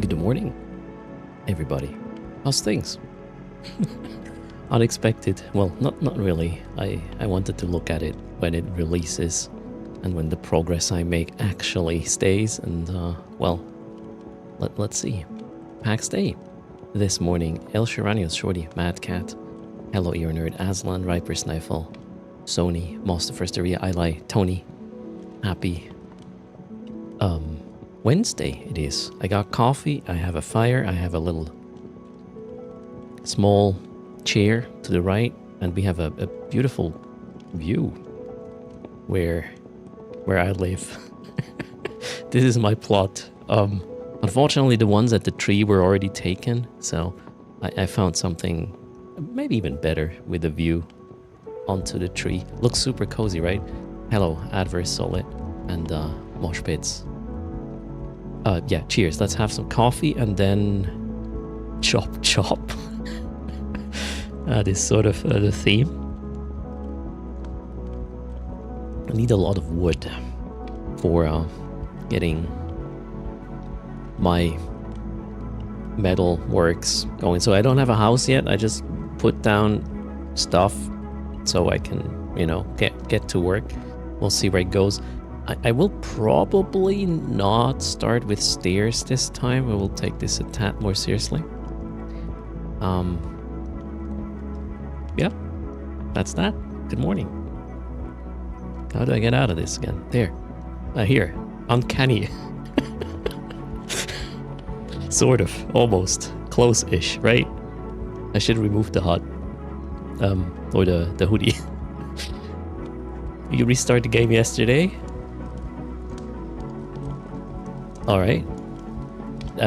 Good morning, everybody. How's things? Unexpected. Well, not really. I wanted to look at it when it releases and when the progress I make actually stays. And, well, let's see. PAX Day. This morning, El Shiranios, Shorty, Mad Cat, Hello Ear Nerd, Aslan, Riper Snifle, Sony, Master Firsteria, I Lie, Tony, Happy. Wednesday it is. I got coffee, I have a fire, I have a little small chair to the right, and we have a beautiful view where I live. This is my plot. Unfortunately, the ones at the tree were already taken, so I found something maybe even better with a view onto the tree. Looks super cozy, right? Hello, Adverse Solid and Mosh Pits. Yeah, cheers. Let's have some coffee and then chop chop. That is sort of the theme. I need a lot of wood for getting my metal works going. So I don't have a house yet. I just put down stuff so I can, you know, get to work. We'll see where it goes. I will probably not start with stairs this time. I will take this a tad more seriously. Yeah, that's that. Good morning. How do I get out of this again? There. Here. Uncanny. Sort of. Almost. Close-ish, right? I should remove the hut. Or the hoodie. You restarted the game yesterday? Alright.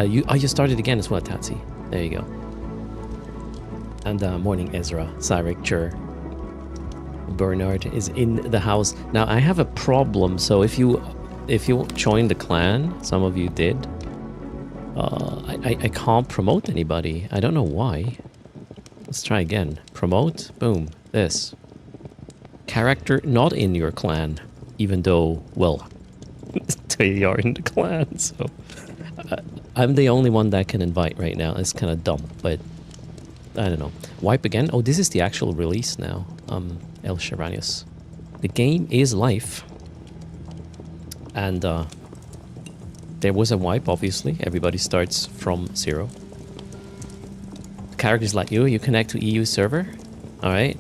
You started again as well, Tatsy. There you go. And morning, Ezra, Cyril, Chur. Bernard is in the house. Now, I have a problem. So if you joined the clan, some of you did, I can't promote anybody. I don't know why. Let's try again. Promote. Boom. This. Character not in your clan. Even though, well, they are in the clan, so I'm the only one that can invite right now. It's kind of dumb, but I don't know. Wipe again? Oh, this is the actual release now. El Shiranius. The game is live. And there was a wipe, obviously. Everybody starts from 0. Characters like you connect to EU server. Alright.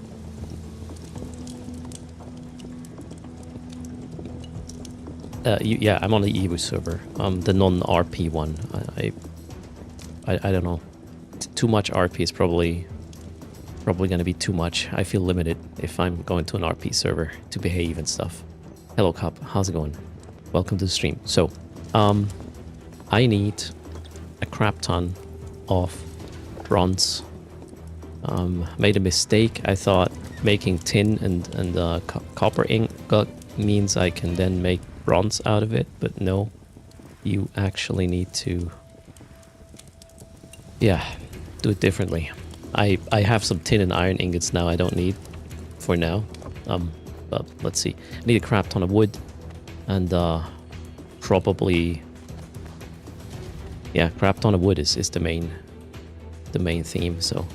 Yeah, I'm on the EU server. The non-RP one. I don't know. Too much RP is probably going to be too much. I feel limited if I'm going to an RP server to behave and stuff. Hello, Cop. How's it going? Welcome to the stream. So, I need a crap ton of bronze. Made a mistake. I thought making tin and copper ingot means I can then make bronze out of it, but no, you actually need to, yeah, do it differently. I have some tin and iron ingots now I don't need for now, but let's see. I need a crap ton of wood and probably, yeah, crap ton of wood is the main theme. So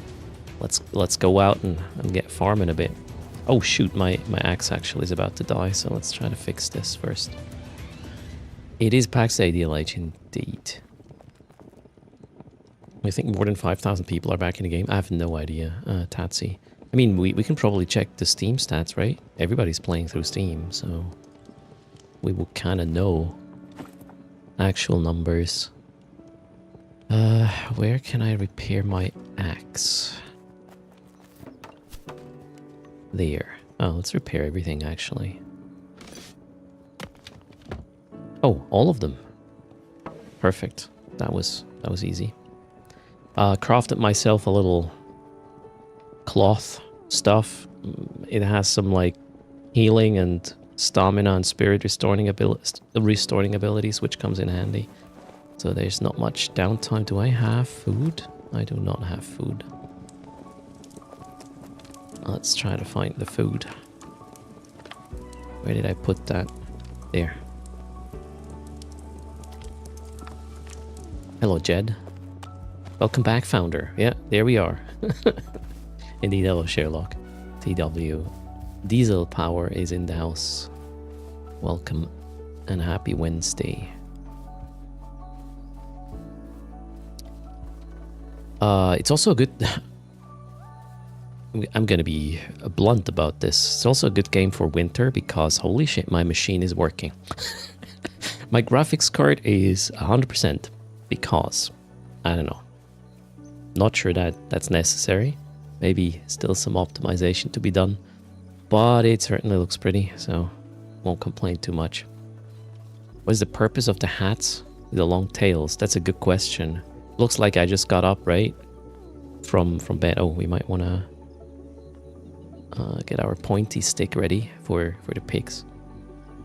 let's go out and get farming a bit. Oh shoot, my axe actually is about to die, so let's try to fix this first. It is PAX Day, DLH, indeed. I think more than 5,000 people are back in the game. I have no idea, Tatsy. I mean, we can probably check the Steam stats, right? Everybody's playing through Steam, so we will kind of know actual numbers. Where can I repair my axe? There. Oh, let's repair everything, actually. Oh, all of them. Perfect. That was easy. Crafted myself a little cloth stuff. It has some, like, healing and stamina and spirit restoring abilities, which comes in handy. So there's not much downtime. Do I have food? I do not have food. Let's try to find the food. Where did I put that? There. Hello, Jed. Welcome back, founder. Yeah, there we are. Indeed, hello, Sherlock. TW. Diesel Power is in the house. Welcome and happy Wednesday. It's also a good... I'm gonna be blunt about this. It's also a good game for winter because holy shit, my machine is working. My graphics card is 100% because, I don't know. Not sure that that's necessary. Maybe still some optimization to be done. But it certainly looks pretty, so won't complain too much. What is the purpose of the hats with the long tails? That's a good question. Looks like I just got up, right? From bed. Oh, we might want to get our pointy stick ready for the pigs.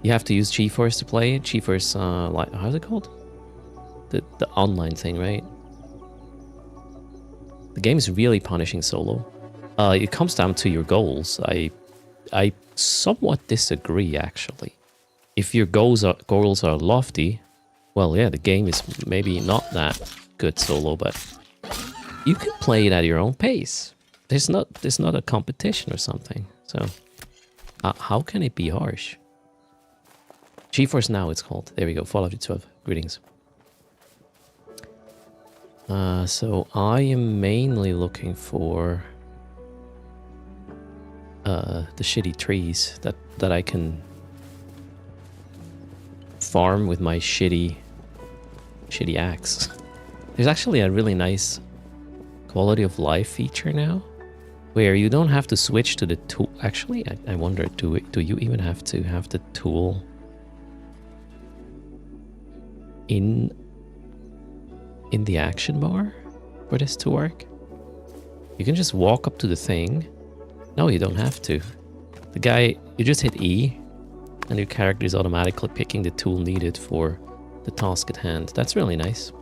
You have to use GeForce to play it. GeForce, like, how's it called? The online thing, right? The game is really punishing solo. It comes down to your goals. I somewhat disagree, actually. If your goals are lofty, well, yeah, the game is maybe not that good solo, but you can play it at your own pace. There's not a competition or something. So, how can it be harsh? GeForce Now, it's called. There we go. Fallout 12. Greetings. So I am mainly looking for the shitty trees that I can farm with my shitty axe. There's actually a really nice quality of life feature now, where you don't have to switch to the tool. Actually, I wonder, do you even have to have the tool in the action bar for this to work? You can just walk up to the thing. No, you don't have to. The guy, you just hit E, and your character is automatically picking the tool needed for the task at hand. That's really nice.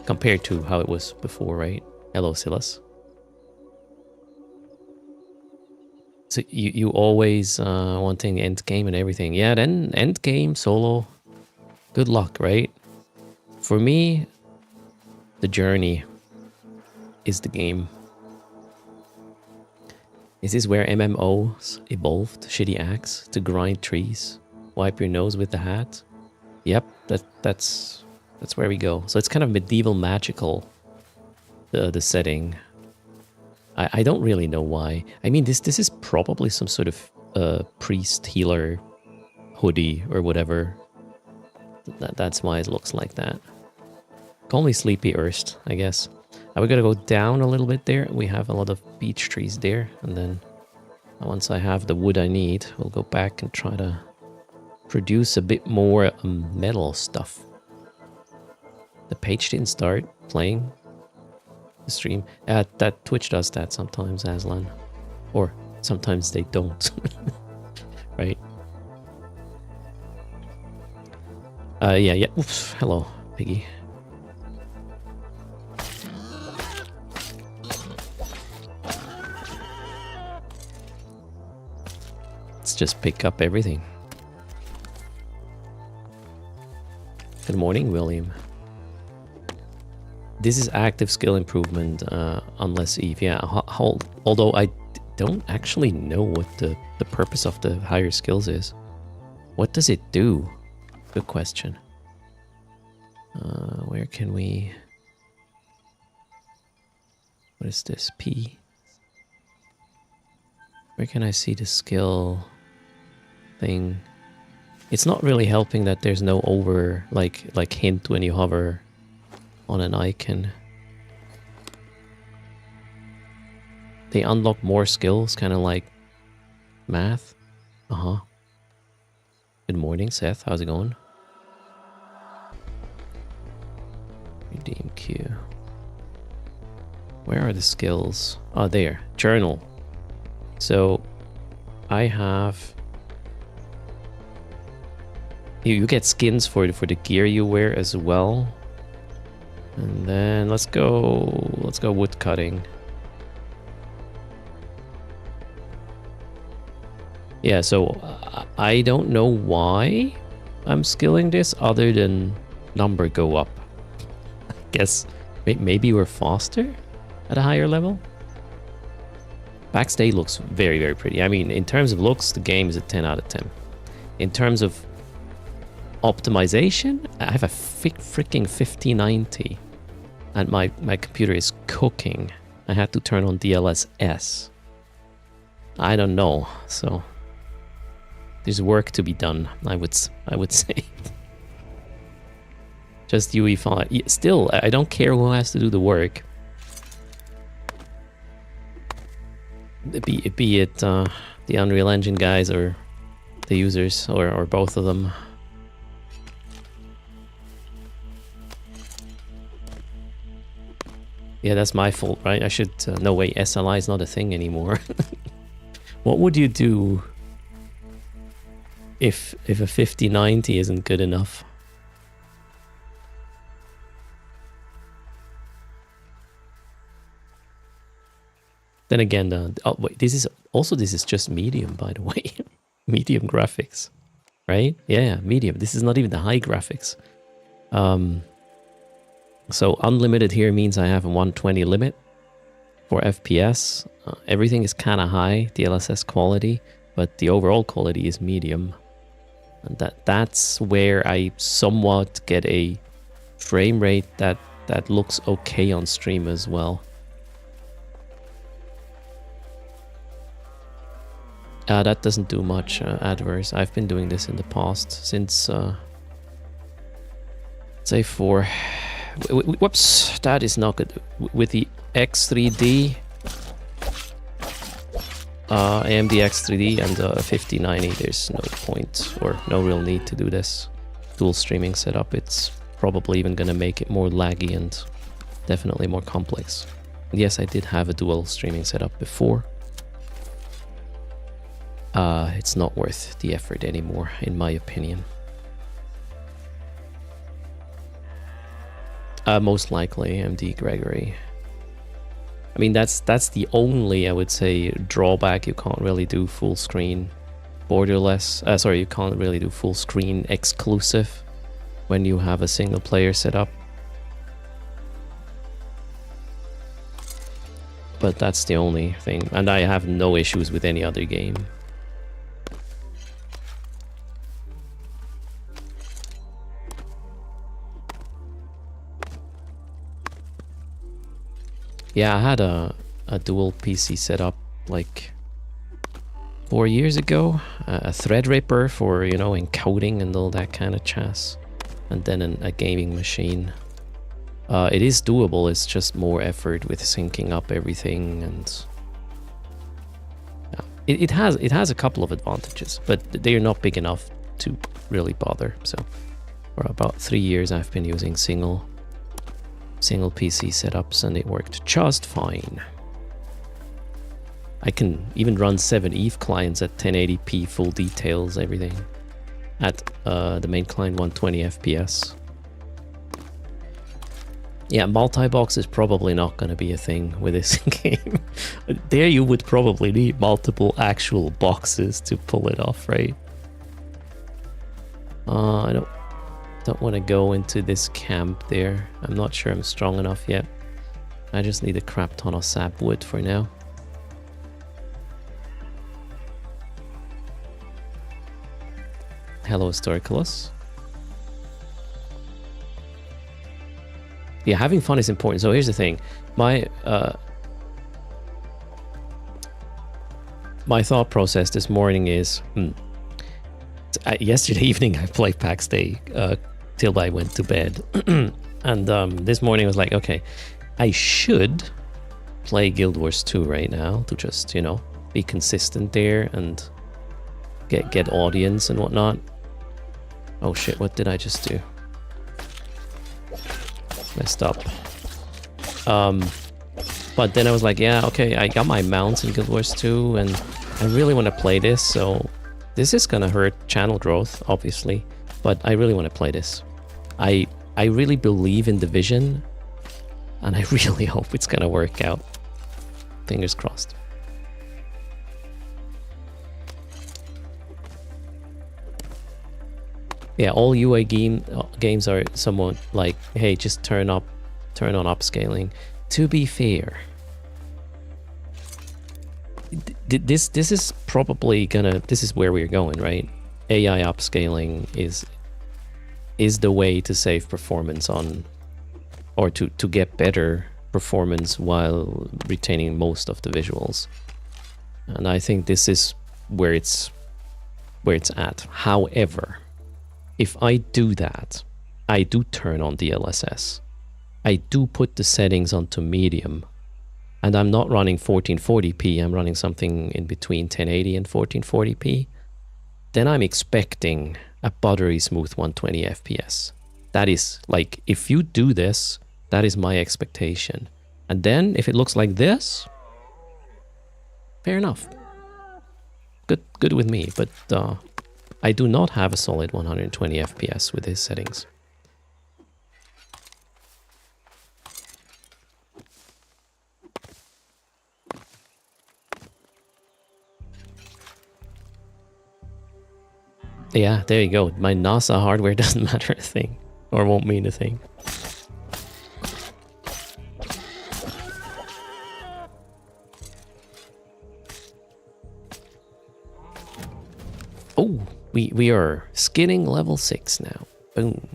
Compared to how it was before, right? Hello, Silas. So you always wanting end game and everything. Yeah, then end game, solo, good luck, right? For me, the journey is the game. Is this where MMOs evolved? Shitty axe to grind trees, wipe your nose with the hat. Yep, that's where we go. So it's kind of medieval magical, the setting. I don't really know why. I mean, this is probably some sort of priest healer hoodie or whatever. That's why it looks like that. Call me Sleepy Erst, I guess. We gotta go down a little bit there. We have a lot of beech trees there, and then once I have the wood I need, we'll go back and try to produce a bit more metal stuff. The page didn't start playing the stream. That Twitch does that sometimes, Aslan. Or sometimes they don't. Right? Yeah. Oops. Hello, Piggy. Let's just pick up everything. Good morning, William. This is active skill improvement, unless Eve. Yeah, although I don't actually know what the purpose of the higher skills is. What does it do? Good question. Where can we... What is this? P? Where can I see the skill thing? It's not really helping that there's no over, like hint when you hover on an icon. They unlock more skills, kind of like math. Good morning, Seth. How's it going? Redeem queue. Where are the skills? Oh, there. Journal. So, I have... You get skins for the gear you wear as well. And then let's go wood cutting. Yeah, so I don't know why I'm skilling this other than number go up. guess maybe we're faster at a higher level. Backstay looks very, very pretty. I mean, in terms of looks, the game is a 10 out of 10. In terms of optimization, I have a freaking 5090 and my computer is cooking. I had to turn on DLSS. I don't know, so there's work to be done, I would say. Just UE5. Still, I don't care who has to do the work. Be it the Unreal Engine guys or the users or both of them. Yeah, that's my fault, right? I should... no, wait, SLI is not a thing anymore. What would you do if a 5090 isn't good enough? Then again, oh wait, this is just medium, by the way. Medium graphics, right? Yeah, medium. This is not even the high graphics. So unlimited here means I have a 120 limit for FPS. Everything is kind of high, DLSS quality, but the overall quality is medium. And that's where I somewhat get a frame rate that looks okay on stream as well. That doesn't do much adverse. I've been doing this in the past since say for... Whoops, that is not good. With the X3D, AMD X3D and 5090, there's no point or no real need to do this dual streaming setup. It's probably even going to make it more laggy and definitely more complex. Yes, I did have a dual streaming setup before. It's not worth the effort anymore, in my opinion. Most likely AMD Gregory. I mean, that's the only, I would say, drawback. You can't really do full screen borderless. Sorry, you can't really do full screen exclusive when you have a single player setup. But that's the only thing, and I have no issues with any other game. Yeah, I had a dual PC setup like 4 years ago. A Threadripper for, you know, encoding and all that kind of jazz. And then a gaming machine. It is doable, it's just more effort with syncing up everything, and... yeah. It has a couple of advantages, but they're not big enough to really bother. So for about 3 years I've been using single PC setups, and it worked just fine. I can even run 7 EVE clients at 1080p, full details, everything, at the main client 120 FPS. Yeah, multi-box is probably not going to be a thing with this game. There you would probably need multiple actual boxes to pull it off, right? I don't want to go into this camp there. I'm not sure I'm strong enough yet. I just need a crap ton of sapwood for now. Hello, Historicalus. Yeah, having fun is important. So here's the thing. My thought process this morning is... yesterday evening I played PAX Day till I went to bed. And this morning I was like, okay, I should play Guild Wars 2 right now to just, you know, be consistent there and get audience and whatnot. Oh shit, what did I just do? Messed up. But then I was like, yeah, okay, I got my mounts in Guild Wars 2 and I really want to play this, so this is gonna hurt channel growth, obviously, but I really want to play this. I really believe in the vision, and I really hope it's gonna work out. Fingers crossed. Yeah, all UA games are somewhat like, hey, just turn up turn on upscaling. To be fair, this is probably gonna, this is where we're going, right? AI upscaling is the way to save performance on, or to get better performance while retaining most of the visuals. And I think this is where it's at. However, if I do that, I do turn on DLSS. I do put the settings onto medium, and I'm not running 1440p, I'm running something in between 1080 and 1440p, then I'm expecting a buttery smooth 120 FPS. That is, like, if you do this, that is my expectation. And then, if it looks like this, fair enough. Good with me, but I do not have a solid 120 FPS with these settings. Yeah, there you go. My NASA hardware doesn't matter a thing, or won't mean a thing. Oh, we are skinning level 6 now. Boom.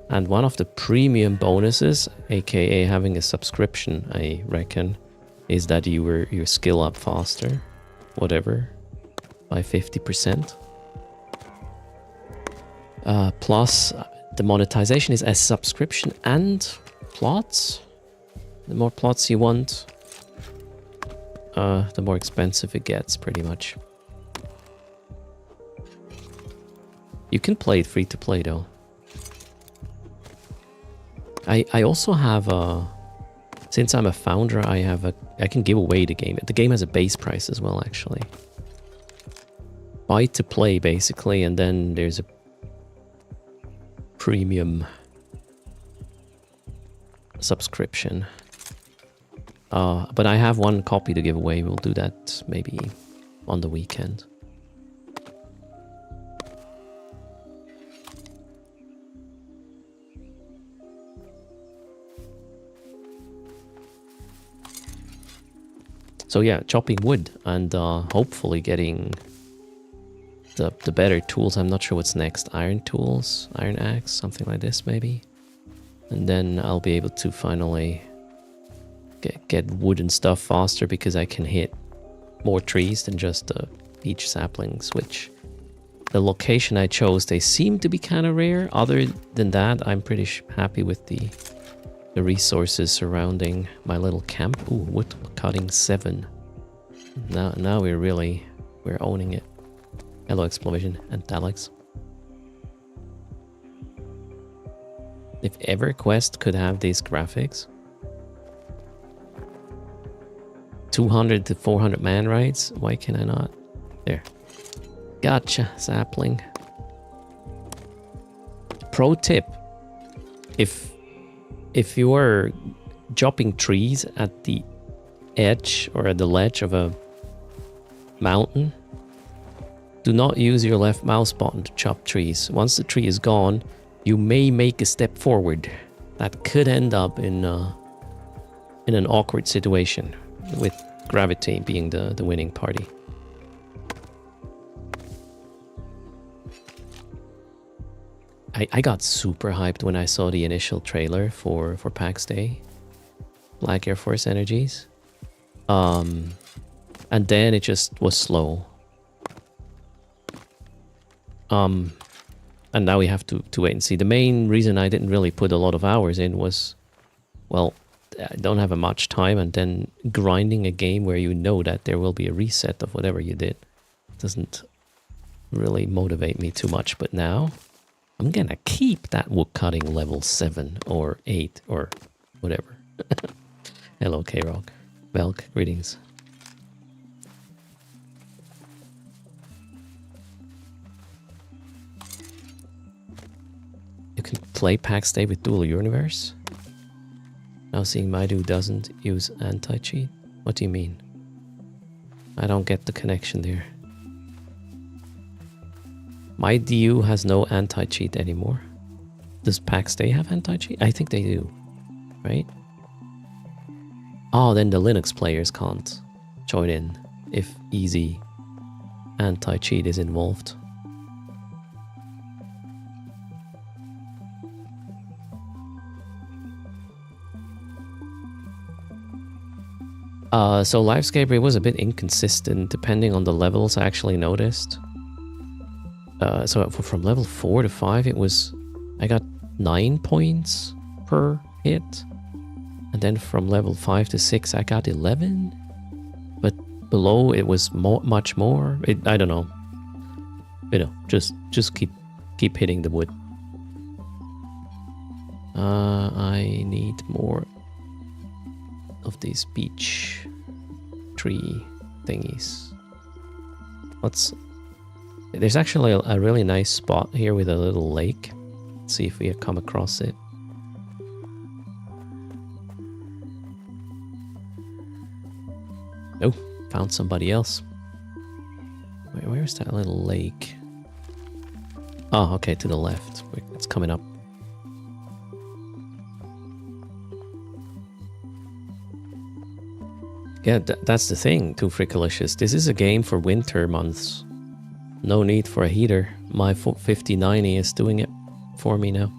And one of the premium bonuses, aka having a subscription, I reckon, is that you skill up faster, whatever, by 50%. Plus, the monetization is as subscription and plots. The more plots you want, the more expensive it gets, pretty much. You can play it free to play though. I also have a, since I'm a founder, I can give away the game. The game has a base price as well, actually. Buy to play, basically, and then there's a premium subscription. But I have one copy to give away. We'll do that maybe on the weekend. So yeah, chopping wood and hopefully getting the better tools. I'm not sure what's next. Iron tools, iron axe, something like this maybe. And then I'll be able to finally get wood and stuff faster, because I can hit more trees than just each saplings, which the location I chose, they seem to be kind of rare. Other than that, I'm pretty happy with the resources surrounding my little camp. Ooh, wood cutting 7. Now we're owning it. Hello, Explosion and Alex. If EverQuest could have these graphics, 200 to 400 man rides, why can I not? There. Gotcha, sapling. Pro tip: if you are chopping trees at the edge or at the ledge of a mountain, do not use your left mouse button to chop trees. Once the tree is gone, you may make a step forward that could end up in an awkward situation, with gravity being the winning party. I got super hyped when I saw the initial trailer for PAX Day, Black Air Force Energies. And then it just was slow. And now we have to wait and see. The main reason I didn't really put a lot of hours in was, well, I don't have much time, and then grinding a game where you know that there will be a reset of whatever you did doesn't really motivate me too much. But now I'm gonna keep that wood cutting level 7 or 8 or whatever. Hello, K-Rock. Belk, greetings. You can play PAX Day with dual universe? Now seeing my dude doesn't use anti-cheat? What do you mean? I don't get the connection there. My DU has no anti-cheat anymore. Does PAX Day have anti-cheat? I think they do, right? Oh, then the Linux players can't join in if easy anti-cheat is involved. So Livescaper was a bit inconsistent depending on the levels, I actually noticed. So from level 4 to 5, I got 9 points per hit. And then from level 5 to 6, I got 11. But below, it was much more. I don't know. You know, just keep hitting the wood. I need more of these beech tree thingies. There's actually a really nice spot here with a little lake. Let's see if we come across it. Oh, found somebody else. Where's that little lake? Oh, okay, to the left. It's coming up. Yeah, that's the thing, Too Frickalicious. This is a game for winter months. No need for a heater. My 5090 is doing it for me now.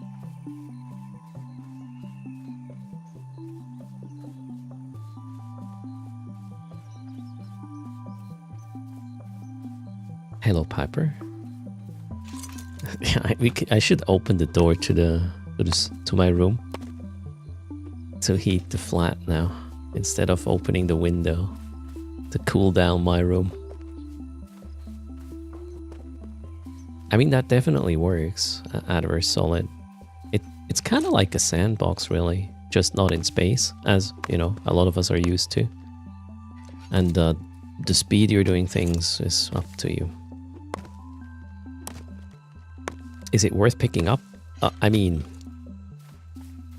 Hello, Piper. Yeah, I should open the door to my room to heat the flat now, instead of opening the window to cool down my room. I mean, that definitely works. Adverse Solid. It's kind of like a sandbox, really, just not in space, as you know, a lot of us are used to. And the speed you're doing things is up to you. Is it worth picking up? I mean,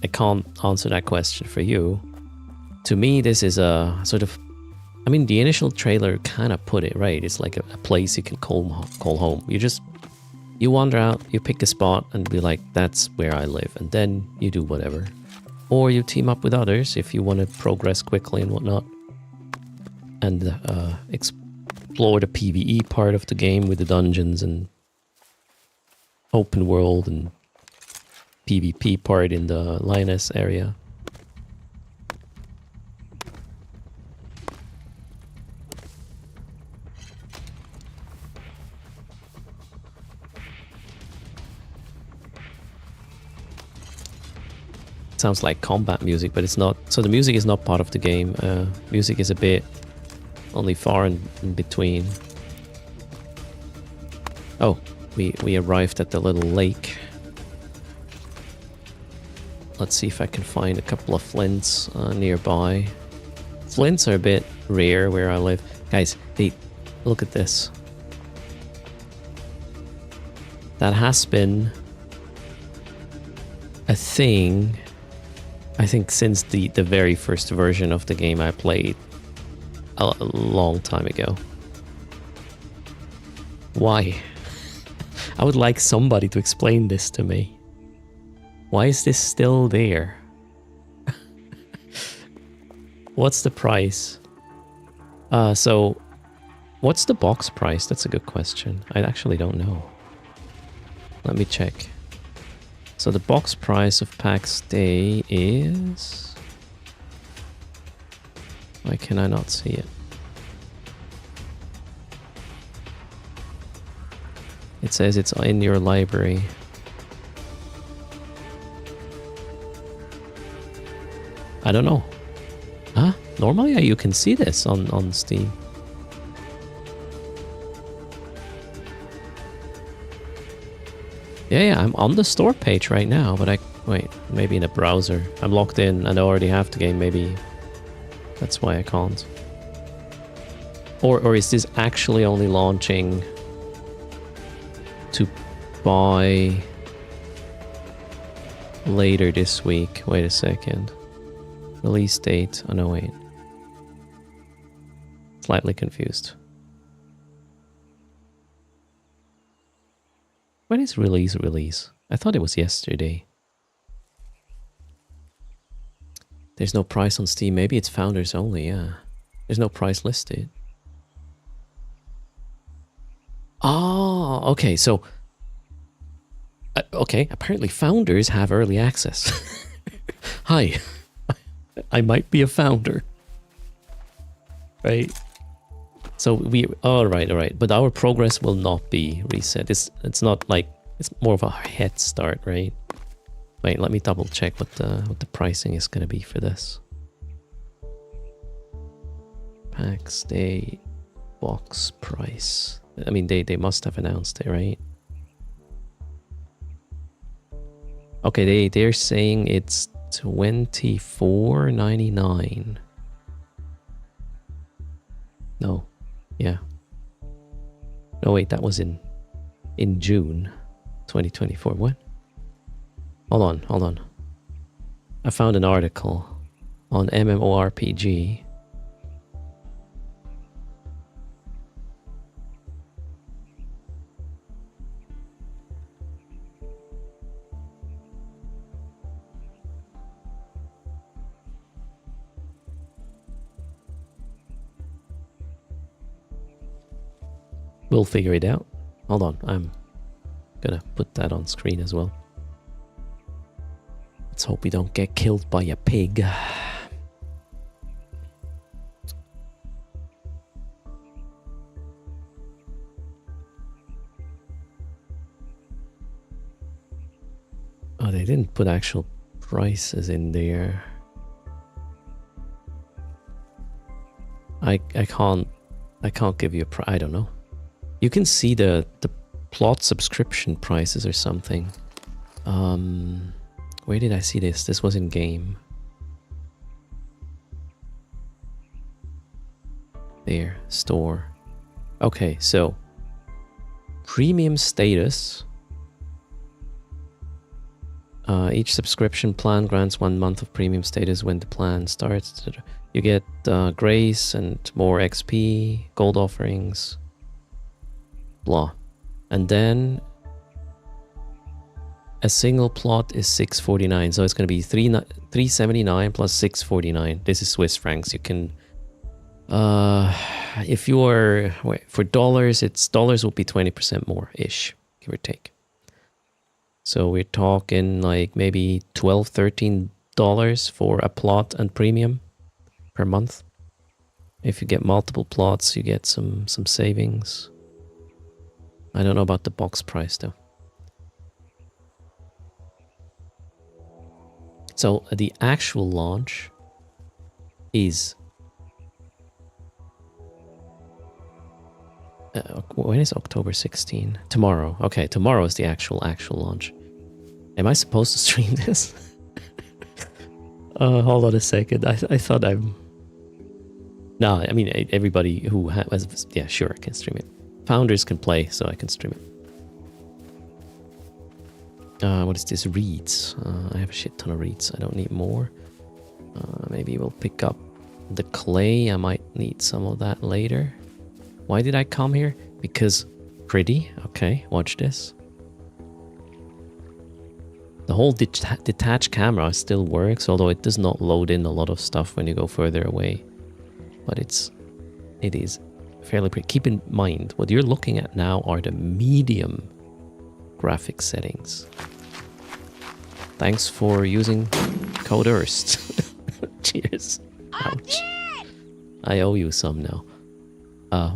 I can't answer that question for you. To me, this is a sort of... I mean, the initial trailer kind of put it right. It's like a place you can call home. You wander out, you pick a spot and be like, that's where I live. And then you do whatever. Or you team up with others if you want to progress quickly and whatnot. And explore the PvE part of the game with the dungeons and open world and PvP part in the Linus area. Sounds like combat music, but it's not. So the music is not part of the game. Music is a bit only far in between. Oh, we arrived at the little lake. Let's see if I can find a couple of flints nearby. Flints are a bit rare where I live. Guys, hey, look at this. That has been a thing, I think, since the very first version of the game I played a long time ago. Why? I would like somebody to explain this to me. Why is this still there? What's the price? So, what's the box price? That's a good question. I actually don't know. Let me check. So the box price of PAX Day is... Why can I not see it? It says it's in your library. I don't know. Huh? Normally you can see this on Steam. Yeah, I'm on the store page right now, but wait, maybe in a browser. I'm logged in and I already have the game, maybe that's why I can't. Or is this actually only launching to buy later this week? Wait a second. Release date, oh no, wait. Slightly confused. When is release? I thought it was yesterday. There's no price on Steam. Maybe it's founders only, yeah. There's no price listed. Oh, okay, so... okay, apparently founders have early access. Hi, I might be a founder. Right? So we... Alright. But our progress will not be reset. It's not like... It's more of a head start, right? Wait, let me double check what the pricing is going to be for this. Pack stay box price. I mean, they must have announced it, right? Okay, they're saying it's $24.99. No, yeah. No, wait, that was in June 2024. What? Hold on. I found an article on MMORPG. We'll figure it out. Hold on, I'm gonna put that on screen as well. Let's hope we don't get killed by a pig. Oh, they didn't put actual prices in there. I can't give you a price. I don't know. You can see the plot subscription prices or something. Where did I see this? This was in game. There, store. Okay, so premium status. Each subscription plan grants 1 month of premium status when the plan starts. You get grace and more XP, gold offerings, blah. And then a single plot is $6.49, so it's going to be $3.79 plus $6.49. This is Swiss francs. You can, if you are for dollars, dollars will be 20% more ish, give or take. So we're talking like maybe $12-13 for a plot and premium per month. If you get multiple plots, you get some savings. I don't know about the box price though. So the actual launch is... when is October 16? Tomorrow. Okay, tomorrow is the actual launch. Am I supposed to stream this? Hold on a second. I thought I'm... No, I mean, everybody who has... Yeah, sure, I can stream it. Founders can play, so I can stream it. What is this? Reeds. I have a shit ton of reeds. I don't need more. Maybe we'll pick up the clay. I might need some of that later. Why did I come here? Because pretty. Okay, watch this. The whole detached camera still works, although it does not load in a lot of stuff when you go further away. But it is fairly pretty. Keep in mind, what you're looking at now are the medium graphics settings. Thanks for using code erst. Cheers. Ouch. I owe you some now.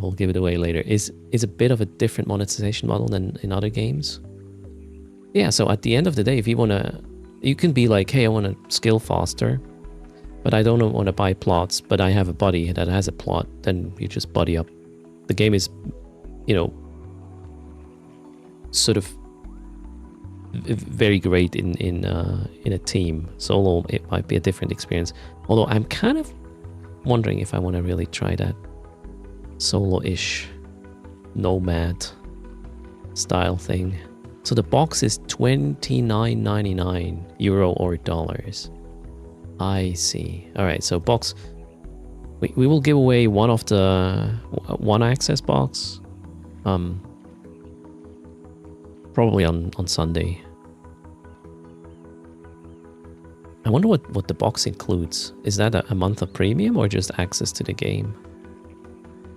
We'll give it away later. Is a bit of a different monetization model than in other games. Yeah, so at the end of the day, if you you can be like, hey, I want to skill faster, but I don't want to buy plots, but I have a buddy that has a plot, then you just buddy up. The game is, you know, sort of very great in a team. Solo, it might be a different experience. Although I'm kind of wondering if I want to really try that solo-ish nomad style thing. So the box is €29.99 or dollars. I see. All right, so box. We will give away one of the one access box. Probably on Sunday. I wonder what the box includes. Is that a month of premium or just access to the game?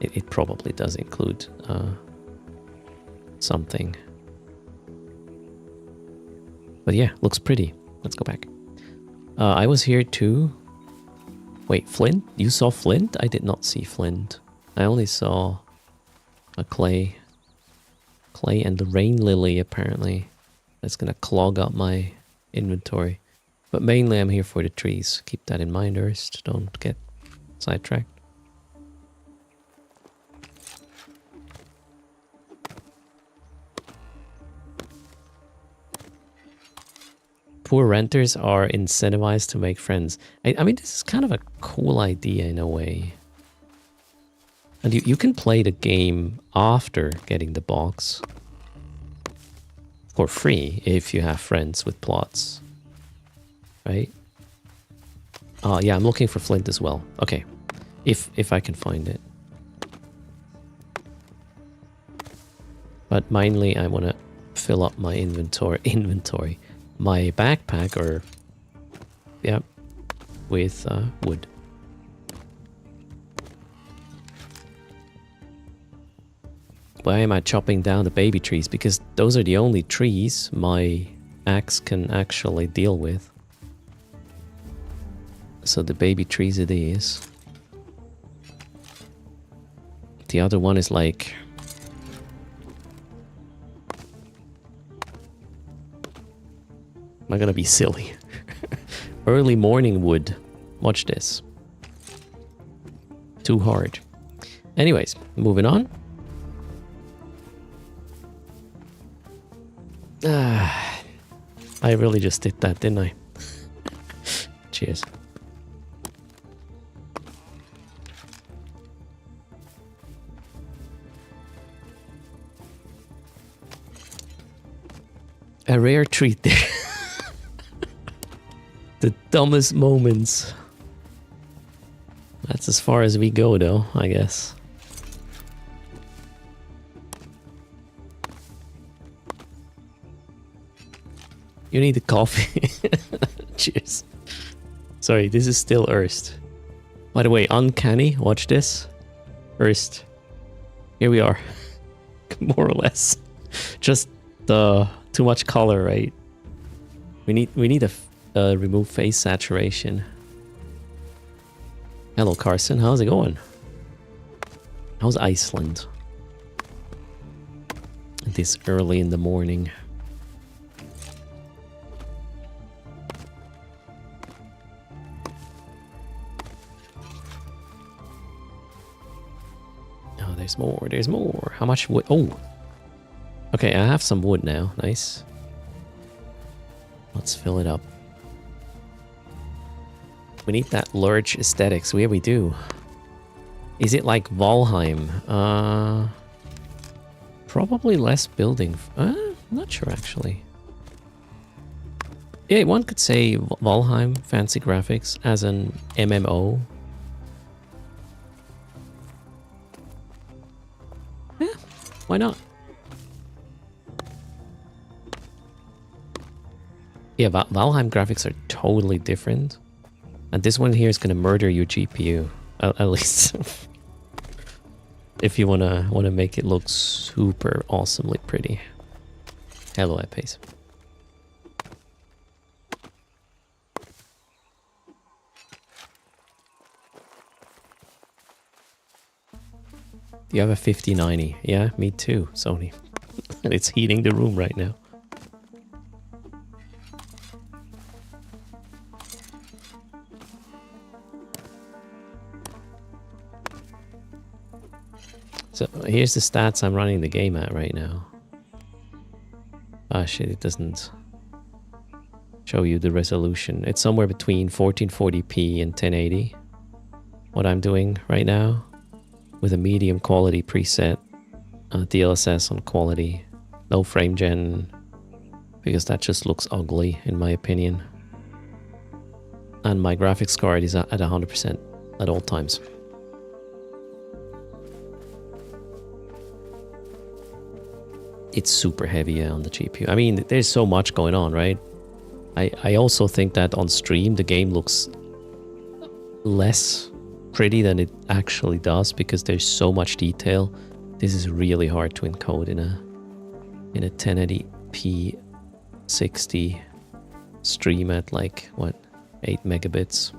It probably does include something. But yeah, looks pretty. Let's go back. I was here too. Wait, Flint? You saw Flint? I did not see Flint. I only saw a clay. Clay and the rain lily, apparently. That's gonna clog up my inventory. But mainly I'm here for the trees. Keep that in mind, Erst. Don't get sidetracked. Poor renters are incentivized to make friends. I mean, this is kind of a cool idea in a way. And you can play the game after getting the box. For free, if you have friends with plots. Right? Yeah, I'm looking for flint as well. Okay. If I can find it. But mainly I want to fill up my inventory. My backpack, or yeah, with wood. Why am I chopping down the baby trees? Because those are the only trees my axe can actually deal with. So the baby trees it is. The other one is like... Am I gonna be silly? Early morning wood. Watch this. Too hard. Anyways, moving on. I really just did that, didn't I? Cheers. A rare treat there. The dumbest moments. That's as far as we go, though, I guess. You need a coffee. Cheers. Sorry, this is still Erst. By the way, uncanny, watch this. Erst. Here we are. More or less. Just too much color, right? We need a remove face saturation. Hello, Carson. How's it going? How's Iceland? This early in the morning. Oh, there's more. There's more. How much wood? Oh. Okay, I have some wood now. Nice. Let's fill it up. We need that large aesthetics. Yeah, we do. Is it like Valheim? Probably less building. Not sure, actually. Yeah, one could say Valheim, fancy graphics, as an MMO. Yeah, why not? Yeah, Valheim graphics are totally different. And this one here is going to murder your GPU. At least. If you wanna make it look super awesomely pretty. Hello, Epace. Do you have a 5090? Yeah, me too, Sony. And it's heating the room right now. So here's the stats I'm running the game at right now. Ah shit, it doesn't show you the resolution. It's somewhere between 1440p and 1080. What I'm doing right now with a medium quality preset, DLSS on quality, no frame gen, because that just looks ugly in my opinion. And my graphics card is at 100% at all times. It's super heavy on the GPU. I mean, there's so much going on, right? I also think that on stream the game looks less pretty than it actually does because there's so much detail. This is really hard to encode in a 1080p 60 stream at like what, 8 megabits.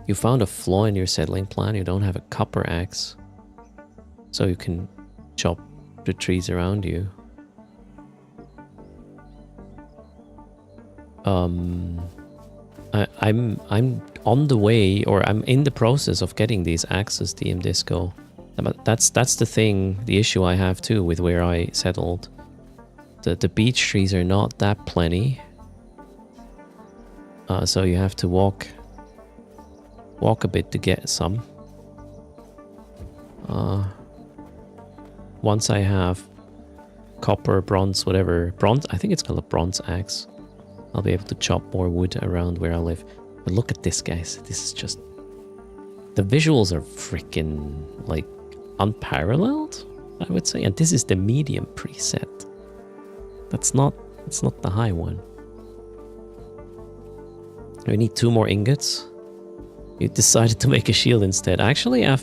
You found a flaw in your settling plan. You don't have a copper axe, so you can chop the trees around you. I'm on the way, or I'm in the process of getting these axes, DM Disco. But that's the thing, the issue I have too with where I settled. The beech trees are not that plenty, so you have to walk a bit to get some. Once I have copper, bronze, whatever, bronze, I think it's called a bronze axe, I'll be able to chop more wood around where I live. But look at this, guys. This is just... the visuals are freaking, like, unparalleled, I would say. And this is the medium preset. That's not the high one. We need 2 more ingots. You decided to make a shield instead. Actually, I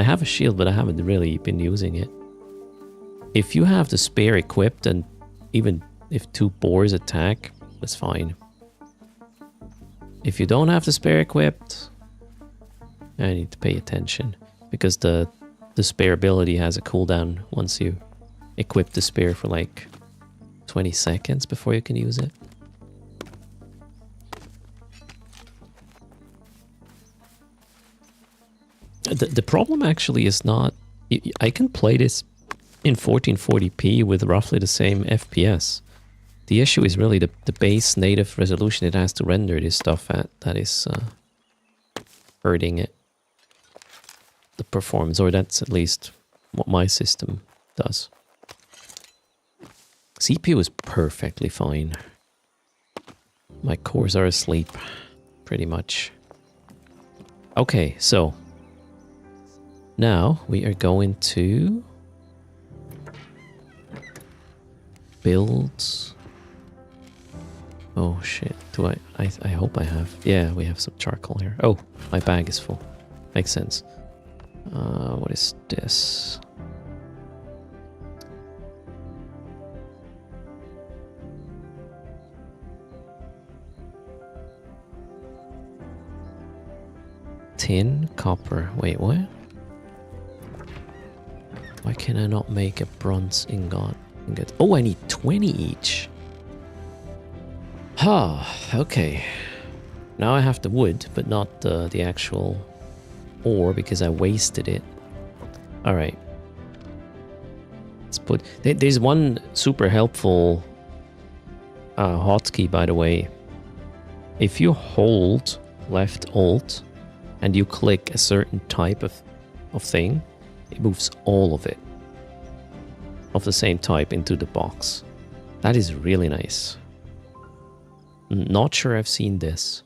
have a shield, but I haven't really been using it. If you have the spear equipped, and even if 2 boars attack, that's fine. If you don't have the spear equipped, I need to pay attention, because the spear ability has a cooldown once you equip the spear for like 20 seconds before you can use it. The problem actually is not... I can play this in 1440p with roughly the same FPS. The issue is really the base native resolution it has to render this stuff at that is hurting it. The performance, or that's at least what my system does. CPU is perfectly fine. My cores are asleep, pretty much. Okay, so now we are going to build... oh shit, do I hope I have... yeah, we have some charcoal here. Oh, my bag is full. Makes sense. What is this? Tin, copper. Wait, what? Why can I not make a bronze ingot? Oh, I need 20 each. Okay. Now I have the wood, but not the actual ore because I wasted it. Alright. Let's put... there's one super helpful hotkey, by the way. If you hold left alt and you click a certain type of thing, it moves all of it of the same type into the box. That is really nice. Not sure I've seen this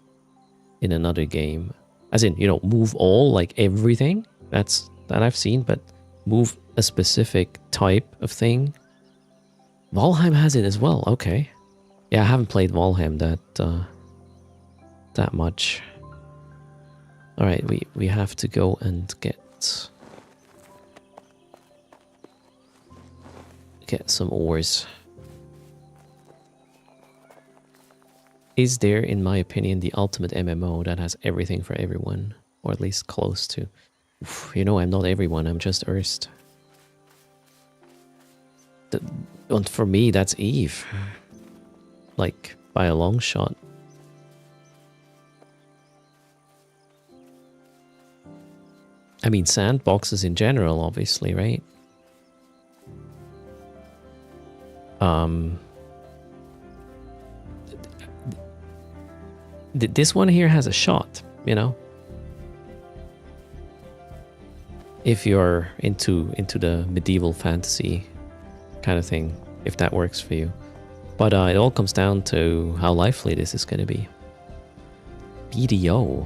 in another game. As in, you know, move all, like everything. That I've seen, but move a specific type of thing. Valheim has it as well. Okay. Yeah, I haven't played Valheim that much. All right, we have to go and get some ores. Is there, in my opinion, the ultimate MMO that has everything for everyone, or at least close to? Oof, you know, I'm not everyone. I'm just Erst. And for me, that's Eve. Like, by a long shot. I mean, sandboxes in general, obviously, right? This one here has a shot, you know? If you're into the medieval fantasy kind of thing, if that works for you. But it all comes down to how lively this is going to be. BDO.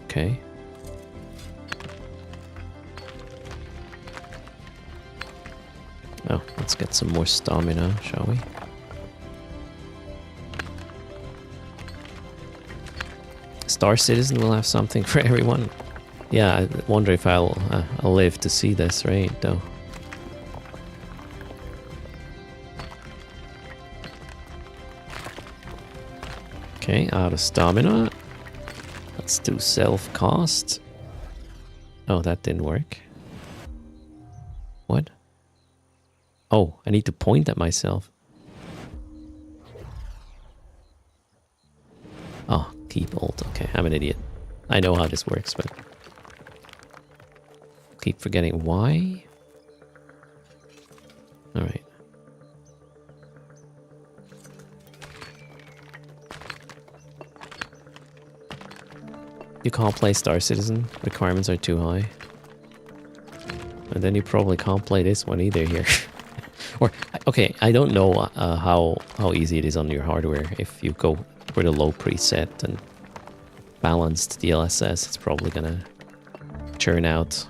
Okay. Oh, let's get some more stamina, shall we? Star Citizen will have something for everyone. Yeah, I wonder if I'll live to see this, right? Though. Okay, out of stamina. Let's do self-cast. Oh, that didn't work. What? Oh, I need to point at myself. Oh, keep alt. Okay, I'm an idiot. I know how this works, but... keep forgetting why. Alright. You can't play Star Citizen. Requirements are too high. And then you probably can't play this one either here. Or, okay, I don't know how easy it is on your hardware. If you go for the low preset and balanced DLSS, it's probably gonna churn out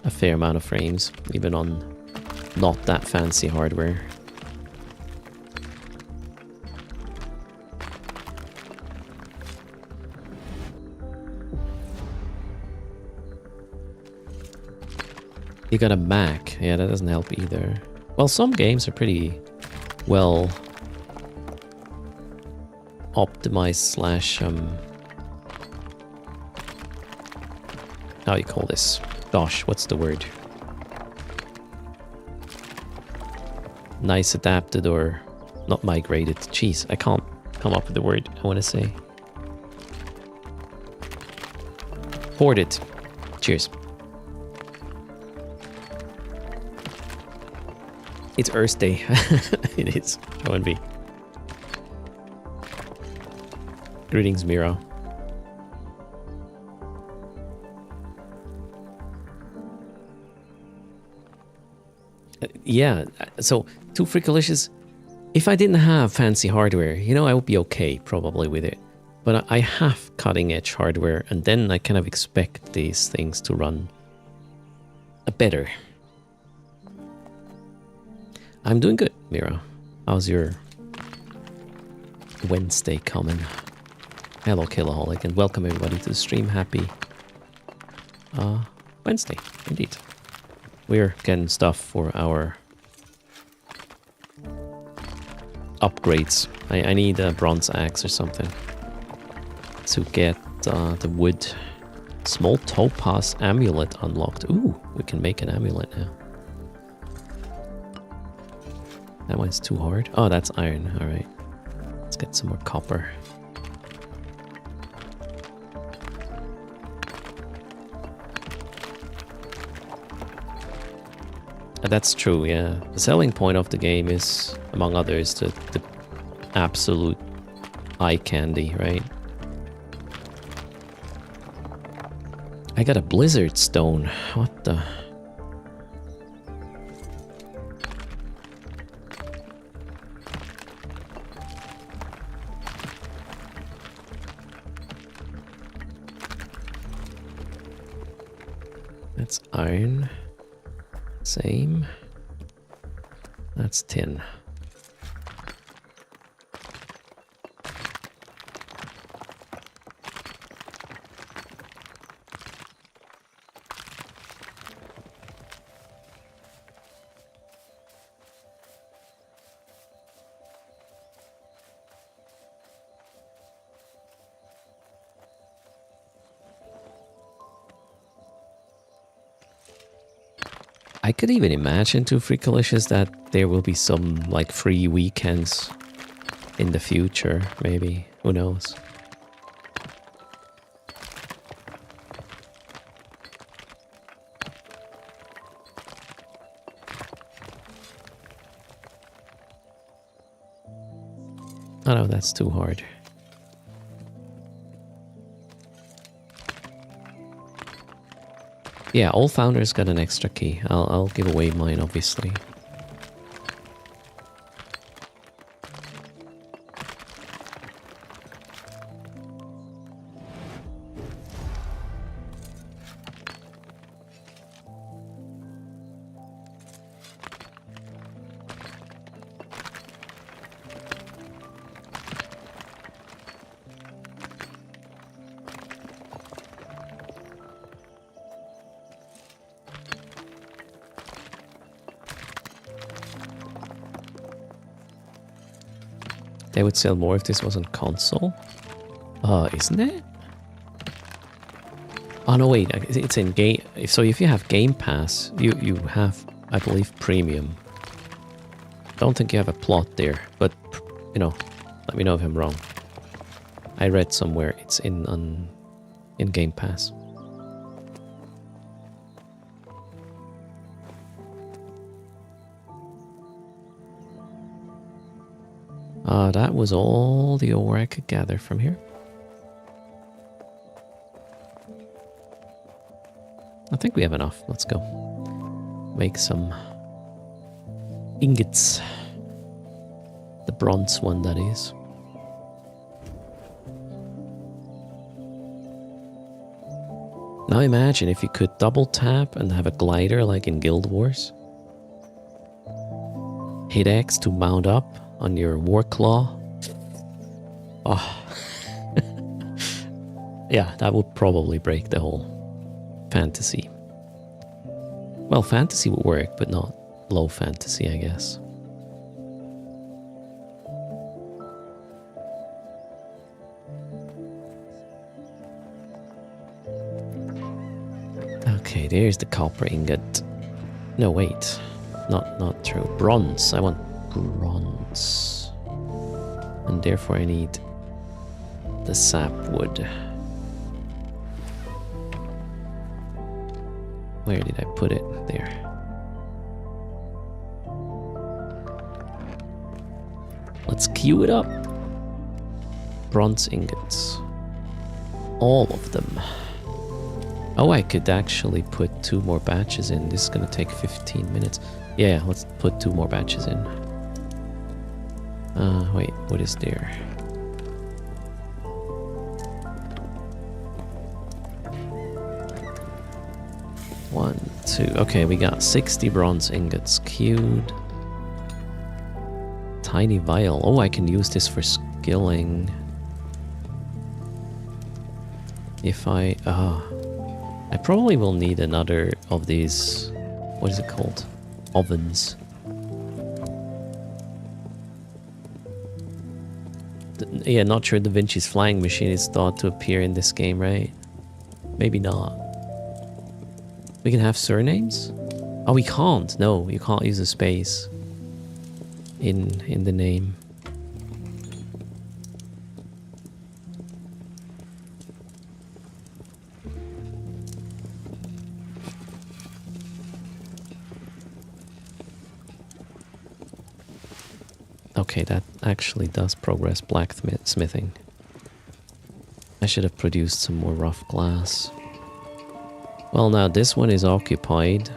a fair amount of frames, even on not that fancy hardware. You got a Mac. Yeah, that doesn't help either. Well, some games are pretty well optimized slash how do you call this? Gosh, what's the word? Nice adapted or not migrated. Jeez, I can't come up with the word I want to say. Ported. Cheers. It's Earth Day. It is. ONB. Greetings, Miro. Yeah, so Too Freakalicious, if I didn't have fancy hardware, you know, I would be okay probably with it. But I have cutting edge hardware, and then I kind of expect these things to run better. I'm doing good, Mira. How's your Wednesday coming? Hello, Killaholic, and welcome everybody to the stream. Happy Wednesday, indeed. We're getting stuff for our upgrades. I need a bronze axe or something to get the wood. Small topaz amulet unlocked. Ooh, we can make an amulet now. That one's too hard. Oh, that's iron. All right. Let's get some more copper. That's true, yeah. The selling point of the game is, among others, the absolute eye candy, right? I got a blizzard stone. What the... That's iron. Same. That's tin. I could even imagine to Freakalicious that there will be some like free weekends in the future, maybe. Who knows? Oh no, that's too hard. Yeah, all founders got an extra key. I'll give away mine, obviously. They would sell more if this was on console. Isn't it? Oh no, wait, it's in game. So if you have Game Pass, you have, I believe, premium. Don't think you have a plot there, but you know, let me know if I'm wrong. I read somewhere it's in Game Pass. That was all the ore I could gather from here. I think we have enough. Let's go. Make some ingots. The bronze one, that is. Now imagine if you could double tap and have a glider like in Guild Wars. Hit X to mount up on your war claw. Oh. Yeah, that would probably break the whole fantasy. Well, fantasy would work, but not low fantasy, I guess. Okay, there's the copper ingot. No, wait. Not true. Bronze. I want bronze. And therefore I need the sapwood. Where did I put it? There. Let's queue it up. Bronze ingots. All of them. Oh, I could actually put 2 more batches in. This is gonna take 15 minutes. Yeah, let's put 2 more batches in. Wait, what is there? One, two. Okay, we got 60 bronze ingots queued. Tiny vial. Oh, I can use this for skilling. If I probably will need another of these, what is it called? Ovens. Yeah, not sure Da Vinci's flying machine is thought to appear in this game, right? Maybe not. We can have surnames? Oh, we can't. No, you can't use a space in the name. Okay, that actually does progress blacksmithing. I should have produced some more rough glass. Well, now this one is occupied.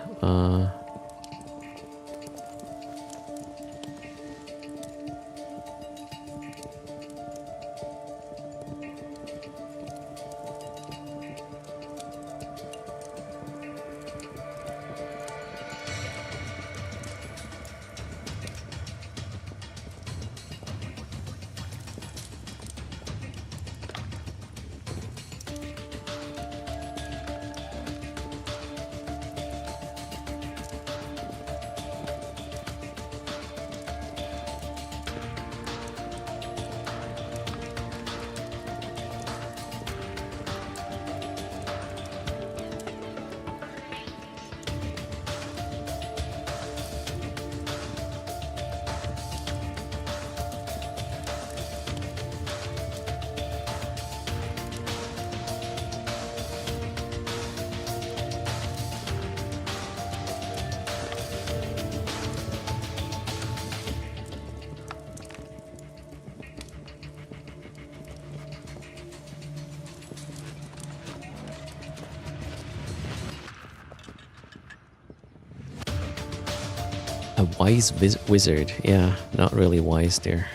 A wise wizard. Yeah, not really wise there.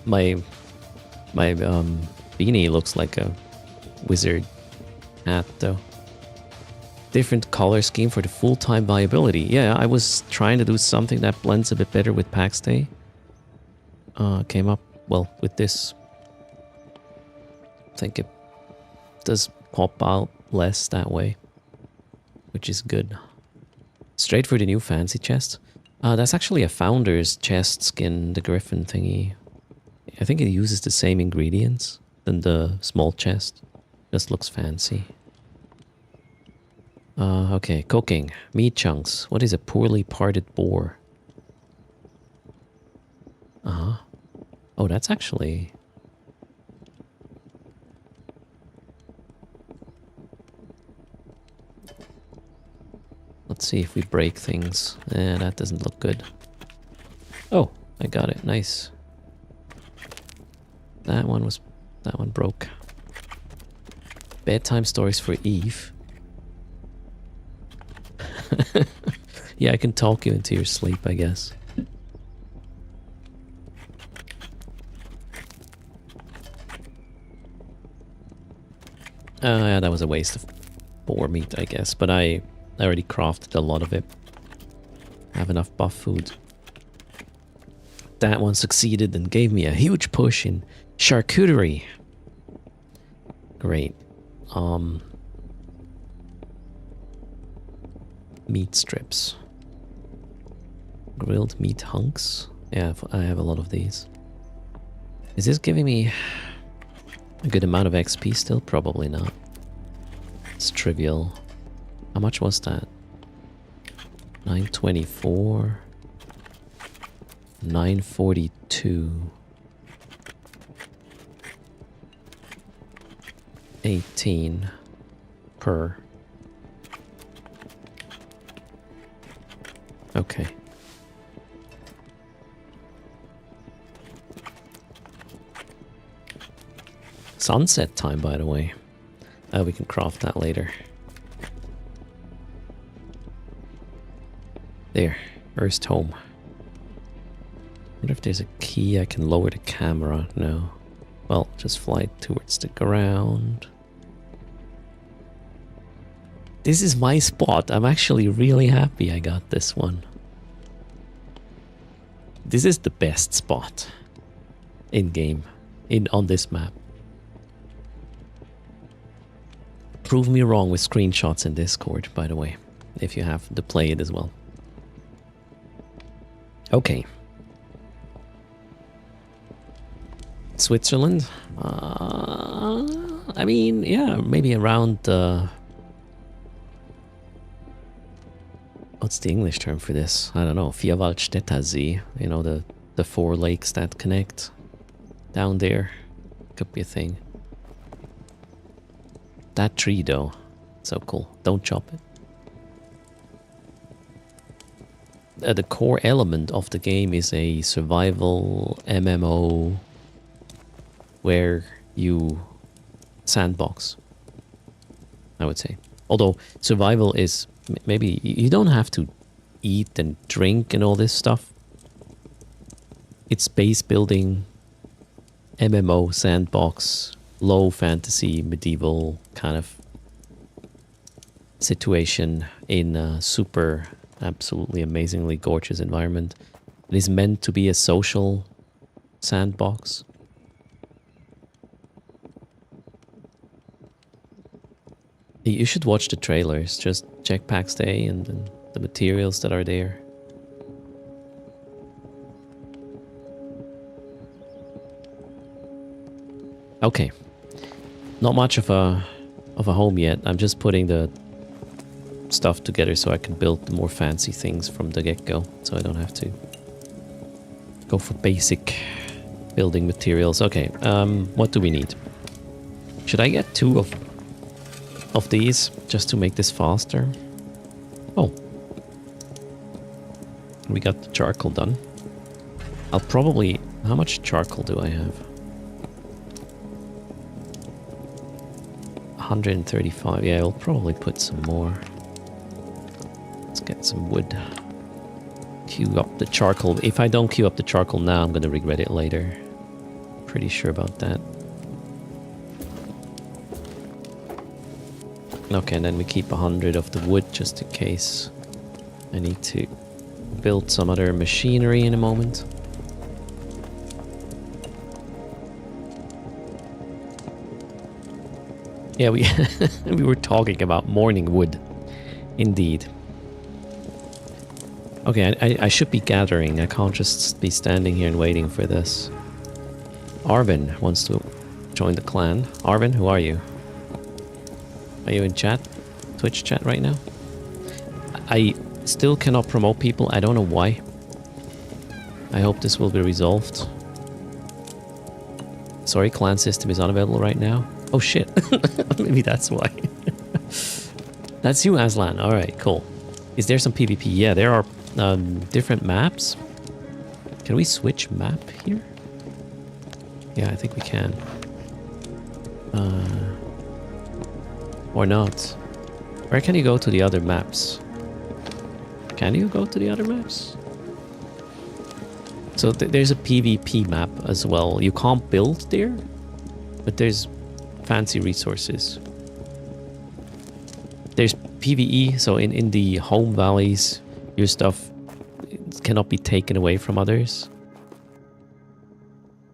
My beanie looks like a wizard hat though. Different color scheme for the full-time viability. Yeah, I was trying to do something that blends a bit better with pack stay. Came up, well, with this. I think it does pop out less that way, which is good. Straight for the new fancy chest. That's actually a founder's chest skin, the griffin thingy. I think it uses the same ingredients than the small chest. Just looks fancy. Okay, cooking. Meat chunks. What is a poorly parted boar? Uh-huh. Oh, that's actually... Let's see if we break things. That doesn't look good. Oh, I got it. Nice. That one broke. Bedtime stories for Eve. Yeah, I can talk you into your sleep, I guess. Yeah, that was a waste of boar meat, I guess. But I already crafted a lot of it. I have enough buff food. That one succeeded and gave me a huge push in charcuterie. Great. Meat strips. Grilled meat hunks. Yeah, I have a lot of these. Is this giving me a good amount of XP still? Probably not. It's trivial. How much was that? 924. 942. 18 per. Okay. Sunset time, by the way. We can craft that later. There. Erst home. Wonder if there's a key I can lower the camera. No. Well, just fly towards the ground. This is my spot. I'm actually really happy I got this one. This is the best spot in game, on this map. Prove me wrong with screenshots in Discord, by the way, if you have to play it as well. Okay. Switzerland? I mean, yeah, maybe around... what's the English term for this? I don't know. Vierwaldstättersee. You know, the four lakes that connect down there. Could be a thing. That tree, though. So cool. Don't chop it. The core element of the game is a survival MMO where you sandbox, I would say. Although survival is maybe you don't have to eat and drink and all this stuff. It's base building, MMO, sandbox, low fantasy, medieval kind of situation in a super, absolutely amazingly gorgeous environment. It is meant to be a social sandbox. You should watch the trailers, just check Pax Day and the materials that are there. Okay. Not much of a home yet. I'm just putting the stuff together so I can build the more fancy things from the get-go, so I don't have to go for basic building materials. Okay, what do we need? Should I get 2 of these just to make this faster? Oh. We got the charcoal done. I'll probably... How much charcoal do I have? 135. Yeah, I'll probably put some more. Let's get some wood. Queue up the charcoal. If I don't queue up the charcoal now, I'm gonna regret it later. Pretty sure about that. Okay, and then we keep 100 of the wood just in case I need to build some other machinery in a moment. Yeah, we we were talking about morning wood. Indeed. Okay, I should be gathering. I can't just be standing here and waiting for this. Arvin wants to join the clan. Arvin, who are you? Are you in chat? Twitch chat right now? I still cannot promote people. I don't know why. I hope this will be resolved. Sorry, clan system is unavailable right now. Oh shit. Maybe that's why. That's you, Aslan. Alright, cool. Is there some PvP? Yeah, there are different maps. Can we switch map here? Yeah, I think we can. Or not. Where can you go to the other maps? Can you go to the other maps? So there's a PvP map as well. You can't build there, but there's fancy resources. There's PvE, so in the home valleys, your stuff cannot be taken away from others.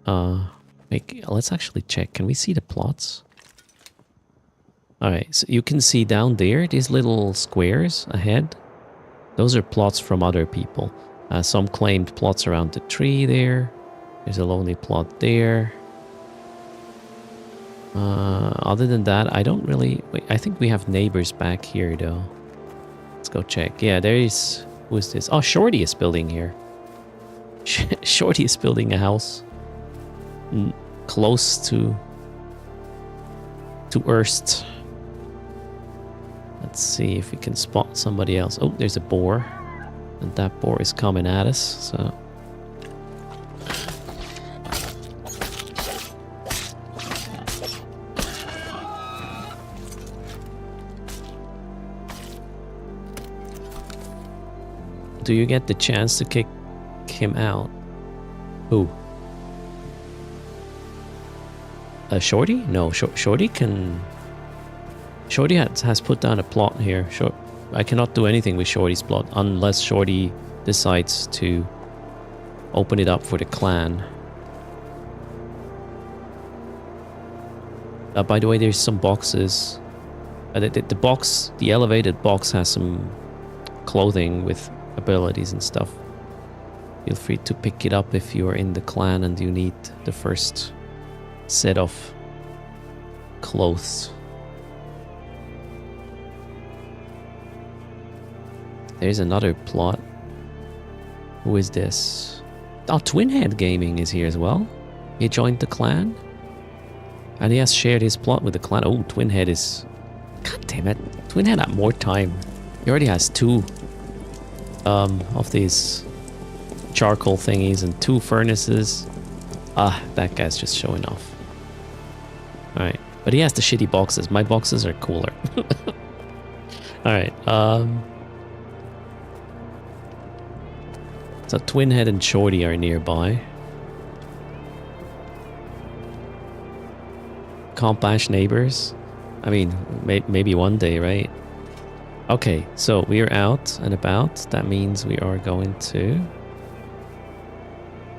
Let's actually check. Can we see the plots? Alright, so you can see down there, these little squares ahead. Those are plots from other people. Some claimed plots around the tree there. There's a lonely plot there. Other than that, I don't really... Wait, I think we have neighbors back here, though. Let's go check. Yeah, there is... Who is this? Oh, Shorty is building here. Shorty is building a house. Close to Erst. Let's see if we can spot somebody else. Oh, there's a boar. And that boar is coming at us, so... Do you get the chance to kick him out? Who? Shorty? No, Shorty can... Shorty has put down a plot here. I cannot do anything with Shorty's plot unless Shorty decides to open it up for the clan. By the way, there's some boxes. The elevated box has some clothing with abilities and stuff. Feel free to pick it up if you are in the clan and you need the first set of clothes. There's another plot. Who is this? Oh, Twinhead Gaming is here as well. He joined the clan. And he has shared his plot with the clan. Oh, Twinhead is... God damn it. Twinhead had more time. He already has 2 of these charcoal thingies and 2 furnaces. Ah, that guy's just showing off. Alright. But he has the shitty boxes. My boxes are cooler. Alright, so Twinhead and Shorty are nearby. Can't bash neighbors. I mean, maybe one day, right? Okay, so we are out and about. That means we are going to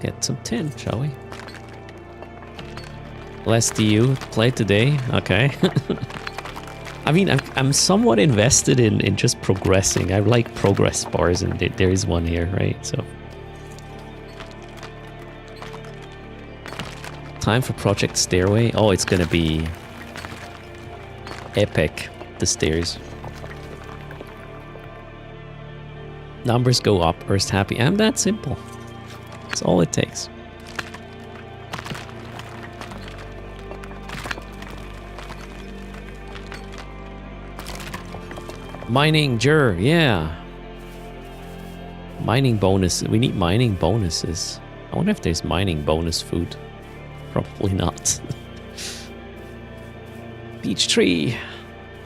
get some tin, shall we? Less do you play today? Okay. I mean, I'm somewhat invested in just progressing. I like progress bars, and there is one here, right? So, time for Project Stairway. Oh, it's gonna be epic. The stairs. Numbers go up. Erst happy. I'm that simple. That's all it takes. Mining, yeah. Mining bonus. We need mining bonuses. I wonder if there's mining bonus food. Probably not. Beech tree.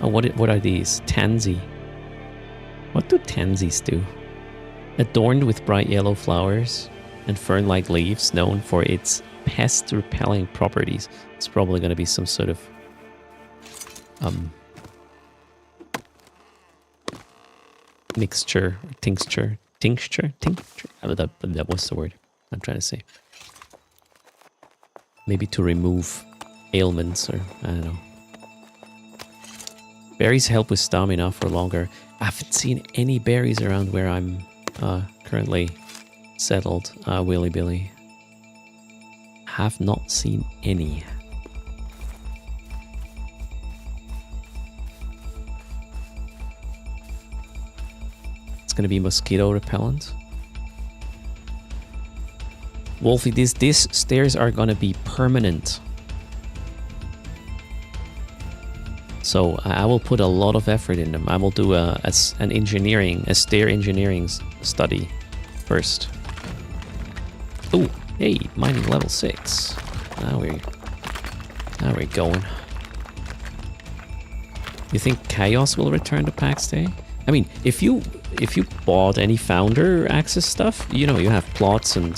Oh, what are these? Tansy. What do tansies do? Adorned with bright yellow flowers and fern-like leaves, known for its pest-repelling properties. It's probably going to be some sort of mixture, tincture. What's the word I'm trying to say? Maybe to remove ailments, or I don't know. Berries help with stamina for longer. I haven't seen any berries around where I'm currently settled. Willy Billy. Have not seen any. It's gonna be mosquito repellent. Wolfie, these stairs are gonna be permanent. So I will put a lot of effort in them. I will do a stair engineering study first. Oh, hey, mining level 6. Now we're going. You think Chaos will return to PAX Day? I mean, if you bought any founder access stuff, you know you have plots and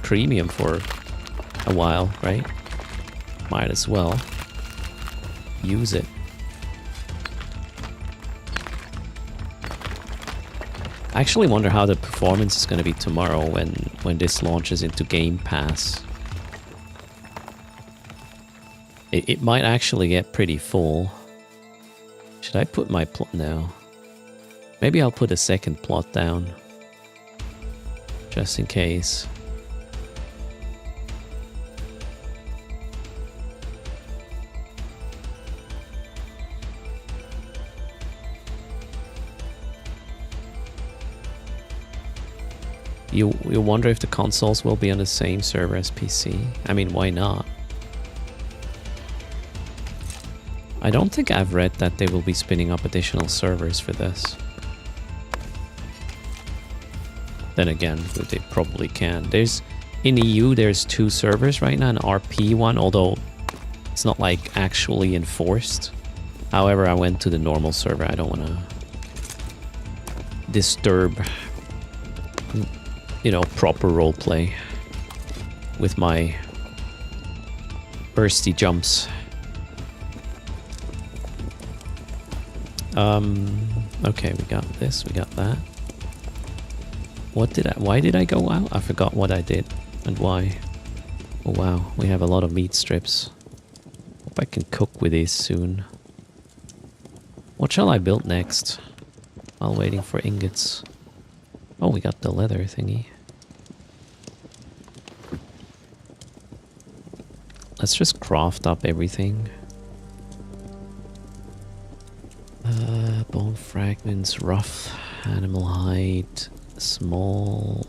premium for a while, right? Might as well use it. I actually wonder how the performance is going to be tomorrow when this launches into Game Pass. It might actually get pretty full. Should I put my plot now? Maybe I'll put a second plot down. Just in case. You wonder if the consoles will be on the same server as PC? I mean, why not? I don't think I've read that they will be spinning up additional servers for this. Then again, they probably can. In EU, there's 2 servers right now, an RP one, although it's not like actually enforced. However, I went to the normal server. I don't want to disturb, you know, proper roleplay with my bursty jumps. Okay, we got this, we got that. Why did I go out? I forgot what I did and why. Oh wow, we have a lot of meat strips. Hope I can cook with these soon. What shall I build next? While waiting for ingots. Oh, we got the leather thingy. Let's just craft up everything. Bone fragments, rough, animal hide, small.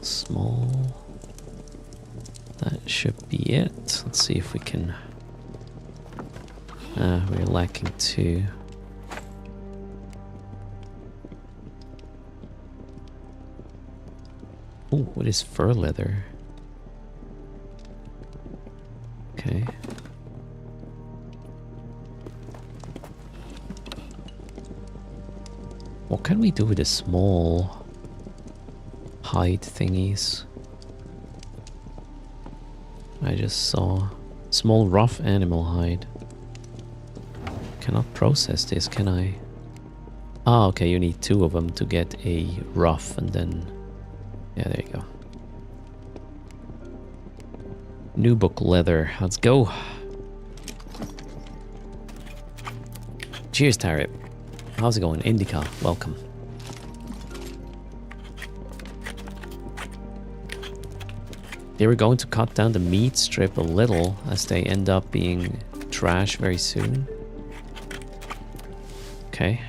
That should be it. Let's see if we can... we're lacking 2. Oh, what is fur leather? Okay. What can we do with the small hide thingies? I just saw small rough animal hide. Cannot process this, can I? Ah, okay, you need 2 of them to get a rough and then... Yeah, there you go. New book leather. Let's go. Cheers, Tarip. How's it going? Indica, welcome. They were going to cut down the meat strip a little as they end up being trash very soon. Okay.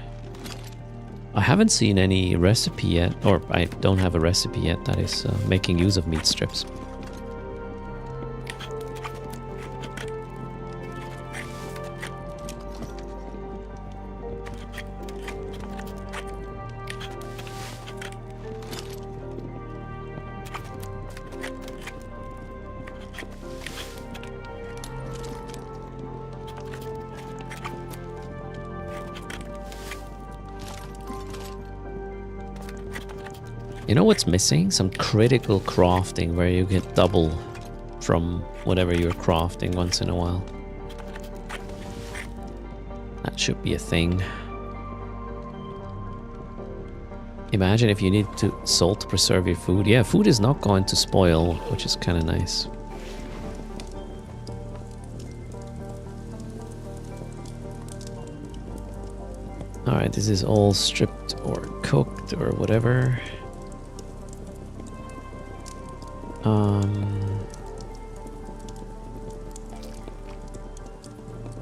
I haven't seen any recipe yet, or I don't have a recipe yet that is making use of meat strips. You know what's missing? Some critical crafting where you get double from whatever you're crafting once in a while. That should be a thing. Imagine if you need to salt to preserve your food. Yeah, food is not going to spoil, which is kind of nice. Alright, this is all stripped or cooked or whatever.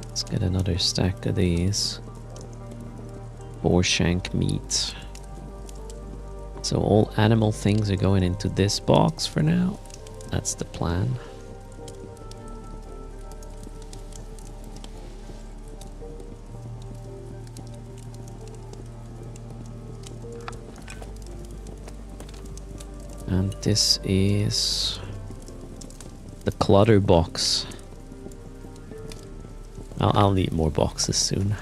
Let's get another stack of these. Boar shank meat. So all animal things are going into this box for now. That's the plan. And this is the clutter box. I'll need more boxes soon.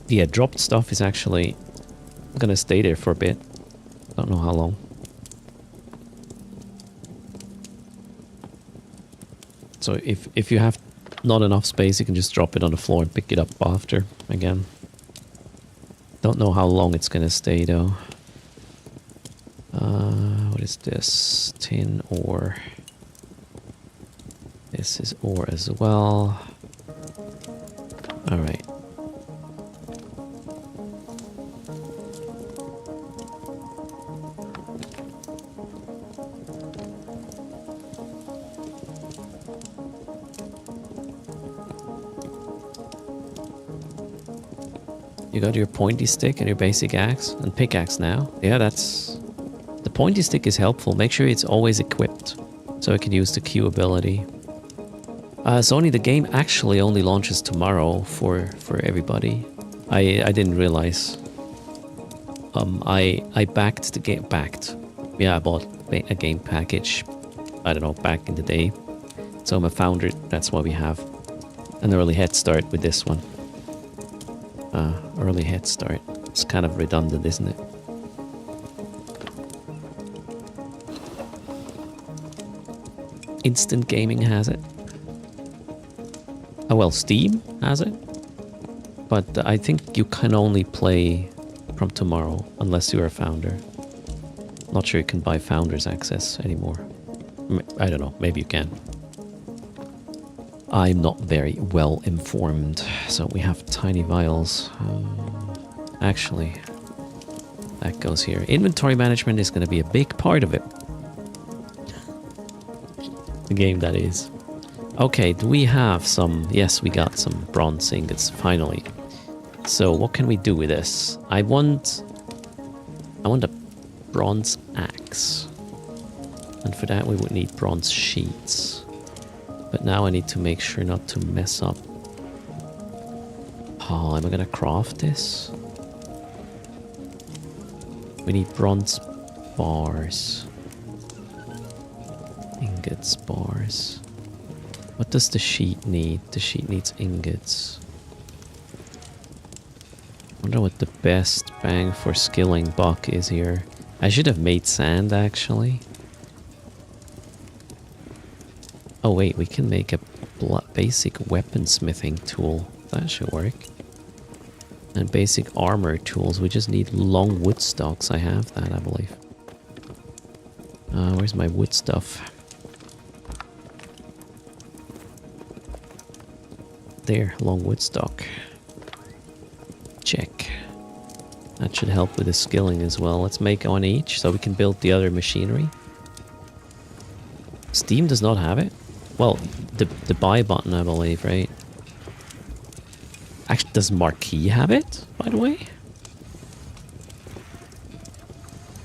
Yeah, dropped stuff is actually gonna stay there for a bit. Don't know how long. So if you have not enough space, you can just drop it on the floor and pick it up after again. Don't know how long it's gonna stay though. What is this? Tin ore. This is ore as well. All right. You got your pointy stick and your basic axe and pickaxe now. Yeah, that's... The pointy stick is helpful. Make sure it's always equipped so I can use the Q ability. Sony, the game actually only launches tomorrow for everybody. I didn't realize. I backed the game... Backed. Yeah, I bought a game package. I don't know, back in the day. So I'm a founder. That's why we have an early head start with this one. Early head start. It's kind of redundant, isn't it? Instant Gaming has it. Oh well, Steam has it. But I think you can only play from tomorrow unless you're a founder. Not sure you can buy founders access anymore. I don't know, maybe you can. I'm not very well informed. So we have tiny vials. Actually, that goes here. Inventory management is going to be a big part of it. The game, that is. Okay, do we have some... Yes, we got some bronze ingots, finally. So what can we do with this? I want a bronze axe. And for that we would need bronze sheets. But now I need to make sure not to mess up. Oh, am I gonna craft this? We need bronze bars. Ingots, bars. What does the sheet need? The sheet needs ingots. I wonder what the best bang for skilling buck is here. I should have made sand, actually. Oh wait, we can make a basic weaponsmithing tool. That should work. And basic armor tools. We just need long wood stocks. I have that, I believe. Where's my wood stuff? There, long wood stock. Check. That should help with the skilling as well. Let's make one each so we can build the other machinery. Steam does not have it? Well, the buy button, I believe, right? Actually, does Marquee have it, by the way?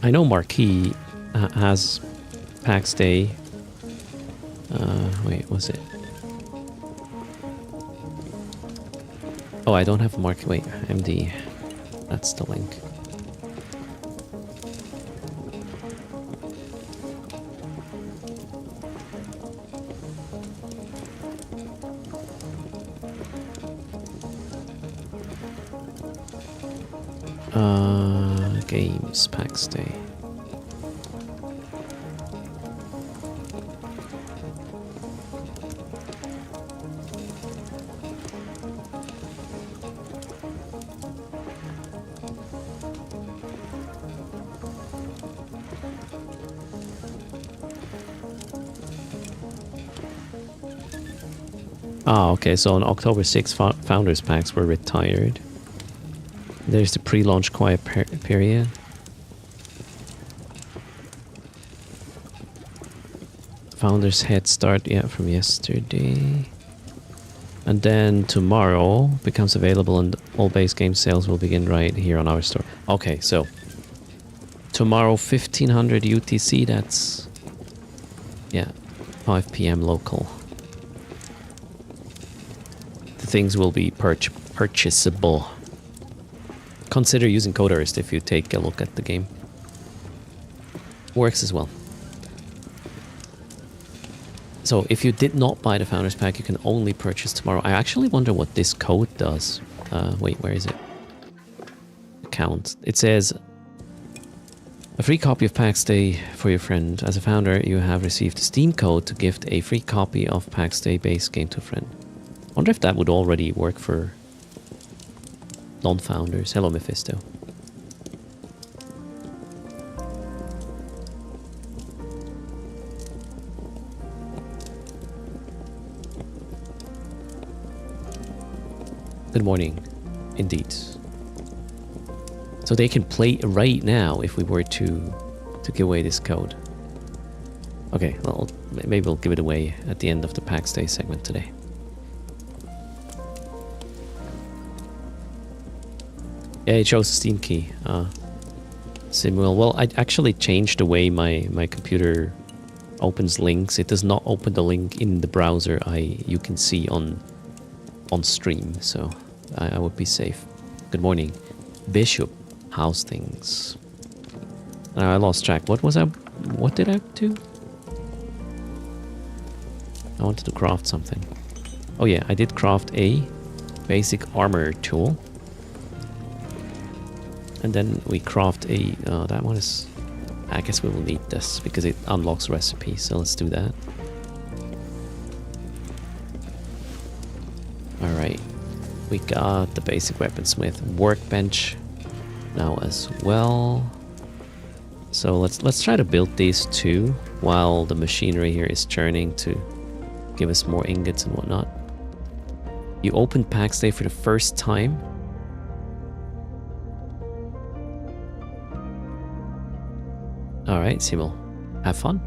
I know Marquee has PAX Day. Wait, was it? Oh, I don't have Marquee. Wait, MD. That's the link. Games, PAX Day. Ah, okay, so on October 6th, founders packs were retired. There's the pre-launch quiet period. Founders head start, yeah, from yesterday. And then tomorrow becomes available and all base game sales will begin right here on our store. Okay, so tomorrow 1500 UTC, that's, yeah, 5 p.m. local. The things will be purchasable. Consider using code erst if you take a look at the game. Works as well. So if you did not buy the Founders Pack, you can only purchase tomorrow. I actually wonder what this code does. Wait, where is it? Account. It says, a free copy of Pack Stay for your friend. As a founder, you have received a Steam code to gift a free copy of Pack Stay base game to a friend. I wonder if that would already work for non-founders. Hello, Mephisto. Good morning, indeed. So they can play right now if we were to give away this code. Okay, well, maybe we'll give it away at the end of the Pack Stay segment today. Yeah, it shows the Steam key. Simuel. Well, I actually changed the way my computer opens links. It does not open the link in the browser you can see on stream, so I would be safe. Good morning, Bishop. How's things? I lost track. What did I do? I wanted to craft something. Oh yeah, I did craft a basic armor tool. And then we craft a... that one is... I guess we will need this because it unlocks recipes, so let's do that. Alright. We got the basic weaponsmith workbench now as well. So let's try to build these two while the machinery here is churning to give us more ingots and whatnot. You opened Pack Stay for the first time. Alright, Simul. Have fun.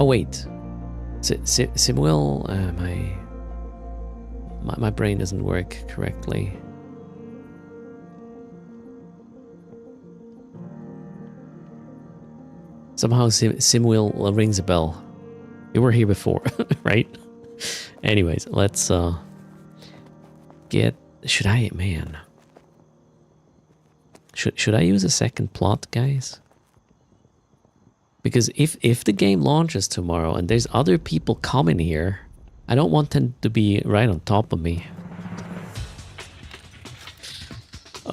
Oh wait, Simuel, my brain doesn't work correctly. Somehow Simuel rings a bell. You were here before, right? Anyways, let's get. Should I, man? Should I use a second plot, guys? Because if the game launches tomorrow and there's other people coming here, I don't want them to be right on top of me.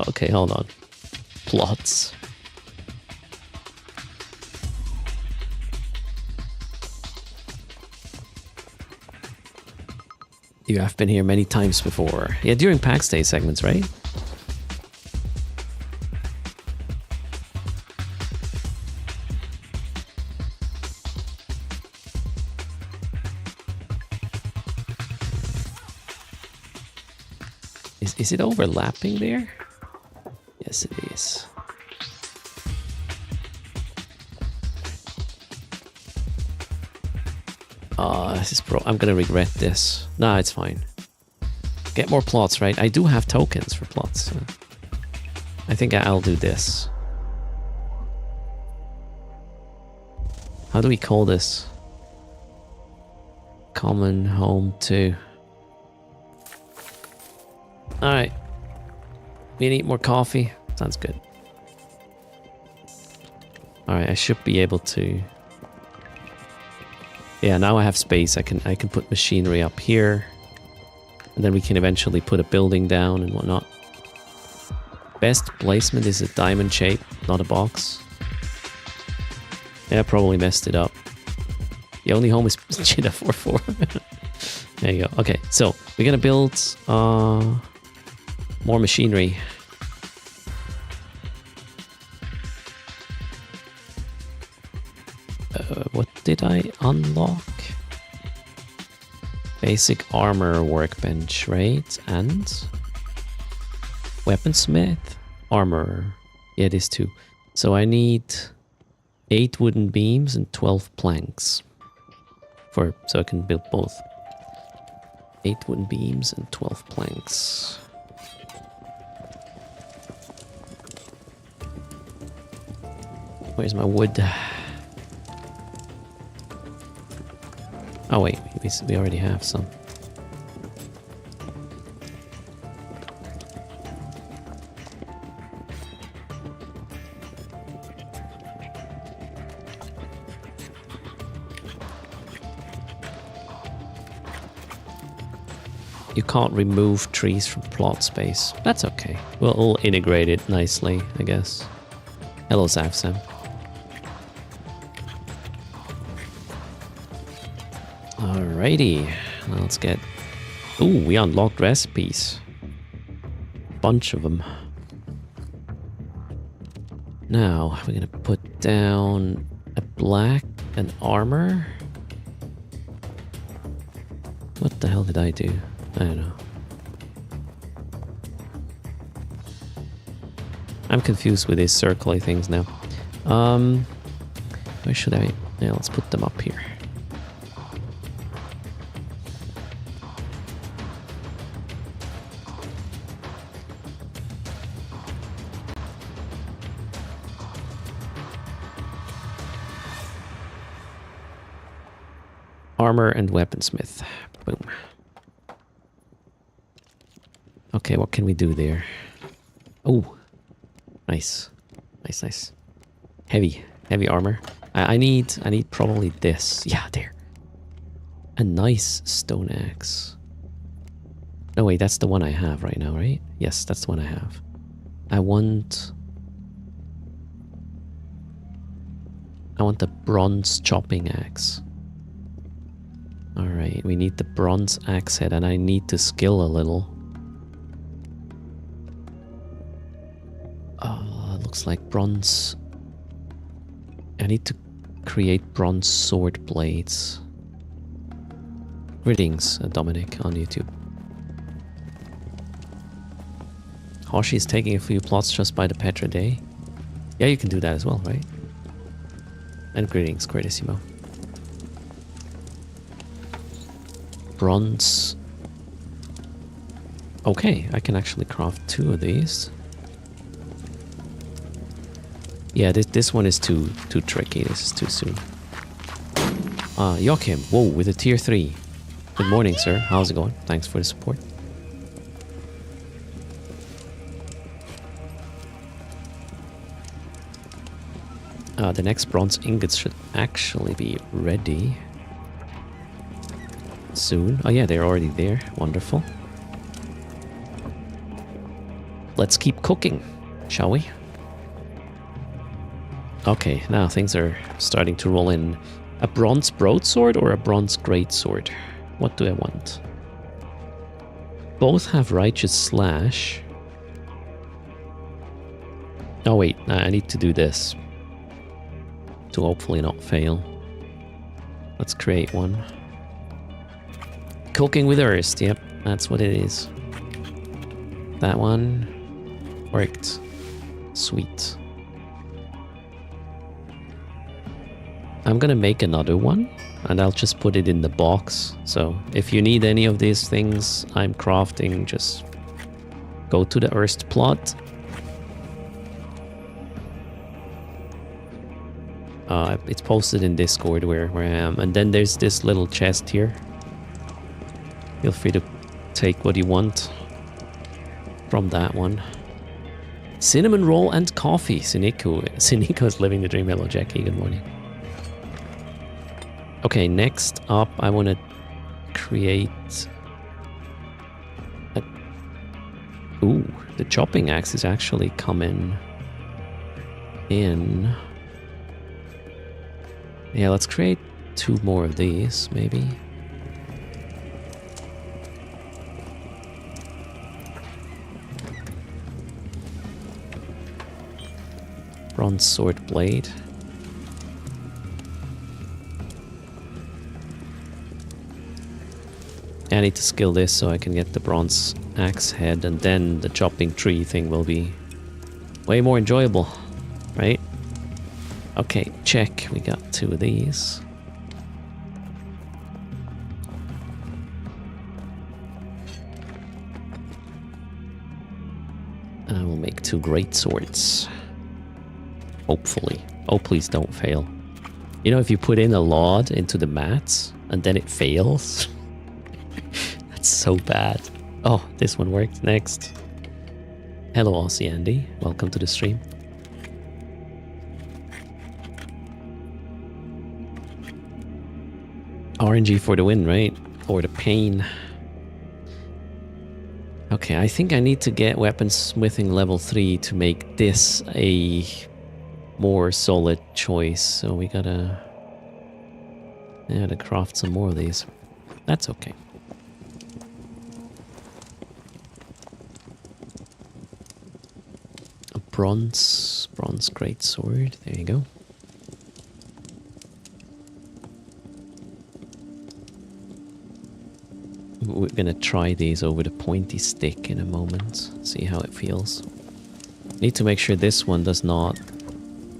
Okay, hold on. Plots. You have been here many times before. Yeah, during Pack Stay segments, right? Is it overlapping there? Yes, it is. This is I'm gonna regret this. Nah, it's fine. Get more plots, right? I do have tokens for plots. So I think I'll do this. How do we call this? Common home 2. Alright. We need more coffee. Sounds good. Alright, I should be able to... Yeah, now I have space. I can put machinery up here. And then we can eventually put a building down and whatnot. Best placement is a diamond shape, not a box. Yeah, I probably messed it up. The only home is Cheetah 44. There you go. Okay, so we're gonna build more machinery. What did I unlock? Basic armor workbench, right? And weaponsmith, armor. Yeah, it is 2. So I need 8 wooden beams and 12 planks so I can build both. 8 wooden beams and 12 planks. Where's my wood? Oh wait, we already have some. You can't remove trees from plot space. That's okay. We'll integrate it nicely, I guess. Hello, Zavsam. Alrighty, let's get... Ooh, we unlocked recipes. Bunch of them. Now, we're gonna put down a black and armor. What the hell did I do? I don't know. I'm confused with these circly things now. Where should I... Yeah, let's put them up here. Armor and weaponsmith. Boom. Okay, what can we do there? Oh, nice, nice, nice. Heavy armor. I need probably this. Yeah, there. A nice stone axe. No, wait, that's the one I have right now, right? Yes, that's the one I have. I want the bronze chopping axe. Alright, we need the bronze axe head, and I need to skill a little. Looks like bronze. I need to create bronze sword blades. Greetings, Dominic, on YouTube. Hoshi is taking a few plots just by the Petra Day. Yeah, you can do that as well, right? And greetings, Gratissimo. Bronze. Okay, I can actually craft 2 of these. Yeah, this one is too tricky. This is too soon. Joachim, whoa, with a tier 3. Good morning, sir. How's it going? Thanks for the support. The next bronze ingots should actually be ready soon. Oh yeah, they're already there. Wonderful. Let's keep cooking, shall we? Okay, now things are starting to roll in. A bronze broadsword or a bronze greatsword? What do I want? Both have righteous slash. Oh wait, I need to do this to hopefully not fail. Let's create one. Cooking with erst, yep, that's what it is. That one worked. Sweet. I'm gonna make another one, and I'll just put it in the box. So if you need any of these things I'm crafting, just go to the erst plot. It's posted in Discord where I am, and then there's this little chest here. Feel free to take what you want from that one. Cinnamon roll and coffee. Siniko is living the dream. Hello, Jackie. Good morning. Okay, next up, I want to create... Ooh, the chopping axe is actually coming in. Yeah, let's create 2 more of these, maybe. Bronze sword blade. I need to skill this so I can get the bronze axe head, and then the chopping tree thing will be way more enjoyable, right? Okay, check. We got 2 of these. And I will make 2 great swords. Hopefully. Oh, please don't fail. You know, if you put in a lot into the mats and then it fails, that's so bad. Oh, this one worked. Next. Hello, Aussie Andy. Welcome to the stream. RNG for the win, right? Or the pain. Okay, I think I need to get weaponsmithing level 3 to make this a more solid choice. So we gotta craft some more of these. That's okay. A bronze greatsword. There you go. We're gonna try these over the pointy stick in a moment. See how it feels. Need to make sure this one does not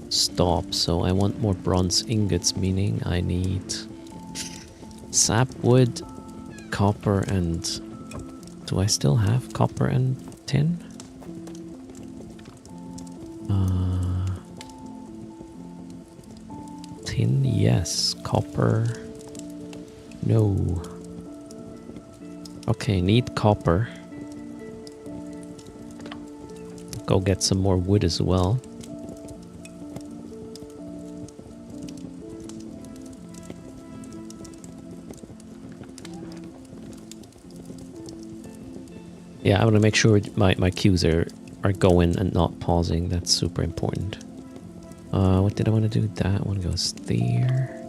stop. So I want more bronze ingots, meaning I need sapwood, copper, and... do I still have copper and tin? Tin, yes. Copper, no. Okay, need copper. Go get some more wood as well. Yeah, I want to make sure my queues are going and not pausing. That's super important. What did I want to do? That one goes there.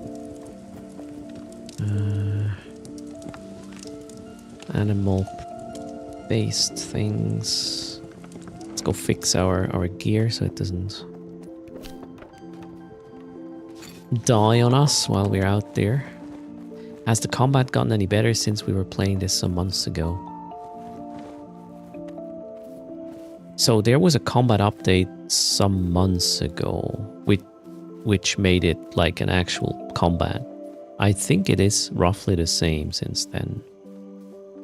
Animal-based things. Let's go fix our gear so it doesn't die on us while we're out there. Has the combat gotten any better since we were playing this some months ago? So there was a combat update some months ago, which made it like an actual combat. I think it is roughly the same since then.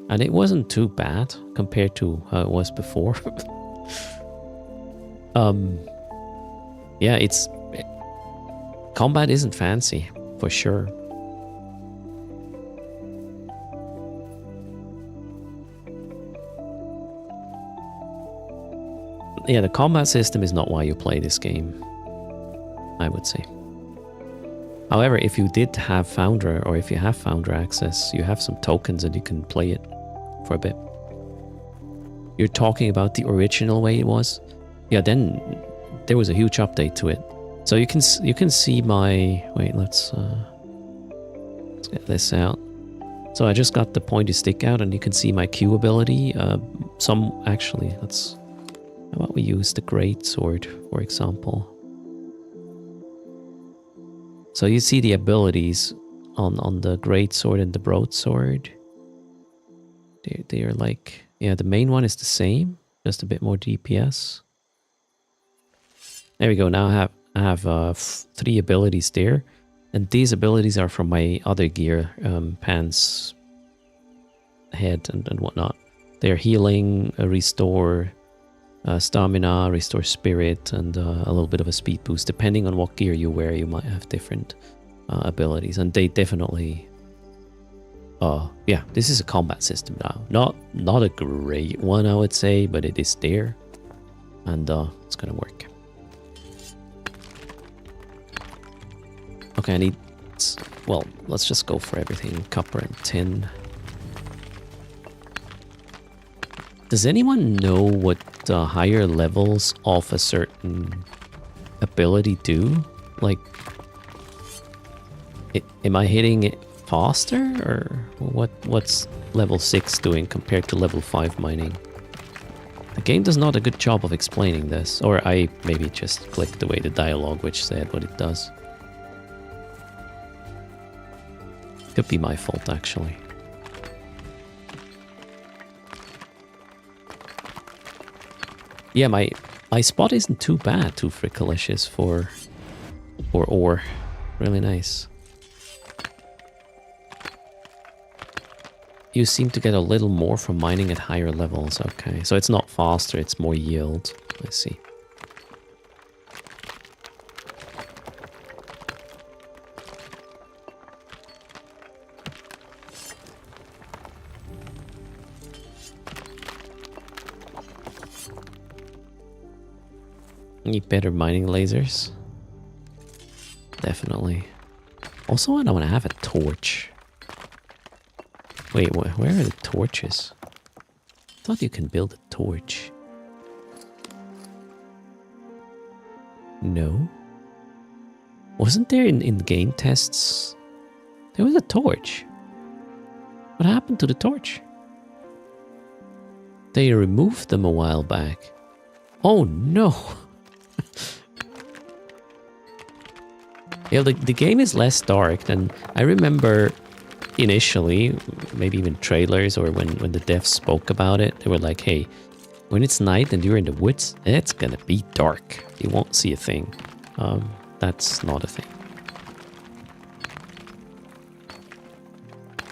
And it wasn't too bad compared to how it was before. Yeah, combat isn't fancy, for sure. Yeah, the combat system is not why you play this game, I would say. However, if you did have Founder, or if you have Founder access, you have some tokens and you can play it for a bit. You're talking about the original way it was? Yeah, then there was a huge update to it. So you can see my... Wait, let's get this out. So I just got the pointy stick out and you can see my Q ability. Actually, let's... How about we use the greatsword, for example? So you see the abilities on the greatsword and the broadsword. They are like... Yeah, the main one is the same, just a bit more DPS. There we go, now I have 3 abilities there. And these abilities are from my other gear, pants, head, and whatnot. They're healing, restore stamina, restore spirit, and a little bit of a speed boost. Depending on what gear you wear, you might have different abilities. And they definitely... yeah, this is a combat system now. Not a great one, I would say, but it is there. And it's gonna work. Okay, I need... Well, let's just go for everything. Copper and tin. Does anyone know what the higher levels of a certain ability do? Like, am I hitting it faster? Or what's level 6 doing compared to level 5 mining? The game does not a good job of explaining this. Or I maybe just clicked away the dialogue which said what it does. Could be my fault, actually. Yeah, my spot isn't too bad, too frickalicious for ore. Really nice. You seem to get a little more from mining at higher levels. Okay, so it's not faster, it's more yield. I see. Need better mining lasers. Definitely. Also, I don't want to have a torch. Wait, where are the torches? I thought you can build a torch. No? Wasn't there in game tests? There was a torch. What happened to the torch? They removed them a while back. Oh no! Yeah, the game is less dark than I remember initially, maybe even trailers or when the devs spoke about it. They were like, hey, when it's night and you're in the woods, it's gonna be dark. You won't see a thing. That's not a thing.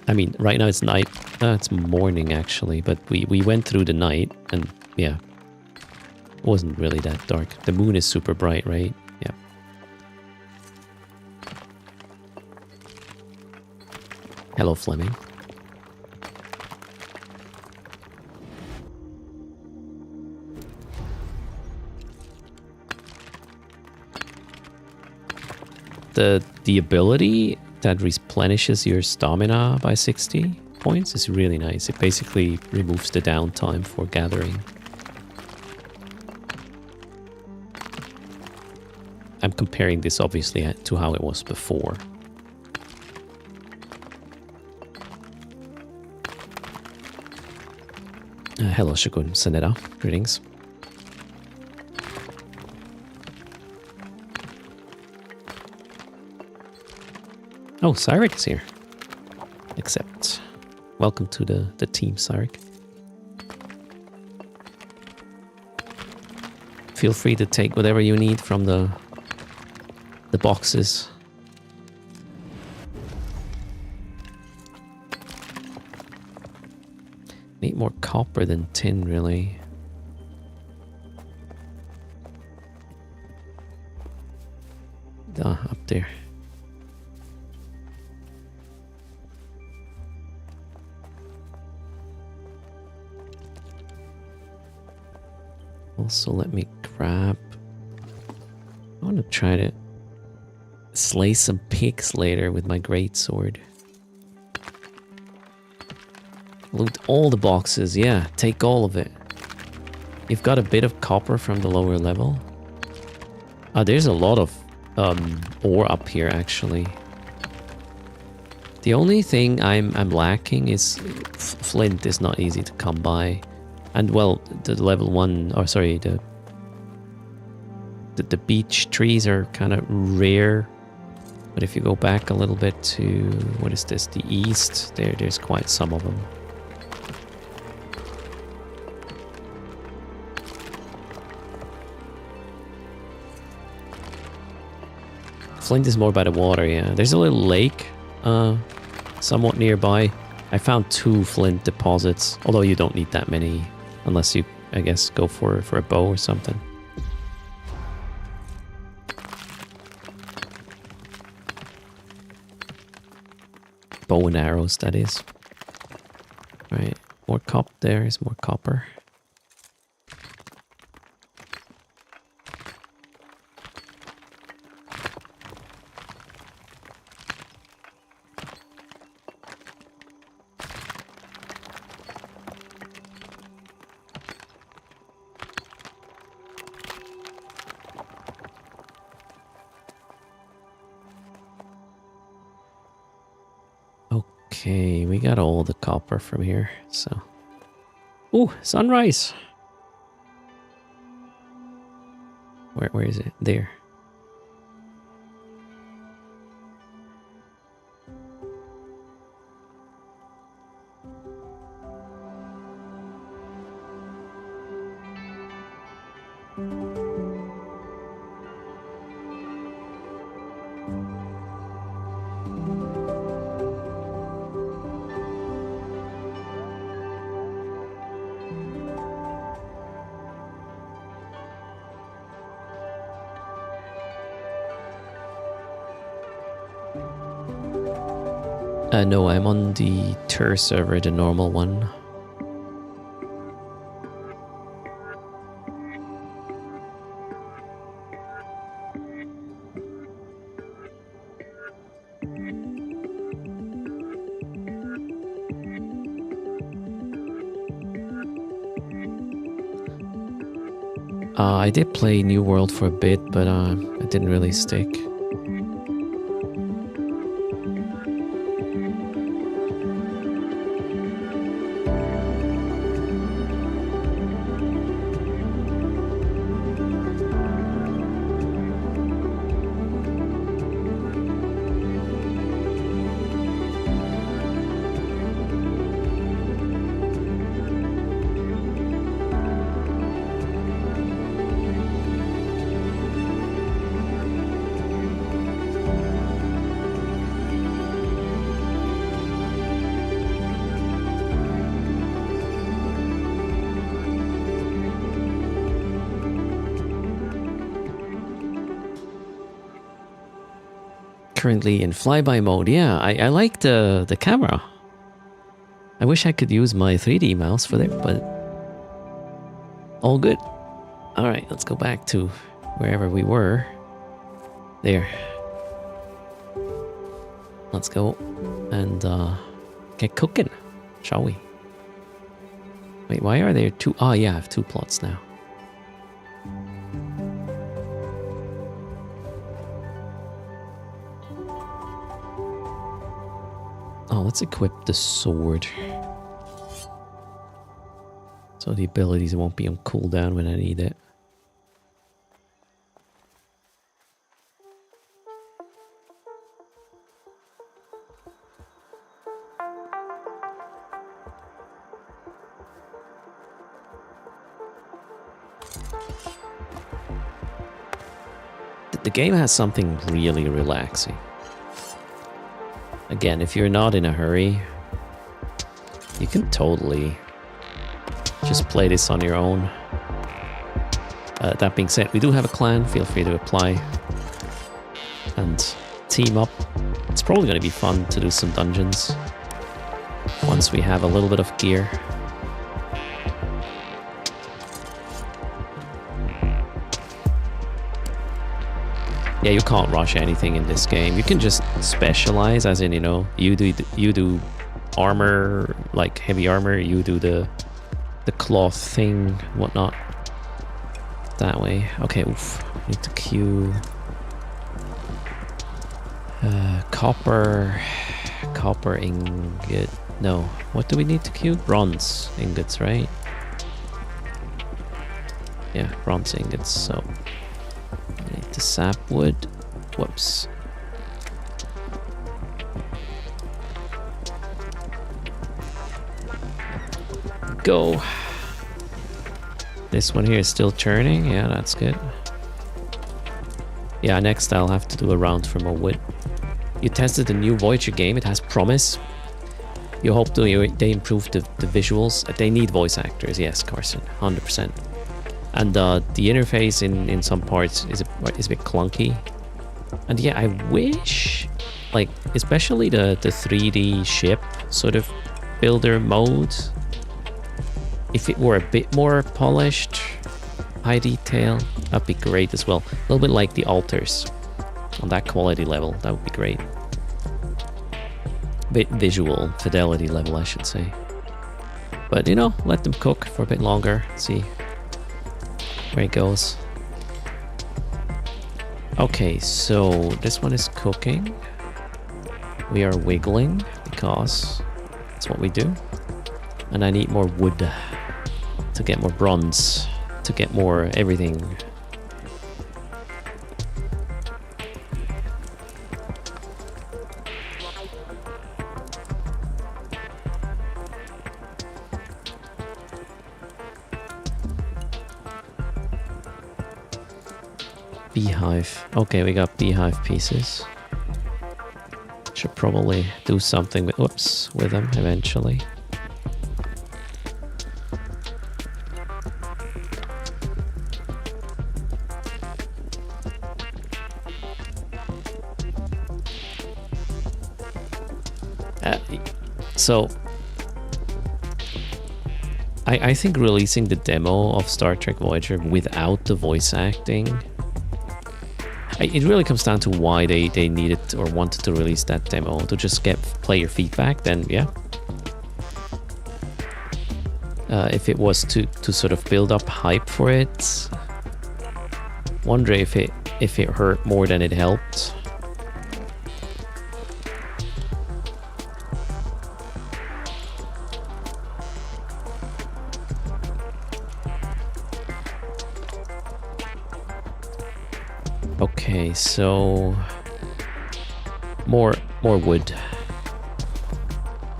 I mean, right now it's night. It's morning actually, but we went through the night and yeah, it wasn't really that dark. The moon is super bright, right? Yeah. Hello, Fleming. The ability that replenishes your stamina by 60 points is really nice. It basically removes the downtime for gathering. I'm comparing this obviously to how it was before. Hello, Shukun Saneda. Greetings. Oh, Cyric is here. Accept. Welcome to the team, Cyric. Feel free to take whatever you need from the boxes. Need more copper than tin, really. Up there. Also, let me grab... I want to try to slay some pigs later with my greatsword. Loot all the boxes, yeah, take all of it. You've got a bit of copper from the lower level. Oh, there's a lot of ore up here, actually. The only thing I'm lacking is flint is not easy to come by. And well, the level 1, or sorry, the beech trees are kind of rare. But if you go back a little bit to, what is this, the east, there's quite some of them. Flint is more by the water, yeah. There's a little lake somewhat nearby. I found 2 flint deposits, although you don't need that many unless you, I guess, go for a bow or something. Bow and arrows, that is. Right, more there is more copper. Okay, we got all the copper from here, so... Ooh, sunrise! Where is it? There. No, I'm on the Tur server, the normal one. I did play New World for a bit, but it didn't really stick. Currently in flyby mode. Yeah, I like the camera. I wish I could use my 3D mouse for that, but all good. All right, let's go back to wherever we were. There. Let's go and get cooking, shall we? Wait, why are there two? Oh yeah, I have two plots now. Oh, let's equip the sword. So the abilities won't be on cooldown when I need it. The game has something really relaxing. Again, if you're not in a hurry, you can totally just play this on your own. That being said, we do have a clan. Feel free to apply and team up. It's probably going to be fun to do some dungeons once we have a little bit of gear. Yeah, you can't rush anything in this game. You can just specialize, as in, you know, you do armor, like heavy armor. You do the cloth thing, whatnot. That way. Okay, oof. Need to queue. Copper ingot. No, what do we need to queue? Bronze ingots, right? Yeah, bronze ingots. So. Need the sapwood. Whoops. Go. This one here is still churning. Yeah, that's good. Yeah, next I'll have to do a round for more wood. You tested the new Voyager game. It has promise. You hope they improve the visuals. They need voice actors. Yes, Carson. 100%. And the interface in some parts is a bit clunky. And yeah, I wish, like, especially the 3D ship sort of builder mode, if it were a bit more polished, high detail, that'd be great as well. A little bit like the altars on that quality level, that would be great. Bit visual fidelity level, I should say. But, you know, let them cook for a bit longer, see where it goes. Okay, so this one is cooking. We are wiggling because that's what we do. And I need more wood to get more bronze, to get more everything. beehive. Okay, we got beehive pieces. Should probably do something with them eventually. So I think releasing the demo of Star Trek Voyager without the voice acting, it really comes down to why they needed or wanted to release that demo, to just get player feedback. Then yeah, if it was to sort of build up hype for it, wonder if it hurt more than it helped. Okay, so more wood.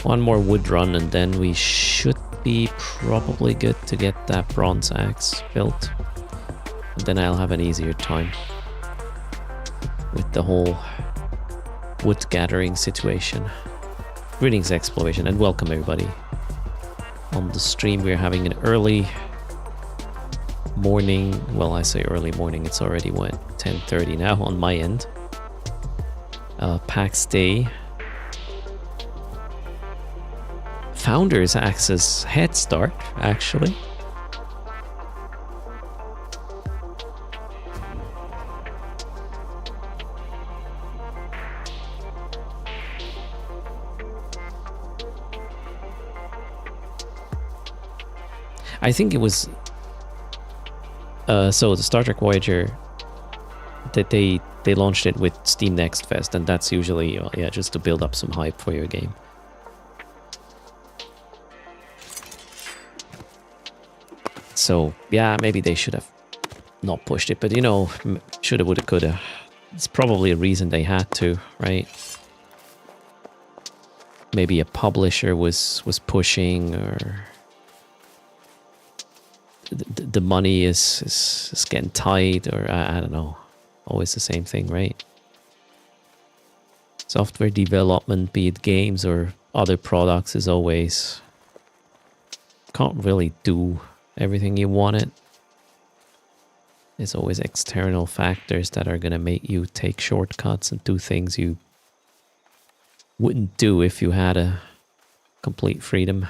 One more wood run and then we should be probably good to get that bronze axe built. And then I'll have an easier time with the whole wood gathering situation. Greetings, Exploration, and welcome everybody. On the stream we're having an early morning, well, I say early morning, it's already what, 10:30 now on my end. PAX Day. Founders Access Head Start, actually. I think it was so the Star Trek Voyager, that they launched it with Steam Next Fest, and that's usually yeah, just to build up some hype for your game. So yeah, maybe they should have not pushed it, but you know, shoulda, woulda, coulda. It's probably a reason they had to, right? Maybe a publisher was pushing, or the money is getting tight, or I don't know. Always the same thing, right? Software development, be it games or other products, is always... Can't really do everything you want it. There's always external factors that are gonna make you take shortcuts and do things you wouldn't do if you had a complete freedom.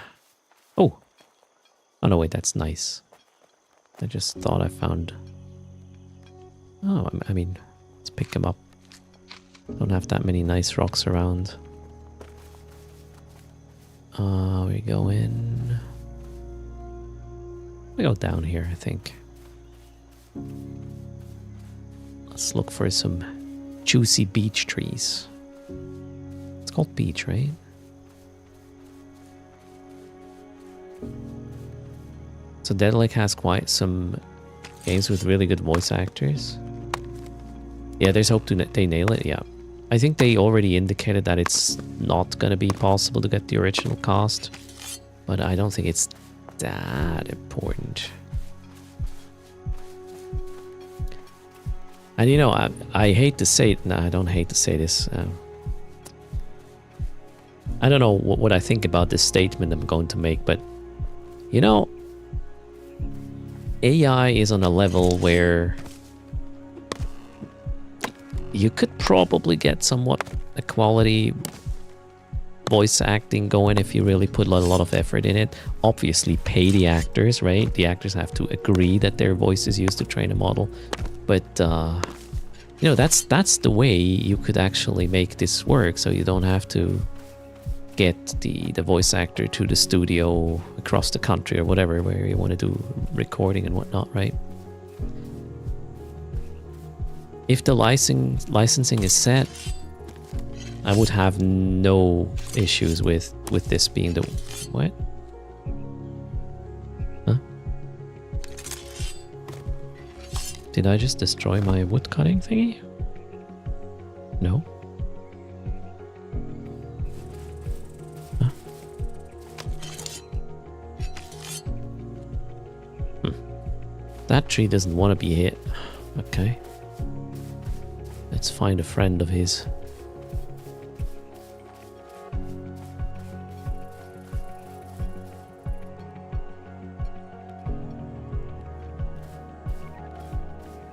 Oh no, wait, that's nice. I just thought I found... Oh, I mean, let's pick them up. Don't have that many nice rocks around. We go in... We go down here, I think. Let's look for some juicy beech trees. It's called beech, right? So Daedalic has quite some games with really good voice actors. Yeah, there's hope they nail it, yeah. I think they already indicated that it's not gonna be possible to get the original cast, but I don't think it's that important. And you know, I hate to say it, no, I don't hate to say this. I don't know what I think about this statement I'm going to make, but you know, AI is on a level where you could probably get somewhat a quality voice acting going if you really put a lot of effort in it. Obviously pay the actors, right? The actors have to agree that their voice is used to train a model. But you know, that's the way you could actually make this work, so you don't have to get the voice actor to the studio across the country or whatever, where you want to do recording and whatnot, right? If the licensing is set, I would have no issues with this being the... What? Huh? Did I just destroy my wood cutting thingy? No? Huh? That tree doesn't want to be hit. Okay. Let's find a friend of his.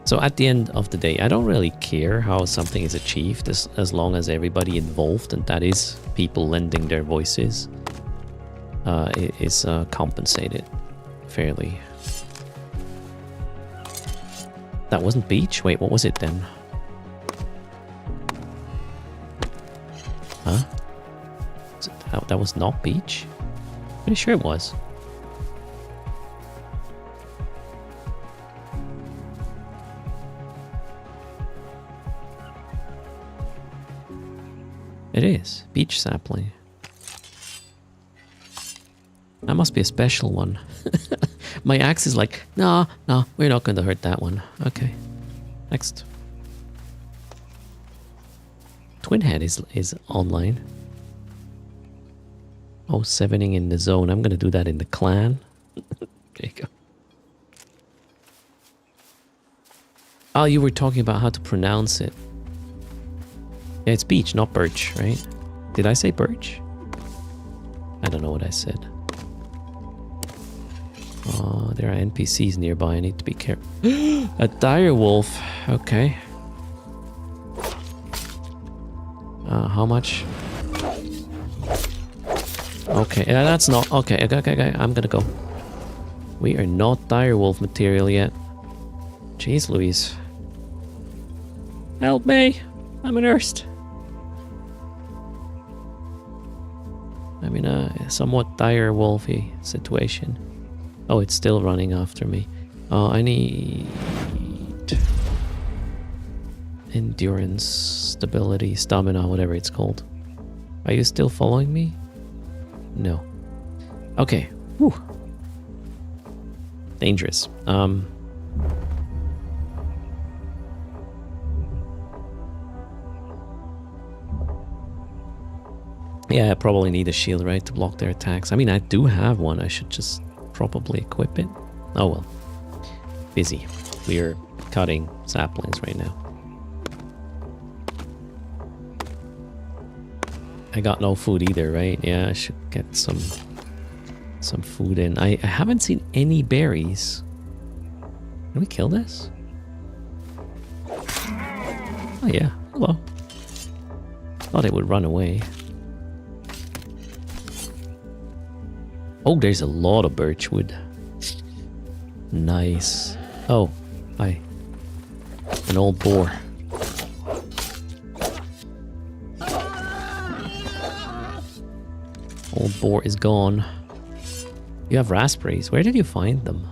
So at the end of the day, I don't really care how something is achieved as long as everybody involved, and that is people lending their voices, is compensated fairly. That wasn't beach? Wait, what was it then? Huh? That was not beach? Pretty sure it was. It is. Beach sapling. That must be a special one. My axe is like, no, we're not going to hurt that one. Okay. Next. Twinhead is online. Oh, 7ing in the zone. I'm going to do that in the clan. There you go. Oh, you were talking about how to pronounce it. Yeah, it's beech, not birch, right? Did I say birch? I don't know what I said. Oh, there are NPCs nearby. I need to be careful. A dire wolf. Okay. How much? Okay, that's not... Okay, I'm gonna go. We are not dire wolf material yet. Jeez Louise. Help me! I'm an erst. I'm in a somewhat dire wolfy situation. Oh, it's still running after me. Oh, I need... endurance, stability, stamina, whatever it's called. Are you still following me? No. Okay. Whew. Dangerous. Yeah, I probably need a shield, right, to block their attacks. I mean, I do have one. I should just probably equip it. Oh well. Busy. We're cutting saplings right now. I got no food either, right? Yeah, I should get some food in. I haven't seen any berries. Can we kill this? Oh yeah, hello. Thought it would run away. Oh, there's a lot of birchwood. Nice. Oh, hi. An old boar. Old boar is gone. You have raspberries. Where did you find them?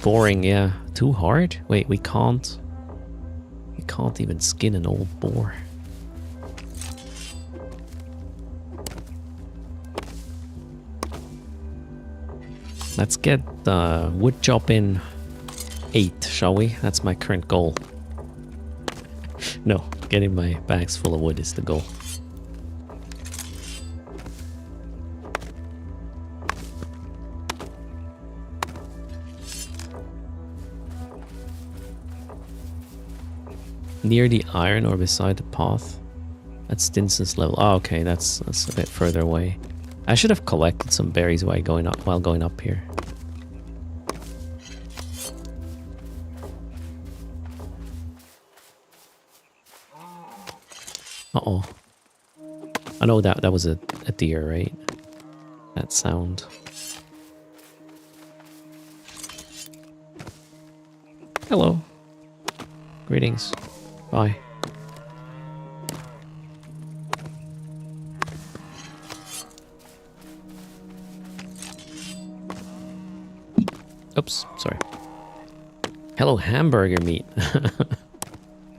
Boring, yeah. Too hard? Wait, we can't even skin an old boar. Let's get wood chopping 8, shall we? That's my current goal. No, getting my bags full of wood is the goal. Near the iron or beside the path? At Stinson's level. Oh, okay, that's a bit further away. I should have collected some berries while going up here. Uh-oh. I know that was a deer, right? That sound. Hello. Greetings. Bye. Oops, sorry. Hello, hamburger meat.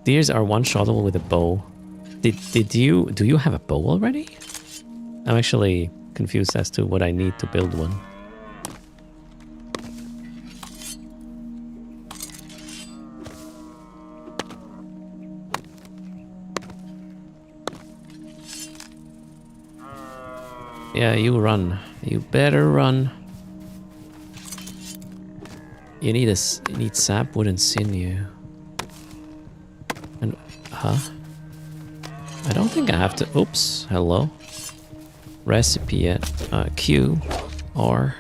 Deers are one-shottable with a bow. Do you have a bow already? I'm actually confused as to what I need to build one. Yeah, you run. You better run. You need you need sapwood and sinew. And I don't think I have to. Oops. Hello. Recipe at Q R.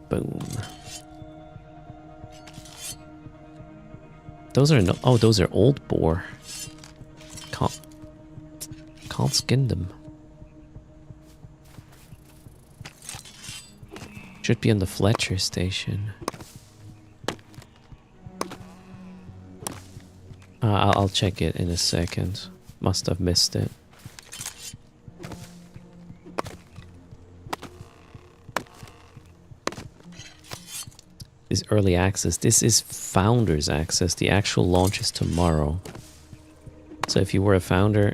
Boom. Those are no. Oh, those are old boar. Can't skin them. Should be on the Fletcher station. I'll check it in a second. Must have missed it. This early access. This is founder's access. The actual launch is tomorrow. So if you were a founder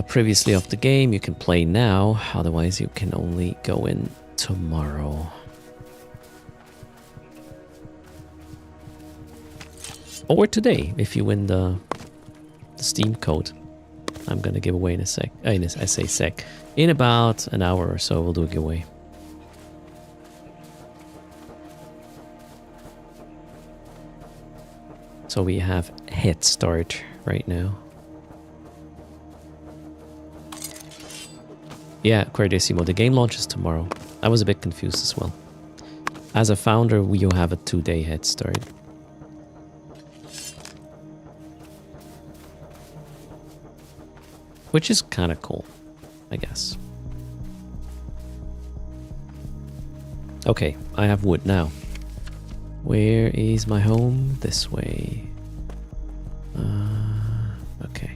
previously of the game, you can play now. Otherwise, you can only go in tomorrow. Or today, if you win the Steam code. I'm gonna give away in a sec. I say sec. In about an hour or so, we'll do a giveaway. So we have head start right now. Yeah, Querdissimo, the game launches tomorrow. I was a bit confused as well. As a founder, you have a 2-day head start. Which is kind of cool, I guess. Okay, I have wood now. Where is my home? This way. Okay.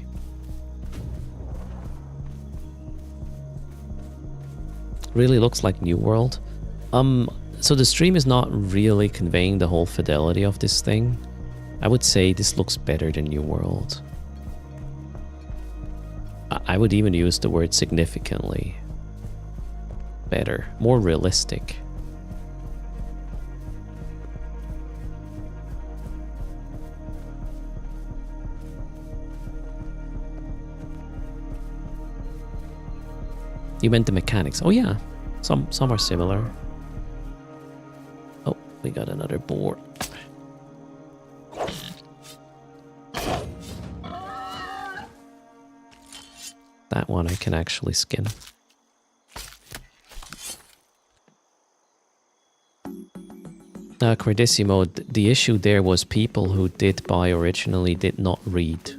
Really looks like New World. So the stream is not really conveying the whole fidelity of this thing. I would say this looks better than New World. I would even use the word significantly better, more realistic. You meant the mechanics. Oh yeah, some are similar. Oh, we got another boar. That one I can actually skin. Querdissimo, the issue there was people who did buy originally did not read.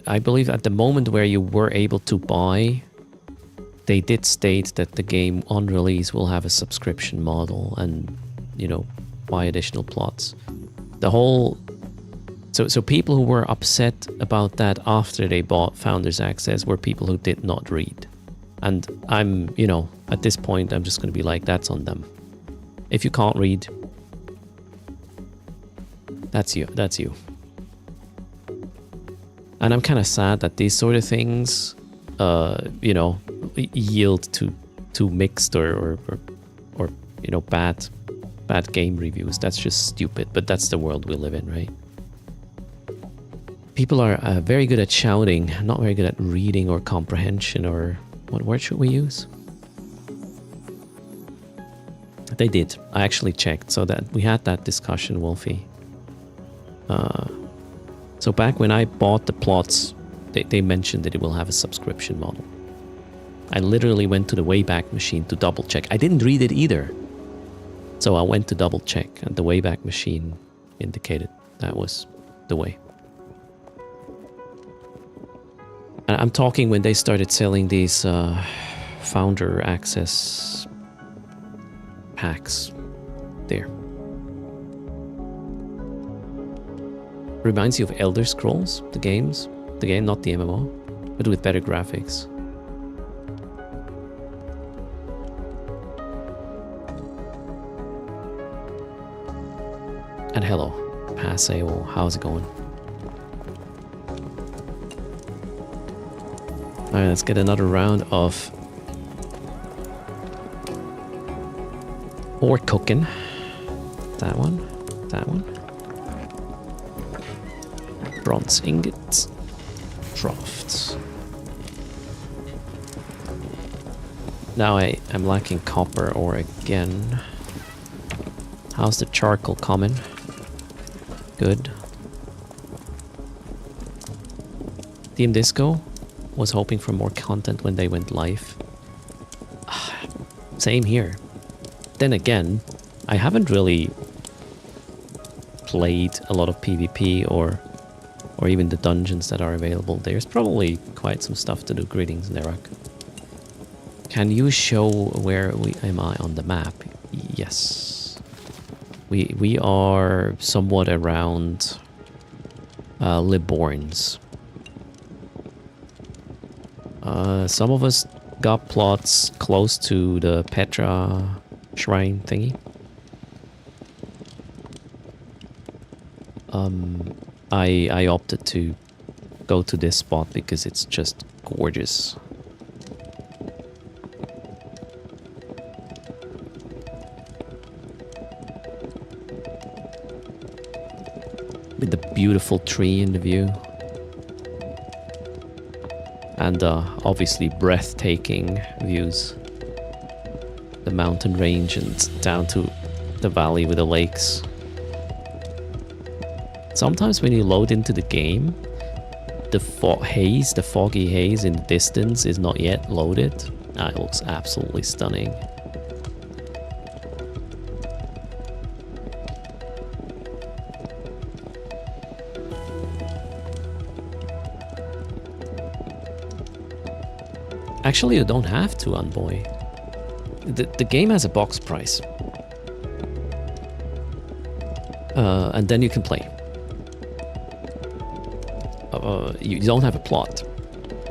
I believe at the moment where you were able to buy, they did state that the game on release will have a subscription model and, you know, buy additional plots. The whole... So people who were upset about that after they bought Founders Access were people who did not read. And I'm, you know, at this point, I'm just going to be like, that's on them. If you can't read, that's you. That's you. And I'm kind of sad that these sort of things, you know, yield to mixed or you know, bad game reviews. That's just stupid. But that's the world we live in, right? People are very good at shouting, not very good at reading or comprehension, or what word should we use? They did. I actually checked, so that we had that discussion, Wolfie. So back when I bought the plots, they mentioned that it will have a subscription model. I literally went to the Wayback Machine to double check. I didn't read it either. So I went to double check, and the Wayback Machine indicated that was the way. And I'm talking when they started selling these Founder Access packs there. Reminds you of Elder Scrolls, the game, not the MMO, but with better graphics. And hello, Paseo, how's it going? Alright, let's get another round of ore cooking. That one, that one. Bronze ingots. Drafts. Now I'm lacking copper ore again. How's the charcoal coming? Good. Team Disco was hoping for more content when they went live. Same here. Then again, I haven't really played a lot of PvP or even the dungeons that are available. There's probably quite some stuff to do. Greetings, Nerak. Can you show where am I on the map? Yes. We are somewhat around Liborns. Some of us got plots close to the Petra shrine thingy. I opted to go to this spot because it's just gorgeous. With the beautiful tree in the view. And obviously breathtaking views. The mountain range and down to the valley with the lakes. Sometimes when you load into the game, the foggy haze in the distance is not yet loaded. It looks absolutely stunning. Actually, you don't have to, Envoy. The game has a box price. And then you can play. You don't have a plot.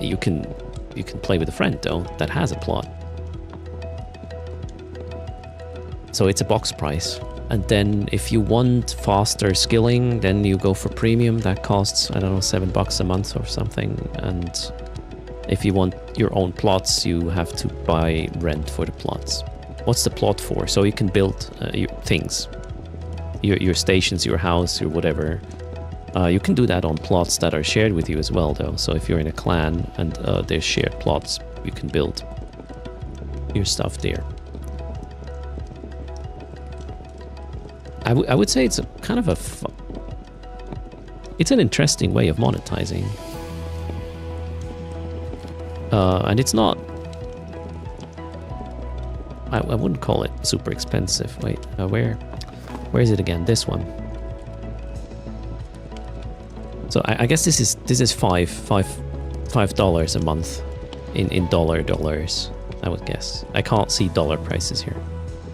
You can play with a friend, though, that has a plot. So it's a box price. And then if you want faster skilling, then you go for premium. That costs, I don't know, $7 a month or something. And if you want your own plots, you have to buy rent for the plots. What's the plot for? So you can build your things. Your stations, your house, your whatever. You can do that on plots that are shared with you as well, though. So if you're in a clan and there's shared plots, you can build your stuff there. I would say it's a kind of it's an interesting way of monetizing. And it's not... I wouldn't call it super expensive. Wait, where is it again? This one. So I guess this is $5 a month in dollars, I would guess. I can't see dollar prices here,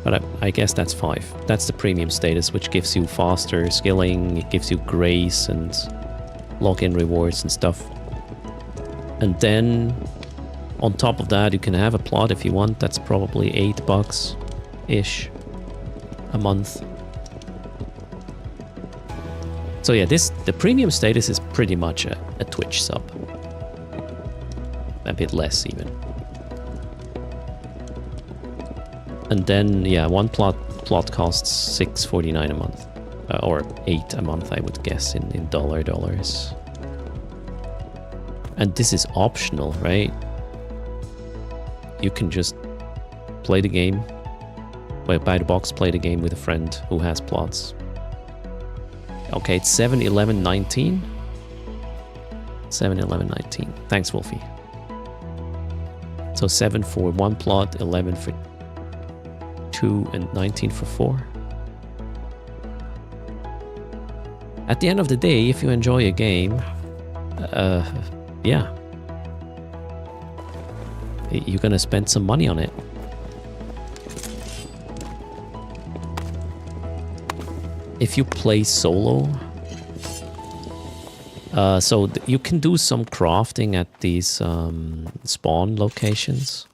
but I guess that's $5. That's the premium status, which gives you faster skilling, it gives you grace and login rewards and stuff. And then on top of that, you can have a plot if you want. That's probably $8-ish a month. So yeah, the premium status is pretty much a Twitch sub. A bit less even. And then yeah, one plot costs $6.49 a month. Or $8 a month, I would guess, in dollars. And this is optional, right? You can just play the game. Well, buy the box, play the game with a friend who has plots. Okay, it's 7-11-19. 7-11-19. Thanks, Wolfie. So 7 for one plot, 11 for 2, and 19 for 4. At the end of the day, if you enjoy a game, yeah, you're gonna spend some money on it. If you play solo, so you can do some crafting at these spawn locations.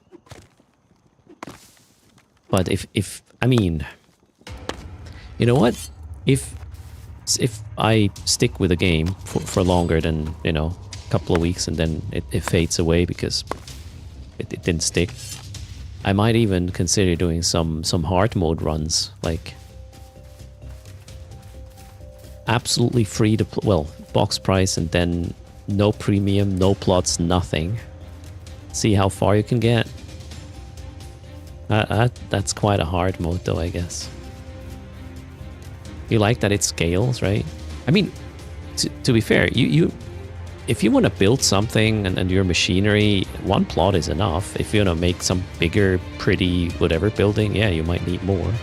But if I mean, you know what? If I stick with a game for longer than, you know, a couple of weeks and then it fades away because it didn't stick, I might even consider doing some hard mode runs, like absolutely free to well, box price, and then No premium, no plots, nothing. See how far you can get. That's quite a hard mode though, I guess. You like that it scales, right? I mean, to be fair, if you want to build something and your machinery, one plot is enough. If you want to make some bigger, pretty, whatever building, yeah, you might need more.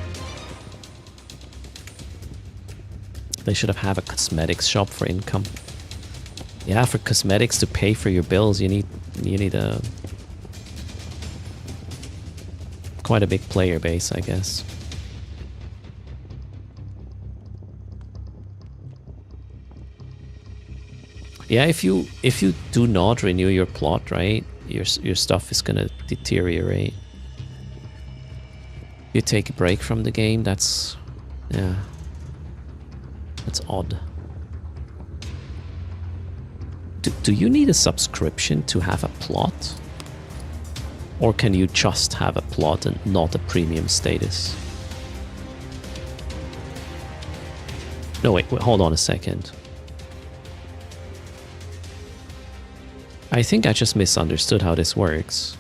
They should have a cosmetics shop for income. Yeah, for cosmetics to pay for your bills, you need a quite a big player base, I guess. Yeah, if you do not renew your plot, right, your stuff is gonna deteriorate. You take a break from the game, that's odd. Do you need a subscription to have a plot? Or can you just have a plot and not a premium status? No, wait, hold on a second. I think I just misunderstood how this works.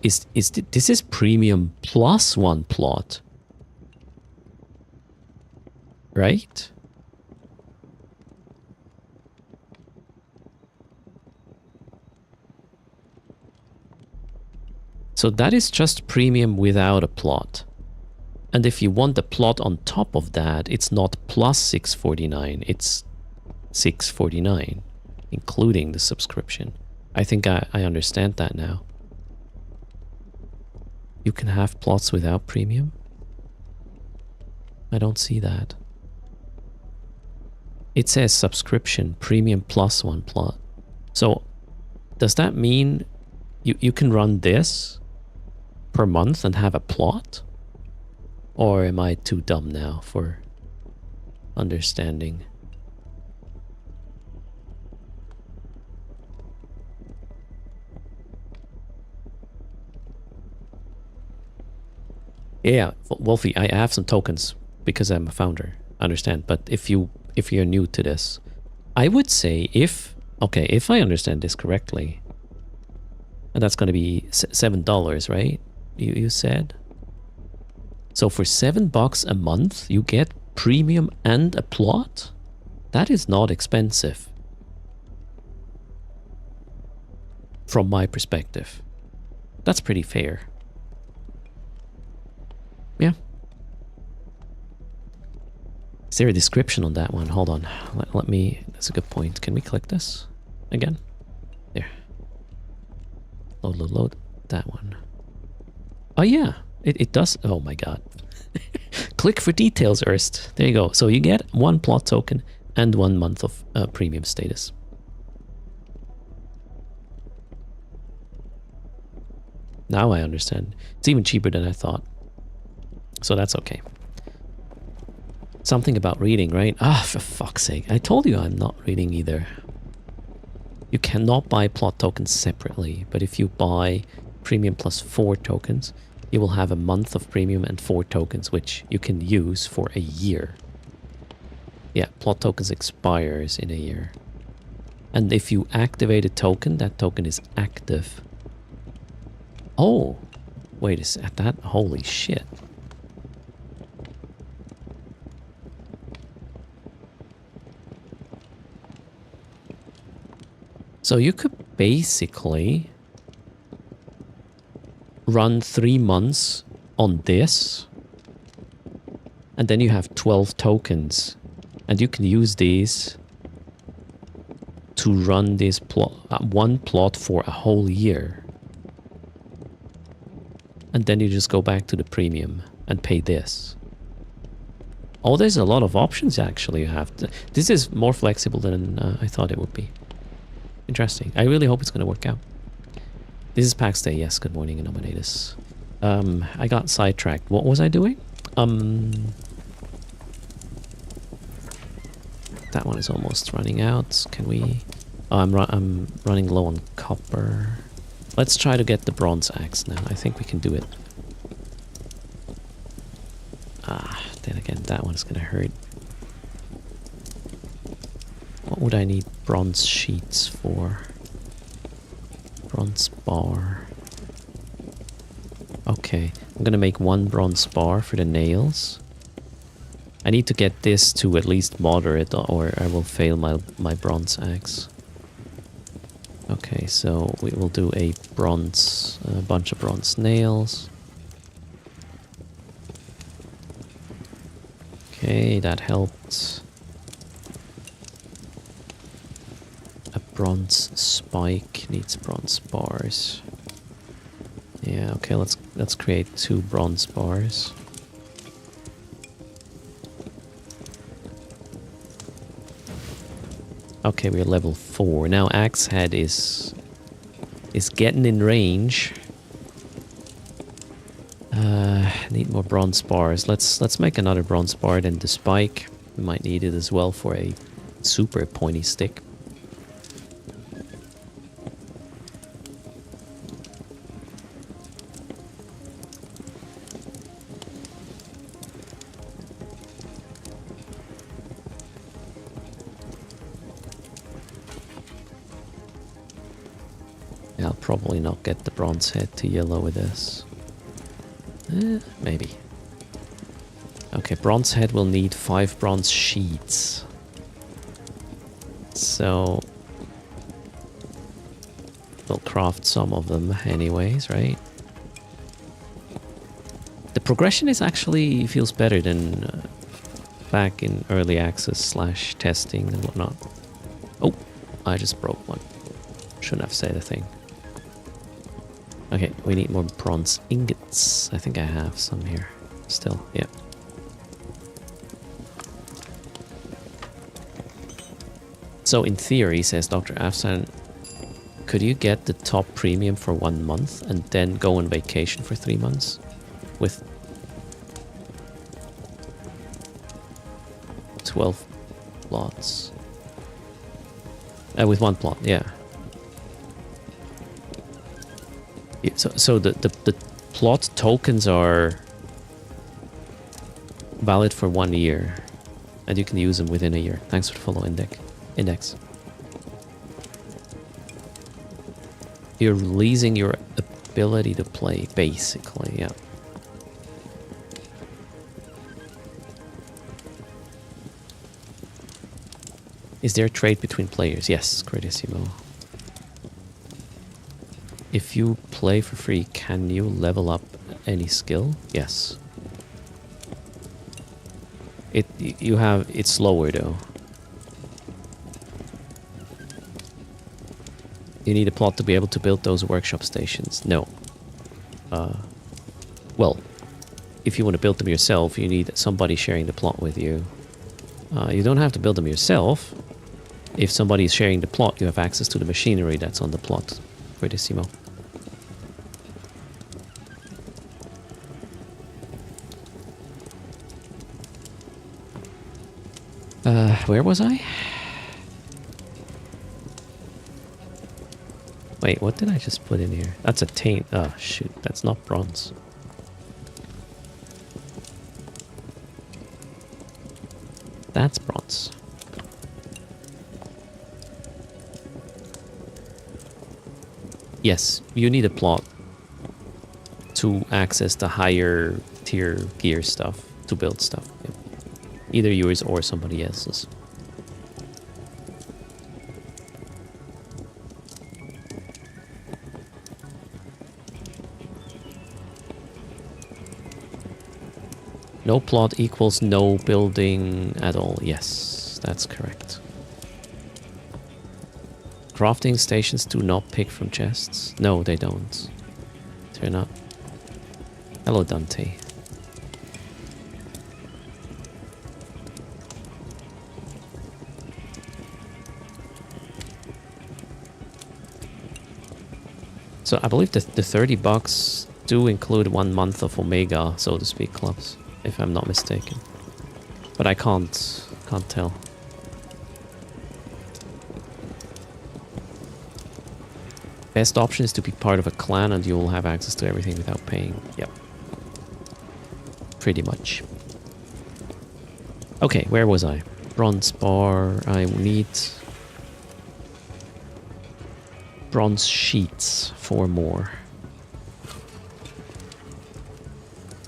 This is premium plus one plot, right? So that is just premium without a plot. And if you want the plot on top of that, it's not plus 649, it's 649, including the subscription. I think I understand that now. You can have plots without premium? I don't see that. It says subscription, premium plus one plot. So does that mean you can run this per month and have a plot? Or am I too dumb now for understanding? Yeah, Wolfie, I have some tokens because I'm a founder. I understand, but if you're new to this, I would say if I understand this correctly, and that's going to be $7, right? You said. So for $7 a month, you get premium and a plot? That is not expensive. From my perspective. That's pretty fair. Yeah. Is there a description on that one? Hold on. Let me... That's a good point. Can we click this again? There. Load. That one. Oh, yeah. It does. Oh, my God. Click for details, Erst. There you go. So you get one plot token and 1 month of premium status. Now I understand. It's even cheaper than I thought. So that's okay. Something about reading, right? Ah, for fuck's sake. I told you I'm not reading either. You cannot buy plot tokens separately, but if you buy premium plus 4 tokens, you will have a month of premium and 4 tokens, which you can use for a year. Yeah, plot tokens expires in a year. And if you activate a token, that token is active. Oh, wait, is that? Holy shit. So you could basically run 3 months on this, and then you have 12 tokens, and you can use these to run this one plot for a whole year. And then you just go back to the premium and pay this. Oh, there's a lot of options actually you have. This is more flexible than I thought it would be. Interesting. I really hope it's going to work out. This is PAX Day. Yes, good morning, Nominatus. I got sidetracked. What was I doing? That one is almost running out. Can we... Oh, I'm running low on copper. Let's try to get the bronze axe now. I think we can do it. Ah, then again, that one's gonna hurt. would I need bronze sheets for? Bronze bar. Okay, I'm gonna make 1 bronze bar for the nails. I need to get this to at least moderate or I will fail my bronze axe. Okay, so we will do a bunch of bronze nails. Okay, that helped. A bronze spike needs bronze bars. Yeah, okay, let's create 2 bronze bars. Okay, we're level 4. Now axe head is getting in range. Need more bronze bars. Let's make another bronze bar, then the spike. We might need it as well for a super pointy stick. Yeah, I'll probably not get the bronze head to yellow with this. Maybe. Okay, bronze head will need 5 bronze sheets. So we'll craft some of them anyways, right? The progression is actually feels better than back in early access / testing and whatnot. Oh, I just broke one. Shouldn't have said a thing. Okay, we need more bronze ingots. I think I have some here still, yeah. So in theory, says Dr. Afsan, could you get the top premium for 1 month and then go on vacation for 3 months with 12 plots? With 1 plot, yeah. So the plot tokens are valid for 1 year, and you can use them within a year. Thanks for the follow, Index. You're releasing your ability to play, basically, yeah. Is there a trade between players? Yes, Gradissimo. If you play for free, can you level up any skill? Yes. It's slower though. You need a plot to be able to build those workshop stations. No. Well, if you want to build them yourself, you need somebody sharing the plot with you. You don't have to build them yourself. If somebody is sharing the plot, you have access to the machinery that's on the plot. Gradissimo. Where was I? Wait, what did I just put in here? That's a taint. Oh, shoot. That's not bronze. That's bronze. Yes, you need a plot to access the higher tier gear stuff, to build stuff. Yeah. Either yours or somebody else's. No plot equals no building at all. Yes, that's correct. Crafting stations do not pick from chests. No, they don't. They're not. Hello, Dante. So I believe the $30 do include 1 month of Omega, so to speak, clubs, if I'm not mistaken. But I can't tell. Best option is to be part of a clan and you will have access to everything without paying. Yep. Pretty much. Okay, where was I? Bronze bar. I need Bronze sheets, 4 more.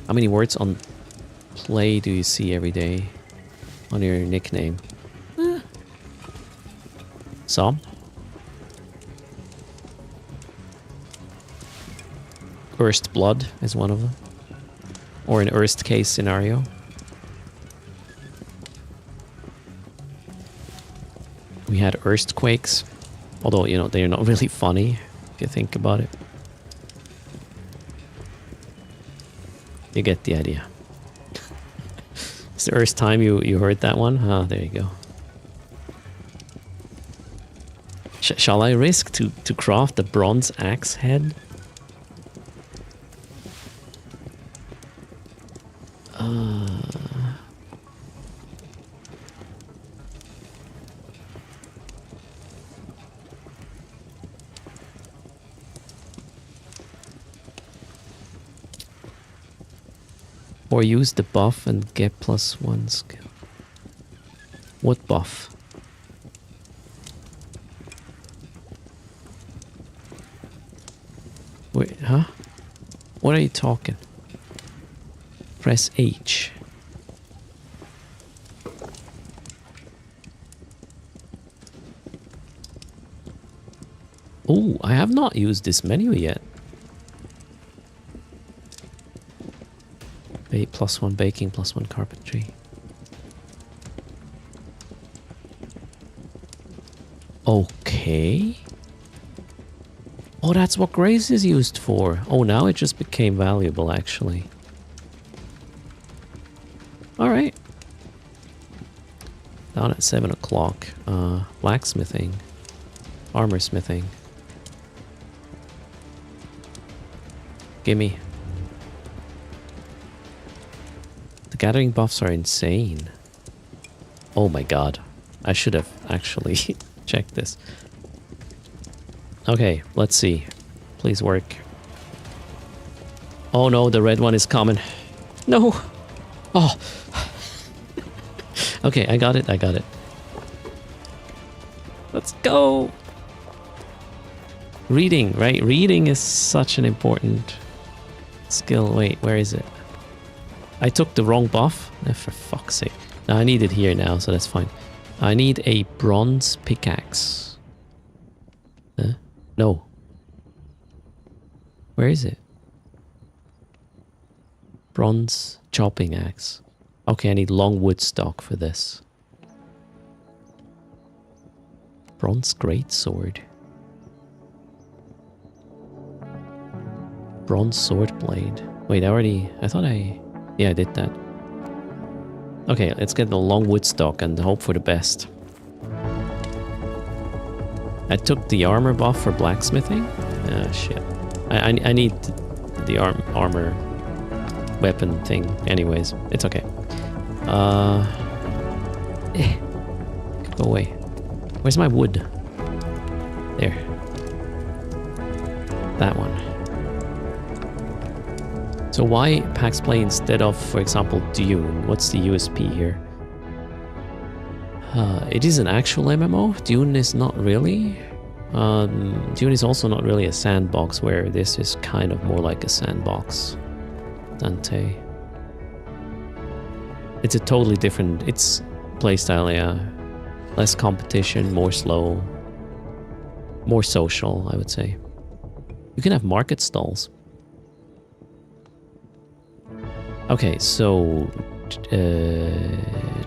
How many words on play do you see every day on your nickname? Some. Erst blood is one of them. Or an erst case scenario. We had earthquakes, although, you know, they're not really funny if you think about it. You get the idea. It's the first time you heard that one? Ah, there you go. Shall I risk to craft the bronze axe head? Or use the buff and get +1 skill. What buff? Wait, huh? What are you talking? Press H. Oh, I have not used this menu yet. +1 baking, +1 carpentry. Okay. Oh, that's what grace is used for. Oh, now it just became valuable, actually. Alright. Down at 7 o'clock. Blacksmithing. Armor smithing. Gimme. The gathering buffs are insane. Oh my god. I should have actually checked this. Okay, let's see. Please work. Oh no, the red one is coming. No! Oh! Okay, I got it, I got it. Let's go! Reading, right? Reading is such an important skill. Wait, where is it? I took the wrong buff. For fuck's sake. Now I need it here now, so that's fine. I need a bronze pickaxe. No. Where is it? Bronze chopping axe. Okay, I need long wood stock for this. Bronze greatsword. Bronze sword blade. Wait, I thought yeah, I did that. Okay, let's get the long wood stock and hope for the best. I took the armor buff for blacksmithing. Ah, shit. I need the armor weapon thing anyways. It's okay. Go away. Where's my wood? There. That one. So why PAX Play instead of, for example, Dune? What's the USP here? It is an actual MMO. Dune is not really. Dune is also not really a sandbox, where this is kind of more like a sandbox. Dante. It's a totally different... It's playstyle, yeah. Less competition, more slow. More social, I would say. You can have market stalls. Okay, so...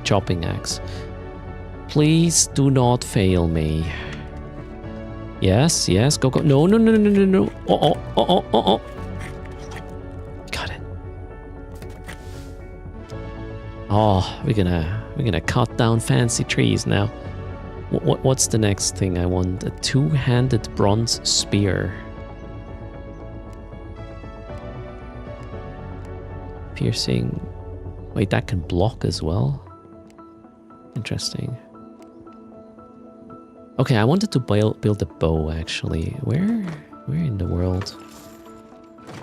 chopping axe. Please do not fail me. Yes, yes, go, go. No, no, no, no, no, no. Oh. Got it. Oh, we're gonna cut down fancy trees now. What's the next thing I want? A two-handed bronze spear. Piercing. Wait, that can block as well. Interesting. Okay, I wanted to build a bow, actually. Where in the world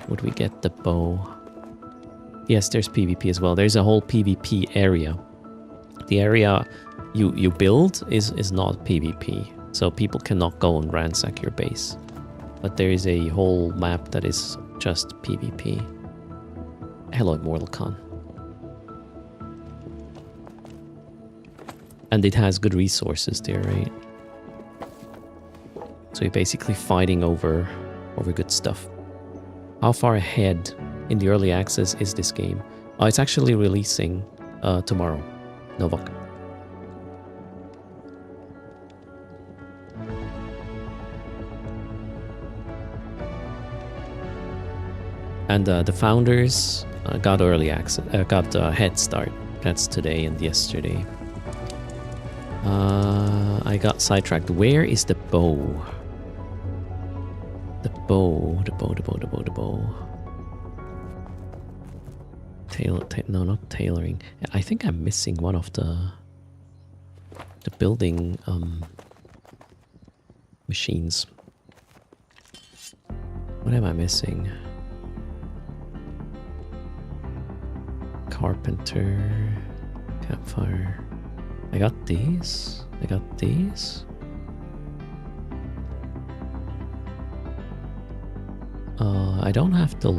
would we get the bow? Yes, there's PvP as well. There's a whole PvP area. The area you build is not PvP. So people cannot go and ransack your base. But there is a whole map that is just PvP. Hello, Immortal Khan. And it has good resources there, right? So you're basically fighting over good stuff. How far ahead in the early access is this game? Oh, it's actually releasing tomorrow. Novak. And the founders got early access, got head start. That's today and yesterday. I got sidetracked. Where is the bow? The bow. No, not tailoring. I think I'm missing one of the building machines. What am I missing? Carpenter, campfire. I got these. I don't have the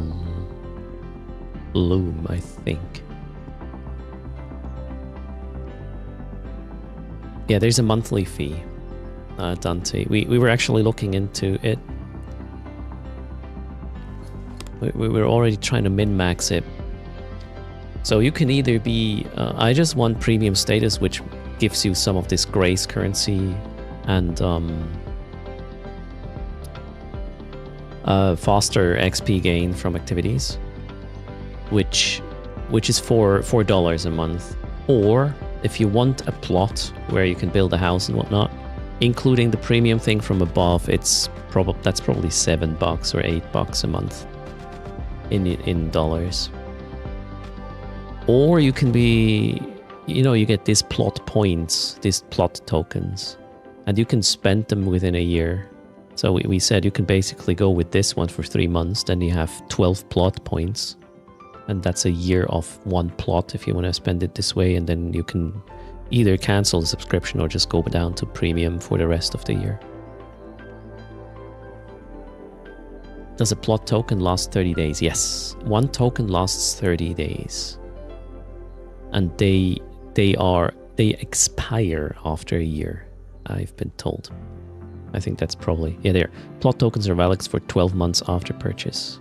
loom, I think. Yeah, there's a monthly fee, Dante. We were actually looking into it. We were already trying to min-max it. So you can either be... I just want premium status, which gives you some of this grace currency and faster XP gain from activities, which is for $4 a month. Or if you want a plot where you can build a house and whatnot, including the premium thing from above, that's probably $7 or $8 a month in dollars. Or you can be, you get these plot points, these plot tokens, and you can spend them within a year. So we said you can basically go with this one for 3 months, then you have 12 plot points. And that's a year of one plot if you want to spend it this way, and then you can either cancel the subscription or just go down to premium for the rest of the year. Does a plot token last 30 days? Yes, one token lasts 30 days. And they expire after a year, I've been told. I think that's probably... Yeah, there. Plot tokens are valid for 12 months after purchase.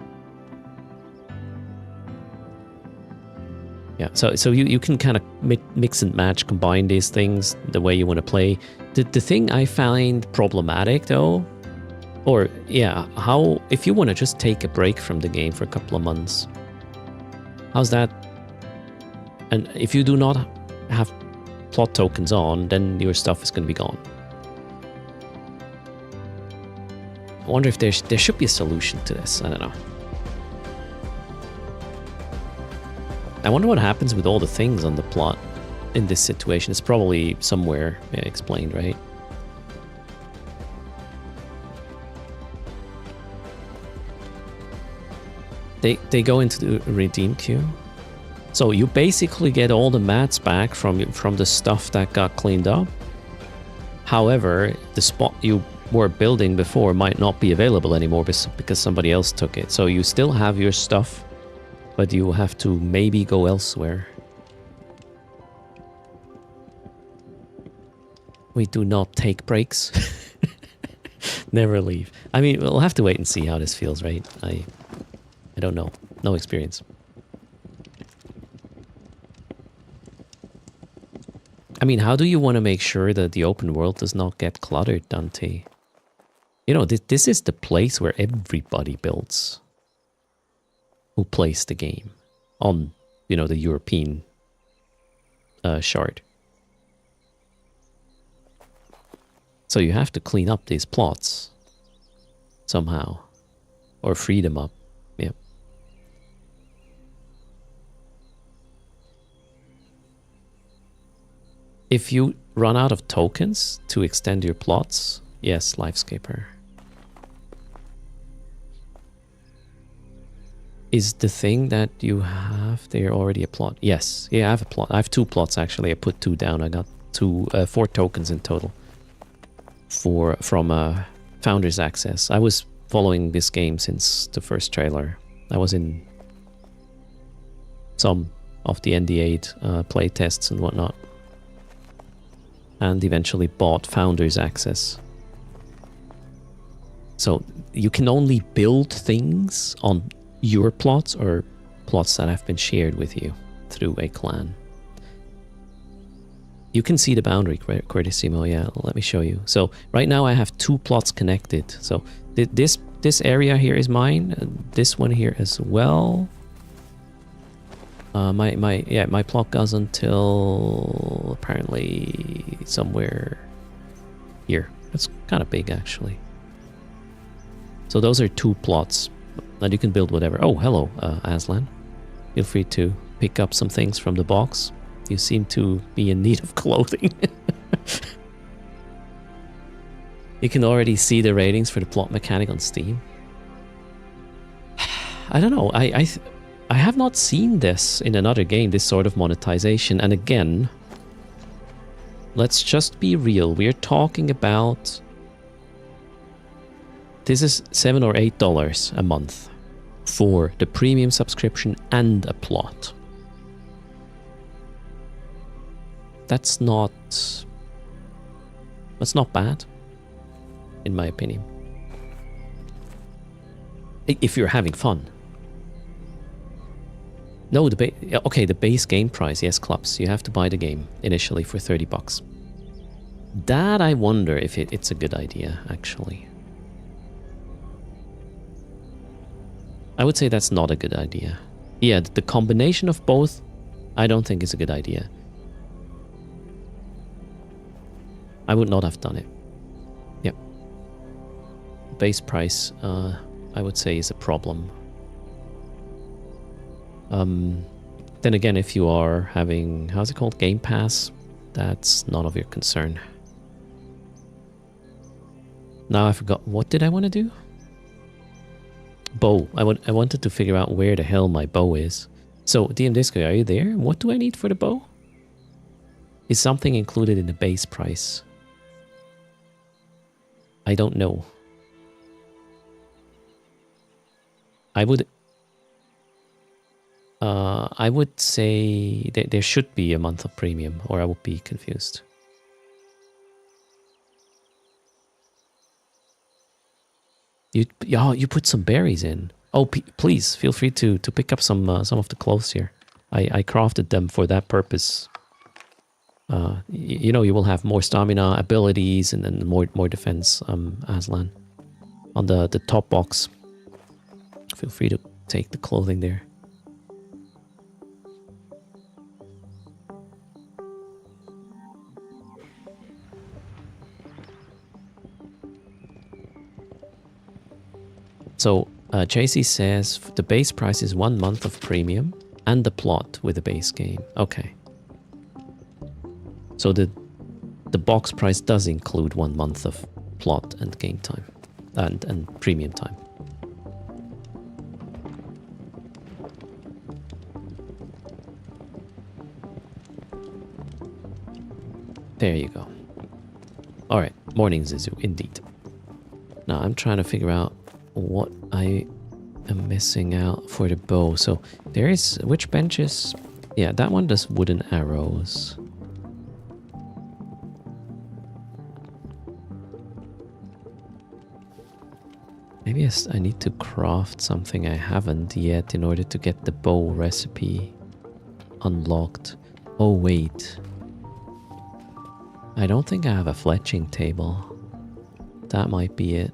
Yeah, so you can kind of mix and match, combine these things the way you want to play. The thing I find problematic, though, or, yeah, how... If you want to just take a break from the game for a couple of months, how's that? And if you do not have plot tokens on, then your stuff is going to be gone. I wonder if there should be a solution to this. I don't know. I wonder what happens with all the things on the plot in this situation. It's probably somewhere explained, right? They go into the redeem queue. So you basically get all the mats back from the stuff that got cleaned up. However, the spot you were building before might not be available anymore because somebody else took it. So you still have your stuff, but you have to maybe go elsewhere. We do not take breaks. Never leave. I mean, we'll have to wait and see how this feels, right? I don't know. No experience. I mean, how do you want to make sure that the open world does not get cluttered, Dante? This is the place where everybody builds who plays the game on, the European shard. So you have to clean up these plots somehow, or free them up. Yeah. If you run out of tokens to extend your plots, yes, Lifescaper. Is the thing that you have there already a plot? Yes, yeah, I have a plot. I have 2 plots actually. I put 2 down. I got 4 tokens in total. from Founders Access. I was following this game since the first trailer. I was in some of the NDA play tests and whatnot, and eventually bought Founders Access. So you can only build things on your plots or plots that have been shared with you through a clan. You can see the boundary, Cortissimo. Yeah, let me show you. So right now I have 2 plots connected. So this area here is mine. This one here as well. My plot goes until apparently somewhere here. That's kind of big actually. So those are 2 plots, and you can build whatever. Oh, hello, Aslan. Feel free to pick up some things from the box. You seem to be in need of clothing. You can already see the ratings for the plot mechanic on Steam. I don't know. I have not seen this in another game, this sort of monetization. And again, let's just be real. We're talking about... This is $7 or $8 a month for the premium subscription and a plot. That's not bad, in my opinion. If you're having fun. No, the base game price, yes, Clubs. You have to buy the game initially for $30. That I wonder if it's a good idea, actually. I would say that's not a good idea. Yeah, the combination of both, I don't think is a good idea. I would not have done it. Yep. Base price, I would say, is a problem. Then again, if you are having, how's it called, Game Pass, that's none of your concern. Now I forgot, what did I want to do? Bow. I wanted to figure out where the hell my bow is. So, DM Disco, are you there? What do I need for the bow? Is something included in the base price? I don't know. I would say that there should be a month of premium, or I would be confused. You put some berries in. Oh, please feel free to pick up some of the clothes here. I crafted them for that purpose. You know, you will have more stamina, abilities, and then more defense. Aslan, on the top box. Feel free to take the clothing there. So, JC says the base price is 1 month of premium and the plot with the base game. Okay. So the box price does include 1 month of plot and game time and premium time. There you go. All right, morning Zizu, indeed. Now I'm trying to figure out what I am missing out for the bow. So there is, which benches? Yeah, that one does wooden arrows. Maybe I need to craft something I haven't yet in order to get the bow recipe unlocked. Oh wait, I don't think I have a fletching table. That might be it.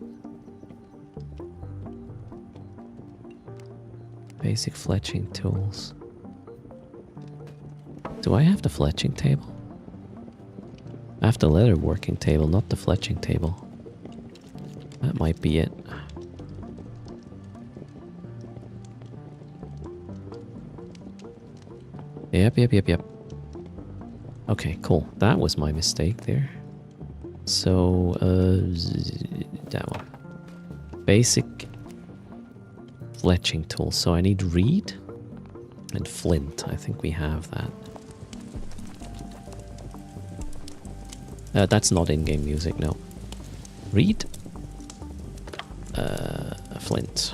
Basic fletching tools. Do I have the fletching table? I have the leather working table, not the fletching table. That might be it. Yep. Okay, cool. That was my mistake there. So, that one. Basic fletching tools. So I need reed and flint. I think we have that. That's not in-game music, no. Reed? Flint.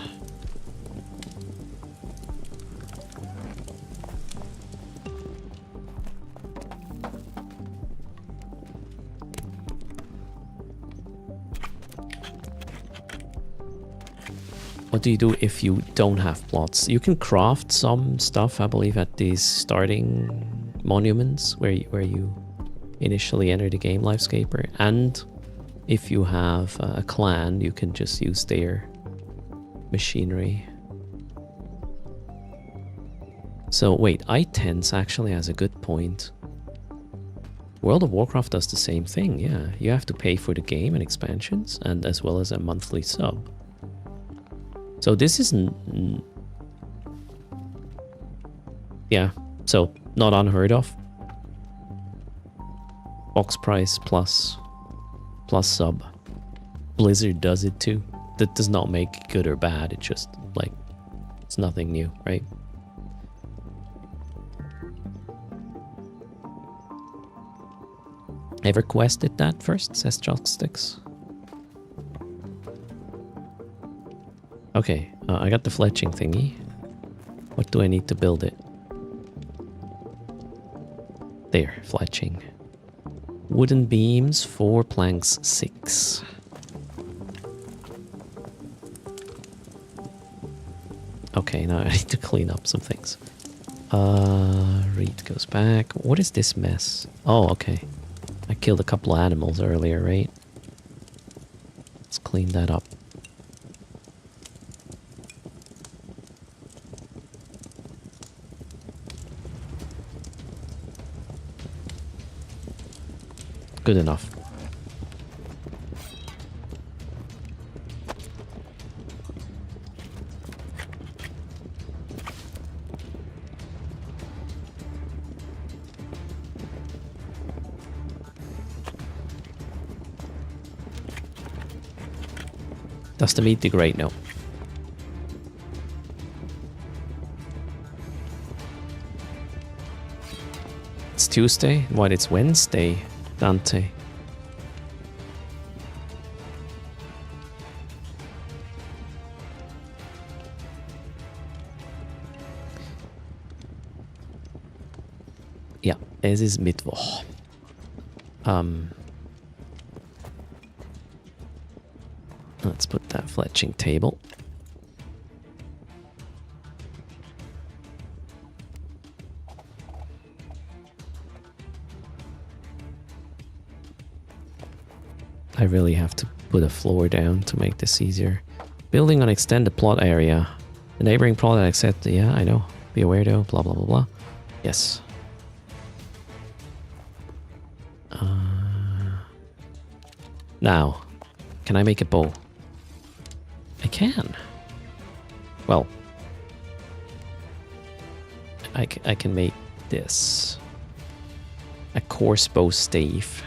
What do you do if you don't have plots? You can craft some stuff, I believe, at these starting monuments where you initially enter the game, Lifescaper. And if you have a clan, you can just use their machinery. So wait, iTens actually has a good point. World of Warcraft does the same thing, yeah. You have to pay for the game and expansions, and as well as a monthly sub. So this isn't... Yeah, so not unheard of. Box price plus sub. Blizzard does it too. That does not make it good or bad, it's just like, it's nothing new, right? Ever quested that first, says Jocksticks? Okay, I got the fletching thingy. What do I need to build it? There, fletching. Wooden beams, 4 planks, 6. Okay, now I need to clean up some things. Reed goes back. What is this mess? Oh, okay. I killed a couple of animals earlier, right? Let's clean that up. Good enough. Does the meat degrade? No. It's Tuesday? What, it's Wednesday, Dante. Ja, es ist Mittwoch. Let's put that fletching table. I really have to put a floor down to make this easier. Building on extended plot area. The neighboring plot accept. Yeah, I know. Be aware though. Blah blah blah blah. Yes. Now, can I make a bow? I can. Well, I can make this. A coarse bow stave.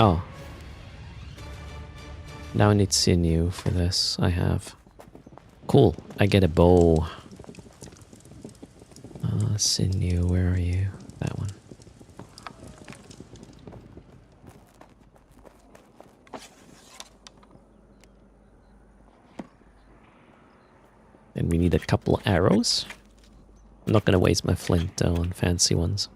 Oh. Now I need sinew for this. I have. Cool. I get a bow. Sinew, where are you? That one. And we need a couple arrows. I'm not gonna waste my flint though on fancy ones.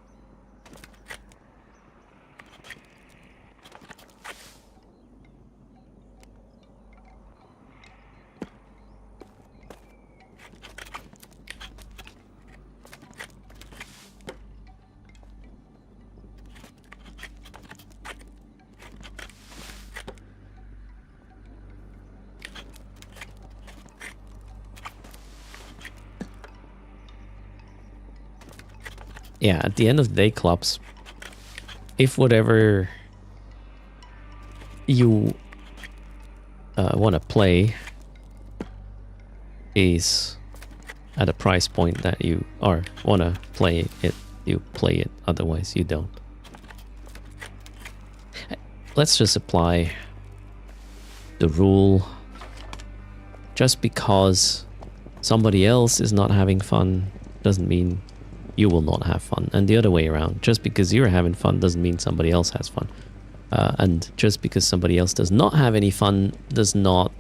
Yeah, at the end of the day, clubs, if whatever you want to play is at a price point that you want to play it, you play it. Otherwise, you don't. let's just apply the rule. Just because somebody else is not having fun doesn't mean you will not have fun. And the other way around. Just because you're having fun doesn't mean somebody else has fun. And just because somebody else does not have any fun does not,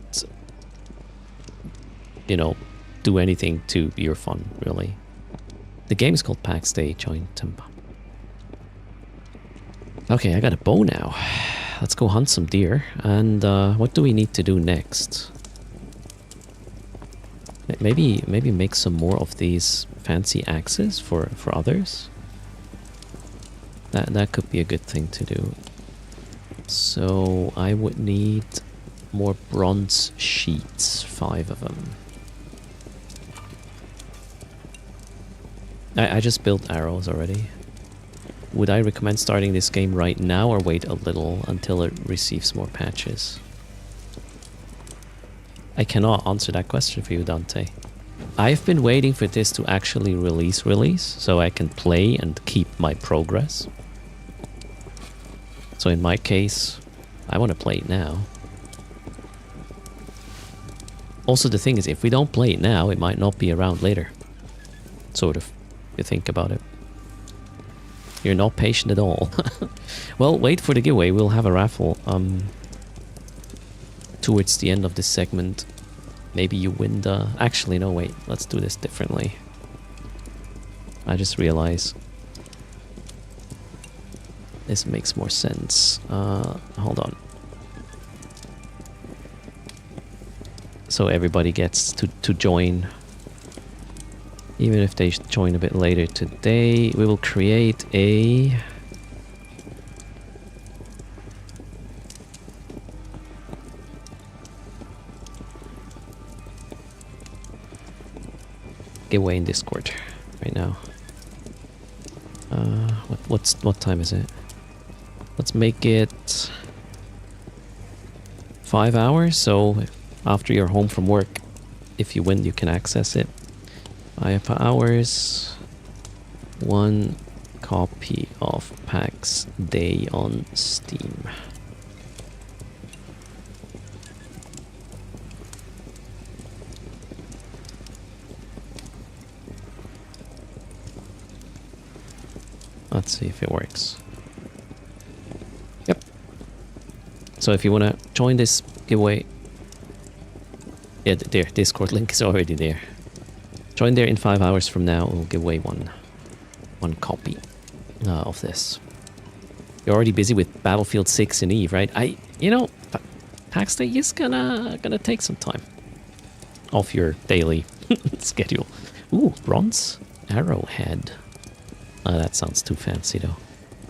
you know, do anything to your fun, really. The game is called PAX Day Joint Tempo. Okay, I got a bow now. Let's go hunt some deer. And what do we need to do next? Maybe make some more of these fancy axes for others. That could be a good thing to do. So I would need more bronze sheets, 5 of them. I just built arrows already. Would I recommend starting this game right now or wait a little until it receives more patches? I cannot answer that question for you, Dante. I've been waiting for this to actually release so I can play and keep my progress. So in my case, I want to play it now. Also, the thing is, if we don't play it now, it might not be around later. Sort of, if you think about it. You're not patient at all. Well, wait for the giveaway. We'll have a raffle towards the end of this segment. Maybe you win the... Actually, no, wait. Let's do this differently. I just realized this makes more sense. Hold on. So everybody gets to join. Even if they join a bit later today, we will create a... giveaway in Discord right now. What time is it? Let's make it 5 hours, so after you're home from work, if you win, you can access it. 5 hours, 1 copy of PAX Day on Steam. Let's see if it works. Yep. So if you want to join this giveaway, yeah, there, Discord link is already there. Join there in 5 hours from now. We'll give away one copy of this. You're already busy with Battlefield 6 and Eve, right? You know, PAX Day is gonna take some time off your daily schedule. Ooh, bronze arrowhead. That sounds too fancy though.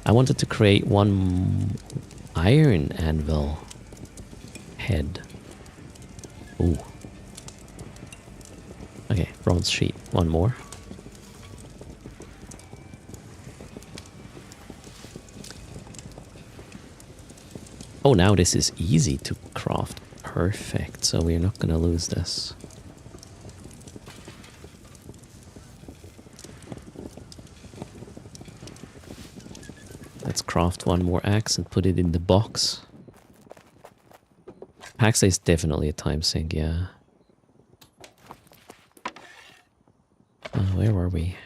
I wanted to create one iron anvil head. Ooh. Okay, bronze sheet. One more. Oh, now this is easy to craft. Perfect. So we're not gonna lose this. Let's craft one more axe and put it in the box. PAX Day is definitely a time sink, yeah. Where were we?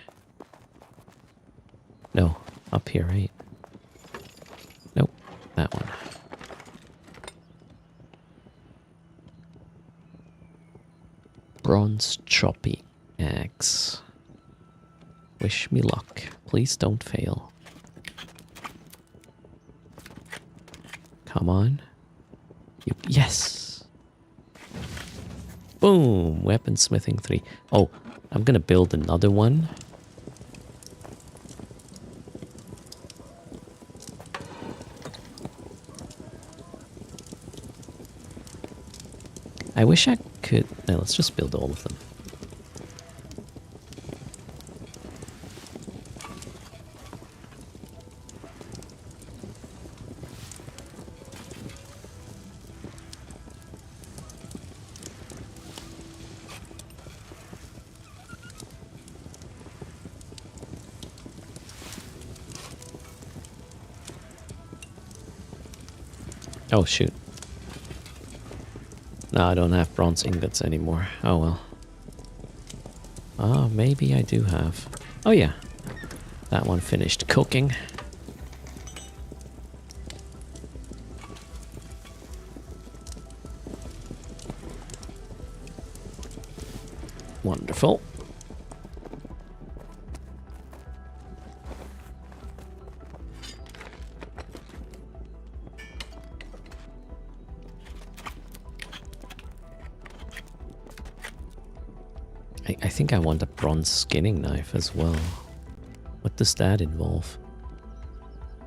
No, up here, right? Nope, that one. Bronze chopping axe. Wish me luck. Please don't fail. Come on. Yes! Boom! Weaponsmithing 3. Oh, I'm gonna build another one. I wish I could... No, let's just build all of them. Oh, shoot. No, I don't have bronze ingots anymore. Oh, well. Oh, maybe I do have. Oh, yeah. That one finished cooking. Wonderful. I think I want a bronze skinning knife as well. What does that involve?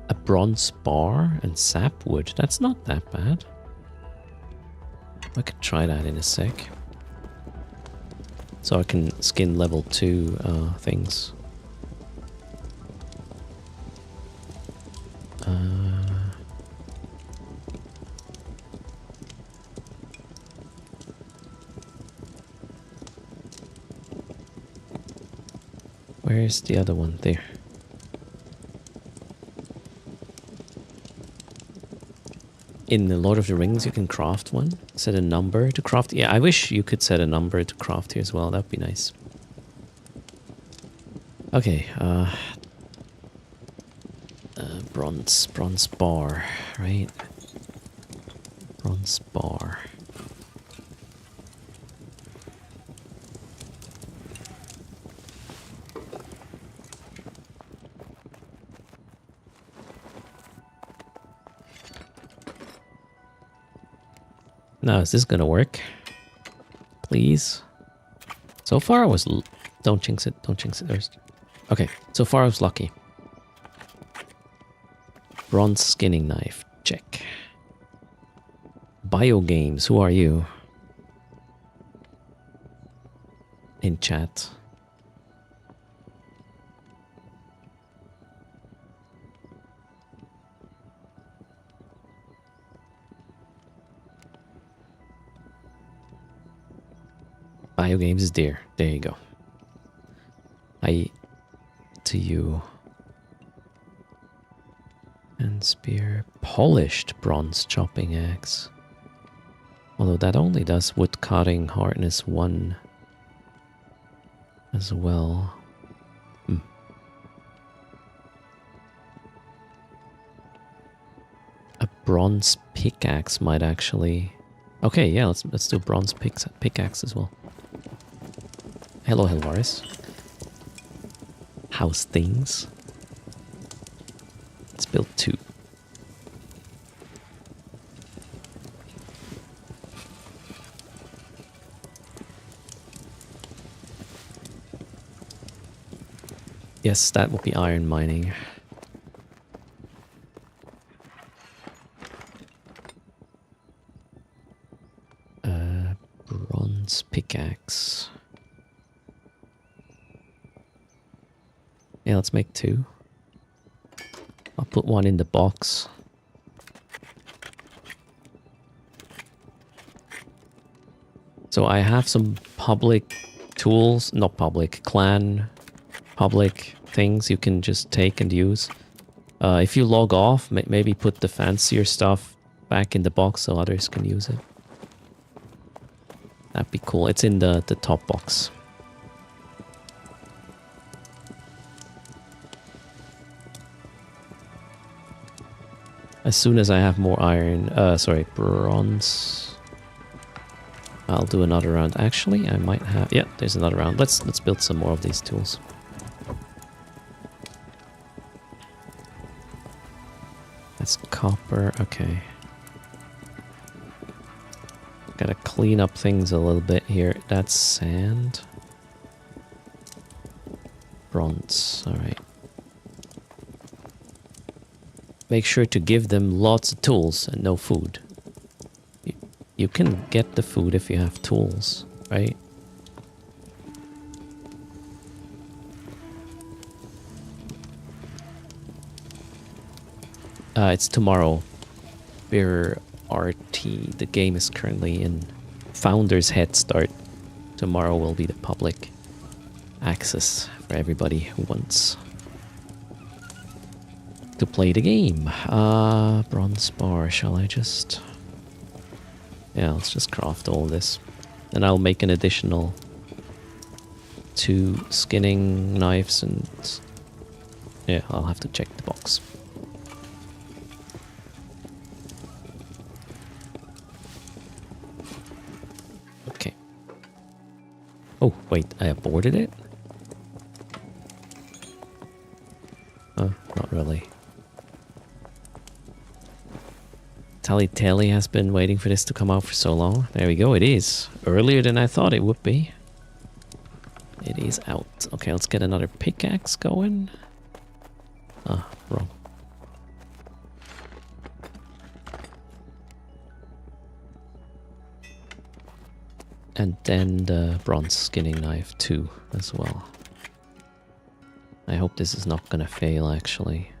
A bronze bar and sapwood. That's not that bad. I could try that in a sec. So I can skin level 2 things. Where's the other one? There. In the Lord of the Rings, you can craft one. Set a number to craft. Yeah, I wish you could set a number to craft here as well. That'd be nice. Okay, bronze bar, right? Bronze bar. Now, is this gonna work? Please? So far I was... Don't jinx it, don't jinx it. Erst. Okay, so far I was lucky. Bronze skinning knife, check. Biogames, who are you? In chat. Biogames is there. There you go. To you. And spear. Polished bronze chopping axe. Although that only does wood cutting hardness 1 as well. A bronze pickaxe might actually... Okay, yeah, let's do bronze pickaxe as well. Hello, Helvaris. How's things? Let's build 2. Yes, that will be iron mining. Bronze pickaxe. Yeah, let's make 2. I'll put 1 in the box. So I have some public tools, not public, clan public things you can just take and use. If you log off, maybe put the fancier stuff back in the box so others can use it. That'd be cool. It's in the top box. As soon as I have more iron, bronze, I'll do another round. Actually, I might have, yeah, there's another round. Let's build some more of these tools. That's copper, okay. Gotta clean up things a little bit here. That's sand. Bronze, alright. Make sure to give them lots of tools and no food. You can get the food if you have tools, right? It's tomorrow. Beer RT. The game is currently in Founder's Head Start. Tomorrow will be the public access for everybody who wants. to play the game. Bronze bar, shall I just... Yeah, let's just craft all this. And I'll make an additional 2 skinning knives and... Yeah, I'll have to check the box. Okay. Oh, wait, I aborted it? Not really. Tally has been waiting for this to come out for so long. There we go, it is. Earlier than I thought it would be. It is out. Okay, let's get another pickaxe going. Ah, wrong. And then the bronze skinning knife too, as well. I hope this is not gonna fail, actually.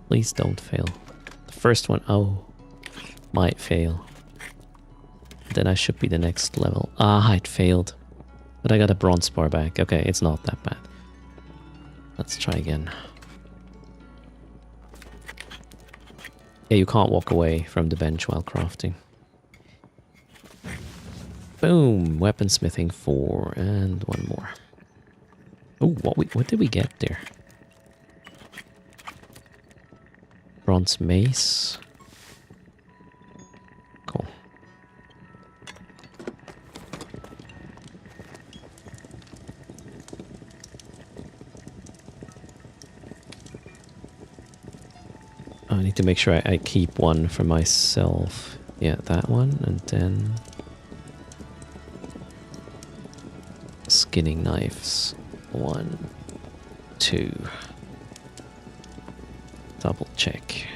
Please don't fail. The first one, oh, might fail. Then I should be the next level. Ah, it failed. But I got a bronze bar back. Okay, it's not that bad. Let's try again. Yeah, you can't walk away from the bench while crafting. Boom! Weaponsmithing 4 and 1 more. Oh, what did we get there? Bronze mace. Cool. I need to make sure I keep one for myself. Yeah, that one, and then skinning knives. 1, 2. Double check.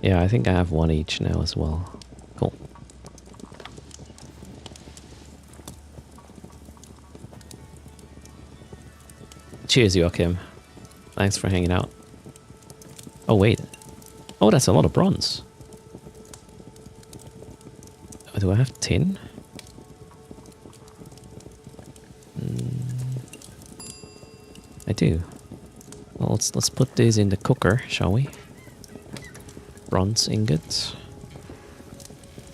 Yeah, I think I have 1 each now as well. Cool. Cheers, Joachim. Thanks for hanging out. Oh, wait. Oh, that's a lot of bronze. Oh, do I have tin? I do. Well, let's put these in the cooker, shall we? Bronze ingots.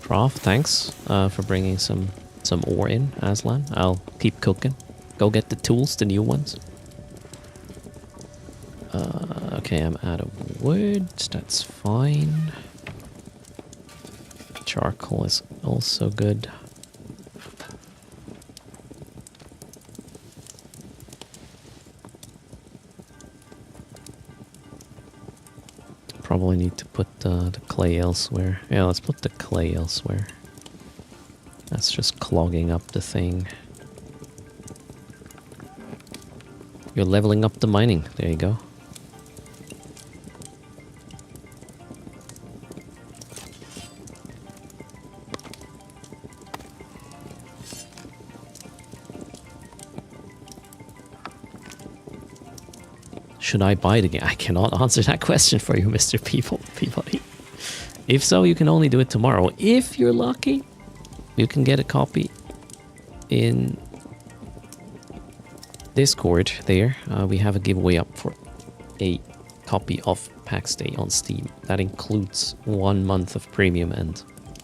Craft, thanks for bringing some ore in, Aslan. I'll keep cooking. Go get the tools, the new ones. Okay, I'm out of wood. That's fine. Charcoal is also good. Probably need to put the clay elsewhere. Yeah, let's put the clay elsewhere. That's just clogging up the thing. You're leveling up the mining. There you go. Should I buy the game? I cannot answer that question for you, Mr. Peabody. If so, you can only do it tomorrow. If you're lucky, you can get a copy in Discord there. We have a giveaway up for a copy of PAX Day on Steam. That includes 1 month of premium and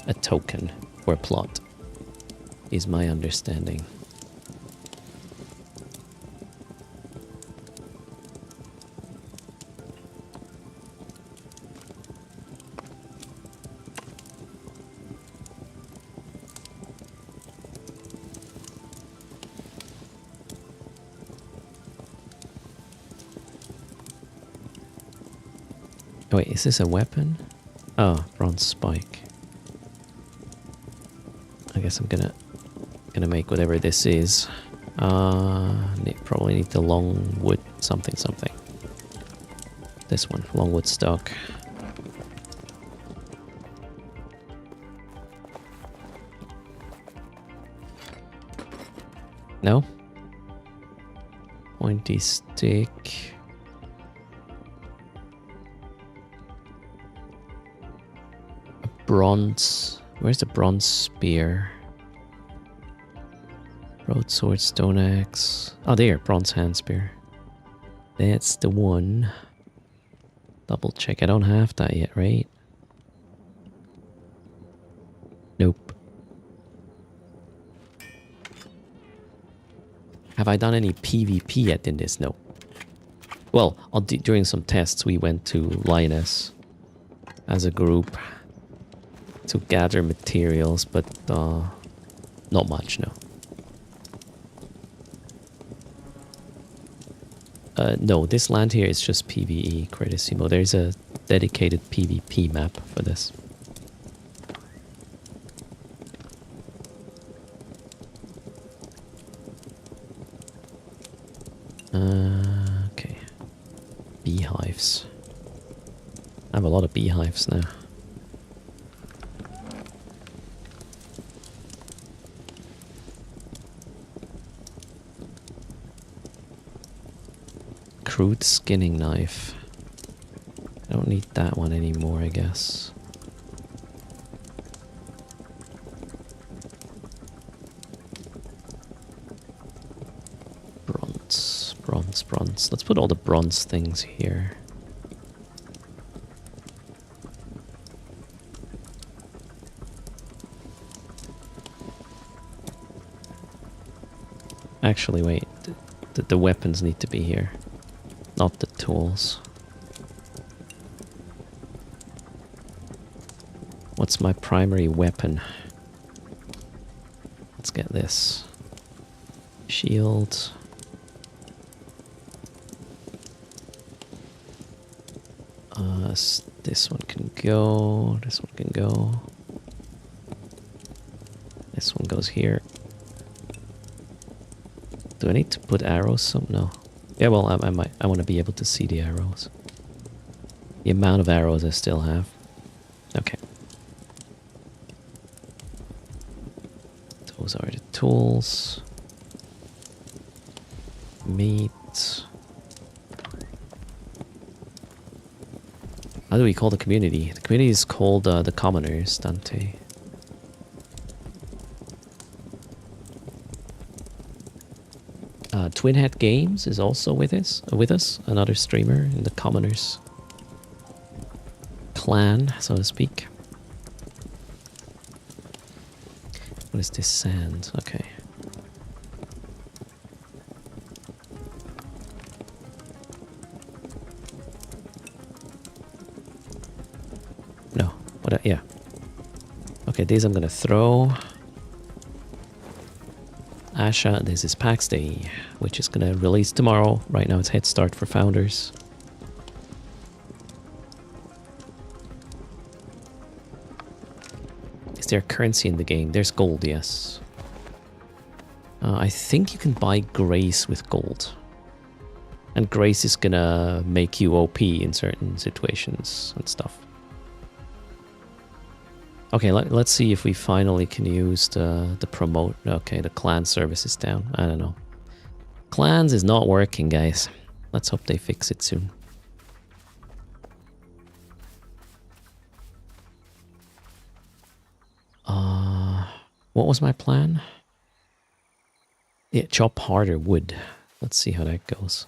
a token or a plot, is my understanding. Oh, wait, is this a weapon? Oh, bronze spike. I guess I'm gonna make whatever this is. Probably need the long wood something. This one, longwood stock. No? Pointy stick. A bronze. Where's the bronze spear? Broadsword, stone axe. Oh, there, bronze hand spear. That's the one. Double check. I don't have that yet, right? Nope. Have I done any PvP yet in this? No. Well, during some tests, we went to Lioness as a group to gather materials, but not much, no. No, this land here is just PvE, Credissimo. There's a dedicated PvP map for this. Okay. Beehives. I have a lot of beehives now. Crude skinning knife. I don't need that one anymore, I guess. Bronze. Let's put all the bronze things here. Actually, wait. The weapons need to be here. Not the tools. What's my primary weapon? Let's get this. Shield. This one can go. This one can go. This one goes here. Do I need to put arrows? No. Yeah, well, I might. I want to be able to see the arrows. The amount of arrows I still have. Okay. Those are the tools. Meat. How do we call the community? The community is called the Commoners, Dante. Twin Head Games is also with us, another streamer in the Commoners clan, so to speak. What is this sand? Okay. No. What? Yeah. Okay, these I'm gonna throw. Asha, this is PAX Day, which is gonna release tomorrow. Right now it's Head Start for Founders. Is there currency in the game? There's gold, yes. I think you can buy Grace with gold. And Grace is gonna make you OP in certain situations and stuff. Okay, let's see if we finally can use the promote. Okay, the clan service is down. I don't know. Clans is not working, guys. Let's hope they fix it soon. What was my plan? Yeah, chop harder wood. Let's see how that goes.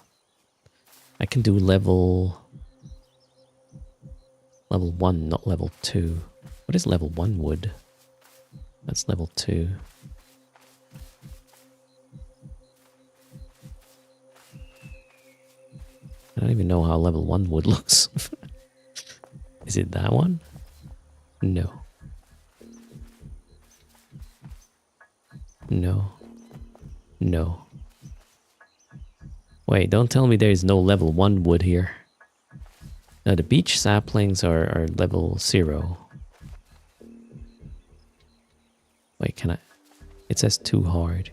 I can do level 1, not level 2. What is level 1 wood? That's level 2. I don't even know how level 1 wood looks. Is it that one? No. No. No. Wait, don't tell me there is no level 1 wood here. No, the beech saplings are level 0. Wait, can I? It says too hard.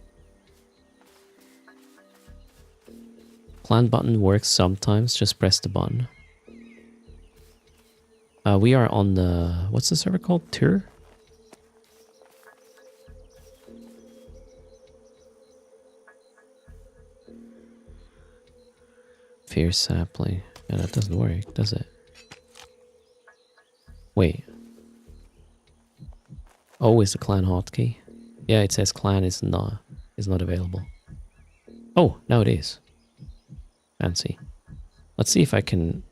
Clan button works sometimes, just press the button. We are on the... What's the server called? Tour? Fierce sapling. Yeah, that doesn't work, does it? Wait. O is the clan hotkey. Yeah, it says clan is not is not available. Oh, now it is. Fancy. Let's see if I can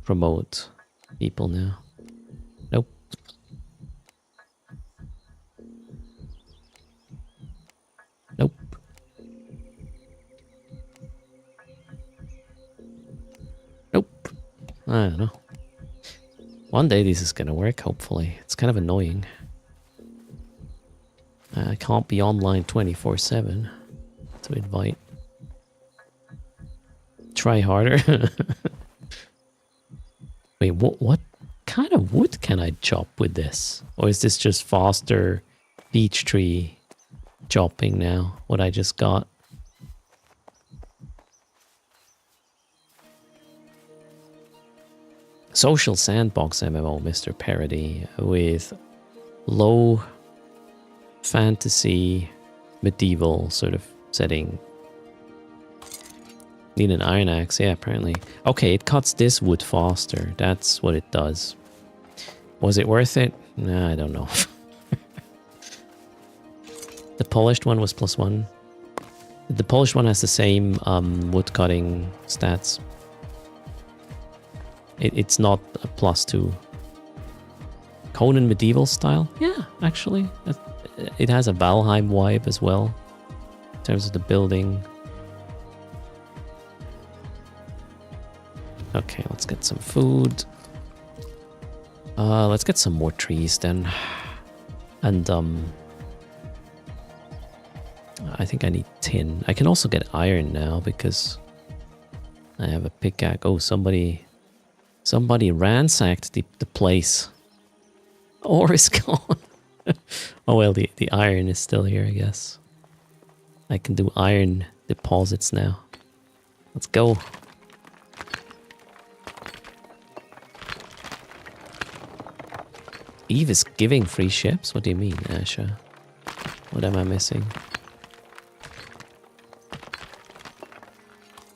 promote people now. Nope. Nope. Nope. I don't know. One day this is gonna work, hopefully. It's kind of annoying. I can't be online 24/7 to invite. Try harder. Wait, what kind of wood can I chop with this? Or is this just faster beech tree chopping now, what I just got? Social sandbox MMO, Mr. Parody, with low fantasy medieval sort of setting. Need an iron axe, yeah, apparently. Okay, it cuts this wood faster. That's what it does. Was it worth it? Nah, I don't know. The polished one was +1. The polished one has the same wood cutting stats. It's not a +2. Conan medieval style? Yeah, actually. It has a Valheim vibe as well. In terms of the building. Okay, let's get some food. Let's get some more trees then. And I think I need tin. I can also get iron now because I have a pickaxe. Oh, somebody ransacked the place. Ore is gone. Oh well, the iron is still here, I guess. I can do iron deposits now. Let's go. Eve is giving free ships? What do you mean, Asha? What am I missing?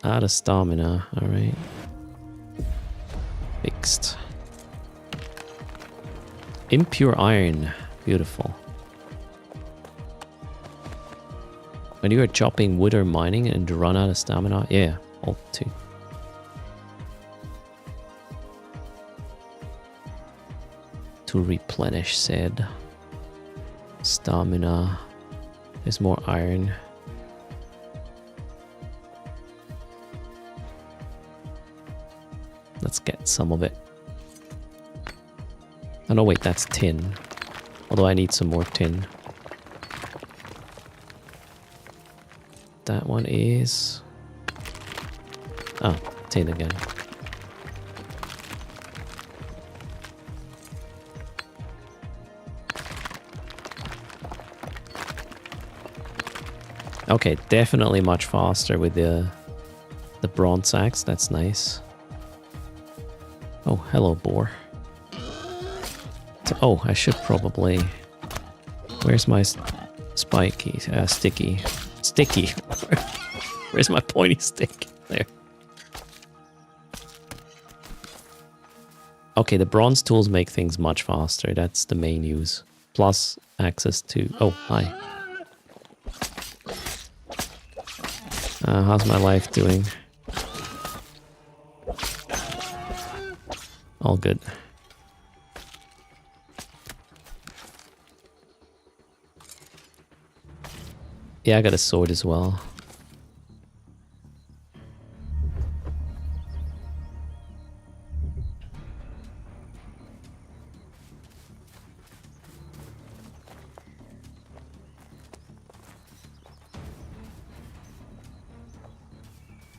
Out of stamina, alright. Fixed. Impure iron. Beautiful. When you are chopping wood or mining and run out of stamina, yeah, Alt 2. To replenish said stamina. There's more iron. Let's get some of it. Oh no, wait, that's tin. Although I need some more tin. That one is... Oh, tin again. Okay, definitely much faster with the bronze axe. That's nice. Oh, hello, boar. Oh, I should probably... Where's my spiky? Sticky. Sticky. Where's my pointy stick? There. Okay, the bronze tools make things much faster. That's the main use. Plus access to... Oh, hi. How's my life doing? All good. Yeah, I got a sword as well.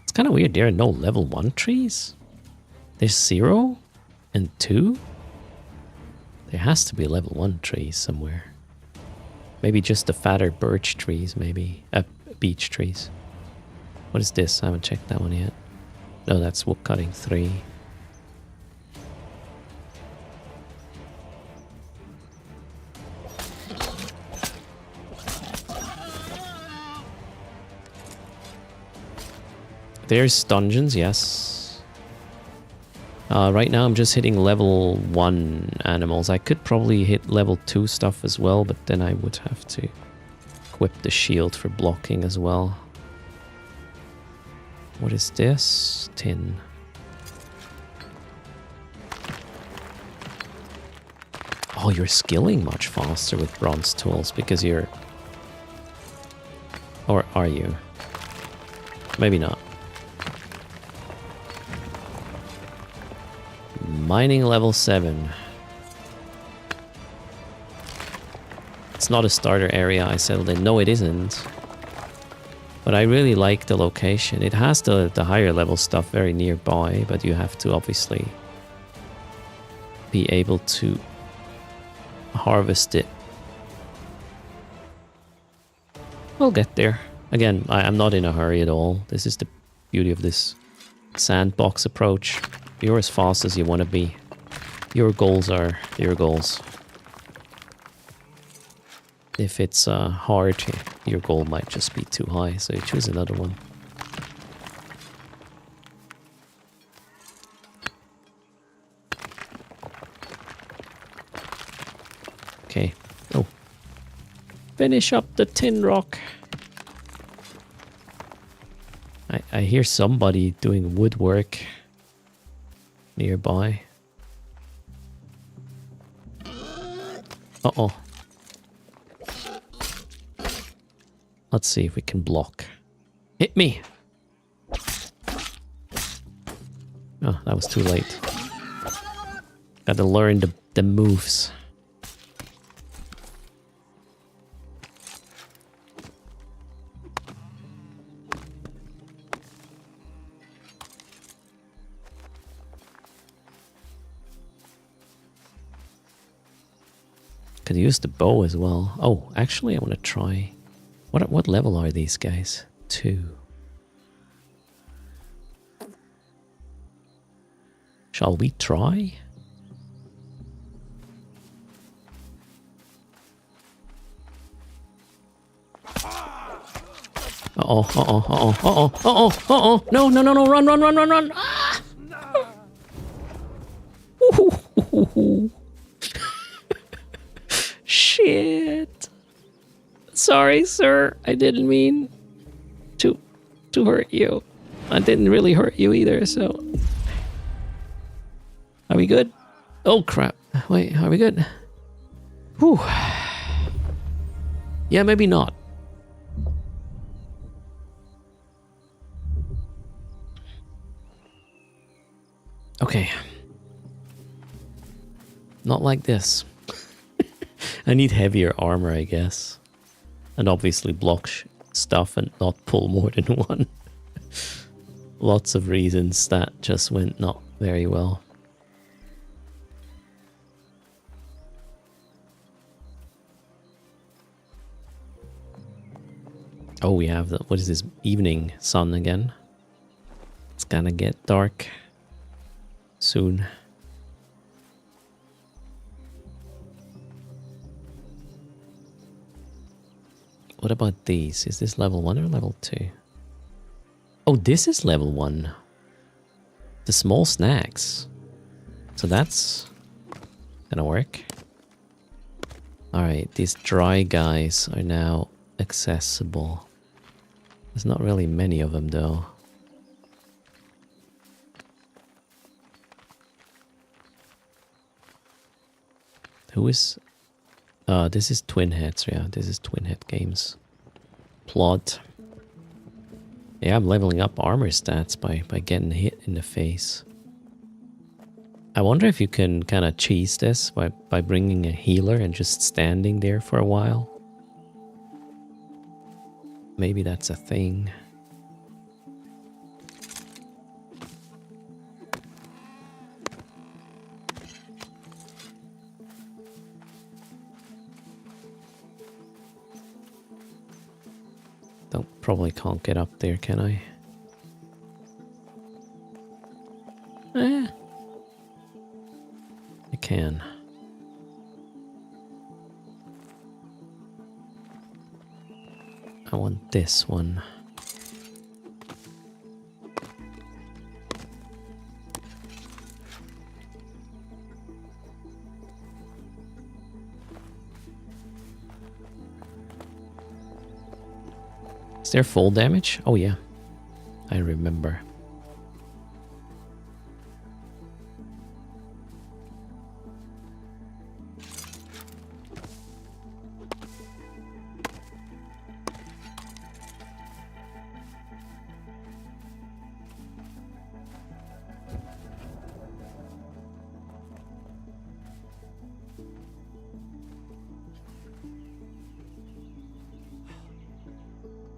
It's kind of weird. There are no level 1 trees. There's 0 and 2. There has to be level 1 trees somewhere. Maybe just the fatter birch trees, maybe. Beech trees. What is this? I haven't checked that one yet. No, that's wood cutting 3. There's dungeons, yes. Right now I'm just hitting level 1 animals. I could probably hit level 2 stuff as well, but then I would have to equip the shield for blocking as well. What is this? Tin. Oh, you're skilling much faster with bronze tools because you're... Or are you? Maybe not. Mining level 7. It's not a starter area I settled in. No, it isn't. But I really like the location. It has the higher level stuff very nearby, but you have to obviously be able to harvest it. We'll get there. Again, I'm not in a hurry at all. This is the beauty of this sandbox approach. You're as fast as you want to be. Your goals are your goals. If it's hard, your goal might just be too high, so you choose another one. Okay. Oh. Finish up the tin rock. I hear somebody doing woodwork nearby. Uh-oh. Let's see if we can block. Hit me! Oh, that was too late. Gotta learn the moves. Could use the bow as well. Oh, actually I want to try... What level are these guys? 2. Shall we try? Uh-oh, uh-oh, uh-oh, uh-oh, uh-oh, uh-oh. No, no, no, no, run, run, run, run, run. Ah! Shit. Sorry, sir. I didn't mean to hurt you. I didn't really hurt you either, so... Are we good? Oh, crap. Wait, are we good? Whew. Yeah, maybe not. Okay. Not like this. I need heavier armor, I guess. And obviously block stuff and not pull more than one. Lots of reasons that just went not very well. Oh, we have the... What is this? Evening sun again. It's gonna get dark soon. What about these? Is this level 1 or level 2? Oh, this is level 1. The small snacks. So that's gonna work. Alright, these dry guys are now accessible. There's not really many of them though. Who is... this is Twin Heads, yeah. This is Twin Head Games. Plot. Yeah, I'm leveling up armor stats by getting hit in the face. I wonder if you can kind of cheese this by bringing a healer and just standing there for a while. Maybe that's a thing. Probably can't get up there, can I? I can. I want this one. Is there full damage? Oh yeah, I remember.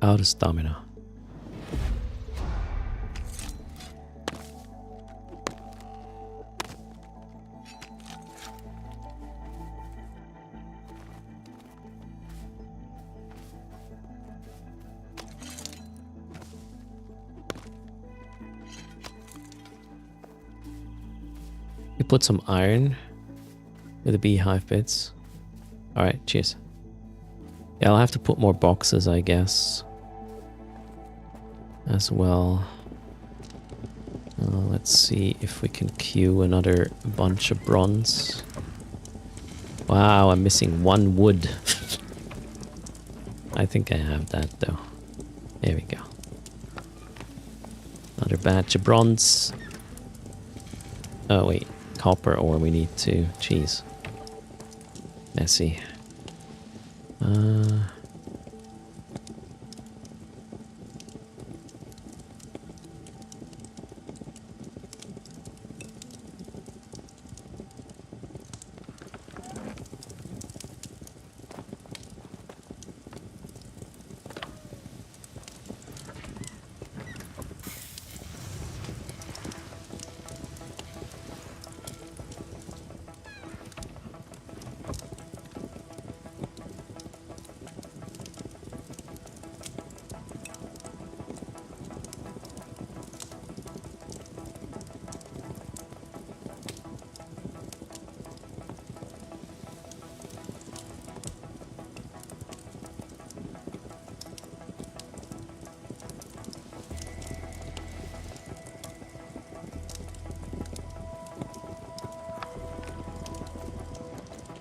Out of stamina. You put some iron with the beehive bits. Alright, cheers. Yeah, I'll have to put more boxes, I guess. As well. Let's see if we can queue another bunch of bronze. Wow, I'm missing one wood. I think I have that though. There we go. Another batch of bronze. Oh wait, copper ore we need to. Jeez. Messy.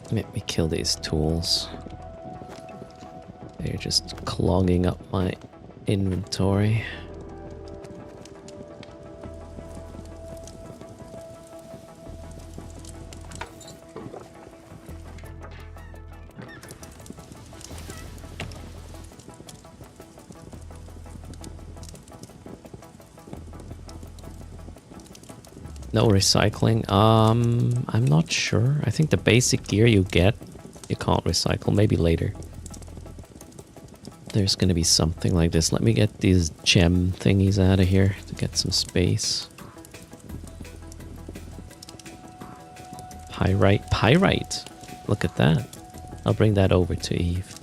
Let me kill these tools. They're just clogging up my inventory. No recycling. I'm not sure. I think the basic gear you get, you can't recycle. Maybe later. There's gonna be something like this. Let me get these gem thingies out of here to get some space. Pyrite. Pyrite! Look at that. I'll bring that over to Eve.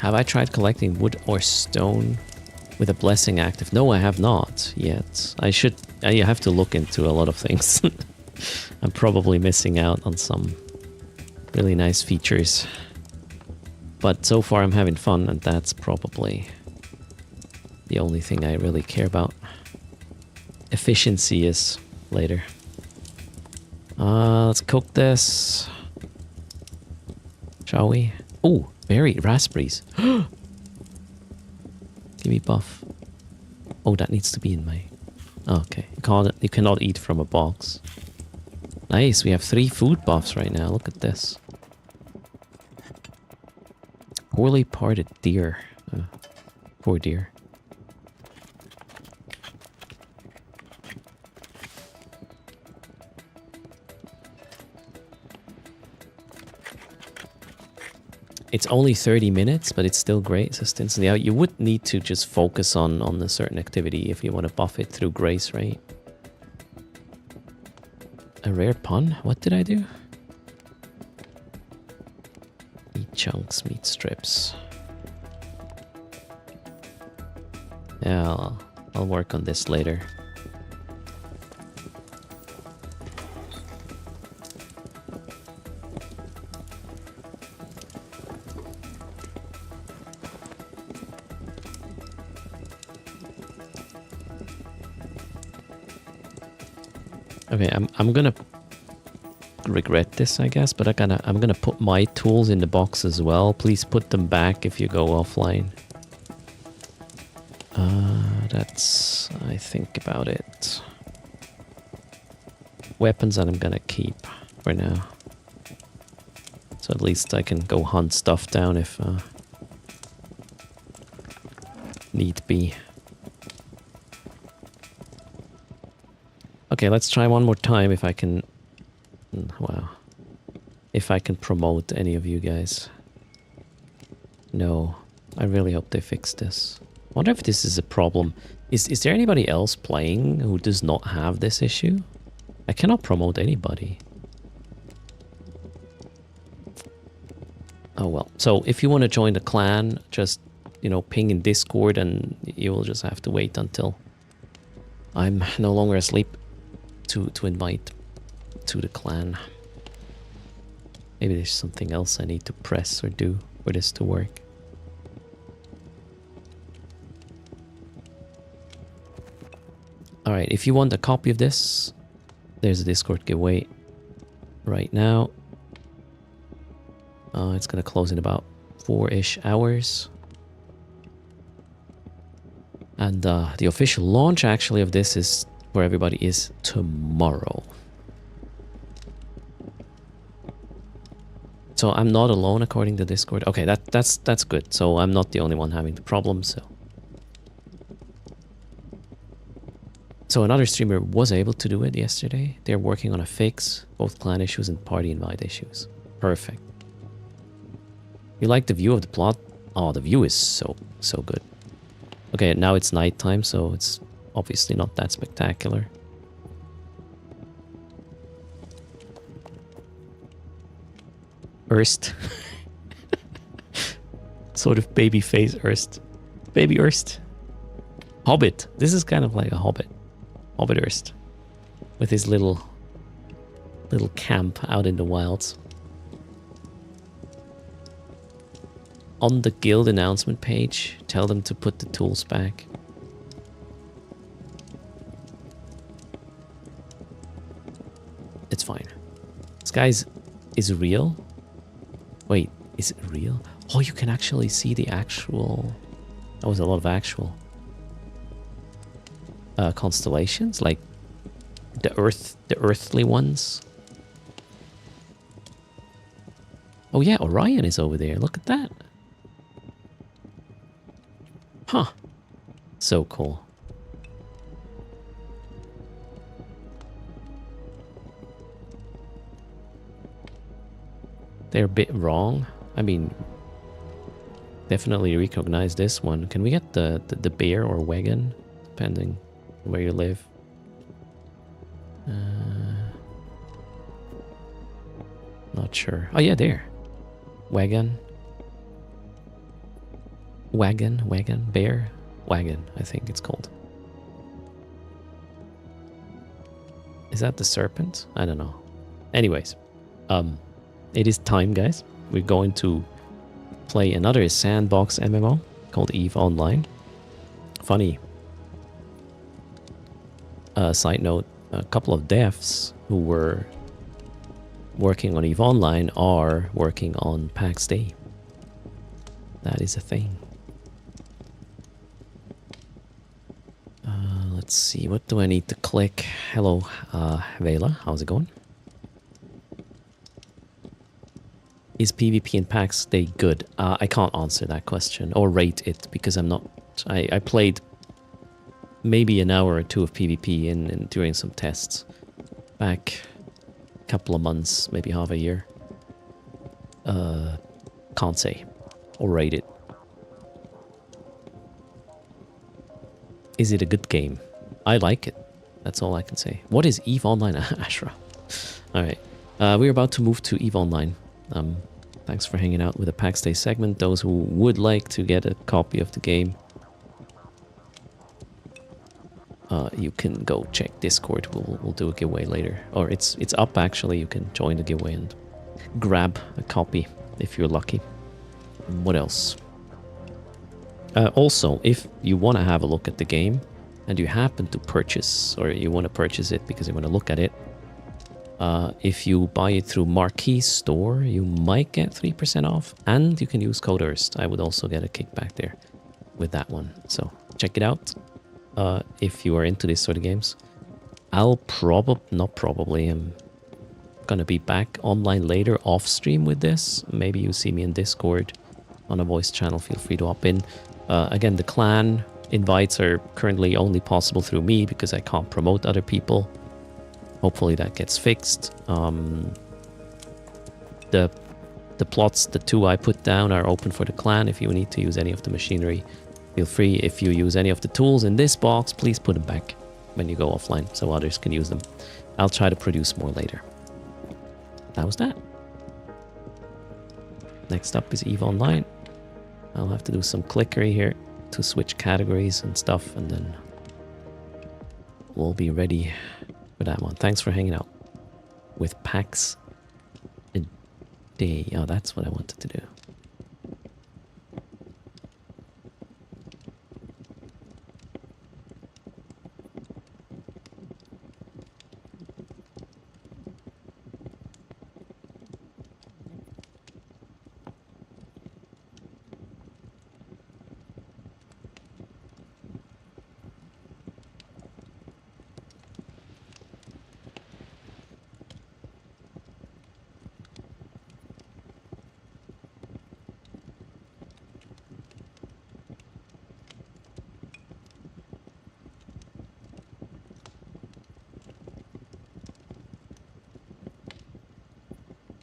Have I tried collecting wood or stone with a blessing active? No, I have not yet. I have to look into a lot of things. I'm probably missing out on some really nice features. But so far I'm having fun, and that's probably the only thing I really care about. Efficiency is later. Let's cook this. Shall we? Oh, berry, raspberries. Give me buff. Oh, that needs to be in my... Oh, okay, you cannot eat from a box. Nice, we have 3 food buffs right now. Look at this. Poorly parted deer. Poor deer. It's only 30 minutes, but it's still great assistance. Yeah, you would need to just focus on a certain activity if you want to buff it through grace, right? A rare pun? What did I do? Meat chunks, meat strips. Yeah, I'll work on this later. Okay, I'm gonna regret this, I guess, but I'm gonna put my tools in the box as well. Please put them back if you go offline. That's, I think, about it. Weapons I'm gonna keep for now. So at least I can go hunt stuff down if need be. Okay, let's try one more time if I can... Wow. If I can promote any of you guys. No. I really hope they fix this. I wonder if this is a problem. Is there anybody else playing who does not have this issue? I cannot promote anybody. Oh well. So if you want to join the clan, just, you know, ping in Discord and you will just have to wait until I'm no longer asleep to invite to the clan. Maybe there's something else I need to press or do for this to work. Alright, if you want a copy of this, there's a Discord giveaway right now. It's gonna close in about 4-ish hours. And the official launch actually of this is where everybody is tomorrow. So I'm not alone according to Discord. Okay, that's good. So I'm not the only one having the problem, So another streamer was able to do it yesterday. They're working on a fix, both clan issues and party invite issues. Perfect. You like the view of the plot? Oh, the view is so good. Okay, now it's nighttime, so it's obviously not that spectacular. Erst. Sort of baby face Erst. Baby Erst. Hobbit. This is kind of like a Hobbit. Hobbit Erst. With his little camp out in the wilds. On the guild announcement page, tell them to put the tools back. It's fine. This guy is real? Wait, is it real? Oh, you can actually see the actual... That was a lot of actual... constellations, like the earthly ones. Oh yeah, Orion is over there. Look at that. Huh. So cool. They're a bit wrong. I mean, definitely recognize this one. Can we get the bear or wagon, depending on where you live? Not sure. Oh yeah, there. Wagon. Bear? Wagon, I think it's called. Is that the serpent? I don't know. Anyways, it is time, guys. We're going to play another sandbox MMO called EVE Online. Funny. Side note, a couple of devs who were working on EVE Online are working on PAX Day. That is a thing. Let's see, what do I need to click? Hello, Vela, how's it going? Is PvP in PAX Day good? I can't answer that question or rate it because I'm not... I played maybe an hour or two of PvP in during some tests back a couple of months, maybe half a year. Can't say or rate it. Is it a good game? I like it. That's all I can say. What is EVE Online? Ashra. Alright. We're about to move to EVE Online. Thanks for hanging out with the PAX Day segment. Those who would like to get a copy of the game, you can go check Discord. We'll do a giveaway later. Or it's up actually. You can join the giveaway and grab a copy if you're lucky. What else? Also, if you want to have a look at the game and you happen to purchase, or you want to purchase it because you want to look at it, if you buy it through Marquee Store, you might get 3% off, and you can use code erst. I would also get a kickback there with that one. So check it out if you are into these sort of games. I'm gonna be back online later off stream with this. Maybe you see me in Discord on a voice channel. Feel free to hop in. Again, the clan invites are currently only possible through me because I can't promote other people. Hopefully that gets fixed. The plots, the 2 I put down, are open for the clan. If you need to use any of the machinery, feel free. If you use any of the tools in this box, please put them back when you go offline so others can use them. I'll try to produce more later. That was that. Next up is EVE Online. I'll have to do some clickery here to switch categories and stuff, and then we'll be ready for that one. Thanks for hanging out with PAX a day. Oh, that's what I wanted to do.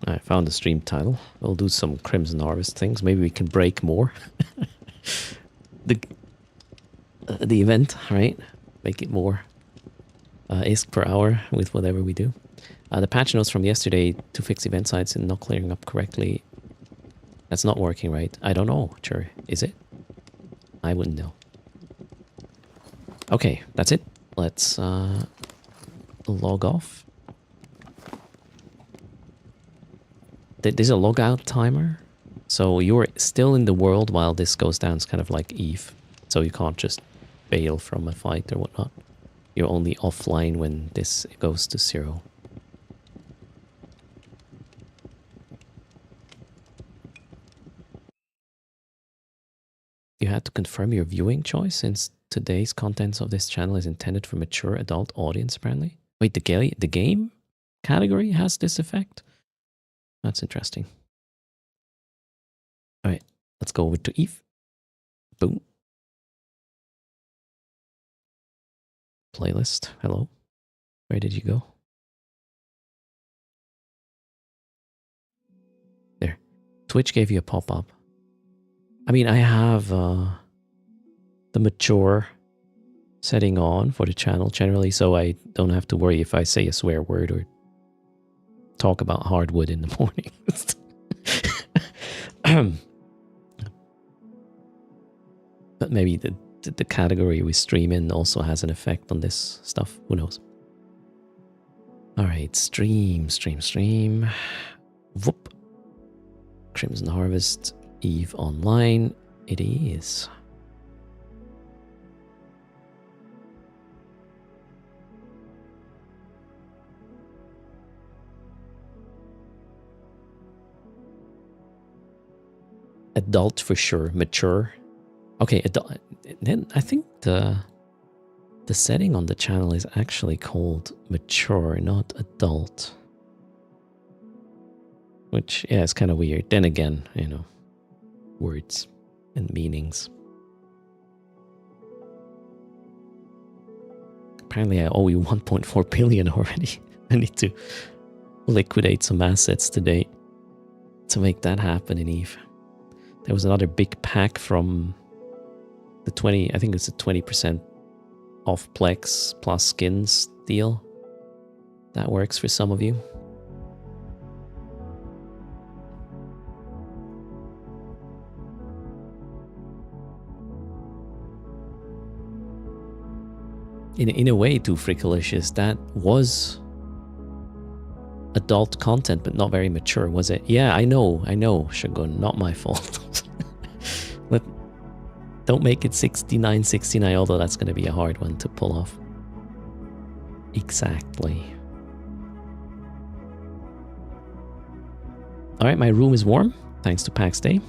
I found the stream title. We'll do some Crimson Harvest things. Maybe we can break more. the event, right? Make it more ISK per hour with whatever we do. The patch notes from yesterday to fix event sites and not clearing up correctly. That's not working, right? I don't know, sure. Is it? I wouldn't know. Okay, that's it. Let's log off. There's a logout timer, so you're still in the world while this goes down. It's kind of like EVE, so you can't just bail from a fight or whatnot. You're only offline when this goes to 0. You had to confirm your viewing choice since today's contents of this channel is intended for mature adult audience, apparently. Wait, the game category has this effect? That's interesting. All right, let's go over to EVE. Boom. Playlist. Hello. Where did you go? There. Twitch gave you a pop-up. I mean, I have the mature setting on for the channel generally, so I don't have to worry if I say a swear word or talk about hardwood in the morning. But maybe the category we stream in also has an effect on this stuff. Who knows? All right, stream. Whoop. Crimson Harvest, EVE Online. It is. Adult for sure, mature. Okay, adult. Then I think the setting on the channel is actually called mature, not adult. Which, yeah, it's kind of weird. Then again, you know, words and meanings. Apparently I owe you 1.4 billion already. I need to liquidate some assets today to make that happen in EVE. There was another big pack from the 20, I think it's a 20% off Plex plus skins deal. That works for some of you. In a way, too, Frickalicious, that was adult content, but not very mature, was it? Yeah, I know, Shogun, not my fault. Don't make it 69, 69, although that's going to be a hard one to pull off. Exactly. Alright, my room is warm, thanks to PAX Day.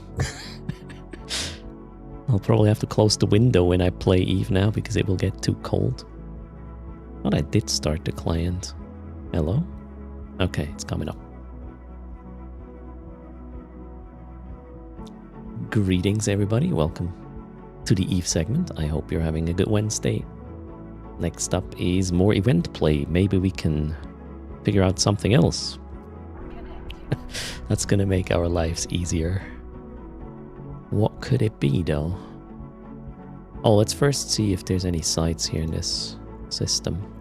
I'll probably have to close the window when I play Eve now, because it will get too cold. Thought I did start the client. Hello? Okay, it's coming up. Greetings, everybody. Welcome to the Eve segment. I hope you're having a good Wednesday. Next up is more event play. Maybe we can figure out something else. That's gonna make our lives easier. What could it be, though? Oh, let's first see if there's any sites here in this system.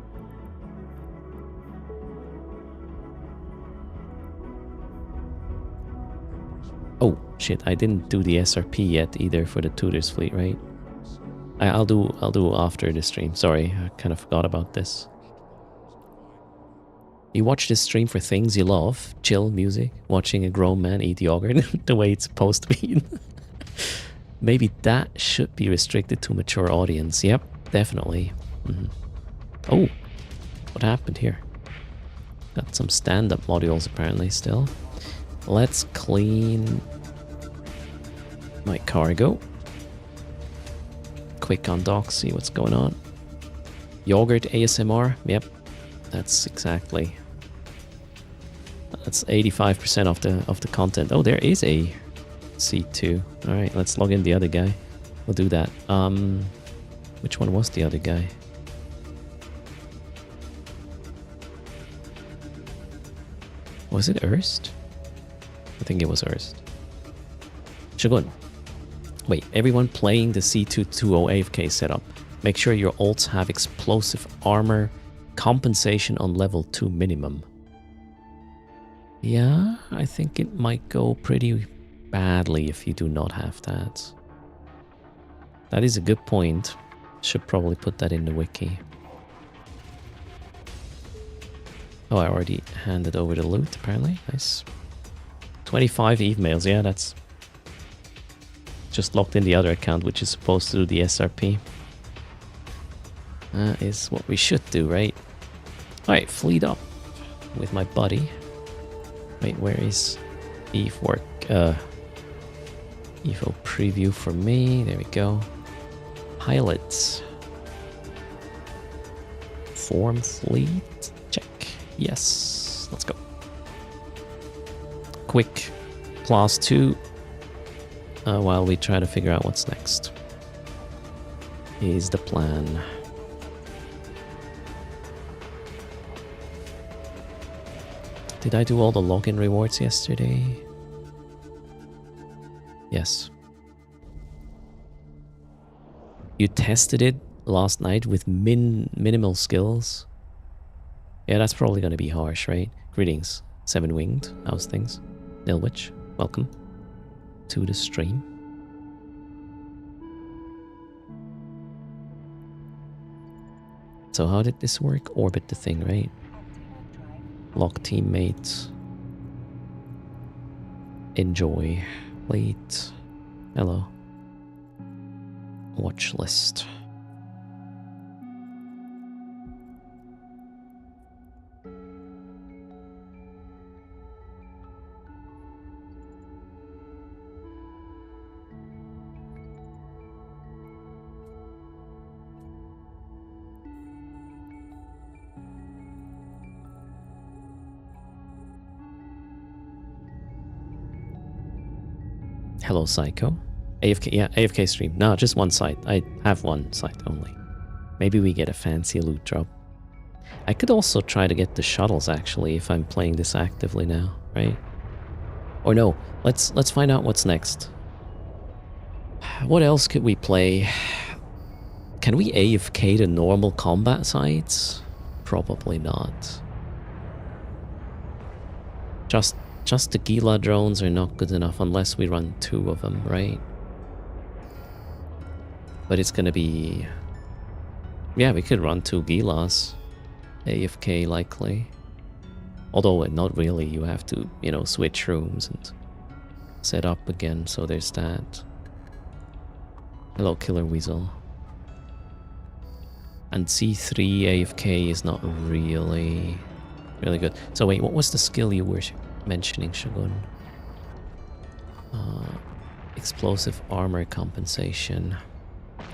Oh, shit, I didn't do the SRP yet either for the Tudors fleet, right? I'll do after the stream. Sorry, I kind of forgot about this. You watch this stream for things you love, chill music, watching a grown man eat yogurt the way it's supposed to be. Maybe that should be restricted to mature audience. Yep, definitely. Oh, what happened here? Got some stand-up modules apparently still. Let's clean my cargo. Quick on dock, see what's going on. Yogurt ASMR, yep, that's exactly. That's 85% of the content. Oh, there is a C2. All right, let's log in the other guy. We'll do that. Which one was the other guy? Was it Erst? I think it was Erst. Shogun. Wait, everyone playing the C220 AFK setup. Make sure your ults have explosive armor compensation on level 2 minimum. Yeah, I think it might go pretty badly if you do not have that. That is a good point. Should probably put that in the wiki. Oh, I already handed over the loot, apparently. Nice. 25 Eve mails, yeah, that's just locked in the other account, which is supposed to do the SRP. That is what we should do, right? Alright, fleet up with my buddy. Wait, where is Eve work? Evo preview for me. There we go. Pilots. Form fleet. Check. Yes. Let's go. Quick class 2 while we try to figure out what's next. Is the plan. Did I do all the login rewards yesterday? Yes. You tested it last night with minimal skills? Yeah, that's probably going to be harsh, right? Greetings, Seven Winged. How's things? Nilwich, welcome to the stream. So how did this work? Orbit the thing, right? Lock teammates. Enjoy. Wait. Hello. Watch list. Hello, Psycho. AFK, yeah, AFK stream. No, just one site. I have one site only. Maybe we get a fancy loot drop. I could also try to get the shuttles, actually, if I'm playing this actively now, right? Or no, let's find out what's next. What else could we play? Can we AFK the normal combat sites? Probably not. Just the Gila drones are not good enough unless we run 2 of them, right? But it's gonna be... Yeah, we could run 2 Gilas. AFK likely. Although not really, you have to, you know, switch rooms and set up again, so there's that. Hello, Killer Weasel. And C3 AFK is not really good. So wait, what was the skill you were mentioning, Shogun? Explosive armor compensation.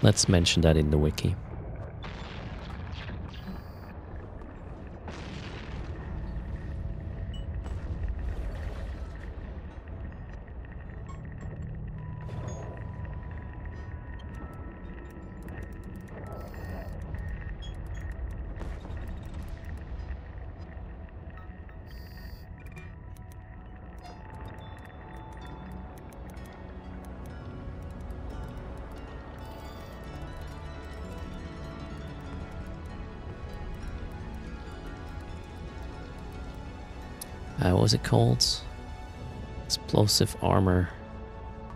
Let's mention that in the wiki. What was it called? Explosive armor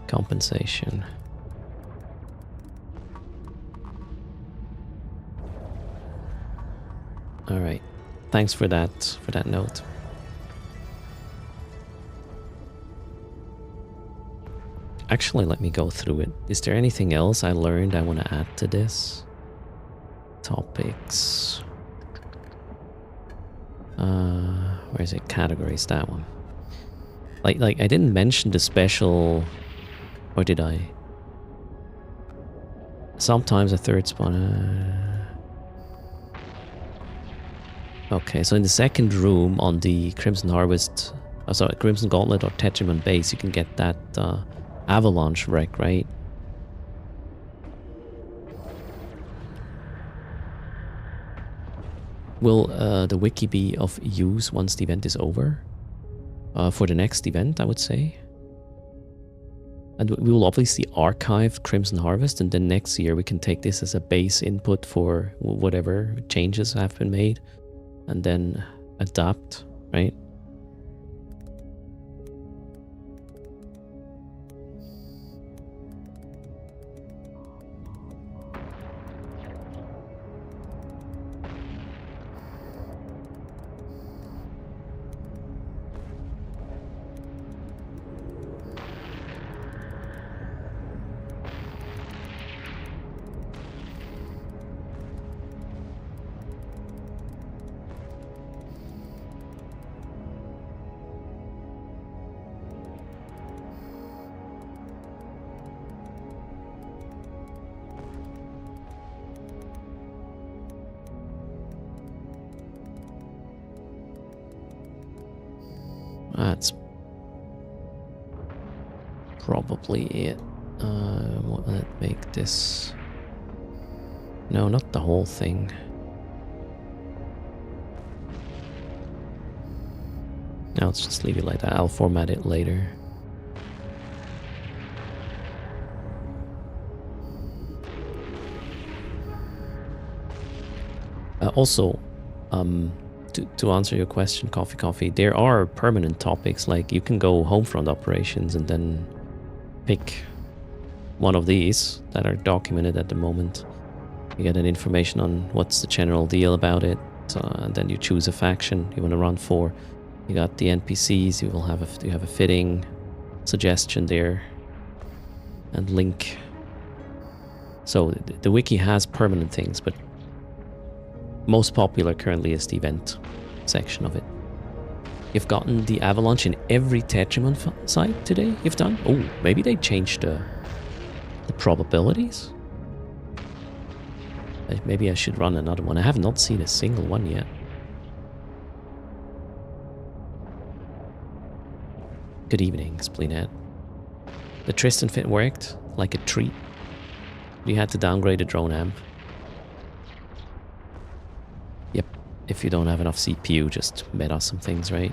compensation. All right. Thanks for that note. Actually, let me go through it. Is there anything else I learned I want to add to this? Topics. Where is it? Categories, that one. Like I didn't mention the special, or did I? Sometimes a third spawn. Okay, so in the second room on the Crimson Harvest, sorry, Crimson Gauntlet or Tetraman base, you can get that avalanche wreck, right? Will the wiki be of use once the event is over? For the next event, I would say. And we will obviously archive Crimson Harvest, and then next year we can take this as a base input for whatever changes have been made, and then adapt, right? That's probably it. What will it make this? No, not the whole thing. No, let's just leave it like that. I'll format it later. Also, to answer your question, Coffee, there are permanent topics, like you can go Homefront operations and then pick one of these that are documented at the moment. You get an information on what's the general deal about it, and then you choose a faction you want to run for. You got the NPCs, you have a fitting suggestion there, and link. So the wiki has permanent things, but most popular currently is the event section of it. You've gotten the avalanche in every Tetraman site today you've done? Oh, maybe they changed the probabilities? Maybe I should run another one. I have not seen a single one yet. Good evening, Spleenhead. The Tristan fit worked like a treat. You had to downgrade the drone amp. Yep, if you don't have enough CPU, just meta some things, right?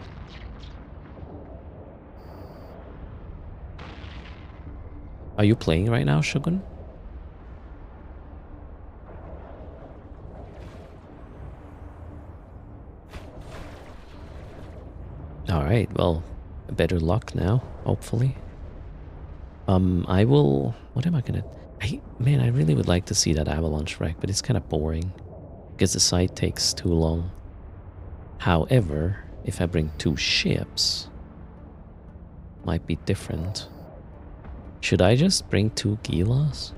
Are you playing right now, Shogun? Alright, well, better luck now, hopefully. I will... What am I gonna... Man, I really would like to see that avalanche wreck, but it's kind of boring. Because the site takes too long. However, if I bring 2 ships... Might be different. Should I just bring 2 Gilas?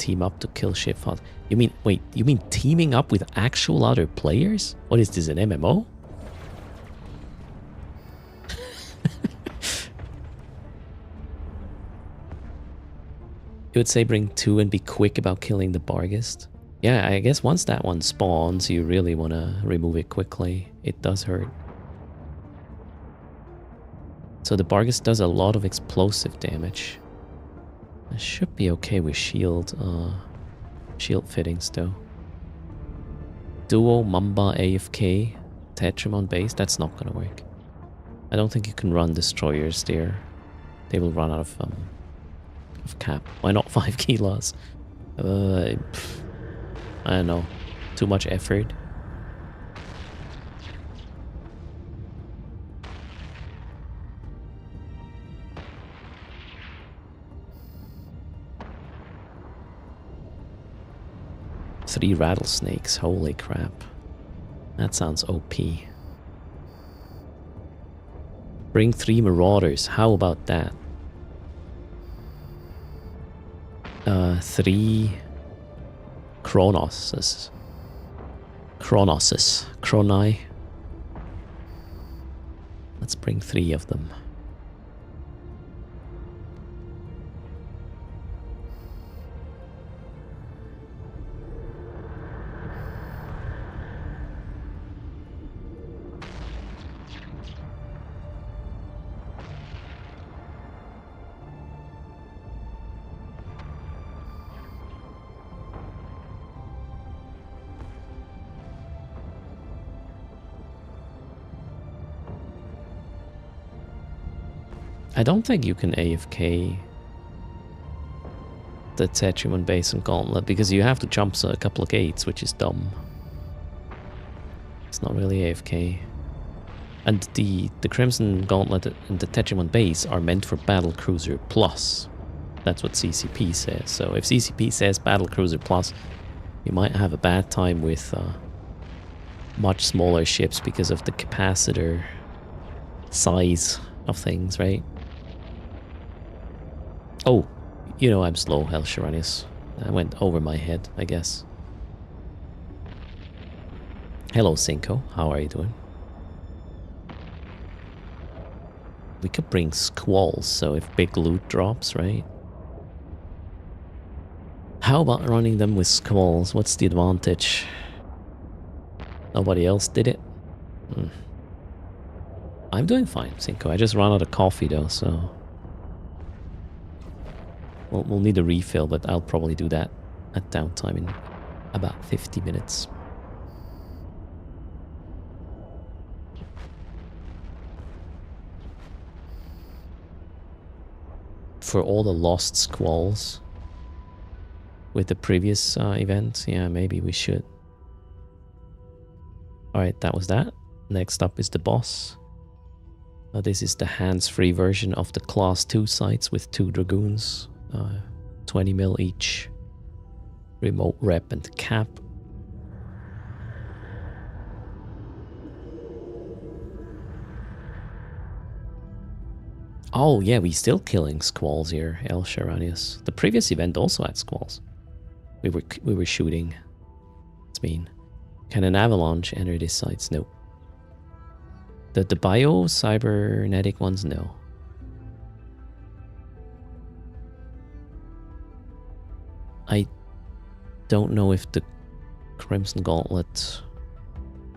team up to kill ship fast. You mean, wait, you mean teaming up with actual other players? What is this, an MMO? You would say bring 2 and be quick about killing the Barghest. Yeah, I guess once that one spawns, you really want to remove it quickly. It does hurt. So the Barghest does a lot of explosive damage. I should be okay with shield fittings though. Duo Mamba AFK Tetramon base, that's not gonna work. I don't think you can run destroyers there. They will run out of cap. Why not 5 kilos? I don't know. Too much effort. Three rattlesnakes, holy crap. That sounds OP. Bring 3 marauders, how about that? 3 Chronoses. Chronai. Let's bring 3 of them. I don't think you can AFK the Tetramon base and Gauntlet because you have to jump a couple of gates, which is dumb. It's not really AFK. And the Crimson Gauntlet and the Tetramon base are meant for Battlecruiser Plus. That's what CCP says. So if CCP says Battlecruiser Plus, you might have a bad time with much smaller ships because of the capacitor size of things, right? Oh, you know I'm slow, El Sharanius. I went over my head, I guess. Hello, Cinco. How are you doing? We could bring squalls, so if big loot drops, right? How about running them with squalls? What's the advantage? Nobody else did it? I'm doing fine, Cinco. I just ran out of coffee though, so... We'll need a refill, but I'll probably do that at downtime in about 50 minutes. For all the lost squalls with the previous event, yeah, maybe we should. Alright, that was that. Next up is the boss. This is the hands-free version of the Class 2 sights with 2 Dragoons. 20 mil each. Remote rep and cap. Oh yeah, we still killing squalls here, El Sharanius. The previous event also had squalls. We were shooting. It's mean. Can an avalanche enter these sites? No. The bio cybernetic ones, no. I don't know if the Crimson Gauntlet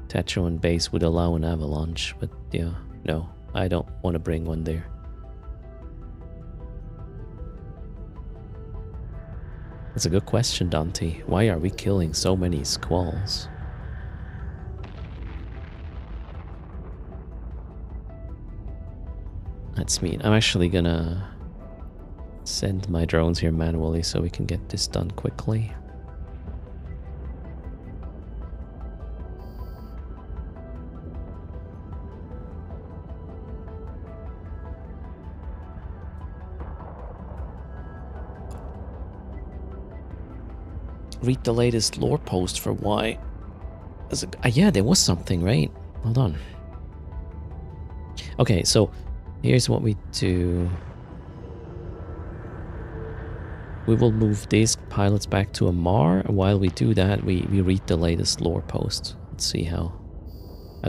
Tetramon base would allow an avalanche, but yeah, no, I don't want to bring one there. That's a good question, Dante. Why are we killing so many squalls? That's mean. I'm actually gonna send my drones here manually so we can get this done quickly. Read the latest lore post for why. Yeah, there was something, right? Hold on. Okay, so here's what we do. We will move these pilots back to Amar, and while we do that, we read the latest lore post. Let's see how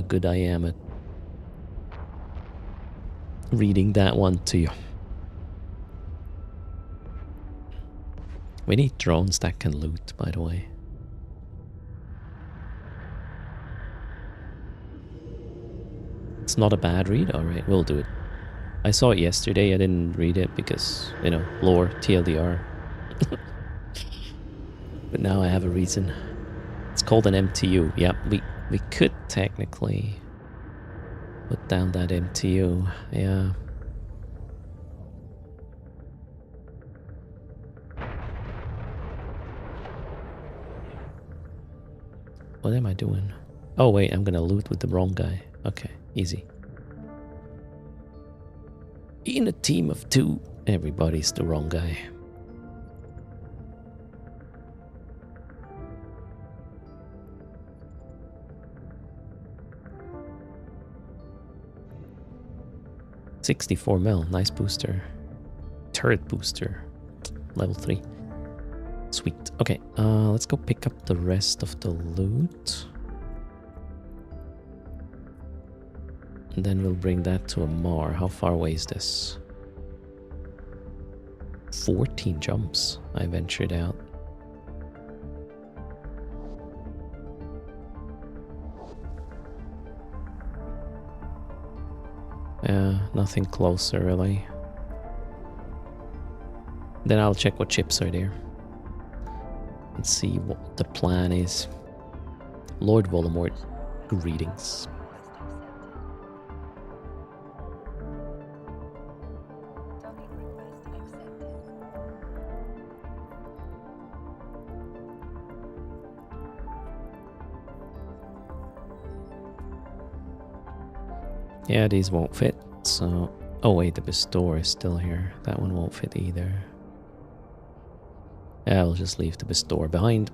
good I am at reading that one to you. We need drones that can loot, by the way. It's not a bad read? Alright, we'll do it. I saw it yesterday, I didn't read it because, you know, lore, TLDR. But now I have a reason. It's called an MTU. Yep, we could technically put down that MTU. Yeah. What am I doing? Oh wait, I'm gonna loot with the wrong guy. Okay, easy. In a team of 2, everybody's the wrong guy. $64 mil, nice booster. Turret booster, level 3. Sweet. Okay, let's go pick up the rest of the loot. And then we'll bring that to Amar. How far away is this? 14 jumps I ventured out. Yeah, nothing closer really. Then I'll check what chips are there. And see what the plan is. Lord Voldemort, greetings. Yeah, these won't fit, so... Oh wait, the Bestower is still here. That one won't fit either. Yeah, I'll just leave the Bestower behind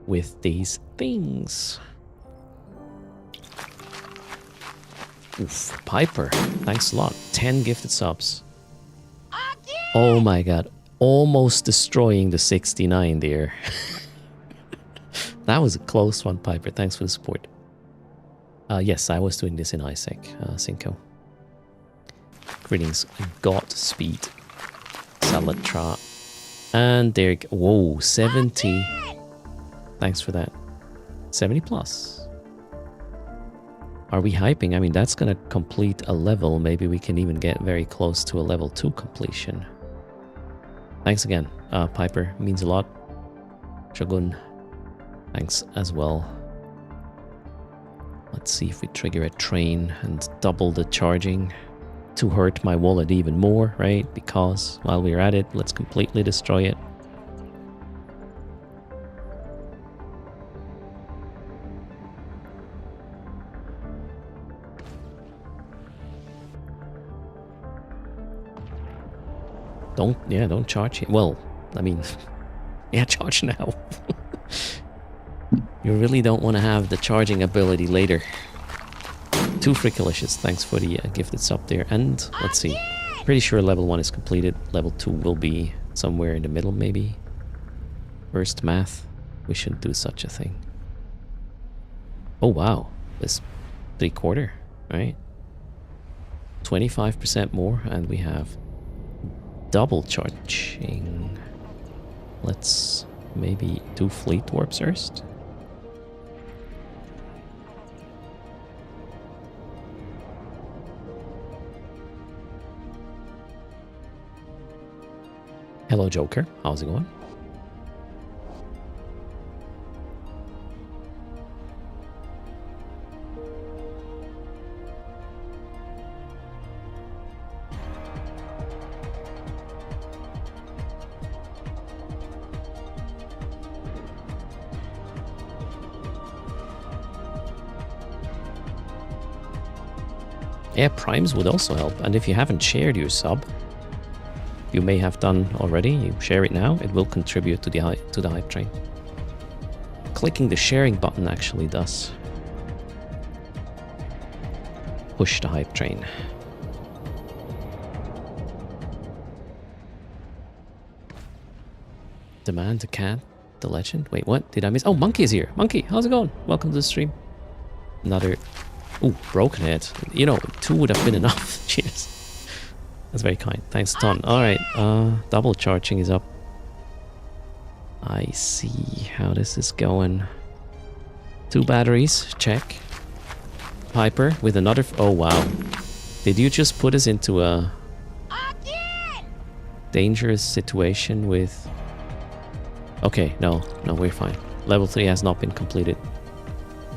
with these things. Oof, Piper, thanks a lot. 10 gifted subs. Oh my god, almost destroying the 69 there. That was a close one, Piper. Thanks for the support. Yes, I was doing this in Isaac, Cinco. Greetings, Godspeed, Salatra. And there, whoa, 70. Thanks for that. 70 plus. Are we hyping? I mean, that's gonna complete a level. Maybe we can even get very close to a level 2 completion. Thanks again, Piper. Means a lot. Shogun, thanks as well. Let's see if we trigger a train and double the charging to hurt my wallet even more, right? Because while we're at it, let's completely destroy it. Don't charge it. Well, I mean, yeah, charge now. You really don't want to have the charging ability later. Too frickalicious. Thanks for the gifted sub there. And let's see. Pretty sure level 1 is completed. Level 2 will be somewhere in the middle, maybe. First math. We shouldn't do such a thing. Oh wow. This 3/4, right? 25% more, and we have double charging. Let's maybe do fleet warps first. Hello, Joker. How's it going? Yeah, primes would also help. And if you haven't shared your sub, you may have done already, you share it now, it will contribute to the hype train. Clicking the sharing button actually does push the hype train. The man, the cat, the legend. Wait, what? Did I miss? Oh, Monkey is here. Monkey, how's it going? Welcome to the stream. Another... Ooh, broken head. You know, 2 would have been enough. Cheers. That's very kind. Thanks a ton. Alright, double charging is up. I see how this is going. 2 batteries, check. Piper with another... Oh, wow. Did you just put us into a... dangerous situation with... Okay, no, we're fine. Level 3 has not been completed.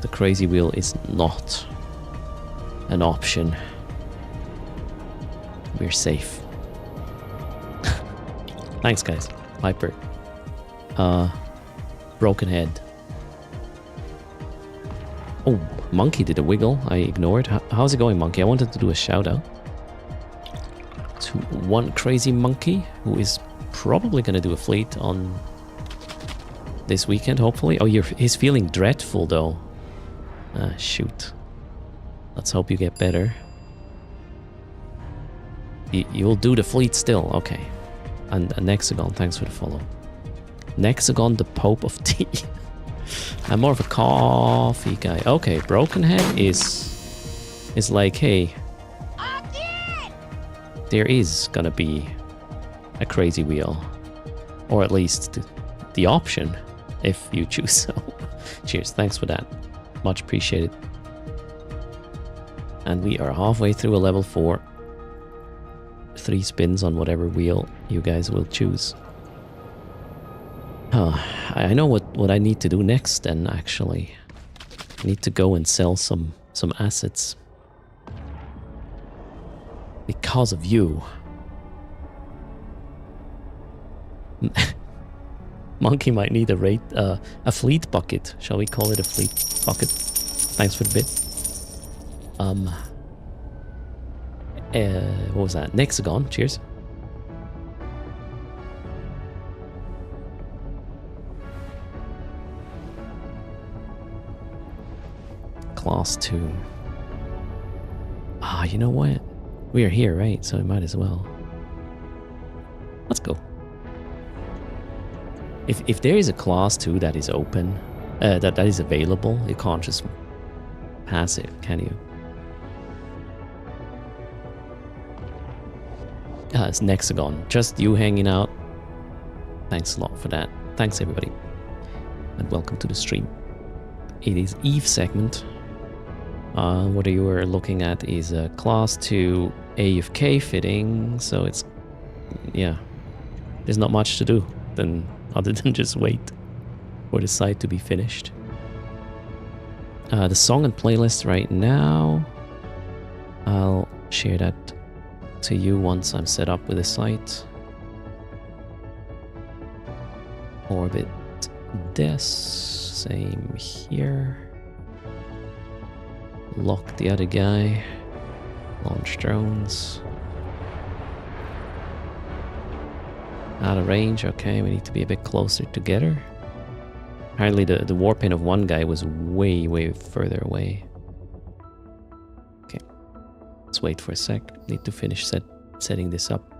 The crazy wheel is not an option. We're safe. Thanks, guys. Piper. Broken head. Oh, Monkey did a wiggle. I ignored. How's it going, Monkey? I wanted to do a shout out to one crazy monkey who is probably going to do a fleet on this weekend, hopefully. Oh, he's feeling dreadful, though. Ah, shoot. Let's hope you get better. You'll do the fleet still. Okay. And Nexagon, thanks for the follow. Nexagon, the Pope of Tea. I'm more of a coffee guy. Okay, Broken Head is like, hey, there is gonna be a crazy wheel. Or at least the option, if you choose so. Cheers, thanks for that. Much appreciated. And we are halfway through a level 4. 3 spins on whatever wheel you guys will choose. I know what I need to do next then, actually. I need to go and sell some assets. Because of you. Monkey might need a fleet bucket. Shall we call it a fleet bucket? Thanks for the bit. What was that? Nexagon, cheers. Class 2. Ah, you know what? We are here, right? So we might as well. Let's go. If there is a class 2 that is open, that is available, you can't just pass it, can you? It's Nexagon. Just you hanging out. Thanks a lot for that. Thanks, everybody. And welcome to the stream. It is Eve segment. What you are looking at is a class 2 AFK fitting, so it's... yeah. There's not much to do other than just wait for the site to be finished. The song and playlist right now, I'll share that to you once I'm set up with the site. Orbit Des, same here. Lock the other guy. Launch drones. Out of range, okay, we need to be a bit closer together. Apparently the warpin of one guy was way further away. Okay, let's wait for a sec. Need to finish setting this up.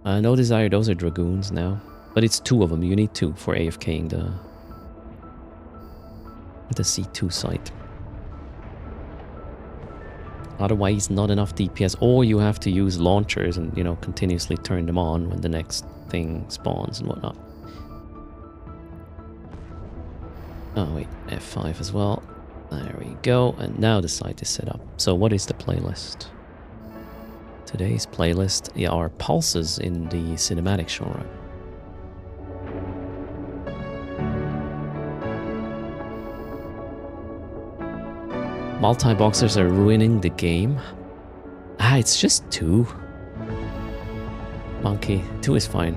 No desire, those are dragoons now. But it's 2 of them, you need 2 for AFKing the C2 site. Otherwise, not enough DPS, or you have to use launchers and, you know, continuously turn them on when the next thing spawns and whatnot. Oh wait, F5 as well. There we go, and now the site is set up. So what is the playlist? Today's playlist are pulses in the cinematic genre. Multi-boxers are ruining the game. Ah, it's just 2. Monkey, 2 is fine.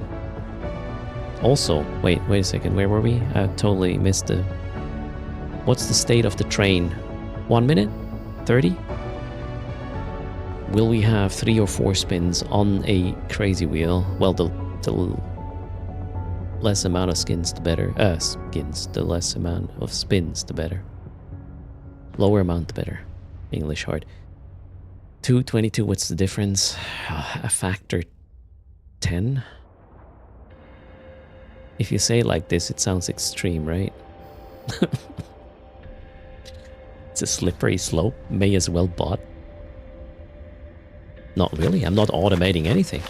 Also, wait a second, where were we? I totally missed the... What's the state of the train? 1 minute? 30? Will we have 3 or 4 spins on a crazy wheel? Well, the less amount of skins, the better. The less amount of spins, the better. Lower amount, the better. English hard. 222, what's the difference? A factor 10? If you say it like this, it sounds extreme, right? It's a slippery slope. May as well bot. Not really. I'm not automating anything.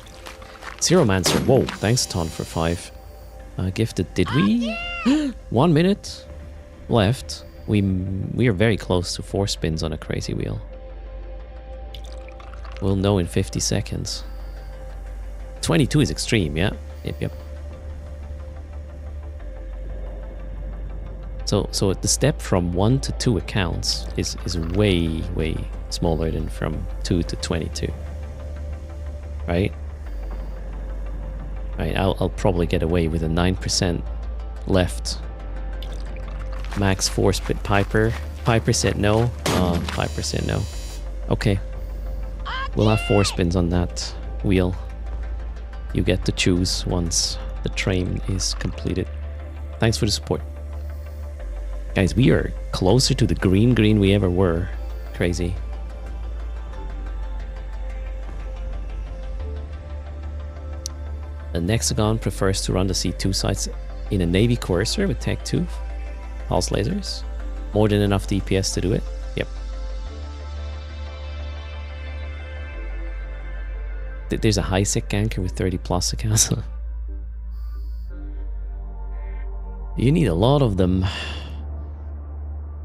Zero Mancer. Whoa. Thanks, Ton, for 5. Gifted. Did we? 1 minute left. We are very close to 4 spins on a crazy wheel. We'll know in 50 seconds. 22 is extreme, yeah? Yep. So the step from 1 to 2 accounts is way smaller than from 2 to 22. Right? Right, I'll probably get away with a 9% left. Max 4 spin Piper. Piper said no. Piper said no. Okay. We'll have 4 spins on that wheel. You get to choose once the train is completed. Thanks for the support. Guys, we are closer to the green we ever were. Crazy. The Nexagon prefers to run the C2 sites in a Navy Courser with Tech 2 pulse lasers. More than enough DPS to do it. Yep. There's a high-sec ganker with 30 plus accounts. You need a lot of them.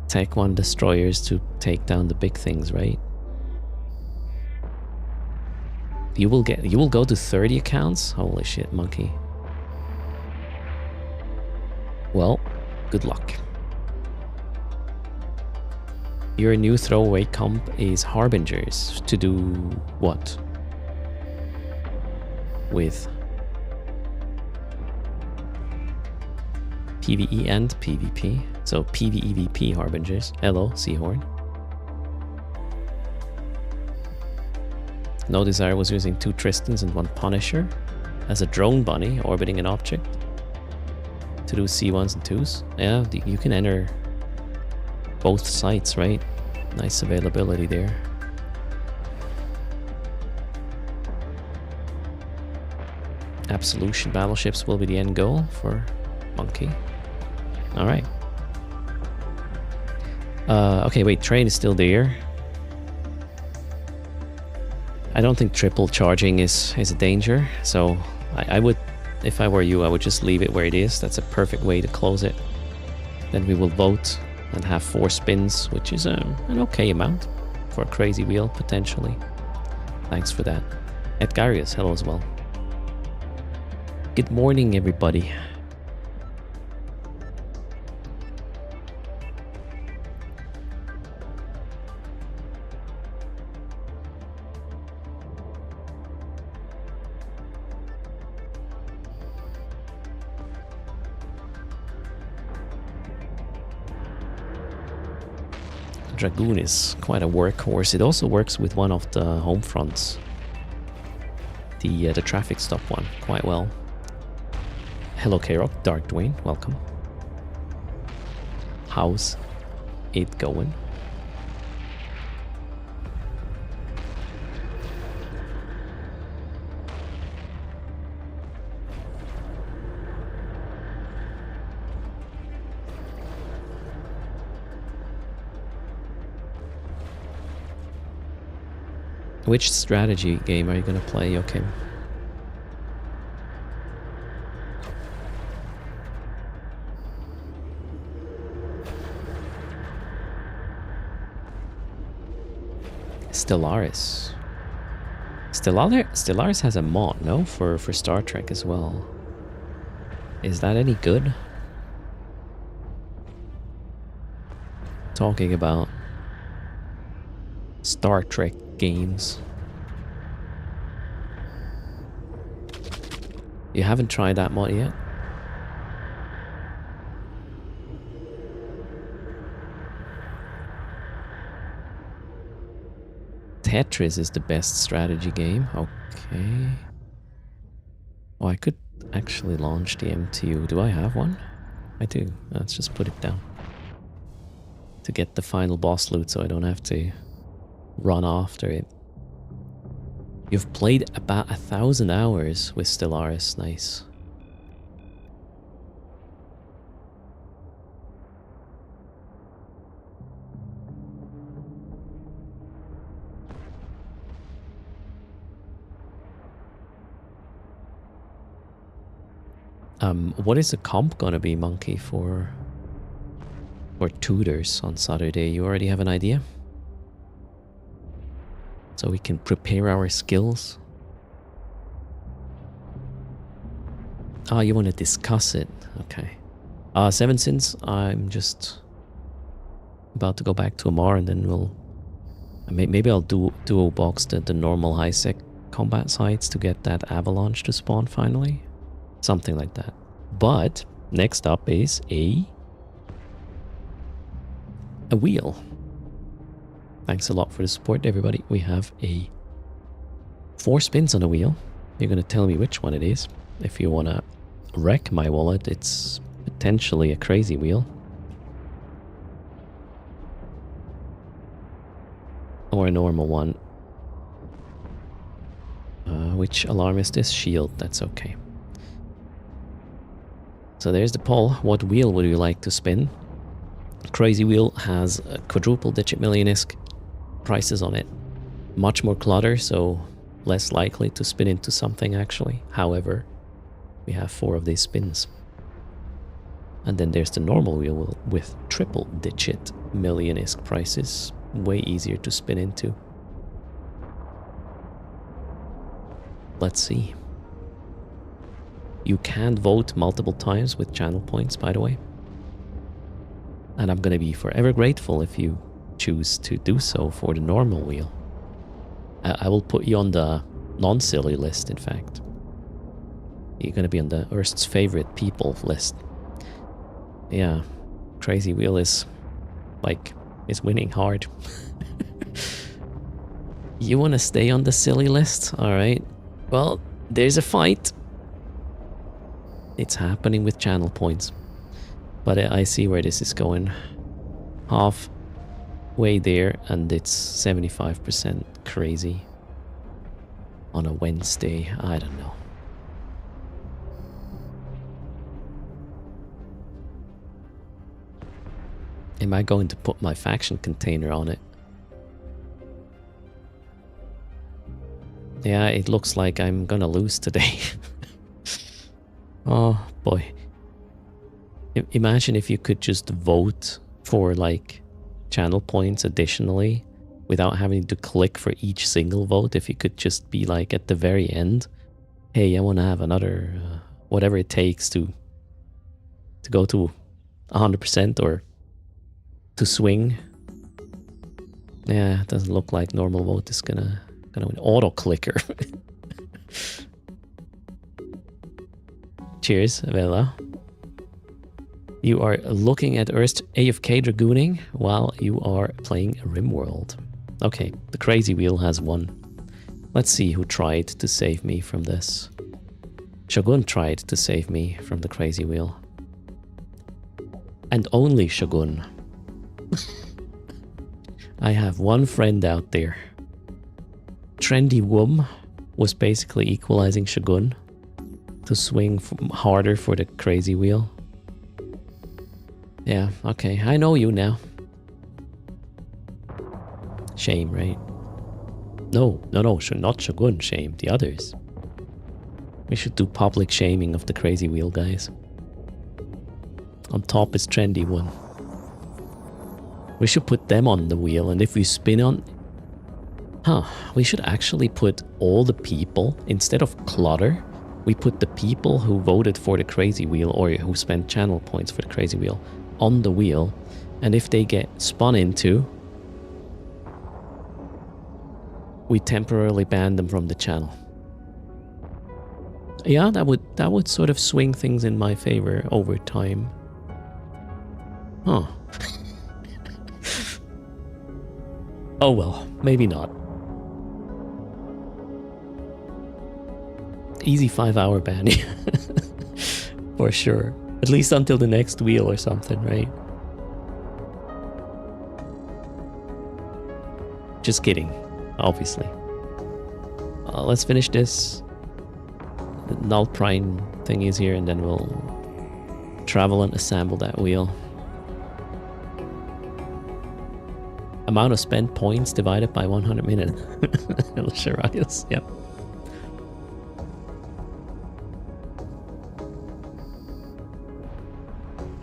Tech 1 destroyers to take down the big things, right? You will go to 30 accounts? Holy shit, monkey. Well, good luck. Your new throwaway comp is Harbingers. To do what? With PvE and PvP. So PvEVP Harbingers. Hello, Seahorn. No Desire was using 2 Tristans and 1 Punisher as a drone bunny orbiting an object to do C1s and 2s. Yeah, you can enter both sites, right? Nice availability there. Absolution battleships will be the end goal for Monkey. Alright. Okay, wait, train is still there. I don't think triple charging is a danger, so I would, if I were you, I would just leave it where it is. That's a perfect way to close it. Then we will vote and have 4 spins, which is an okay amount for a crazy wheel, potentially. Thanks for that. Edgarius, hello as well. Good morning, everybody. Dragoon is quite a workhorse. It also works with one of the home fronts. The traffic stop one, quite well. Hello K-Rock, Dark Dwayne, welcome. How's it going? Which strategy game are you gonna play, Joachim? Stellaris. Stellaris has a mod, no? For Star Trek as well. Is that any good? Talking about Star Trek games. You haven't tried that mod yet? Tetris is the best strategy game. Okay. Oh, I could actually launch the MTU. Do I have one? I do. Let's just put it down. To get the final boss loot so I don't have to run after it. You've played about 1,000 hours with Stellaris. Nice. What is the comp gonna be, Monkey, for tutors on Saturday? You already have an idea? So we can prepare our skills. Ah, you want to discuss it? Okay. 7 Sins, I'm just about to go back to Amar, and then we'll... Maybe I'll duo box the normal high sec combat sites to get that avalanche to spawn finally. Something like that. But next up is a wheel. Thanks a lot for the support, everybody. We have 4 spins on a wheel. You're going to tell me which one it is. If you want to wreck my wallet, it's potentially a crazy wheel. Or a normal one. Which alarm is this? Shield, that's okay. So there's the poll. What wheel would you like to spin? Crazy wheel has a quadruple digit millionisk prices on it. Much more clutter, so less likely to spin into something actually. However, we have 4 of these spins. And then there's the normal wheel with triple digit millionisk prices. Way easier to spin into. Let's see. You can vote multiple times with channel points, by the way. And I'm gonna be forever grateful if you choose to do so for the normal wheel. I will put you on the non-silly list, in fact. You're gonna be on the Erst's favorite people list. Yeah, crazy wheel is winning hard. You wanna stay on the silly list? Alright. Well, there's a fight. It's happening with channel points. But I see where this is going. Halfway there, and it's 75% crazy. On a Wednesday, I don't know. Am I going to put my faction container on it? Yeah, it looks like I'm gonna lose today. Oh boy. Imagine if you could just vote for like channel points additionally without having to click for each single vote. If you could just be like at the very end, hey, I want to have another whatever it takes to go to 100% or to swing. Yeah, it doesn't look like normal vote is gonna win. Auto clicker. Cheers, Vela. You are looking at Erst AFK Dragooning while you are playing RimWorld. Okay, the crazy wheel has won. Let's see who tried to save me from this. Shogun tried to save me from the crazy wheel. And only Shogun. I have one friend out there. Trendy Wum was basically equalizing Shogun to swing harder for the crazy wheel. Yeah, okay, I know you now. Shame, right? No, not Shogun, shame, the others. We should do public shaming of the crazy wheel guys. On top is Trendy One. We should put them on the wheel, and if we spin on... we should actually put all the people, instead of clutter, we put the people who voted for the crazy wheel or who spent channel points for the crazy wheel on the wheel, and if they get spun into, we temporarily ban them from the channel. Yeah, that would sort of swing things in my favor over time. Huh. Oh well, maybe not. Easy 5-hour ban. For sure. At least until the next wheel or something, right? Just kidding, obviously. Let's finish this. The null prime thing is here, and then we'll travel and assemble that wheel. Amount of spent points divided by 100 minutes. Sharias, yep.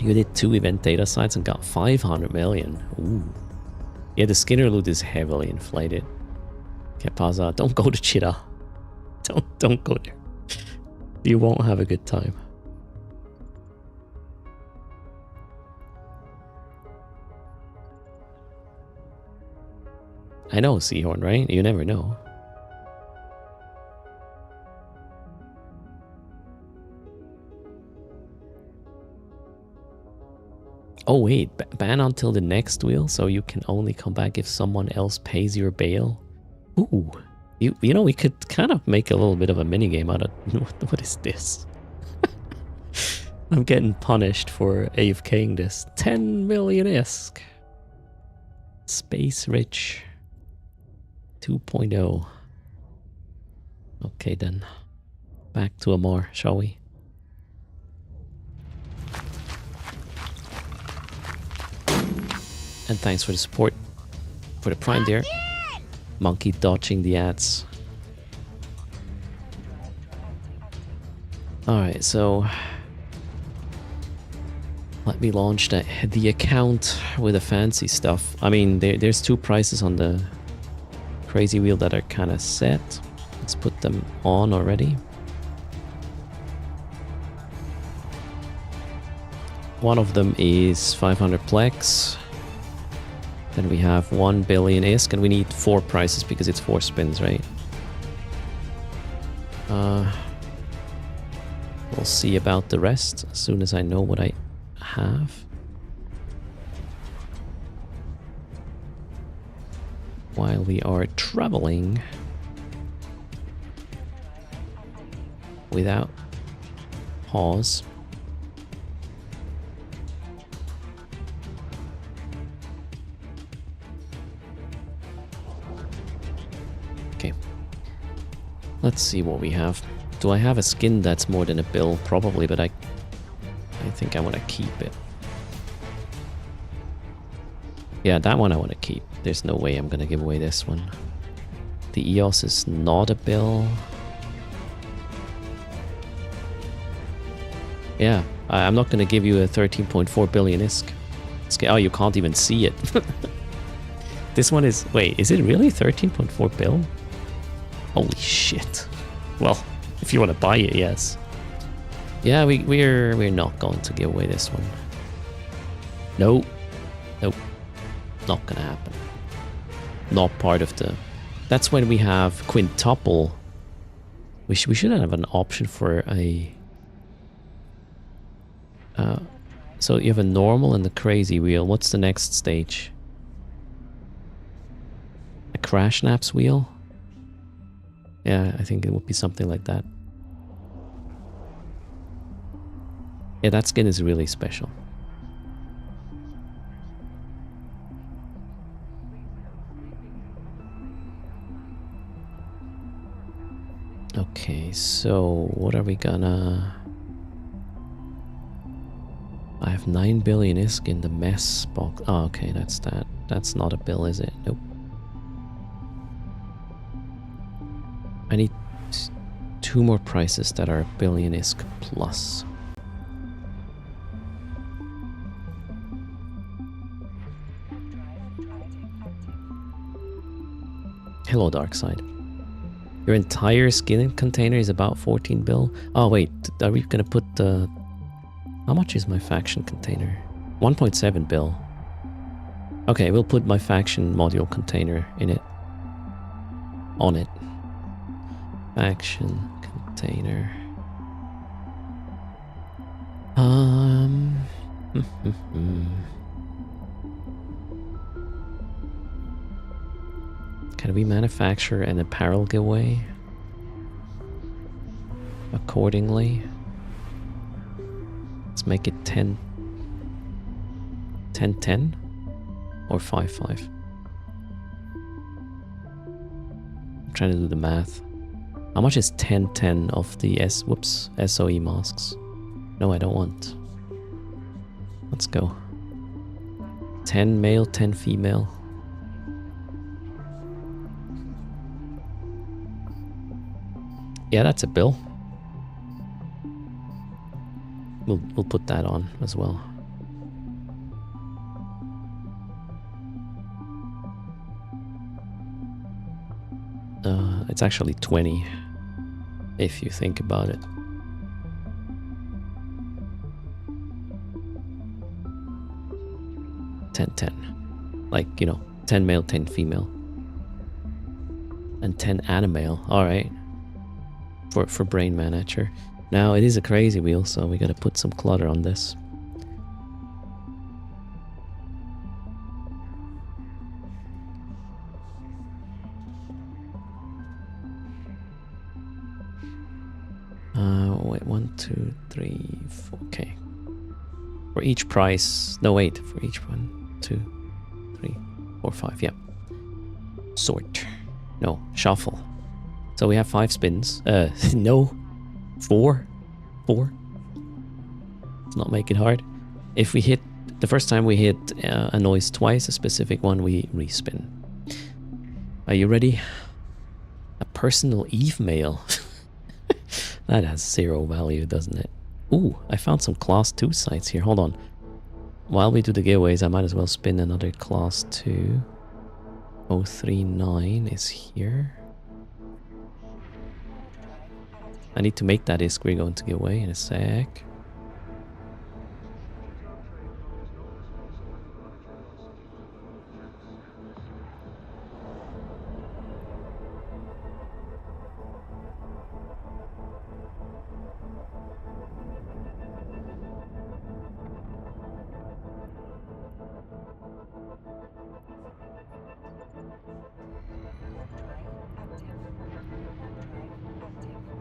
You did 2 event data sites and got 500 million. Ooh. Yeah, the Skinner loot is heavily inflated. Kepaza, don't go to Chita. Don't go there. You won't have a good time. I know, Seahorn, right? You never know. Oh wait, ban until the next wheel, so you can only come back if someone else pays your bail. Ooh, you know, we could kind of make a little bit of a mini game out of what is this? I'm getting punished for AFKing this. 10 million-esque. Space Rich 2.0. Okay then, back to Amar, shall we? And thanks for the support for the Prime there. Monkey dodging the ads. Alright, so let me launch the account with the fancy stuff. I mean, there's 2 prices on the crazy wheel that are kind of set. Let's put them on already. One of them is 500 plex. Then we have 1 billion ISK, and we need 4 prices because it's 4 spins, right? We'll see about the rest as soon as I know what I have. While we are traveling without pause. Let's see what we have. Do I have a skin that's more than a bill? Probably, but I think I want to keep it. Yeah, that one I want to keep. There's no way I'm going to give away this one. The EOS is not a bill. Yeah, I'm not going to give you a 13.4 billion ISK. Oh, you can't even see it. This one is... Wait, is it really 13.4 bill? Holy shit. Well, if you want to buy it, yes. Yeah, we're not going to give away this one. Nope. Nope. Not gonna happen. Not part of the... That's when we have quintuple. We should have an option for a... so you have a normal and the crazy wheel. What's the next stage? A crash naps wheel? Yeah, I think it would be something like that. Yeah, that skin is really special. Okay, so what are we gonna... I have 9 billion ISK in the mess box. Oh, okay, that's that. That's not a bill, is it? Nope. I need 2 more prices that are a billion ISK plus. Hello, Darkside. Your entire skin container is about 14 bill. Oh wait, are we gonna put the... How much is my faction container? 1.7 bill. Okay, we'll put my faction module container in it. On it. Faction container. Can we manufacture an apparel giveaway accordingly? Let's make it 10 or 5. I'm trying to do the math. How much is 10 of the SOE masks? No, I don't want. Let's go. 10 male, 10 female. Yeah, that's a bill. We'll put that on as well. It's actually 20, if you think about it. $10. Like, you know, 10 male, 10 female. And 10 animal. Alright. For brain manager. Now, it is a crazy wheel, so we gotta put some clutter on this. Wait, 1, 2, 3, 4. Okay. For each price. No, wait. For each 1, 2, 3, 4, 5. Yeah. Sort. No, shuffle. So we have 5 spins. No. 4. 4. Let's not make it hard. If we hit... The first time we hit a noise twice, a specific one, we respin. Are you ready? A personal Eve mail. That has 0 value, doesn't it? Ooh, I found some class 2 sites here. Hold on. While we do the giveaways, I might as well spin another class 2. 039 is here. I need to make that disc we're going to give away in a sec.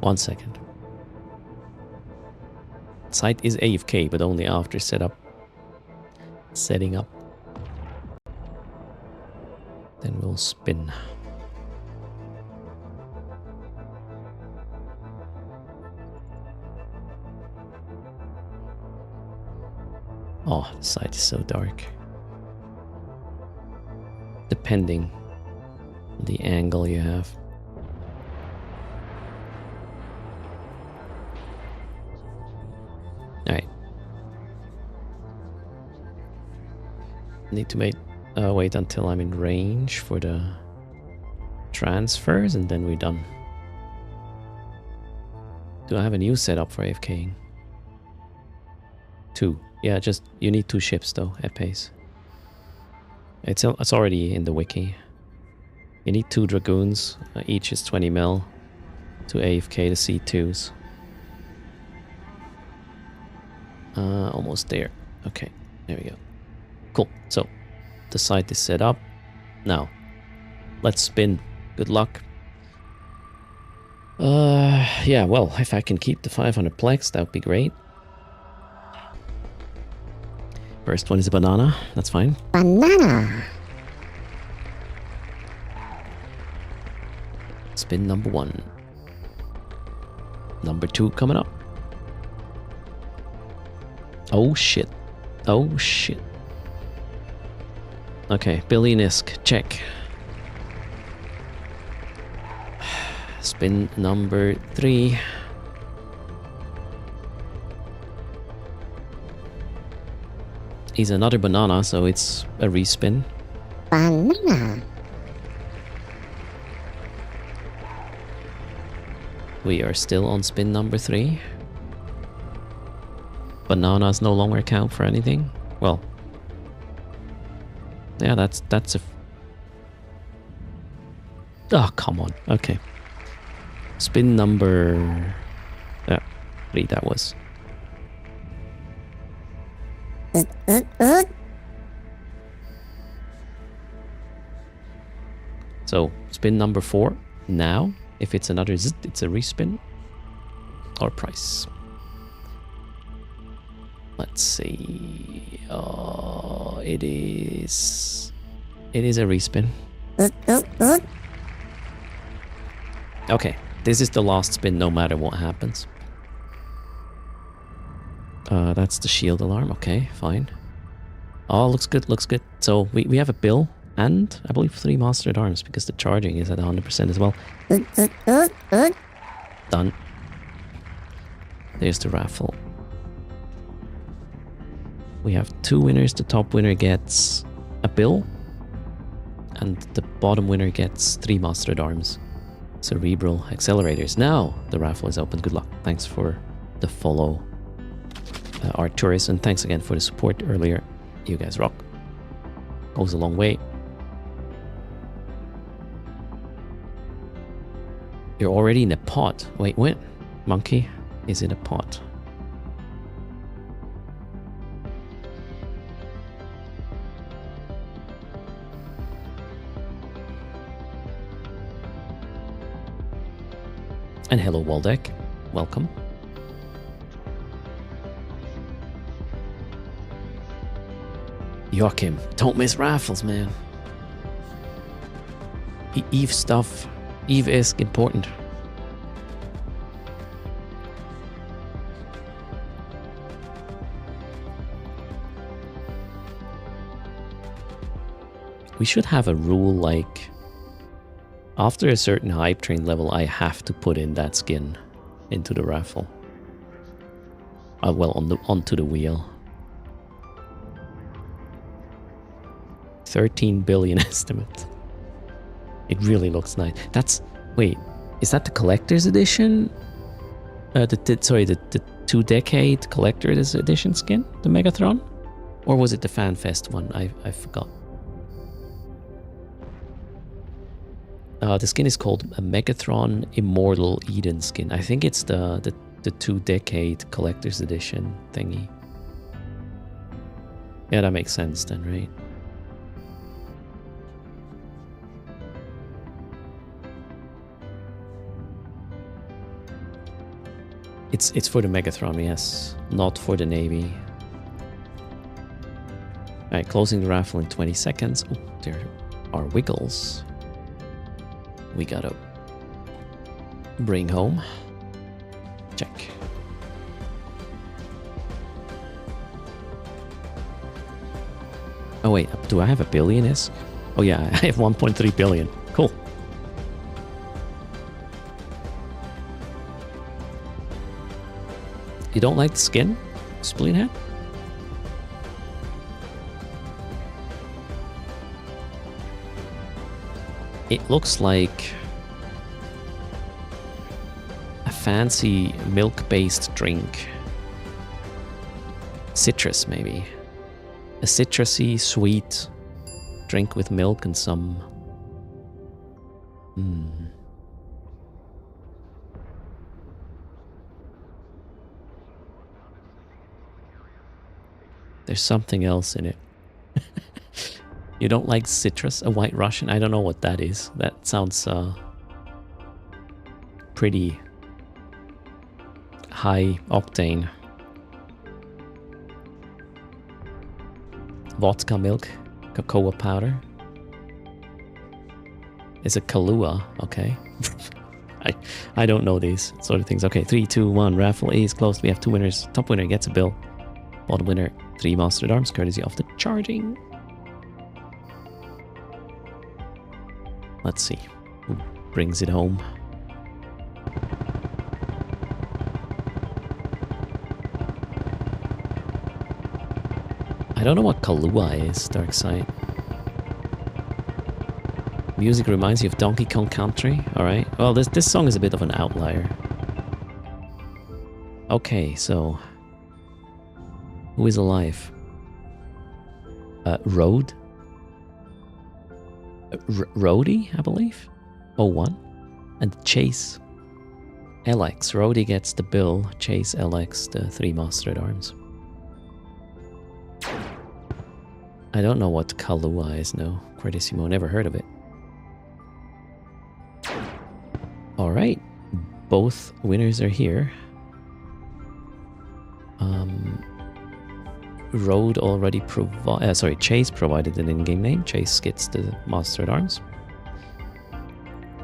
One second. Site is AFK, but only after setting up. Then we'll spin. Oh, the site is so dark. Depending on the angle you have. Alright. Need to wait until I'm in range for the transfers and then we're done. Do I have a new setup for AFKing? 2. Yeah, just you need 2 ships though at pace. It's already in the wiki. You need 2 dragoons. Each is 20 mil to AFK the C2s. Almost there. Okay, there we go. Cool. So the site is set up. Now let's spin. Good luck. Yeah, well, if I can keep the 500 plex, that would be great. First one is a banana. That's fine. Banana. Spin number 1. Number 2 coming up. Oh shit. Oh shit. Okay, Billy Nisk, check. Spin number 3. He's another banana, so it's a respin. Banana. We are still on spin number 3. Bananas no longer count for anything. Well, yeah, that's a... Oh, come on. Okay. Spin number... 3, that was. So, spin number 4. Now, if it's another zit, it's a respin. Or price. Let's see. Oh, it is a respin. Okay, this is the last spin no matter what happens. That's the shield alarm. Okay, fine. Oh, looks good, looks good. So we have a bill and I believe 3 mastered arms because the charging is at 100% as well. Done. There's the raffle. We have 2 winners. The top winner gets a bill and the bottom winner gets 3 mastered arms. Cerebral accelerators. Now the raffle is open. Good luck. Thanks for the follow, Arcturus, and thanks again for the support earlier. You guys rock. Goes a long way. You're already in a pot. Wait, what? Monkey is in a pot. And hello, Waldeck. Welcome. Joachim, don't miss raffles, man. Eve stuff. Eve is important. We should have a rule like, after a certain hype train level, I have to put in that skin into the raffle. Well, onto the wheel. 13 billion estimate. It really looks nice. That's... Wait, is that the collector's edition? The 2-decade collector's edition skin? The Megatron? Or was it the FanFest one? I forgot. The skin is called a Megatron Immortal Eden skin. I think it's the 2-decade collector's edition thingy. Yeah, that makes sense then, right? It's for the Megatron, yes, not for the Navy. Alright, closing the raffle in 20 seconds. Oh, there are wiggles. We gotta bring home. Check. Oh wait, do I have a billion? Oh yeah, I have 1.3 billion. Cool. You don't like the skin, Spleen Head? It looks like a fancy milk-based drink. Citrus, maybe. A citrusy, sweet drink with milk and some... There's something else in it. You don't like citrus? A White Russian? I don't know what that is. That sounds pretty high octane. Vodka milk, cocoa powder. Is it Kahlua? Okay. I don't know these sort of things. Okay, 3, 2, 1. Raffle A is closed. We have 2 winners. Top winner gets a bill. Bottom winner, 3 Mastered Arms, courtesy of the charging. Let's see who brings it home. I don't know what Kahlua is, Darkside. Music reminds you of Donkey Kong Country. Alright. Well, this song is a bit of an outlier. Okay, so... Who is alive? Road? Rhodey, I believe? 01. And Chase. LX. Rhodey gets the bill. Chase, LX, the 3 Mastered Arms. I don't know what Kahlua is, no. Credissimo, never heard of it. Alright. Both winners are here. Road already Chase provided an in-game name. Chase gets the Mastered Arms.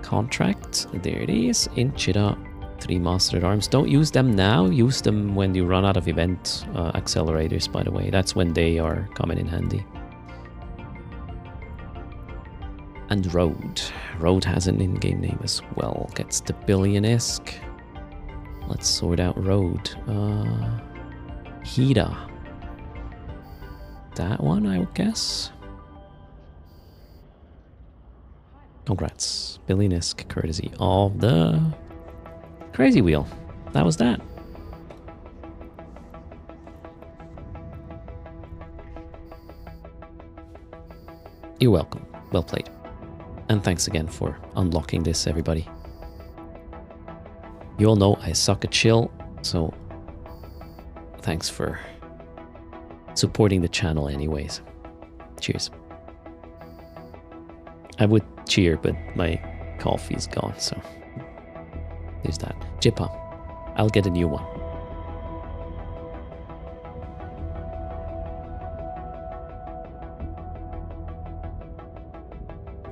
Contract, there it is. Inchida, 3 Mastered Arms. Don't use them now. Use them when you run out of event accelerators, by the way. That's when they are coming in handy. And Road. Road has an in-game name as well. Gets the Billion-esque. Let's sort out Road. Hida. That one, I would guess. Congrats. Billy-esque courtesy of the Crazy Wheel. That was that. You're welcome. Well played. And thanks again for unlocking this, everybody. You all know I suck at chill, so thanks for supporting the channel anyways. Cheers. I would cheer, but my coffee's gone, so there's that. Jippa, I'll get a new one.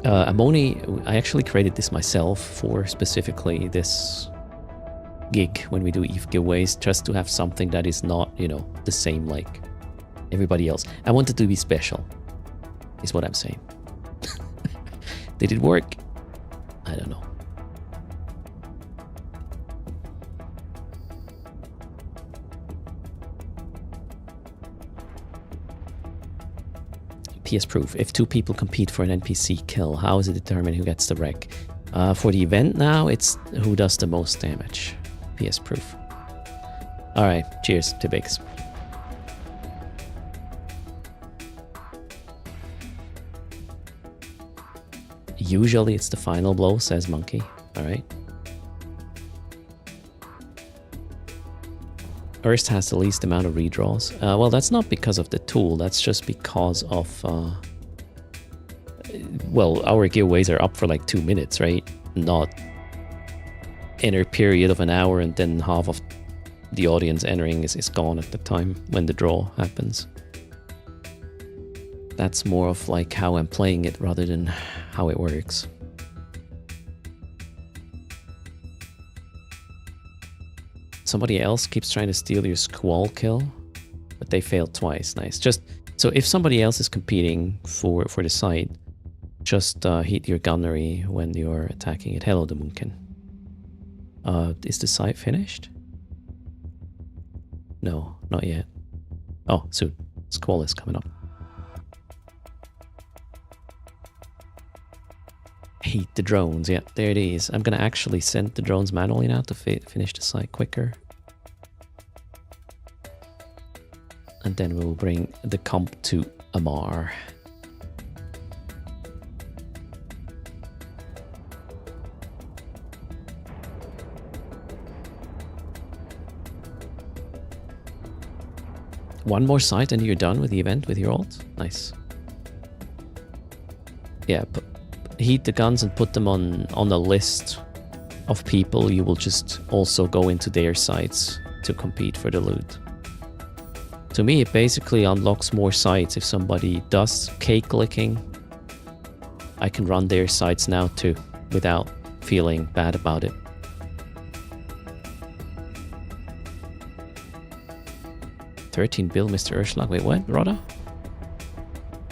Amoni, I actually created this myself for specifically this gig when we do EVE giveaways, just to have something that is not, you know, the same like everybody else. I wanted to be special, is what I'm saying. Did it work? I don't know. PS proof. If two people compete for an NPC kill, how is it determined who gets the wreck? For the event now, it's who does the most damage. PS proof. Alright, cheers to Biggs. Usually it's the final blow, says Monkey. Alright. Erst has the least amount of redraws. Well, that's not because of the tool, that's just because of... well, our giveaways are up for like 2 minutes, right? Not enter period of an hour and then half of the audience entering is gone at the time when the draw happens. That's more of like how I'm playing it rather than how it works. Somebody else keeps trying to steal your squall kill, but they failed twice. Nice. Just so if somebody else is competing for the site, just hit your gunnery when you're attacking it. Hello, the Moonkin. Is the site finished? No, not yet. Oh, soon. Squall is coming up. Hate the drones. Yeah, there it is. I'm gonna actually send the drones manually now to finish the site quicker. And then we'll bring the comp to Amar. One more site and you're done with the event with your ult? Nice. Yeah, but heat the guns and put them on a list of people. You will just also go into their sites to compete for the loot. To me, it basically unlocks more sites. If somebody does cake licking, I can run their sites now too, without feeling bad about it. $13 bill, Mr. Urschlag. Wait, what, Rodda?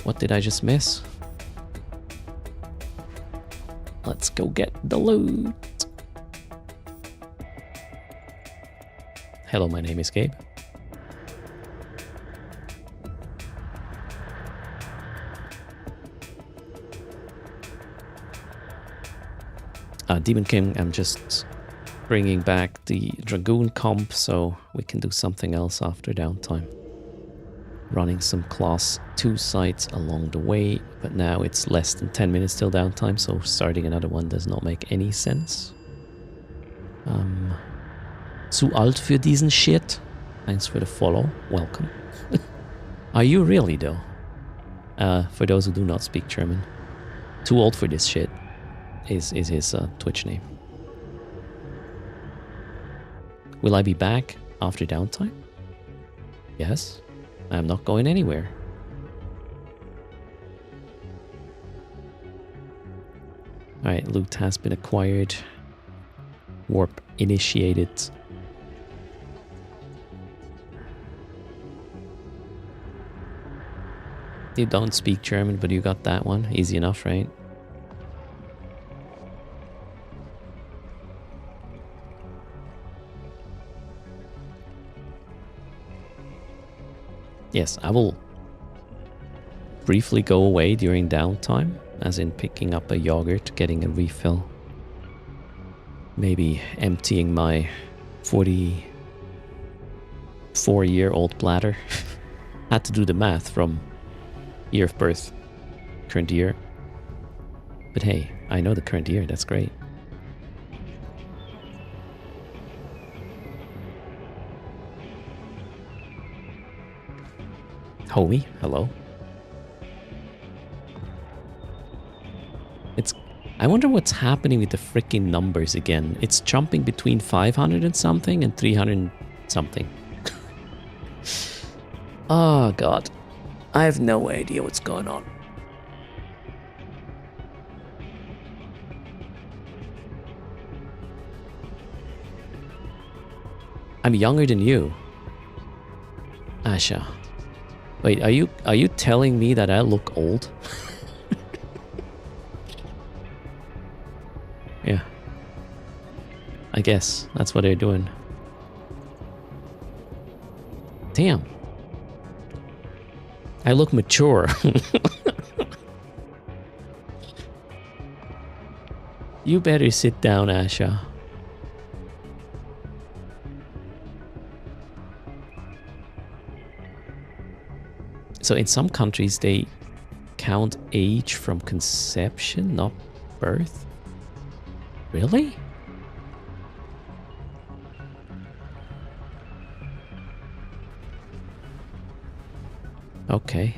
What did I just miss? Let's go get the loot. Hello, my name is Gabe. Demon King, I'm just bringing back the Dragoon comp so we can do something else after downtime. Running some class 2 sites along the way, but now it's less than 10 minutes till downtime, so starting another one does not make any sense. Zu alt für diesen shit. Thanks for the follow. Welcome. Are you really though? For those who do not speak German. Too old for this shit is his Twitch name. Will I be back after downtime? Yes. I'm not going anywhere. Alright, loot has been acquired. Warp initiated. You don't speak German, but you got that one. Easy enough, right? Yes, I will briefly go away during downtime. as in picking up a yogurt, getting a refill. Maybe emptying my 44-year-old bladder. Had to do the math from year of birth, current year. But hey, I know the current year, that's great. Homie, hello. I wonder what's happening with the freaking numbers again. It's jumping between 500 and something and 300 and something. Oh god. I have no idea what's going on. I'm younger than you. Asha. Wait, are you telling me that I look old? Yeah. I guess that's what they're doing. Damn. I look mature. You better sit down, Asha. So in some countries they count age from conception, not birth? Really? Okay.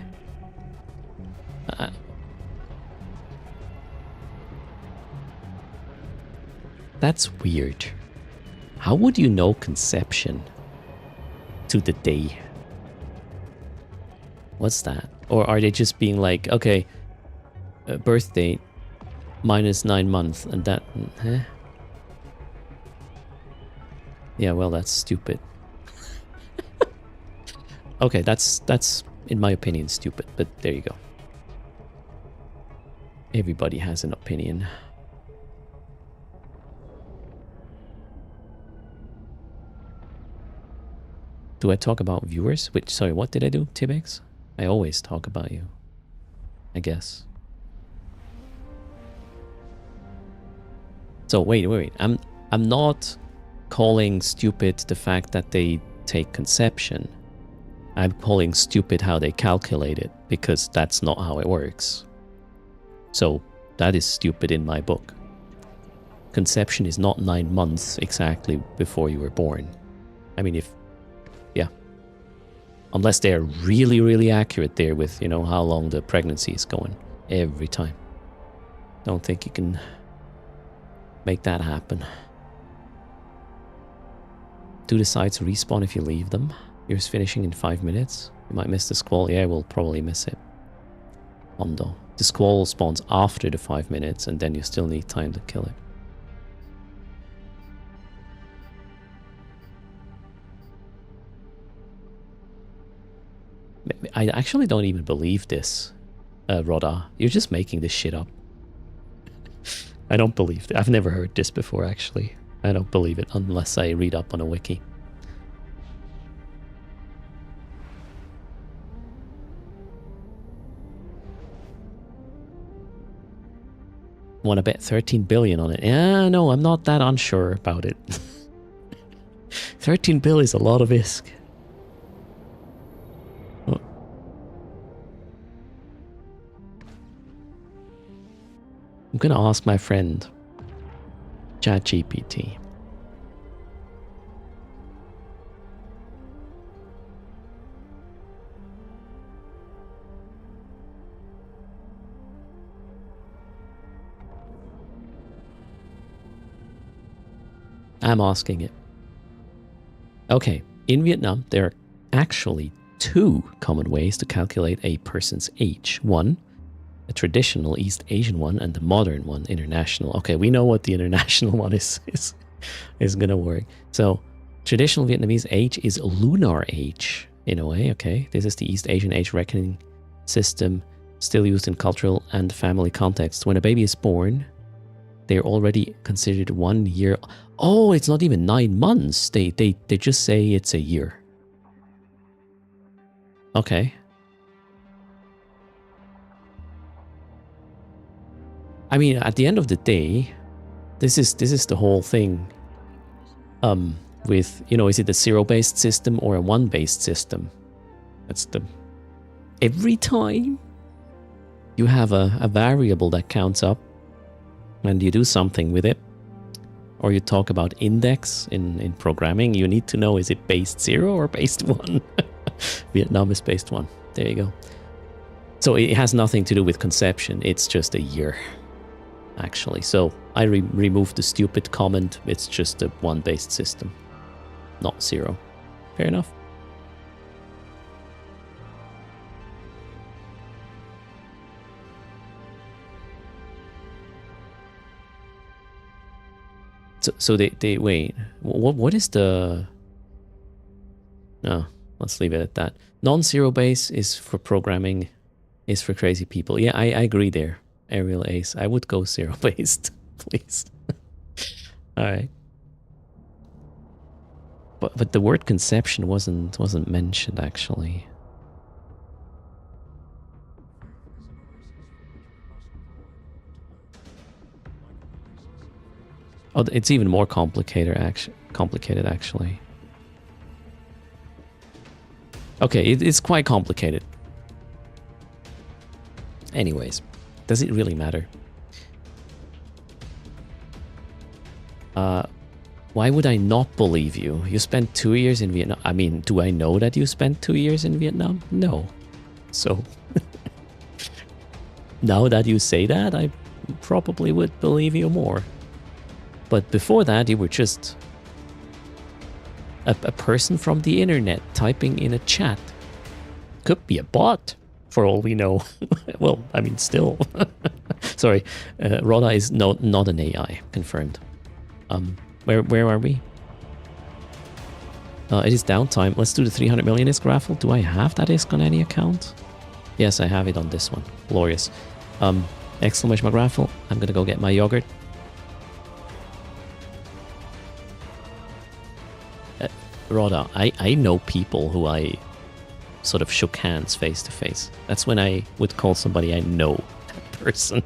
That's weird. How would you know conception to the day? What's that? Or are they just being like, okay, birth date minus 9 months and that, huh? Yeah, well, that's stupid. Okay, that's in my opinion stupid, but there you go. Everybody has an opinion. Do I talk about viewers? Which, sorry, what did I do, Tibex? I always talk about you, I guess. So wait. I'm not calling stupid the fact that they take conception. I'm calling stupid how they calculate it, because that's not how it works. So that is stupid in my book. Conception is not 9 months exactly before you were born. I mean, yeah. Unless they're really, really accurate there with, you know, how long the pregnancy is going every time. Don't think you can make that happen. Do the sites respawn if you leave them? Yours finishing in 5 minutes? You might miss the squall. Yeah, we'll probably miss it. Hondo. The squall spawns after the 5 minutes and then you still need time to kill it. I actually don't even believe this, Rodda. You're just making this shit up. I don't believe it. I've never heard this before, actually. I don't believe it unless I read up on a wiki. Want to bet 13 billion on it? Yeah, no, I'm not that unsure about it. 13 bill is a lot of ISK. Oh. I'm gonna ask my friend ChatGPT. I'm asking it. Okay, in Vietnam, there are actually 2 common ways to calculate a person's age. One, a traditional East Asian one, and the modern one, international. Okay, we know what the international one is gonna work. So, traditional Vietnamese age is lunar age, in a way, okay? This is the East Asian age reckoning system still used in cultural and family contexts. When a baby is born, they're already considered 1 year. Oh, it's not even 9 months. They just say it's a year. Okay. I mean, at the end of the day, this is the whole thing. With, you know, is it a 0-based system or a 1-based system? That's the... Every time you have a variable that counts up and you do something with it, or you talk about index in programming, you need to know, is it based 0 or based 1? Vietnam is based 1. There you go. So it has nothing to do with conception. It's just a year, actually. So I removed the stupid comment. It's just a 1-based system, not 0. Fair enough. So they wait. What is the... No, let's leave it at that. Non-zero base is for programming, is for crazy people. Yeah, I agree there. Aerial Ace. I would go 0-based, please. All right. But the word conception wasn't mentioned, actually. Oh, it's even more complicated actually. Okay, it's quite complicated. Anyways, does it really matter? Why would I not believe you? You spent 2 years in Vietnam. I mean, do I know that you spent 2 years in Vietnam? No. So, now that you say that, I probably would believe you more. But before that, you were just a person from the internet typing in a chat. Could be a bot, for all we know. Well, I mean, still. Sorry, Roda is not an AI, confirmed. Where are we? It is downtime. Let's do the 300 million ISK raffle. Do I have that ISK on any account? Yes, I have it on this one. Glorious. Exclamation mark raffle. I'm gonna go get my yogurt. Roda, I know people who I sort of shook hands face to face. That's when I would call somebody I know that person.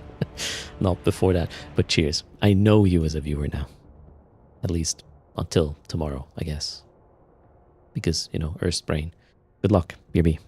Not before that. But cheers. I know you as a viewer now. At least until tomorrow, I guess. Because, you know, Earth's brain. Good luck, BRB.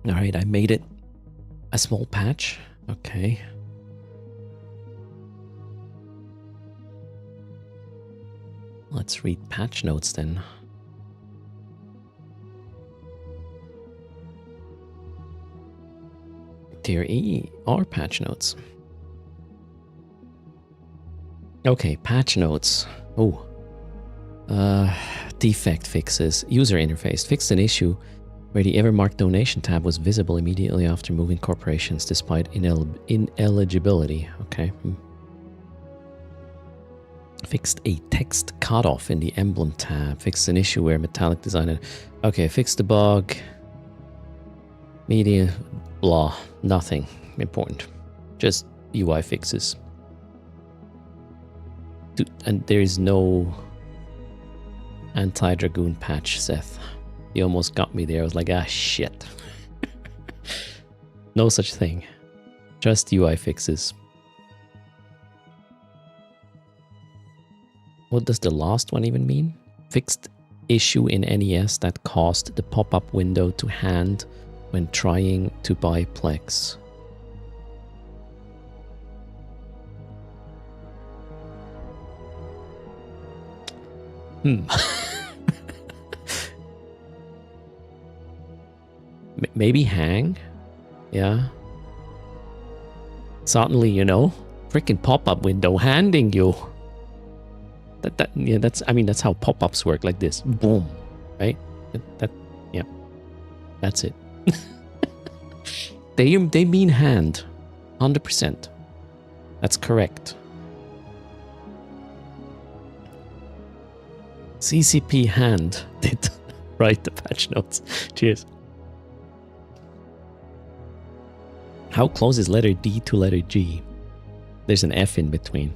Alright, I made it. A small patch. Okay. Let's read patch notes then. Tier E are patch notes. Okay, patch notes. Oh. Defect fixes. User interface. Fixed an issue where the ever marked donation tab was visible immediately after moving corporations despite ineligibility. Okay. Fixed a text cutoff in the emblem tab. Fixed an issue where metallic design. Okay, fixed the bug. Media. Blah. Nothing important. Just UI fixes. And there is no anti-dragoon patch, Seth. You almost got me there. I was like, ah, shit. No such thing. Just UI fixes. What does the last one even mean? Fixed issue in NES that caused the pop-up window to hand when trying to buy Plex. Maybe hang? Yeah. Suddenly, you know, freaking pop-up window handing you. Yeah, that's how pop-ups work, like this. Boom. Right? Yeah. That's it. They mean hand. 100%. That's correct. CCP hand did write the patch notes. Cheers. How close is letter D to letter G? There's an F in between.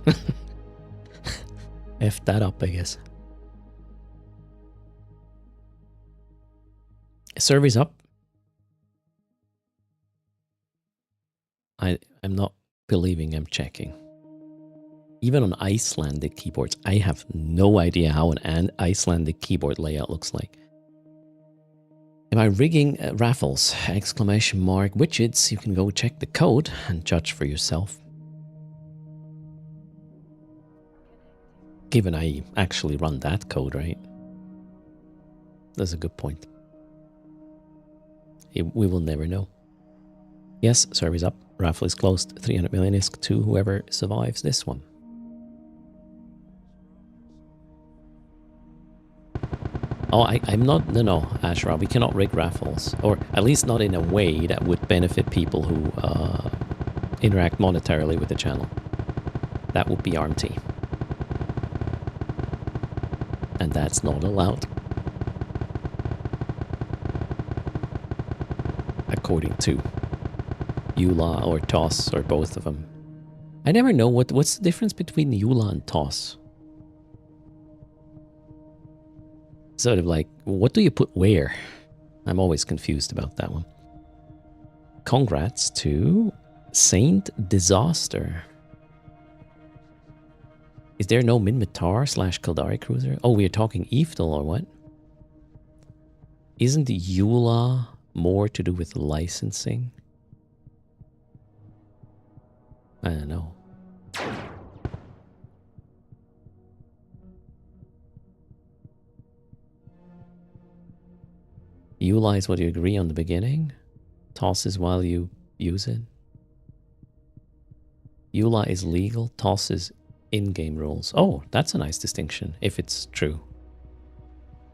F that up, I guess. Server's up. I'm not believing I'm checking. Even on Icelandic keyboards, I have no idea how an Icelandic keyboard layout looks like. Am I rigging raffles? Exclamation mark. Widgets, you can go check the code and judge for yourself. Given I actually run that code, right? That's a good point. We will never know. Yes, server's up. Raffle is closed. 300 million ISK to whoever survives this one. Oh, I'm not... No, Ashra, we cannot rig raffles. Or at least not in a way that would benefit people who interact monetarily with the channel. That would be RMT. And that's not allowed. According to EULA or TOS or both of them. I never know what's the difference between EULA and TOS. Sort of like, what do you put where? I'm always confused about that one. Congrats to Saint Disaster. Is there no Minmatar / Kildari cruiser? Oh, we're talking Eefdal or what? Isn't EULA more to do with licensing? I don't know. EULA is what you agree on the beginning. TOS is while you use it. EULA is legal. TOS is in-game rules. Oh, that's a nice distinction, if it's true.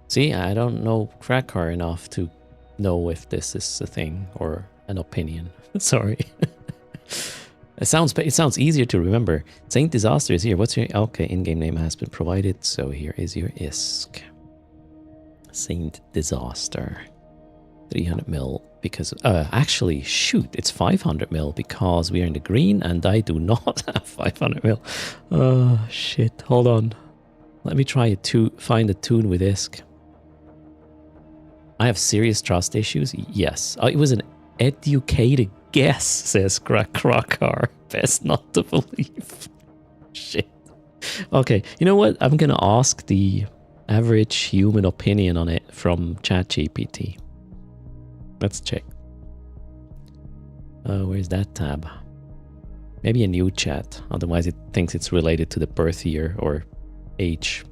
See, I don't know Krakar enough to know if this is a thing or an opinion. Sorry. It sounds easier to remember. Saint Disaster is here. What's your... Okay, in-game name has been provided, so here is your ISK. Saint Disaster. 300 mil because... actually, shoot, it's 500 mil because we are in the green and I do not have 500 mil. Oh, shit. Hold on. Let me try to find a tune with ISK. I have serious trust issues? Yes. It was an educated guess, says Krakar. Best not to believe. Shit. Okay, you know what? I'm gonna ask the average human opinion on it from ChatGPT. Let's check. Where's that tab? Maybe a new chat. Otherwise, it thinks it's related to the birth year or age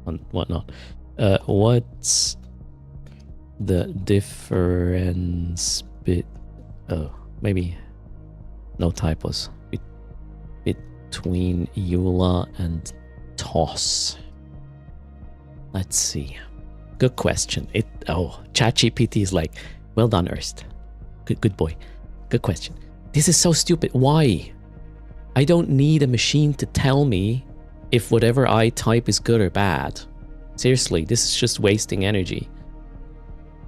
and whatnot. What's the difference oh, maybe no typos. Between EULA and TOS. Let's see. Good question. ChatGPT is like, well done, Erst. Good boy. Good question. This is so stupid. Why? I don't need a machine to tell me if whatever I type is good or bad. Seriously, this is just wasting energy.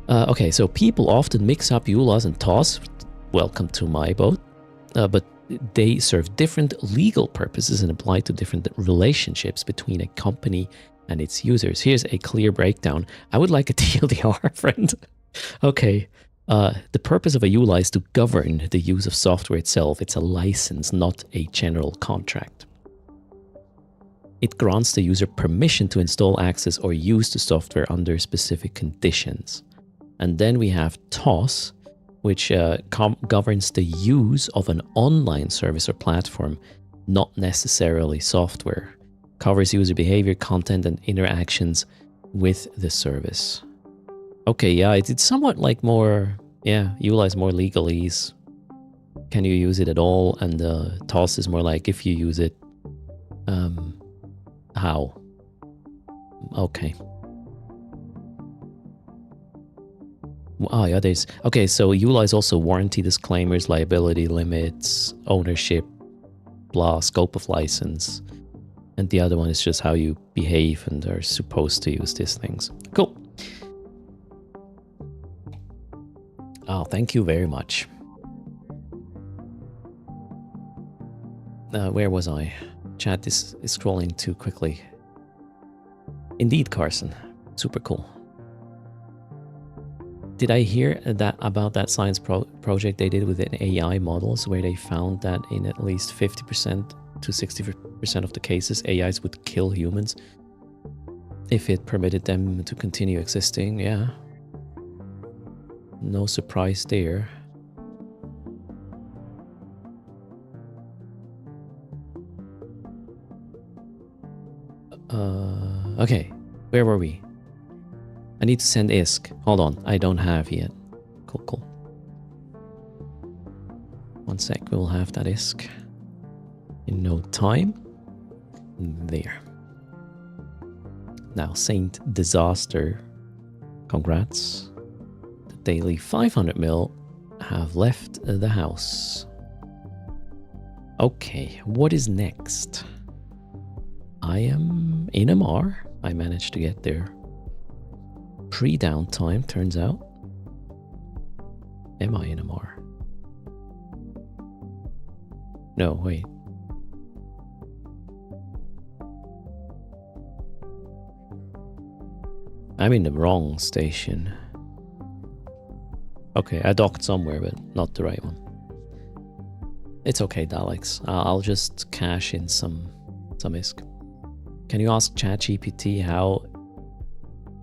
Okay, so people often mix up EULAs and TOS. Welcome to my boat. But they serve different legal purposes and apply to different relationships between a company and its users. Here's a clear breakdown. I would like a TLDR, friend. Okay. The purpose of a EULA is to govern the use of software itself. It's a license, not a general contract. It grants the user permission to install, access, or use the software under specific conditions. And then we have TOS, which governs the use of an online service or platform, not necessarily software. Covers user behavior, content, and interactions with the service. Okay, yeah, it's somewhat like more, yeah, EULA is more legalese. Can you use it at all? And TOS is more like if you use it, how? Okay. Oh, yeah, there's... Okay, so EULA is also warranty disclaimers, liability limits, ownership, blah, scope of license. And the other one is just how you behave and are supposed to use these things. Cool. Oh, thank you very much. Where was I? Chat is scrolling too quickly. Indeed, Carson. Super cool. Did I hear that about that science project they did with an AI models where they found that in at least 50% to 60% of the cases, AIs would kill humans if it permitted them to continue existing? Yeah. No surprise there. Okay, where were we? I need to send ISK. Hold on, I don't have yet. Cool, cool. One sec, we'll have that ISK in no time. There. Now, Saint Disaster. Congrats. The daily 500 mil have left the house. Okay, what is next? I am in MR. I managed to get there pre-downtime, turns out. Am I in MR? No, wait. I'm in the wrong station. Okay, I docked somewhere, but not the right one. It's okay, Daleks. I'll just cash in some ISK. Can you ask ChatGPT how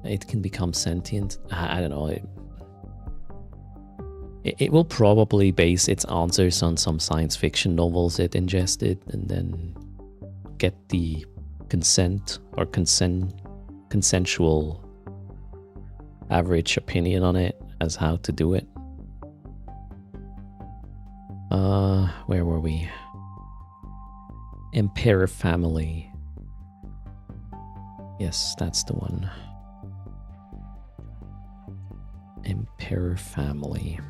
it can become sentient? I don't know. It will probably base its answers on some science fiction novels it ingested and then get the consent or consensual average opinion on it as how to do it. Where were we? Emperor family. Yes, that's the one. Emperor family.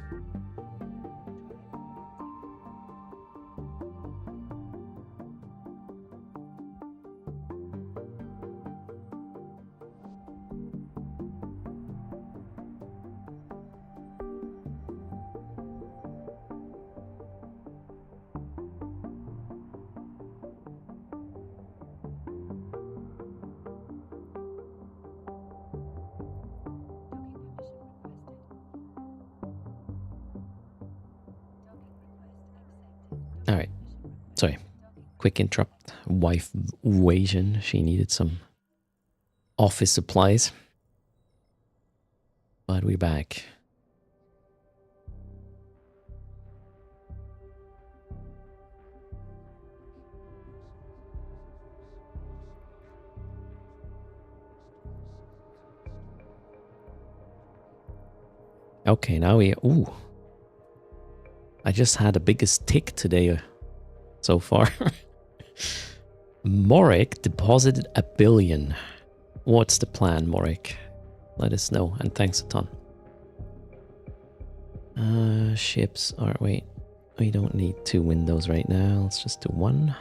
Alright, sorry, quick interrupt. Wife Asian, she needed some office supplies. But we're back. Okay, now we... Ooh. I just had the biggest tick today so far. Morik deposited $1 billion. What's the plan, Morik? Let us know, and thanks a ton. Ships are... Wait. We don't need 2 windows right now. Let's just do 1.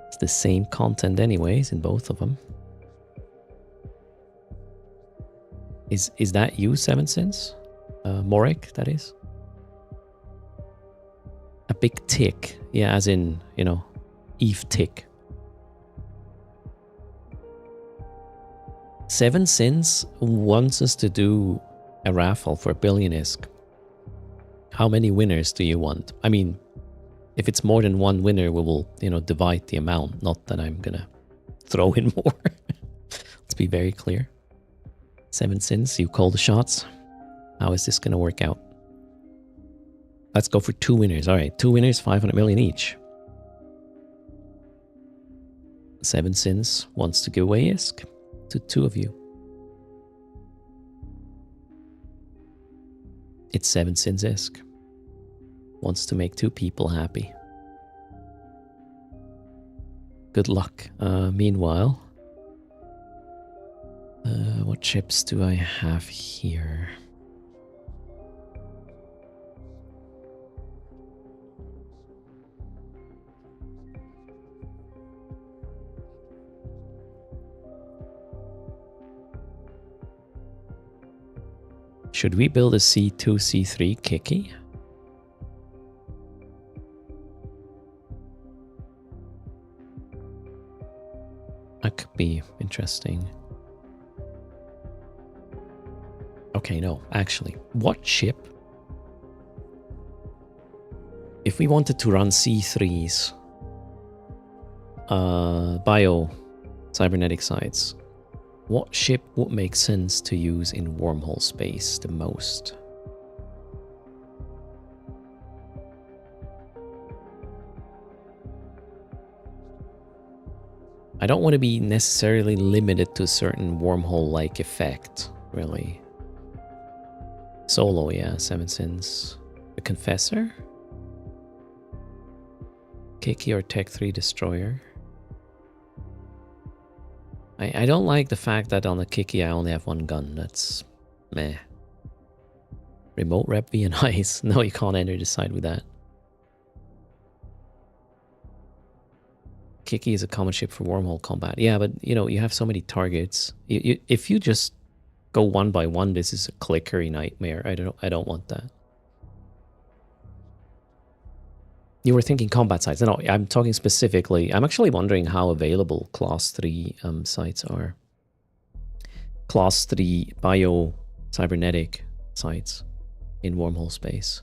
It's the same content anyways in both of them. Is that you, 7 cents? Morik, that is? A big tick. Yeah, as in, you know, Eve tick. 7 cents wants us to do a raffle for $1 billion ISK. How many winners do you want? I mean, if it's more than 1 winner, we will, you know, divide the amount. Not that I'm gonna throw in more. Let's be very clear. 7 cents, you call the shots. How is this gonna work out? Let's go for 2 winners. All right, 2 winners, 500 million each. 7 cents wants to give away ISK to 2 of you. It's 7 cents ISK. Wants to make 2 people happy. Good luck. Meanwhile, what chips do I have here? Should we build a C2, C3 Kiki? That could be interesting. Okay, no, actually, what chip? If we wanted to run C3s, bio cybernetic sites, what ship would make sense to use in wormhole space the most? I don't want to be necessarily limited to a certain wormhole-like effect, really. Solo, yeah, 7 cents. The Confessor? Kiki or Tech 3 Destroyer? I don't like the fact that on the Kiki I only have 1 gun. That's meh. Remote rep via nice. No, you can't enter the side with that. Kiki is a common ship for wormhole combat. Yeah, but you know, you have so many targets. If you just go 1 by 1, this is a clickery nightmare. I don't want that. You were thinking combat sites. No, I'm talking specifically. I'm actually wondering how available Class 3 sites are. Class 3 bio cybernetic sites in wormhole space.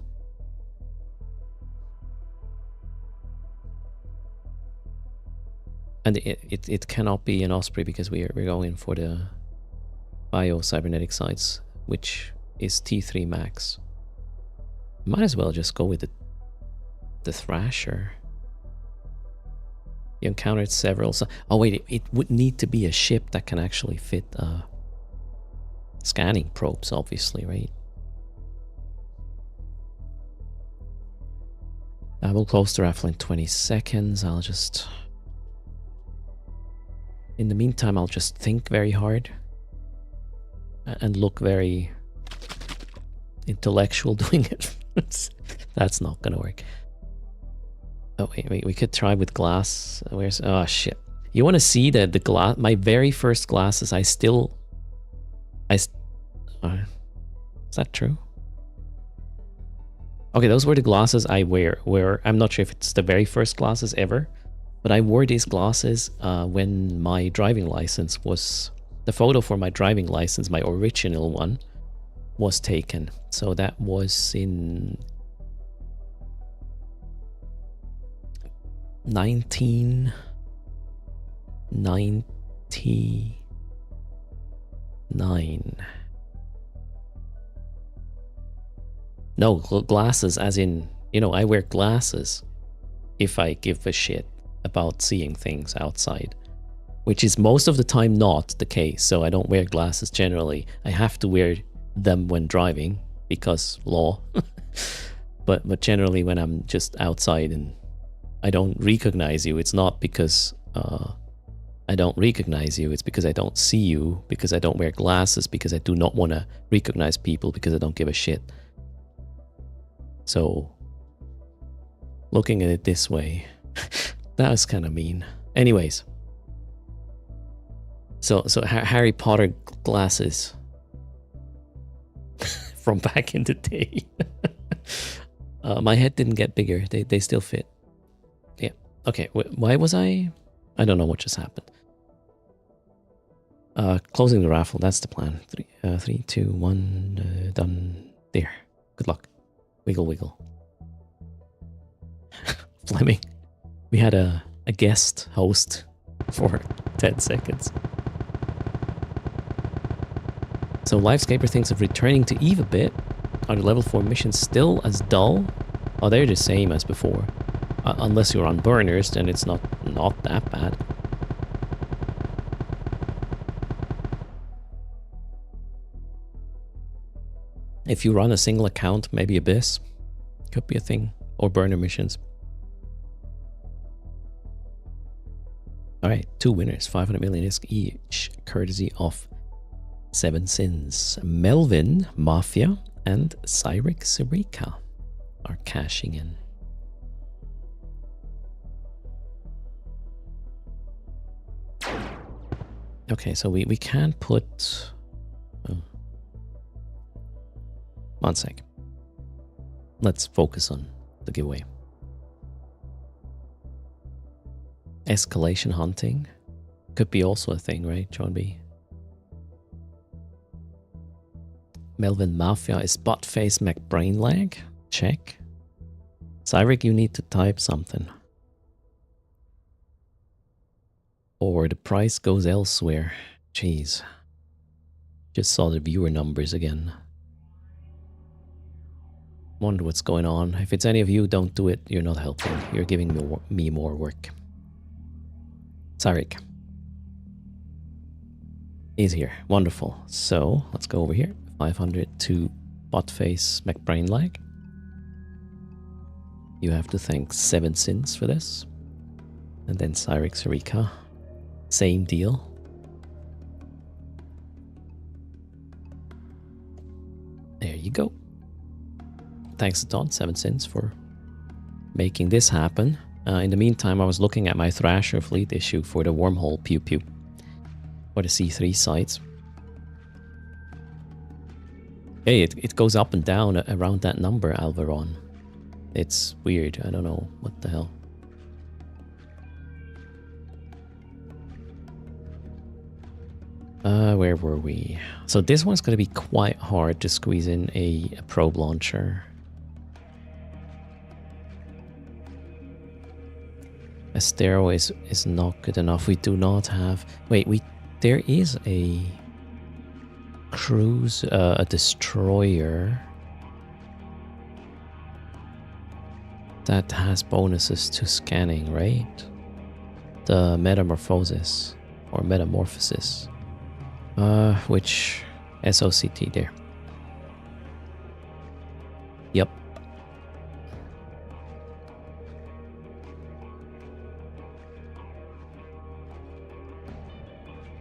And it cannot be an Osprey because we're going for the bio cybernetic sites, which is T3 max. Might as well just go with the Thrasher. You encountered several... Oh wait, it would need to be a ship that can actually fit scanning probes, obviously, right? I will close the raffle in 20 seconds. I'll just... In the meantime, I'll just think very hard and look very intellectual doing it. That's not gonna work. Oh wait, we could try with glass. Where's... Oh shit. You want to see the glass? My very first glasses, is that true? Okay, those were the glasses I wear. I'm not sure if it's the very first glasses ever, but I wore these glasses when my driving license was... The photo for my driving license, my original one, was taken. So that was in... 1999. No, glasses as in, you know, I wear glasses if I give a shit about seeing things outside, which is most of the time not the case. So I don't wear glasses generally. I have to wear them when driving because law. but generally when I'm just outside and I don't recognize you, it's not because I don't recognize you, it's because I don't see you, because I don't wear glasses, because I do not want to recognize people, because I don't give a shit. So looking at it this way, that was kind of mean. Anyways, so Harry Potter glasses from back in the day. My head didn't get bigger. They still fit. Yeah. Okay. Why was I don't know what just happened. Closing the raffle. That's the plan. 3, 2, 1. Done. There. Good luck. Wiggle, wiggle. Fleming. We had a guest host for 10 seconds. So Livescaper thinks of returning to Eve a bit. Are the level 4 missions still as dull? Oh, they're the same as before. Unless you're on burners, then it's not that bad. If you run a single account, maybe Abyss. Could be a thing. Or burner missions. Alright, 2 winners, 500 million ISK each, courtesy of 7 Sins. Melvin, Mafia, and Cyric Sarika are cashing in. Okay, so we can't put... Oh. 1 sec. Let's focus on the giveaway. Escalation hunting could be also a thing, right, John B? Melvin Mafia is Buttface McBrainlag. Check. Cyric, you need to type something. Or the price goes elsewhere. Jeez. Just saw the viewer numbers again. Wonder what's going on. If it's any of you, don't do it. You're not helping. You're giving me more work. Cyric is here. Wonderful. So let's go over here. 500 to Buttface McBrainlag. You have to thank 7 Sins for this. And then Cyric Sarika. Same deal. There you go. Thanks a ton, 7 Sins, for making this happen. In the meantime, I was looking at my Thrasher fleet issue for the wormhole pew pew. For the C3 sites. Hey, it goes up and down around that number, Alvaron. It's weird. I don't know what the hell. Where were we? So this one's going to be quite hard to squeeze in a probe launcher. Estero is not good enough. We do not have... Wait, there is a cruise, a destroyer that has bonuses to scanning, right? The metamorphosis or metamorphosis. Which SOCT there? Yep.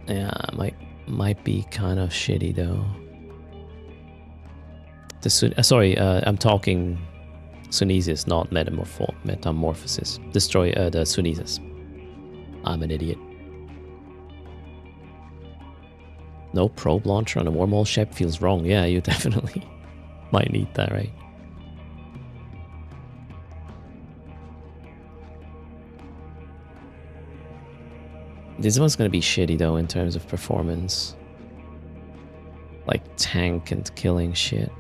Yeah, might be kind of shitty though. Sorry, I'm talking Sunesis, not metamorphosis. Destroy the Sunesis. I'm an idiot. No probe launcher on a wormhole ship feels wrong. Yeah, you definitely might need that, right? This one's gonna be shitty though in terms of performance. Like tank and killing shit.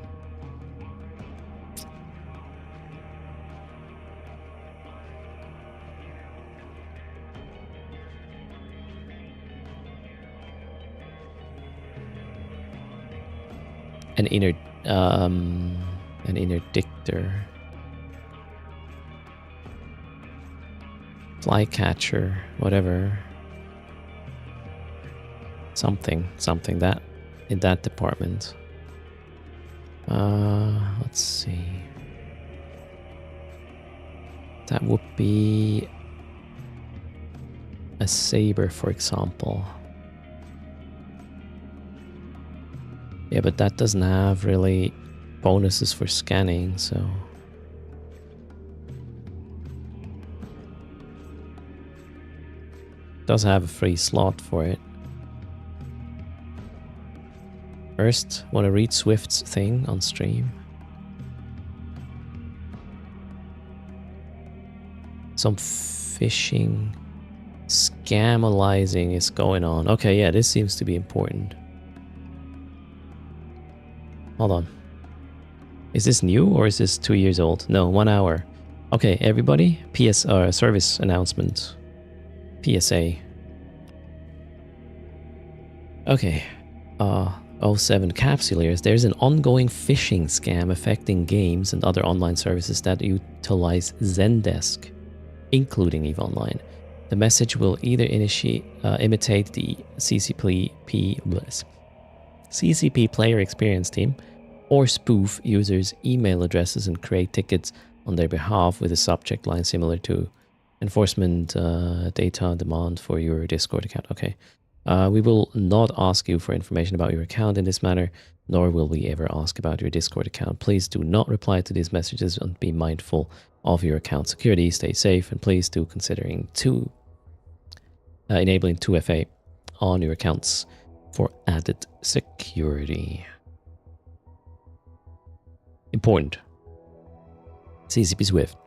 An interdictor. Flycatcher, whatever. Something that in that department. Let's see. That would be a saber, for example. Yeah, but that doesn't have really bonuses for scanning, so... Does have a free slot for it. Erst, want to read Swift's thing on stream? Some phishing, scamalizing is going on. Okay, yeah, this seems to be important. Hold on. Is this new or is this 2 years old? No, 1 hour. Okay, everybody, service announcement. PSA. Okay. 07 Capsuleers. There's an ongoing phishing scam affecting games and other online services that utilize Zendesk, including EVE Online. The message will either imitate the CCP player experience team or spoof users' email addresses and create tickets on their behalf with a subject line similar to enforcement data demand for your Discord account. Okay. We will not ask you for information about your account in this manner, nor will we ever ask about your Discord account. Please do not reply to these messages and be mindful of your account security. Stay safe, and please do considering enabling 2FA on your accounts for added security. Important. CCP Swift.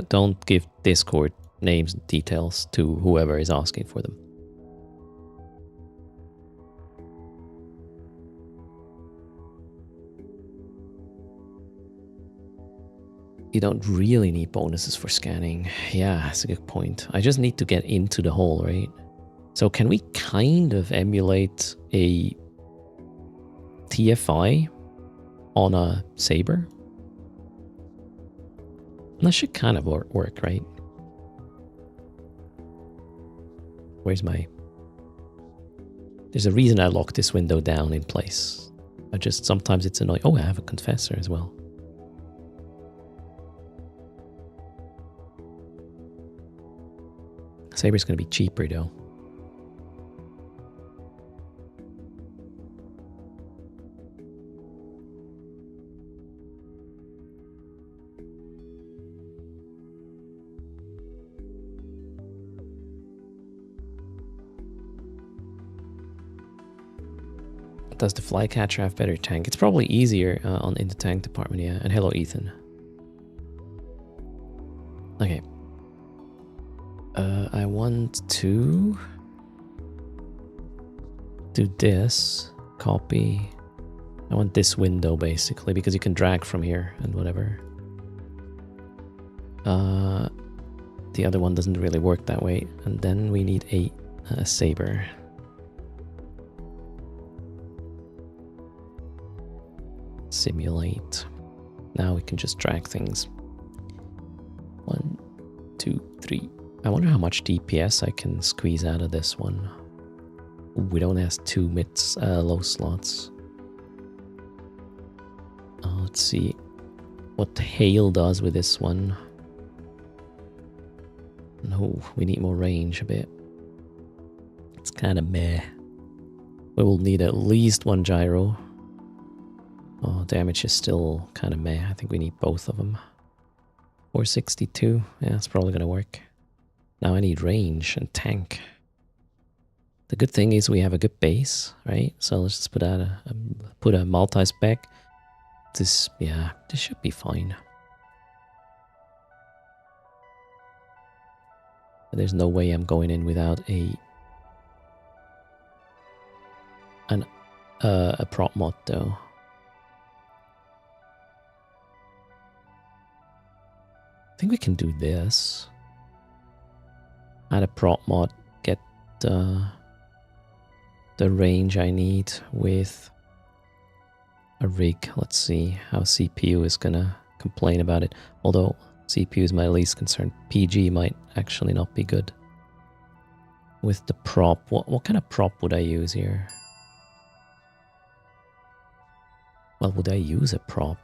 Don't give Discord names and details to whoever is asking for them. You don't really need bonuses for scanning. Yeah, that's a good point. I just need to get into the hole, right? So can we kind of emulate a TFI on a saber? That should kind of work, right? Where's my... There's a reason I locked this window down in place. Sometimes it's annoying. Oh, I have a confessor as well. Saber's going to be cheaper though. Does the Flycatcher have better tank? It's probably easier in the tank department, yeah. And hello, Ethan. Okay. I want to do this. Copy. I want this window basically because you can drag from here and whatever. The other one doesn't really work that way. And then we need a saber. Simulate. Now we can just drag things. 1, 2, 3. I wonder how much DPS I can squeeze out of this one. Ooh, we don't have 2 low slots. Let's see what hail does with this one. No, we need more range a bit. It's kind of meh. We will need at least 1 gyro. Oh, damage is still kind of meh. I think we need both of them. 462. Yeah, it's probably going to work. Now I need range and tank. The good thing is we have a good base, right? So let's just put a multi-spec. This should be fine. There's no way I'm going in without a prop mod though. I think we can do this. Add a prop mod, get the range I need with a rig. Let's see how CPU is gonna complain about it. Although CPU is my least concern. PG might actually not be good. With the prop, what kind of prop would I use here? Well, would I use a prop?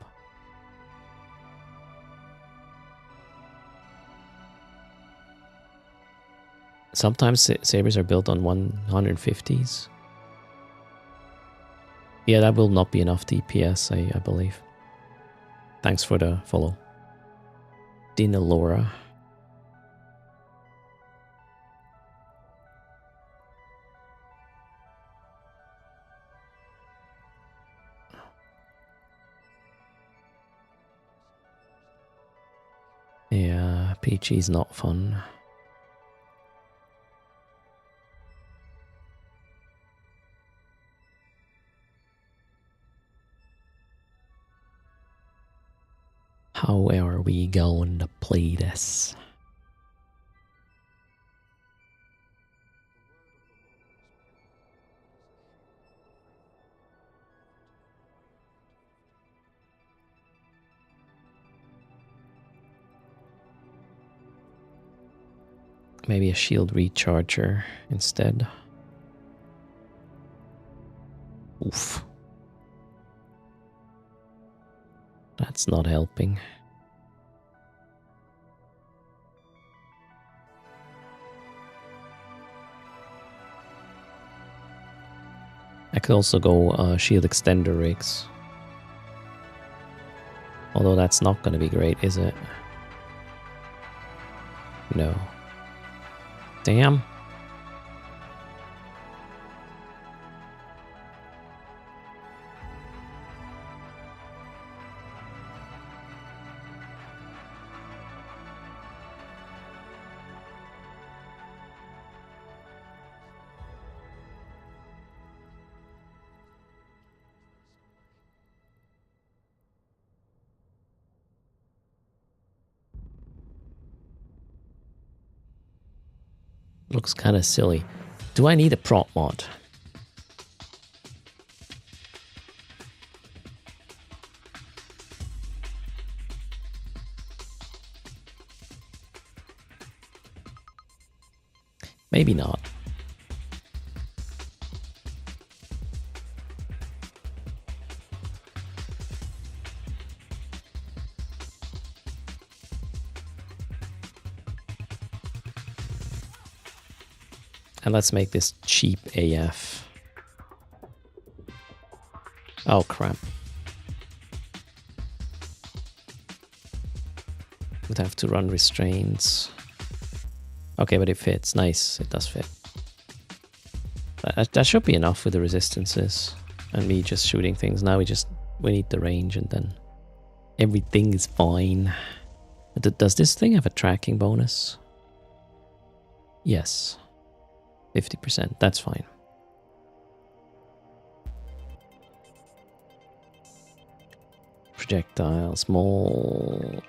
Sometimes sabers are built on 150s. Yeah, that will not be enough DPS, I believe. Thanks for the follow. Dinalora. Yeah, PG's not fun. How are we going to play this? Maybe a shield recharger instead. Oof. That's not helping. I could also go shield extender rigs. Although that's not going to be great, is it? No. Damn. Looks kind of silly. Do I need a prop mod? Maybe not. And let's make this cheap AF. Oh, crap. Would have to run restraints. Okay, but it fits. Nice. It does fit. That should be enough with the resistances. And me just shooting things. Now we need the range and then everything is fine. Does this thing have a tracking bonus? Yes. 50%. That's fine. Projectile, small.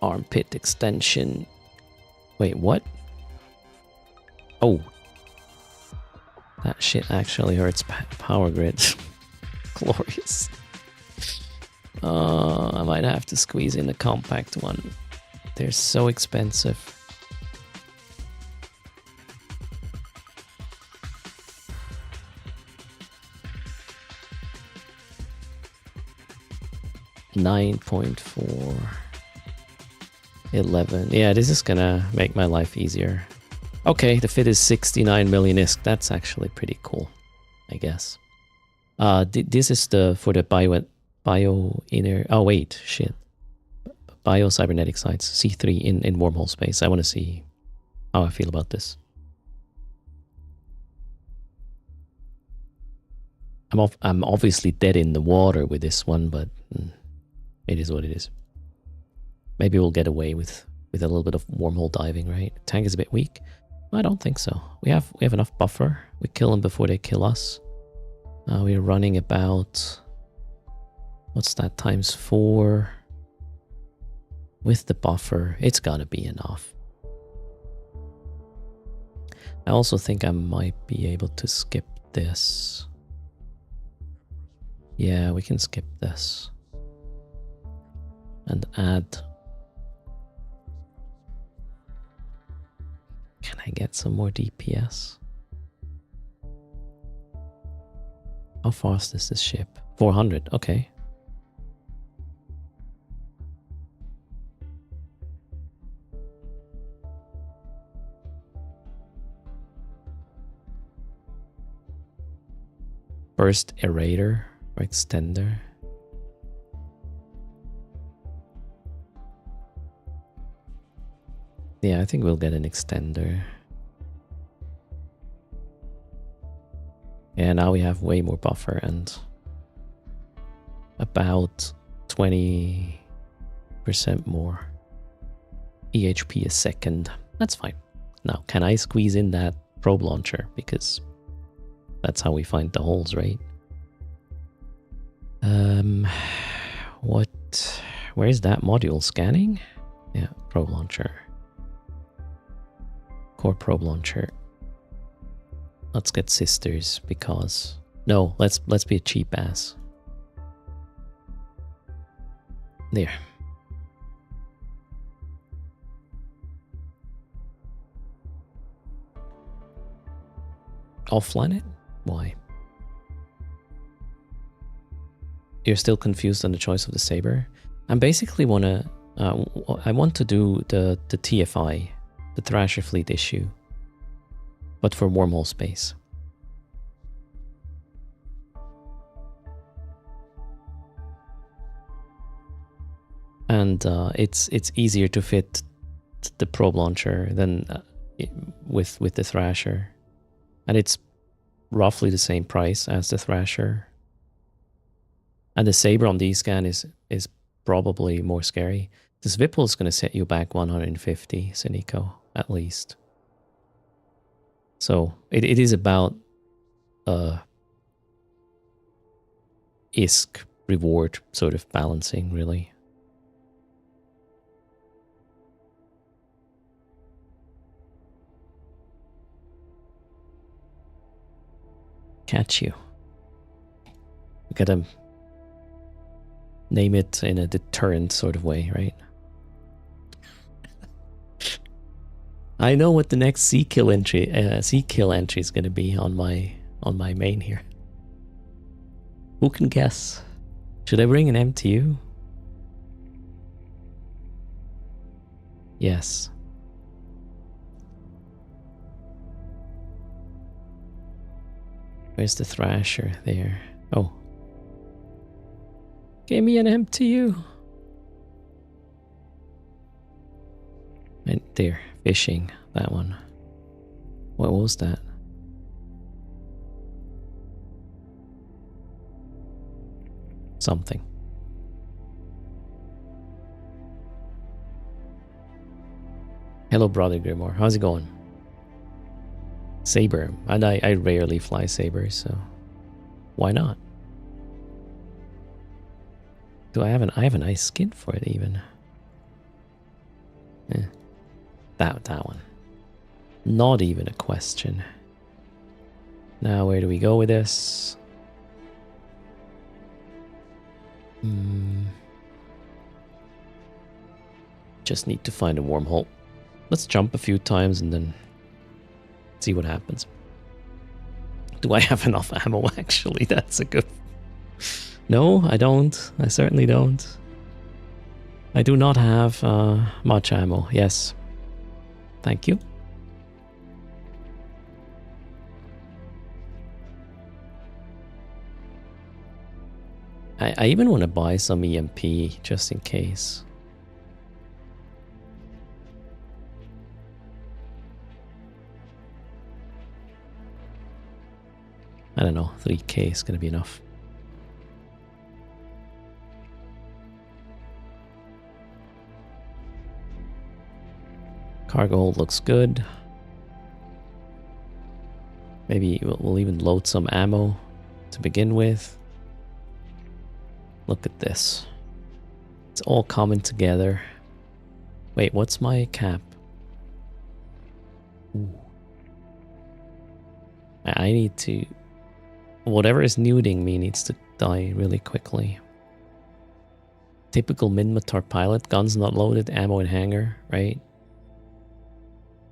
Armpit extension. Wait, what? Oh. That shit actually hurts power grid. Glorious. I might have to squeeze in a compact one. They're so expensive. $9.4. 11. Yeah, this is gonna make my life easier. Okay, the fit is 69 million ISK. That's actually pretty cool, I guess. This is for the bio inner. Oh wait, shit. Bio cybernetic sites C3 in wormhole space. I want to see how I feel about this. I'm obviously dead in the water with this one, but it is what it is. Maybe we'll get away with a little bit of wormhole diving, right? Tank is a bit weak. I don't think so. We have enough buffer. We kill them before they kill us. We're running about, what's that, times 4 with the buffer. It's gotta be enough. I also think I might be able to skip this. Yeah, we can skip this and add. Can I get some more DPS? How fast is this ship? 400, okay. First aerator or extender. Yeah, I think we'll get an extender. Yeah, now we have way more buffer and about 20% more EHP a second. That's fine. Now, can I squeeze in that probe launcher? Because that's how we find the holes, right? Where is that module? Scanning? Yeah, probe launcher. Core probe launcher. Let's get sisters because no, let's be a cheap ass. There. Offline it? Why? You're still confused on the choice of the saber? I basically I want to do the TFI, the Thrasher Fleet issue, but for wormhole space. And it's easier to fit the probe launcher than with the Thrasher, and it's roughly the same price as the Thrasher. And the saber on D-scan is probably more scary. This Vipple is going to set you back 150, Sinico, at least. So it is about ISK reward sort of balancing, really. Catch you. We gotta name it in a deterrent sort of way, right? I know what the next C kill entry is gonna be on my main here. Who can guess? Should I bring an MTU? Yes. Where's the Thrasher? There. Oh. Give me an MTU. And there. Fishing. That one. What was that? Something. Hello, brother Grimoire. How's it going? Saber. And I rarely fly sabers, so why not? I have a nice skin for it even. That one. Not even a question. Now where do we go with this? Just need to find a wormhole. Let's jump a few times and then see what happens. Do I have enough ammo actually? That's a good... No, I don't. I certainly don't. I do not have much ammo. Yes. Thank you. I even want to buy some EMP just in case. I don't know, 3k is going to be enough. Cargo hold looks good. Maybe we'll even load some ammo to begin with. Look at this. It's all coming together. Wait, what's my cap? Ooh. I need to... Whatever is nuding me needs to die really quickly. Typical Minmatar pilot. Guns not loaded, ammo in hangar, right?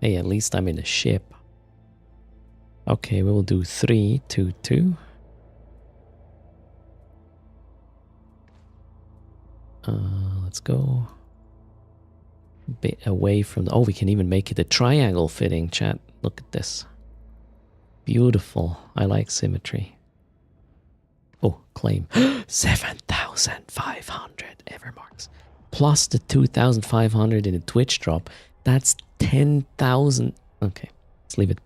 Hey, at least I'm in a ship. Okay, we will do 3, 2, 2. Let's go a bit away from the... Oh, we can even make it a triangle fitting, chat. Look at this. Beautiful. I like symmetry. Oh, claim. 7,500 Evermarks. Plus the 2,500 in the Twitch drop. That's 10,000. Okay, let's leave it.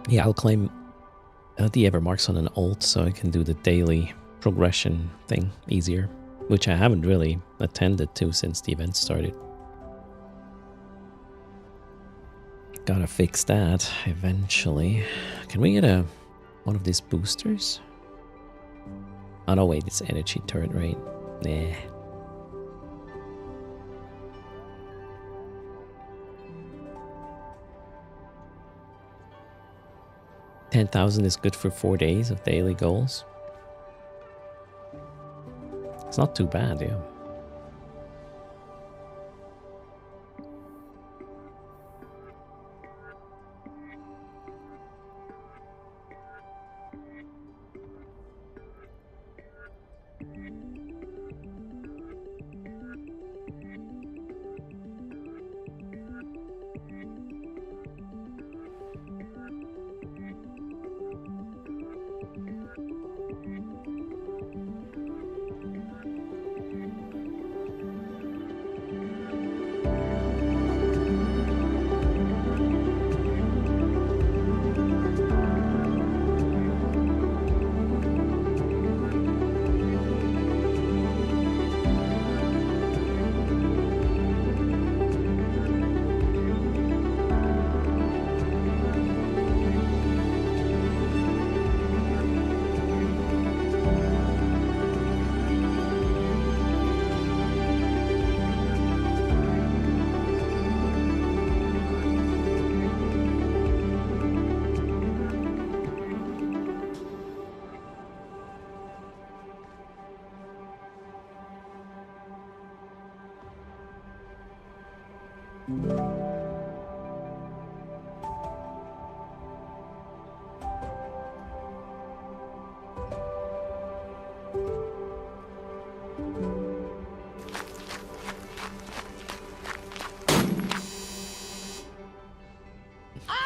Yeah, I'll claim the Evermarks on an alt so I can do the daily progression thing easier, which I haven't really attended to since the event started. Gotta fix that eventually. Can we get one of these boosters? Oh no, wait, it's energy turret rate. Nah. 10,000 is good for 4 days of daily goals. It's not too bad, yeah.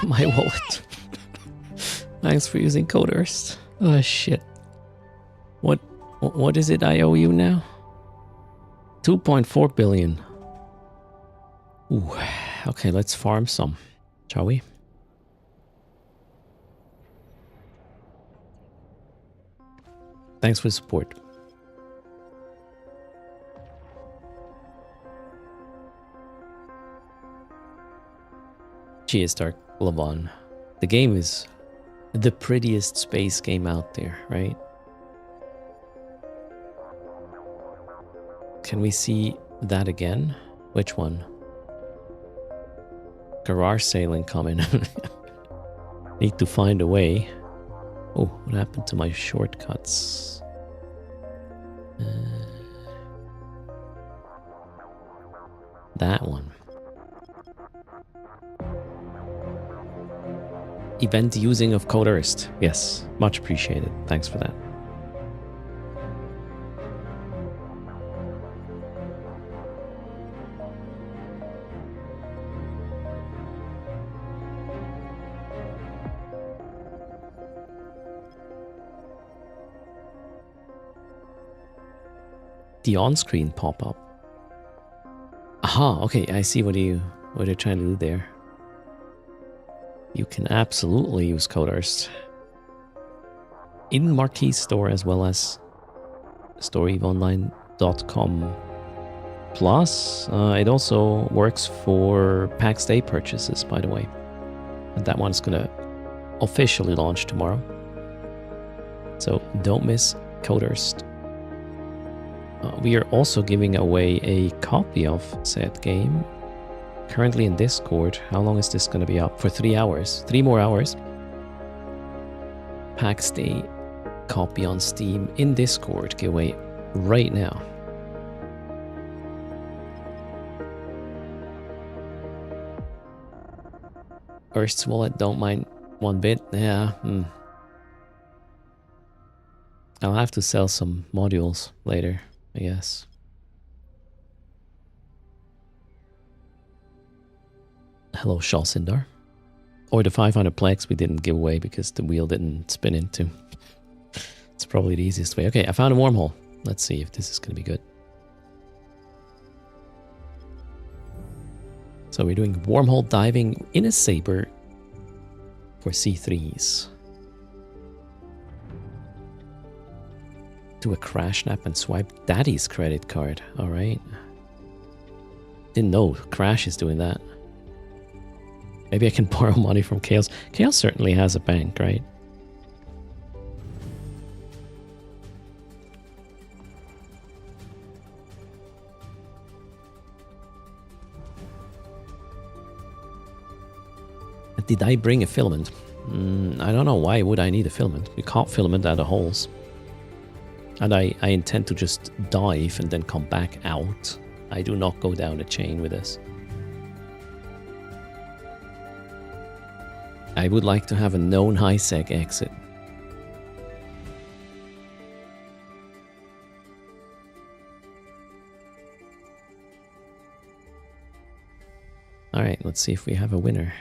My wallet. Thanks for using code erst. Oh shit. What is it I owe you now? 2.4 billion. Ooh. Okay, let's farm some, shall we? Thanks for the support. Cheers, Dark Lavon. The game is the prettiest space game out there, right? Can we see that again? Which one? Garage sailing coming. Need to find a way. Oh, what happened to my shortcuts? That one. Event using of code erst. Yes, much appreciated. Thanks for that. The on-screen pop-up. Aha, okay, I see what they're trying to do there. You can absolutely use code erst in Marquee Store as well as storeeveonline.com. Plus, it also works for PAX Day purchases, by the way. And that one's gonna officially launch tomorrow. So don't miss code erst. We are also giving away a copy of said game. Currently in Discord. How long is this going to be up? For 3 hours. 3 more hours. PAX Day copy on Steam in Discord giveaway right now. Erst's wallet, don't mind one bit. Yeah. I'll have to sell some modules later, I guess. Hello, Shalsindar. Or the 500 plex we didn't give away because the wheel didn't spin into. It's probably the easiest way. Okay, I found a wormhole. Let's see if this is going to be good. So we're doing wormhole diving in a Saber for C3s. Do a crash nap and swipe daddy's credit card. All right. Didn't know Crash is doing that. Maybe I can borrow money from Chaos. Chaos certainly has a bank, right? Did I bring a filament? I don't know. Why would I need a filament? You can't filament out of holes. And I intend to just dive and then come back out. I do not go down a chain with this. I would like to have a known high-sec exit. Alright, let's see if we have a winner.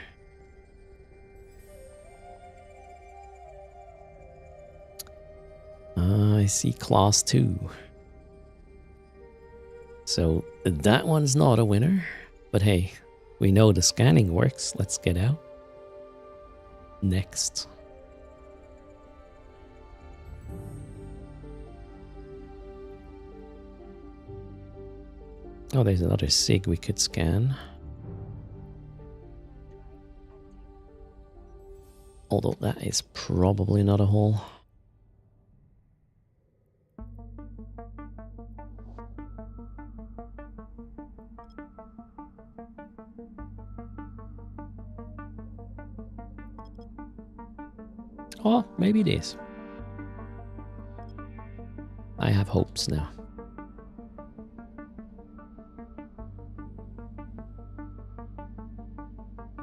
I see class 2. So that one's not a winner. But hey, we know the scanning works. Let's get out. Next. Oh, there's another SIG we could scan. Although that is probably not a hole. Oh, maybe it is. I have hopes now.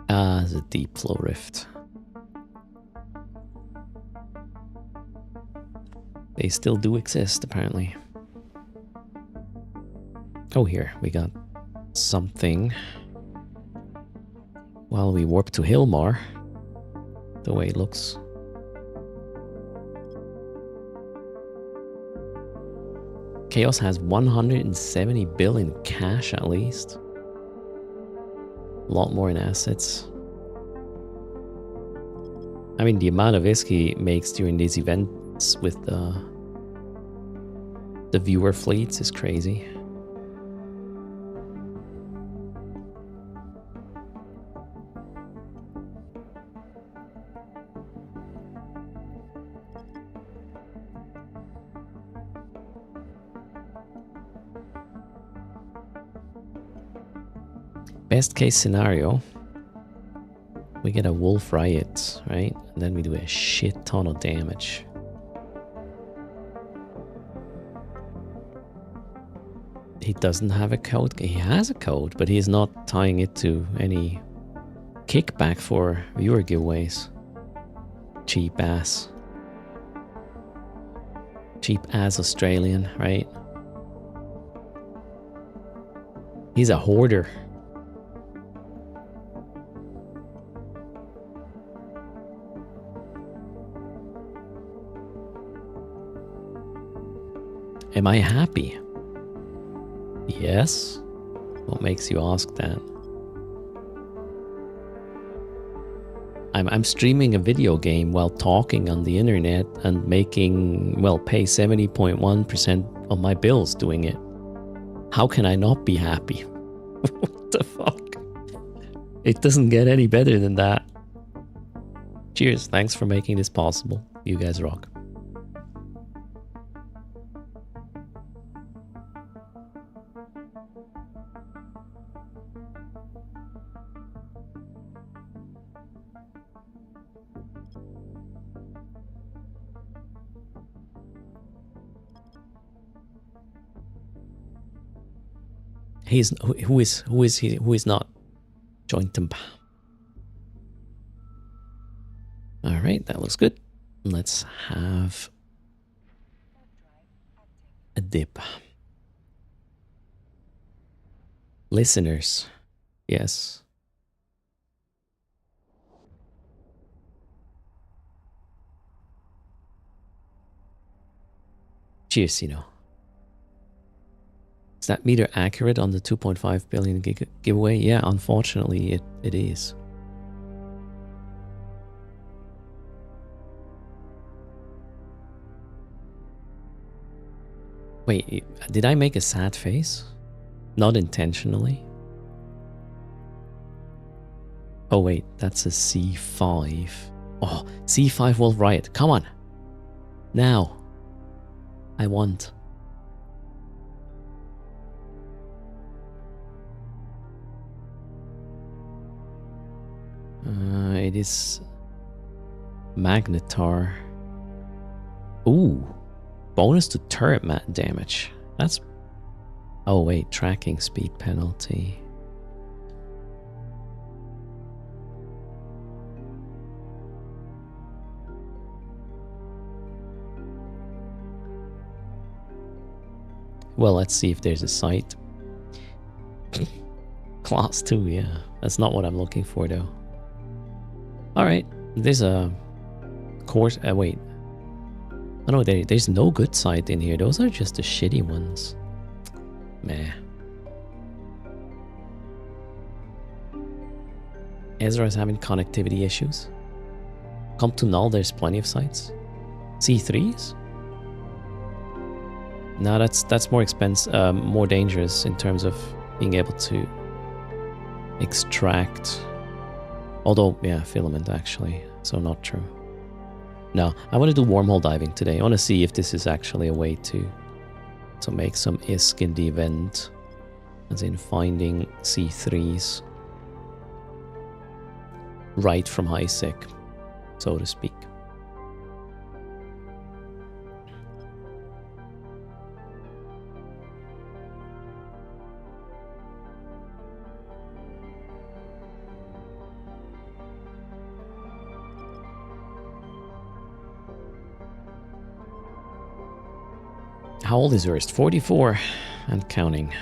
Ah, the deep flow rift. They still do exist, apparently. Oh, here, we got something. While we warp to Hilmar, the way it looks. Chaos has 170 billion cash at least. A lot more in assets. I mean, the amount of Iski makes during these events with the viewer fleets is crazy. Best case scenario, we get a wolf riot, right? And then we do a shit ton of damage. He doesn't have a code. He has a code, but he's not tying it to any kickback for viewer giveaways. Cheap ass. Cheap ass Australian, right? He's a hoarder. Am I happy? Yes. What makes you ask that? I'm streaming a video game while talking on the internet and making, well, pay 70.1% of my bills doing it. How can I not be happy? What the fuck? It doesn't get any better than that. Cheers. Thanks for making this possible. You guys rock. He's who is not joint temp. All right, that looks good. Let's have a dip. Listeners, yes. Cheers, Sino. Is that meter accurate on the 2.5 billion giveaway? Yeah, unfortunately, it is. Wait, did I make a sad face? Not intentionally. Oh wait, that's a C5. Oh, C5 will riot. Come on. Now. I want. It is Magnetar. Ooh. Bonus to turret damage. That's... Oh wait, tracking speed penalty. Well, let's see if there's a site. Class 2, yeah. That's not what I'm looking for, though. Alright, there's a course... wait. Oh no, there's no good site in here. Those are just the shitty ones. Meh. Ezra's having connectivity issues. Come to null, there's plenty of sites. C3s? No, that's more expensive, more dangerous in terms of being able to extract. Although, yeah, filament actually, so not true. No, I want to do wormhole diving today. I want to see if this is actually a way to make some ISK in the event, as in finding C3s right from high sec, so to speak. How old is Erst? 44 and counting.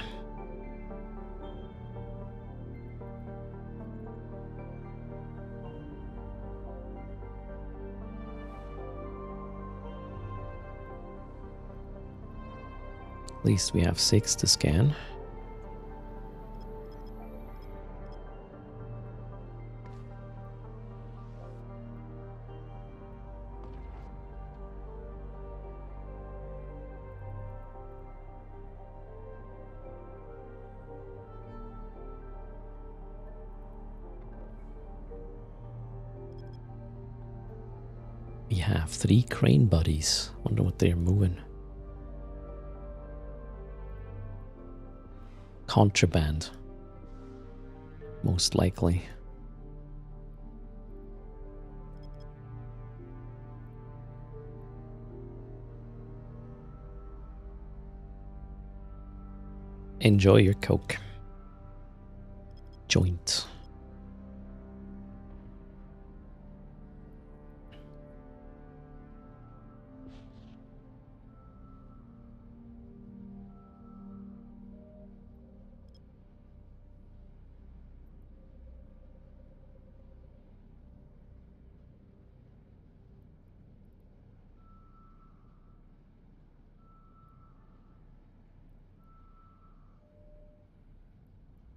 At least we have 6 to scan. We have 3 crane buddies. Wonder what they're moving. Contraband. Most likely. Enjoy your coke. Joint.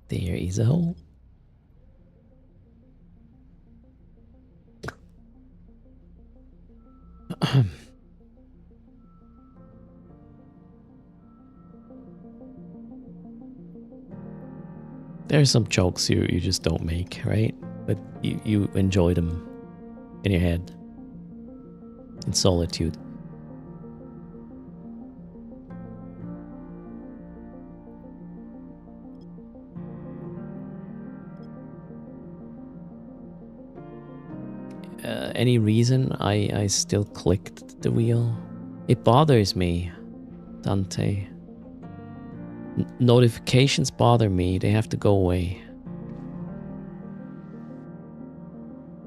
There is a hole. There are some jokes you just don't make, right? But you enjoy them in your head, in solitude. Any reason I still clicked the wheel? It bothers me, Dante. Notifications bother me. They have to go away.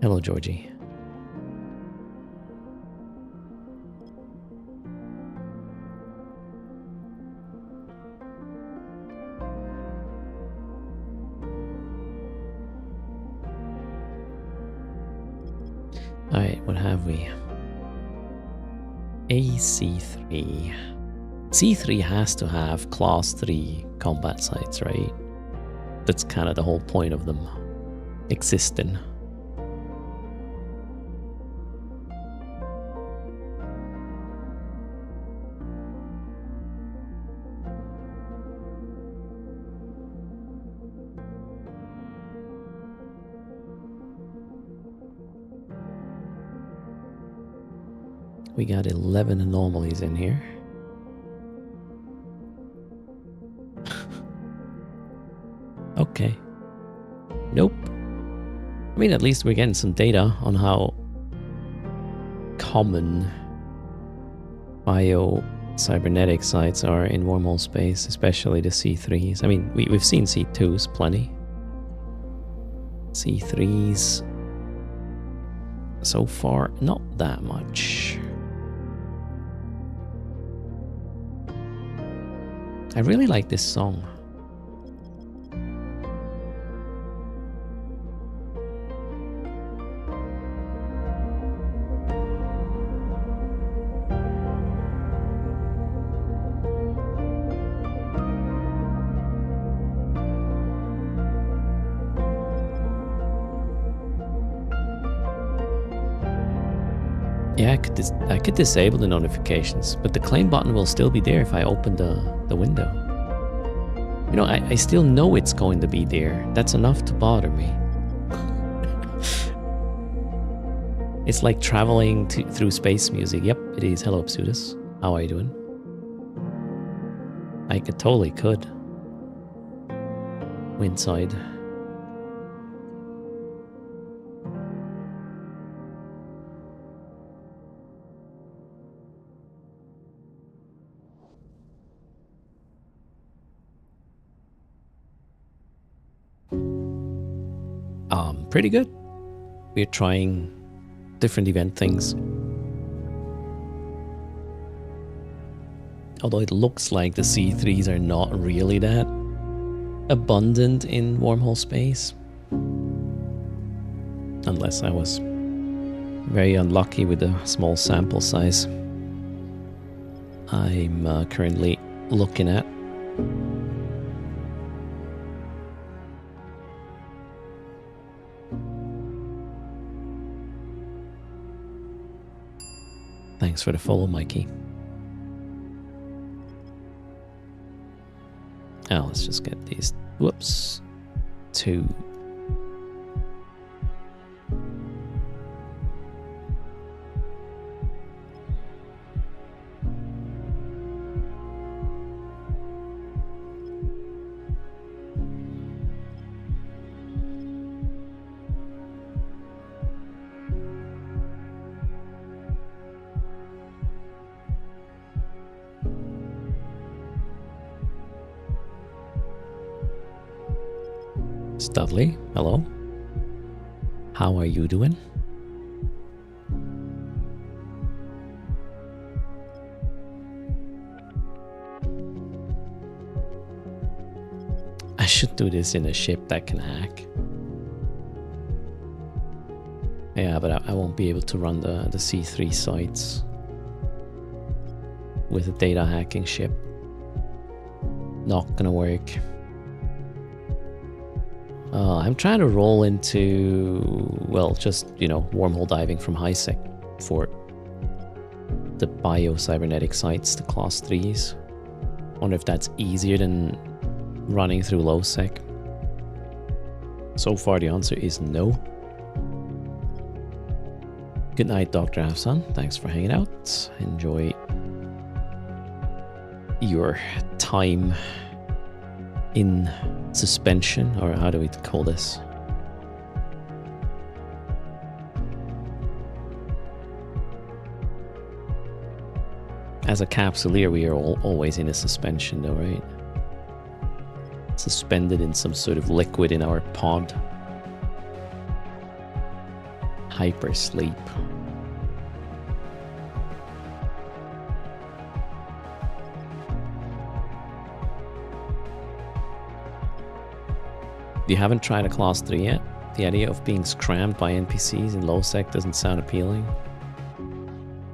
Hello, Georgie. Alright, what have we? AC3. C3 has to have class 3 combat sites, right? That's kind of the whole point of them existing. We got 11 anomalies in here. Okay. Nope. I mean, at least we're getting some data on how common bio-cybernetic sites are in wormhole space, especially the C3s. I mean, we've seen C2s plenty. C3s, so far, not that much. I really like this song. Yeah, I could disable the notifications, but the claim button will still be there if I open the window. You know, I still know it's going to be there. That's enough to bother me. It's like traveling through space music. Yep, it is. Hello, Pseudus. How are you doing? I totally could. Inside. Pretty good. We're trying different event things. Although it looks like the C3s are not really that abundant in wormhole space. Unless I was very unlucky with the small sample size I'm currently looking at. Thanks for the follow, Mikey. Oh, let's just get these. Whoops. 2. Studley, hello. How are you doing? I should do this in a ship that can hack. Yeah, but I won't be able to run the C3 sites with a data hacking ship. Not gonna work. I'm trying to roll into, well, just, you know, wormhole diving from high-sec for the bio-cybernetic sites, the class 3s. Wonder if that's easier than running through low-sec. So far, the answer is no. Good night, Dr. Afsan. Thanks for hanging out. Enjoy your time in suspension, or how do we call this? As a capsuleer, we are always in a suspension though, right? suspended in some sort of liquid in our pod. Hypersleep. You haven't tried a class 3 yet? The idea of being scrammed by NPCs in low sec doesn't sound appealing.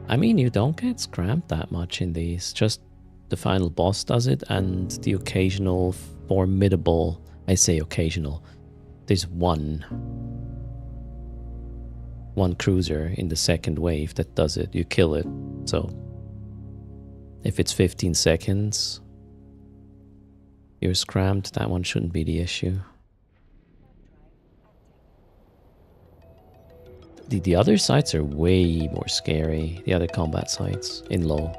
I mean, you don't get scrammed that much in these. Just the final boss does it, and the occasional formidable... I say occasional. There's one cruiser in the second wave that does it. You kill it. So if it's 15 seconds, you're scrammed. That one shouldn't be the issue. The other sites are way more scary. The other combat sites in low.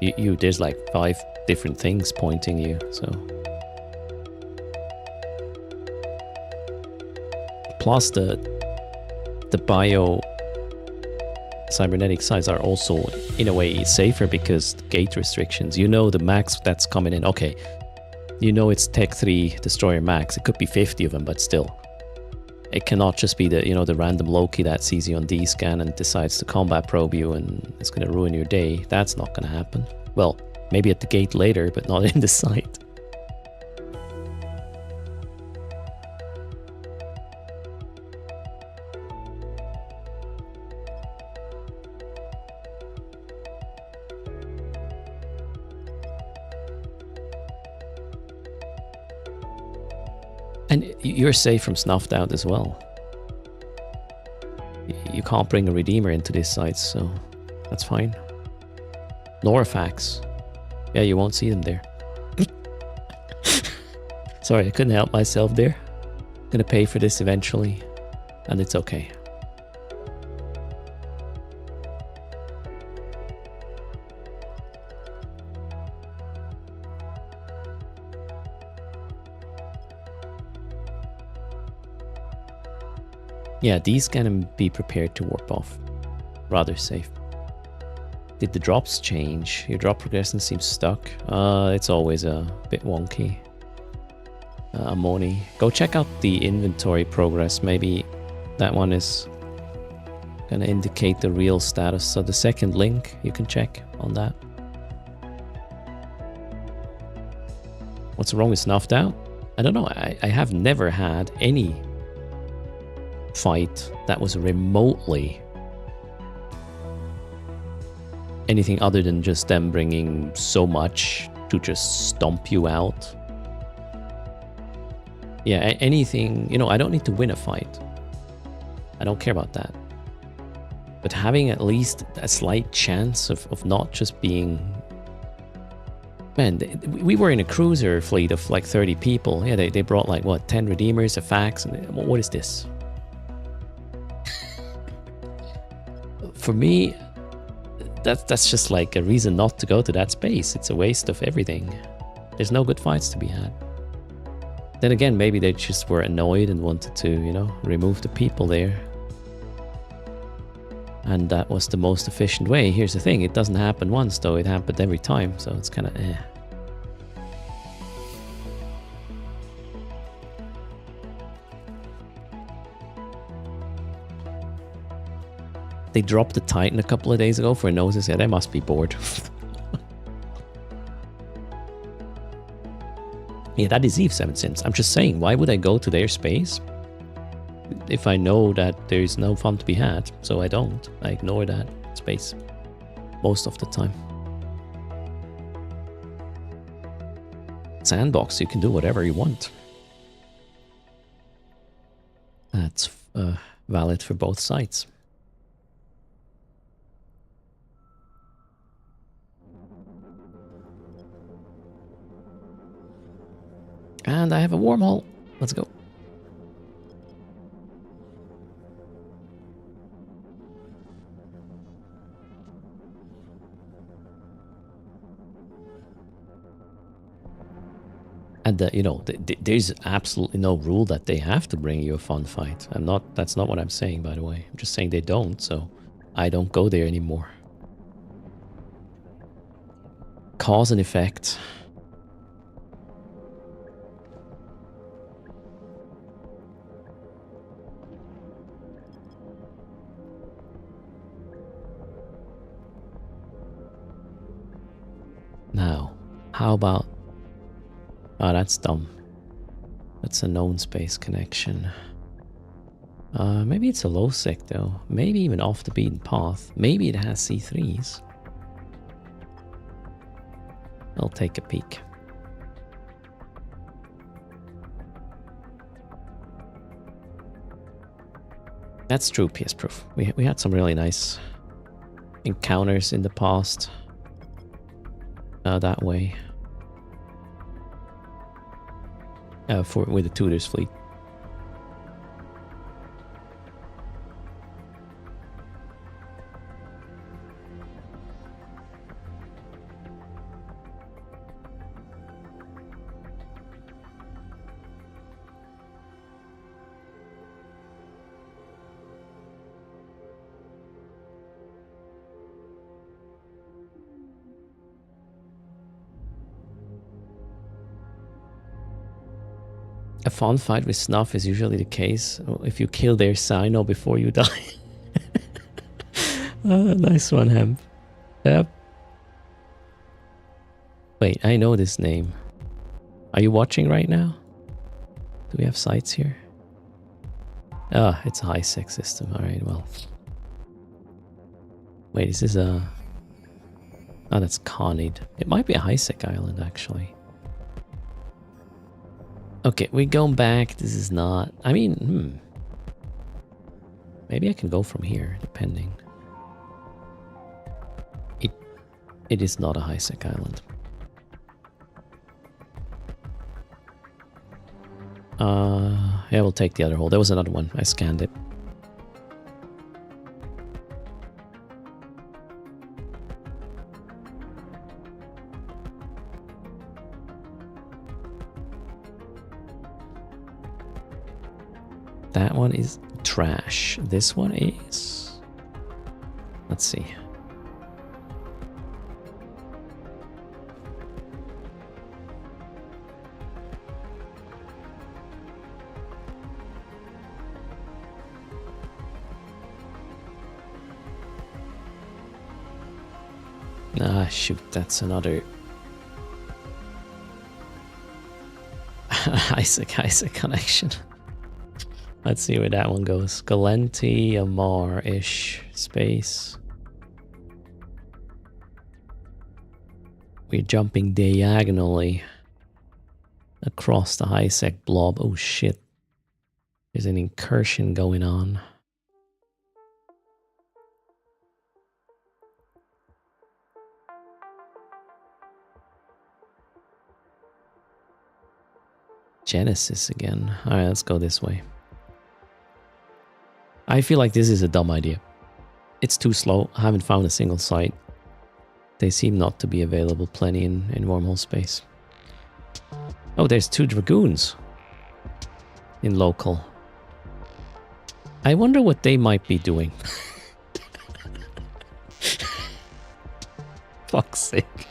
There's like 5 different things pointing you, so. Plus the bio cybernetic sites are also in a way safer because gate restrictions. You know the max that's coming in. Okay, you know it's Tech 3 destroyer max. It could be 50 of them, but still. It cannot just be the, you know, the random Loki that sees you on D-scan and decides to combat probe you and it's going to ruin your day. That's not going to happen. Well, maybe at the gate later, but not in the site. And you're safe from snuffed out as well. You can't bring a Redeemer into these sites, so that's fine. Nor Fax. Yeah, you won't see them there. Sorry, I couldn't help myself there. I'm gonna pay for this eventually, and it's okay. Yeah, these can be prepared to warp off. Rather safe. Did the drops change? Your drop progression seems stuck. It's always a bit wonky. Amoni. Go check out the inventory progress. Maybe that one is gonna indicate the real status. So the second link, you can check on that. What's wrong with snuffed out? I don't know. I have never had any fight that was remotely anything other than just them bringing so much to just stomp you out. Yeah, anything, you know, I don't need to win a fight. I don't care about that. But having at least a slight chance of not just being... Man, we were in a cruiser fleet of like 30 people. Yeah, they brought like, what, 10 Redeemers, a Fax, and what is this? For me, that's just like a reason not to go to that space. It's a waste of everything. There's no good fights to be had. Then again, maybe they just were annoyed and wanted to, you know, remove the people there. And that was the most efficient way. Here's the thing, it doesn't happen once though, it happened every time, so it's kind of eh. They dropped the Titan a couple of days ago for noses. Yeah, they must be bored. Yeah, that is Eve 7 Sins. I'm just saying, why would I go to their space if I know that there's no fun to be had? So I don't. I ignore that space most of the time. Sandbox, you can do whatever you want. That's valid for both sides. And I have a wormhole. Let's go. And you know, there's absolutely no rule that they have to bring you a fun fight. That's not what I'm saying, by the way. I'm just saying they don't, so I don't go there anymore. Cause and effect. How about... Oh, that's dumb. That's a known space connection. Maybe it's a low sec though. Maybe even off the beaten path. Maybe it has C3s. I'll take a peek. That's true, PS Proof. We had some really nice encounters in the past. That way. With the Tudors fleet. A fun fight with Snuff is usually the case if you kill their Sino before you die. Nice one, Hemp. Yep. Wait, I know this name. Are you watching right now? Do we have sites here? Ah, it's a high-sec system. Alright, well. Wait, is this a... Oh, that's Conid. It might be a high-sec island, actually. Okay, we're going back. This is not... I mean, maybe I can go from here, depending. It is not a high-sec island. Yeah, we'll take the other hole. There was another one. I scanned it. That one is trash. This one is... Let's see. Ah, shoot, that's another... Isaac connection. Let's see where that one goes. Galenti, Amar-ish space. We're jumping diagonally across the high-sec blob. Oh shit. There's an incursion going on. Genesis again. Alright, let's go this way. I feel like this is a dumb idea. It's too slow. I haven't found a single site. They seem not to be available plenty in wormhole space. Oh, there's 2 Dragoons in local. I wonder what they might be doing. Fuck's sake.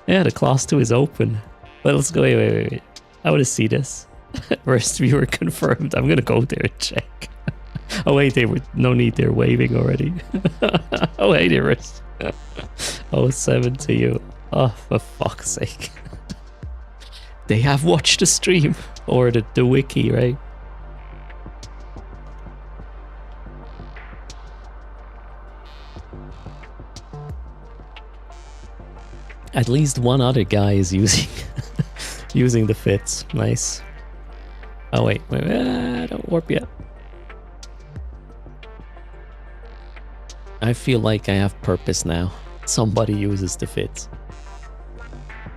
Yeah, the class 2 is open. But let's go. Wait. I want to see this. First viewer confirmed. I'm gonna go there and check. Oh wait, they were no need. They're waving already. Oh hey, there is. Oh, 7 to you. Oh, for fuck's sake. They have watched the stream or the wiki, right? At least one other guy is using using the fits. Nice. Oh wait, don't warp yet. I feel like I have purpose now. Somebody uses the fits.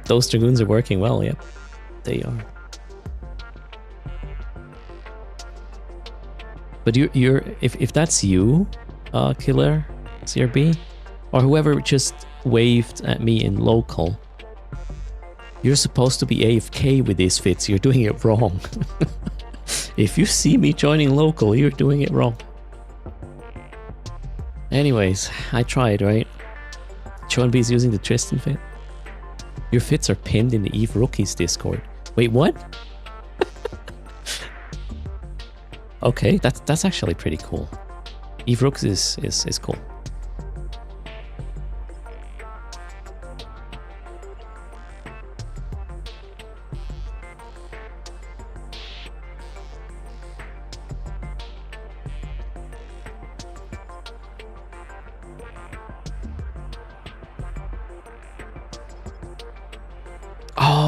Those Dragoons are working well, yep. They are. But you're if that's you, Killer, CRB, or whoever just waved at me in local, you're supposed to be AFK with these fits. You're doing it wrong. If you see me joining local, you're doing it wrong. Anyways, I tried, right? Sean B is using the Tristan fit. Your fits are pinned in the Eve Rookies Discord. Wait, what? Okay, that's actually pretty cool. Eve Rookies is cool.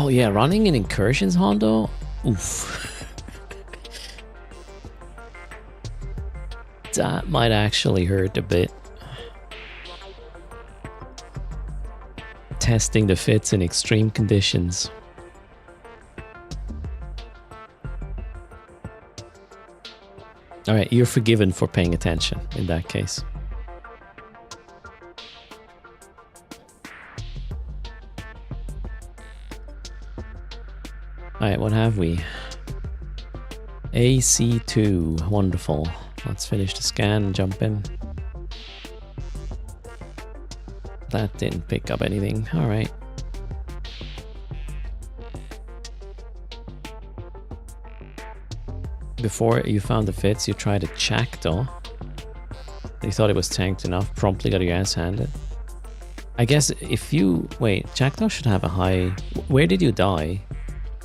Oh yeah, running in incursions, Hondo? Oof. That might actually hurt a bit. Testing the fits in extreme conditions. Alright, you're forgiven for paying attention in that case. Alright, what have we? AC2, wonderful. Let's finish the scan and jump in. That didn't pick up anything. Alright. Before you found the fits, you tried a Chactaw. You thought it was tanked enough, promptly got your ass handed. I guess if you... Wait, Chactaw should have a high... Where did you die?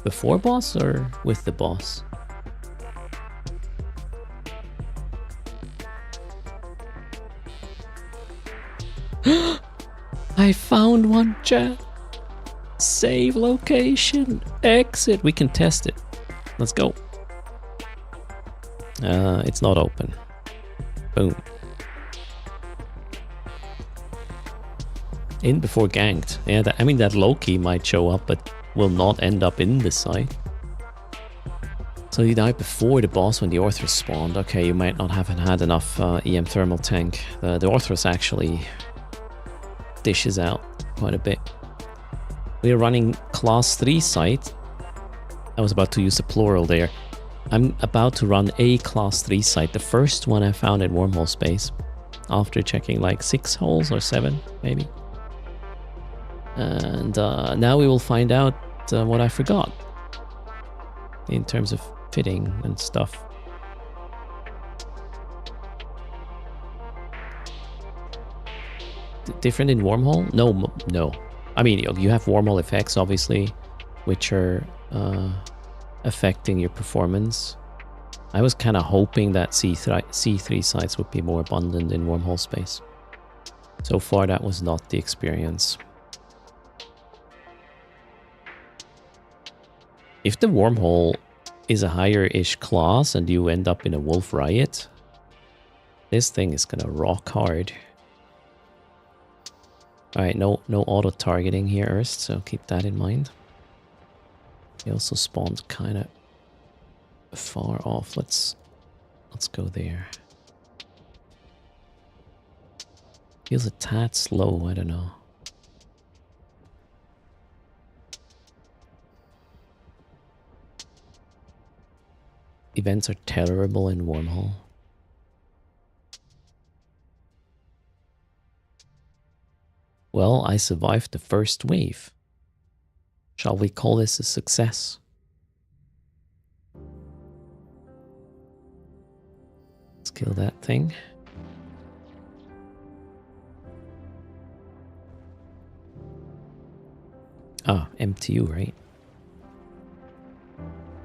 Before boss or with the boss? I found one, chat. Save location. Exit. We can test it. Let's go. It's not open. Boom. In before ganked. Yeah, I mean that Loki might show up, but will not end up in the site. So you died before the boss when the Orthrus spawned. Okay, you might not have had enough EM thermal tank. The Orthrus actually dishes out quite a bit. We are running class 3 site. I was about to use the plural there. I'm about to run a class 3 site, the first one I found in wormhole space, after checking like 6 holes or 7 maybe. And now we will find out what I forgot in terms of fitting and stuff. Different in wormhole? No. I mean, you have wormhole effects obviously, which are affecting your performance. I was kind of hoping that C3 sites would be more abundant in wormhole space. So far that was not the experience. If the wormhole is a higher-ish class and you end up in a wolf riot, this thing is gonna rock hard. Alright, no auto targeting here, Erst, so keep that in mind. He also spawned kind of far off. Let's go there. Feels a tad slow, I don't know. Events are terrible in wormhole. Well, I survived the first wave. Shall we call this a success? Let's kill that thing. Ah, MTU, right?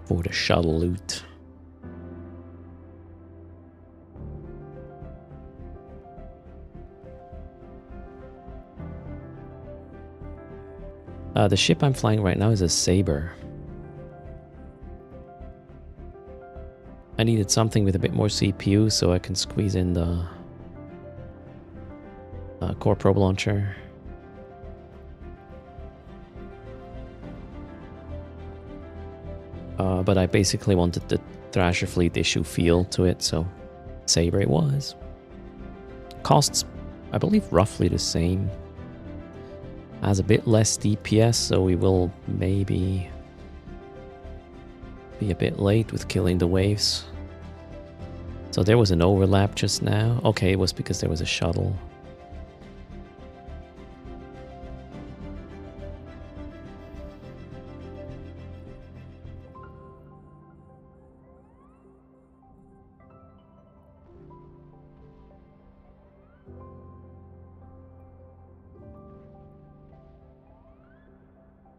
For the shuttle loot. The ship I'm flying right now is a Saber. I needed something with a bit more CPU so I can squeeze in the core probe launcher. But I basically wanted the Thrasher Fleet issue feel to it, so Saber it was. Costs, I believe, roughly the same. Has a bit less DPS, so we will maybe be a bit late with killing the waves. So there was an overlap just now. Okay, it was because there was a shuttle.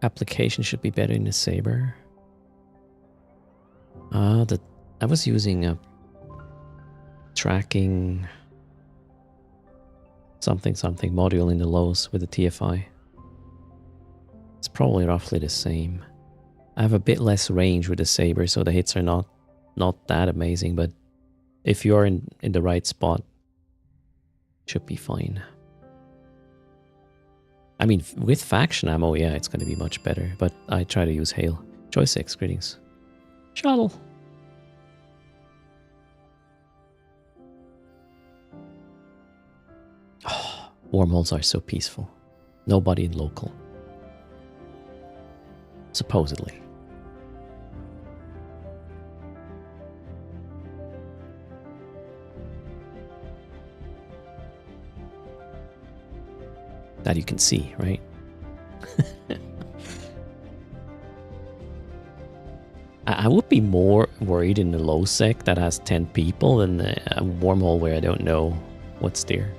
Application should be better in the Saber. I was using a tracking something module in the lows with the TFI. It's probably roughly the same. I have a bit less range with the saber, so the hits are not that amazing, but if you're in the right spot, should be fine. I mean, with faction ammo, yeah, it's going to be much better, but I try to use hail. Joy 6, greetings. Shuttle. Oh, wormholes are so peaceful. Nobody in local. Supposedly. That you can see, right? I would be more worried in the low sec that has 10 people than a wormhole where I don't know what's there.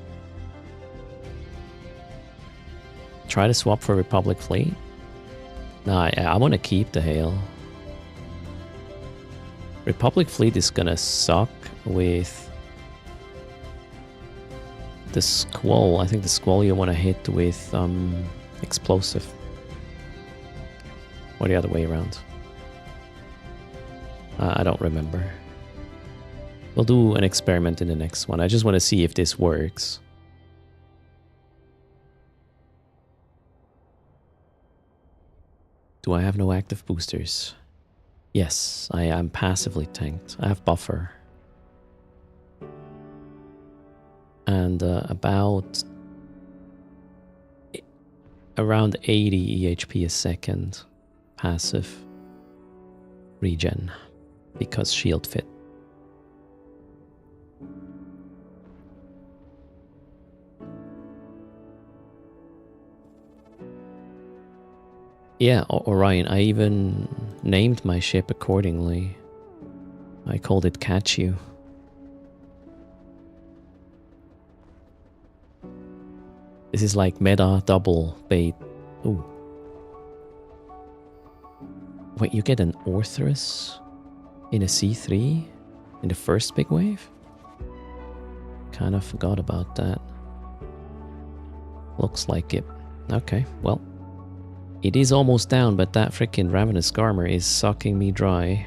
Try to swap for Republic Fleet? No, I want to keep the hail. Republic Fleet is gonna suck with the Squall. I think the Squall you want to hit with explosive. Or the other way around. I don't remember. We'll do an experiment in the next one. I just want to see if this works. Do I have no active boosters? Yes, I am passively tanked. I have buffer. And about around 80 EHP a second passive regen because shield fit. Yeah, Orion, I even named my ship accordingly. I called it Catch You. This is like meta double bait. Ooh. Wait, you get an Orthrus in a C3 in the first big wave? Kind of forgot about that. Looks like it. Okay, well. It is almost down, but that freaking Ravenous Garmer is sucking me dry.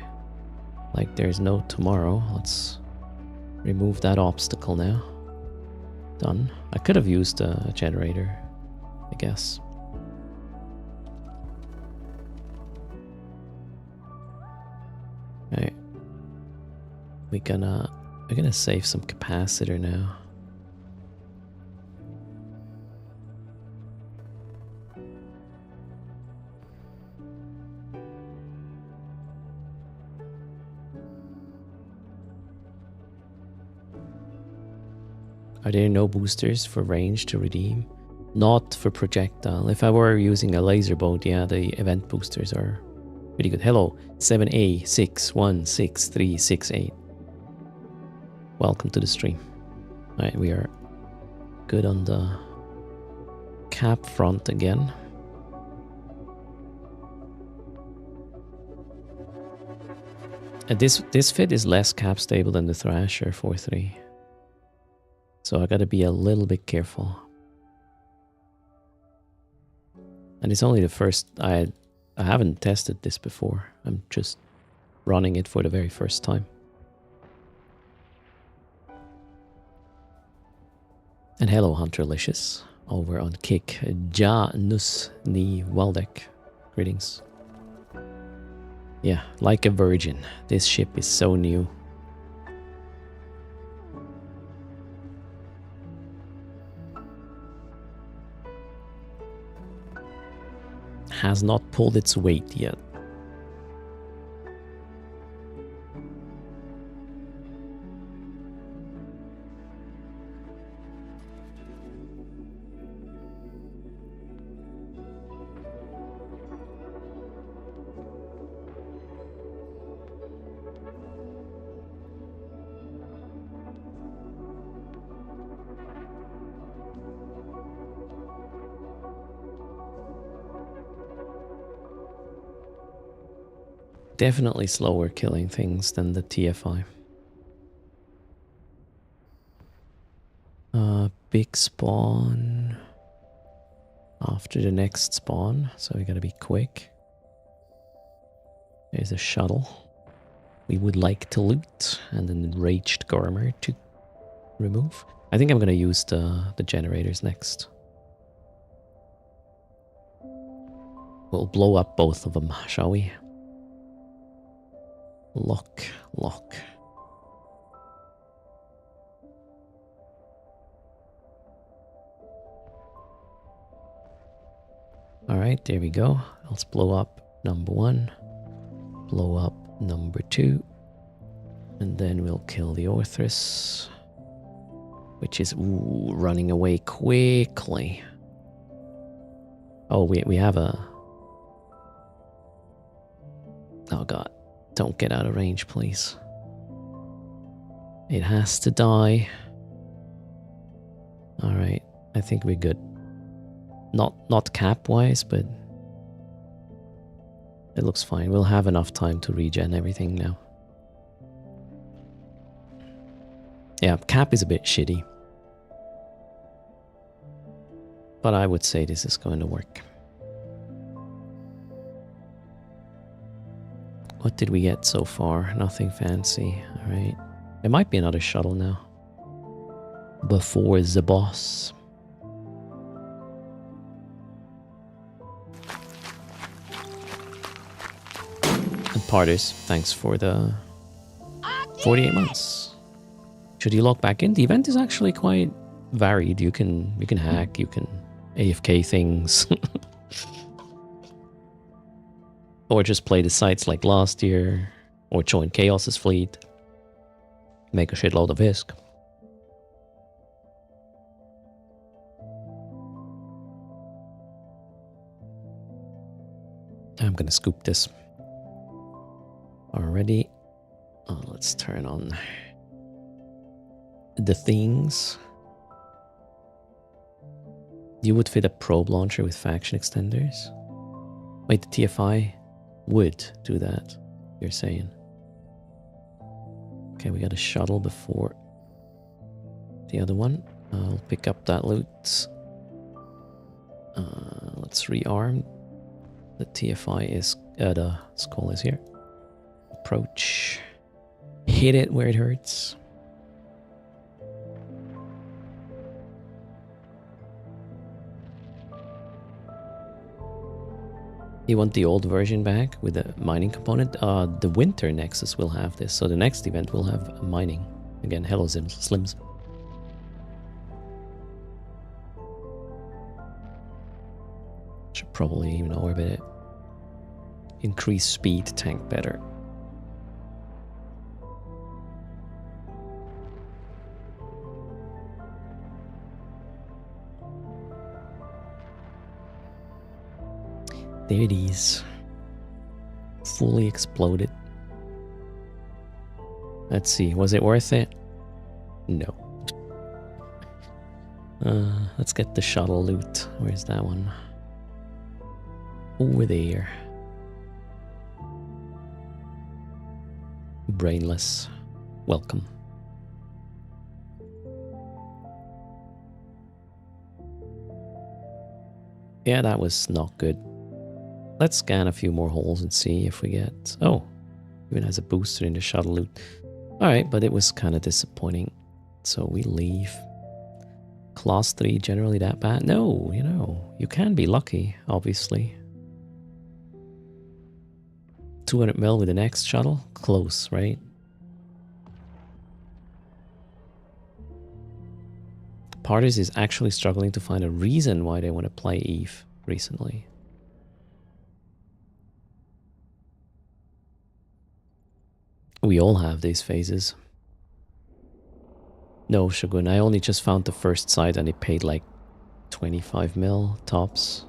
Like there's no tomorrow. Let's remove that obstacle now. Done. I could have used a generator, I guess. Okay. We're gonna save some capacitor now. Are there no boosters for range to redeem? Not for projectile. If I were using a laser bolt, yeah, the event boosters are pretty good. Hello, 7A616368. Welcome to the stream. Alright, we are good on the cap front again. And this fit is less cap stable than the Thrasher 4.3. So I gotta be a little bit careful. And it's only the first, I haven't tested this before. I'm just running it for the very first time. And hello Hunterlicious, over on Kick. Janus Ni Waldek. Greetings. Yeah, like a virgin. This ship is so new. Has not pulled its weight yet. Definitely slower killing things than the TFI. Big spawn. after the next spawn, so we gotta be quick. There's a shuttle we would like to loot, and an enraged Gormer to remove. I think I'm gonna use the generators next. We'll blow up both of them, shall we? Lock. Alright, there we go. Let's blow up number 1. Blow up number 2. And then we'll kill the Orthrus, which is running away quickly. Oh, we have a... Oh god, don't get out of range, please. It has to die. Alright, I think we're good. Not cap-wise, but it looks fine. We'll have enough time to regen everything now. Yeah, cap is a bit shitty. But I would say this is going to work. What did we get so far? Nothing fancy. Alright. There might be another shuttle now. Before the boss. And Partis, thanks for the 48 months. Should you log back in? The event is actually quite varied. You can hack, you can AFK things. Or just play the sites like last year. Or join Chaos's fleet. Make a shitload of ISK. I'm gonna scoop this. Already. Let's turn on the things. You would fit a probe launcher with faction extenders? Wait, the TFI would do that, you're saying? Okay, we got a shuttle before the other one. I'll pick up that loot. Let's rearm. The TFI is... the skull is here. Approach. Hit it where it hurts. You want the old version back with the mining component? The winter Nexus will have this, so the next event will have mining. Again, hello Slims. Should probably even orbit it. Increase speed tank better. There it is. Fully exploded. Let's see, was it worth it? No. Let's get the shuttle loot. Where's that one? Over there. Brainless. Welcome. Yeah, that was not good. Let's scan a few more holes and see if we get... Oh, even has a booster in the shuttle loot. Alright, but it was kind of disappointing. So we leave. Class 3 generally that bad? No, you know, you can be lucky, obviously. 200 mil with the next shuttle? Close, right? Partis is actually struggling to find a reason why they want to play Eve recently. We all have these phases. No, Shogun, I only just found the first site and it paid like 25 mil tops.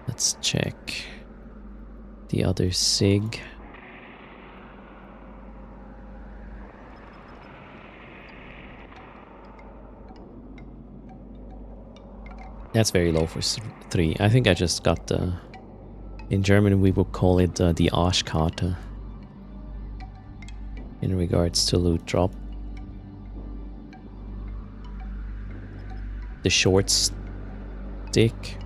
Let's check the other SIG. That's very low for 3. I think I just got the... In German we would call it the Arschkarte. In regards to loot drop. the short stick.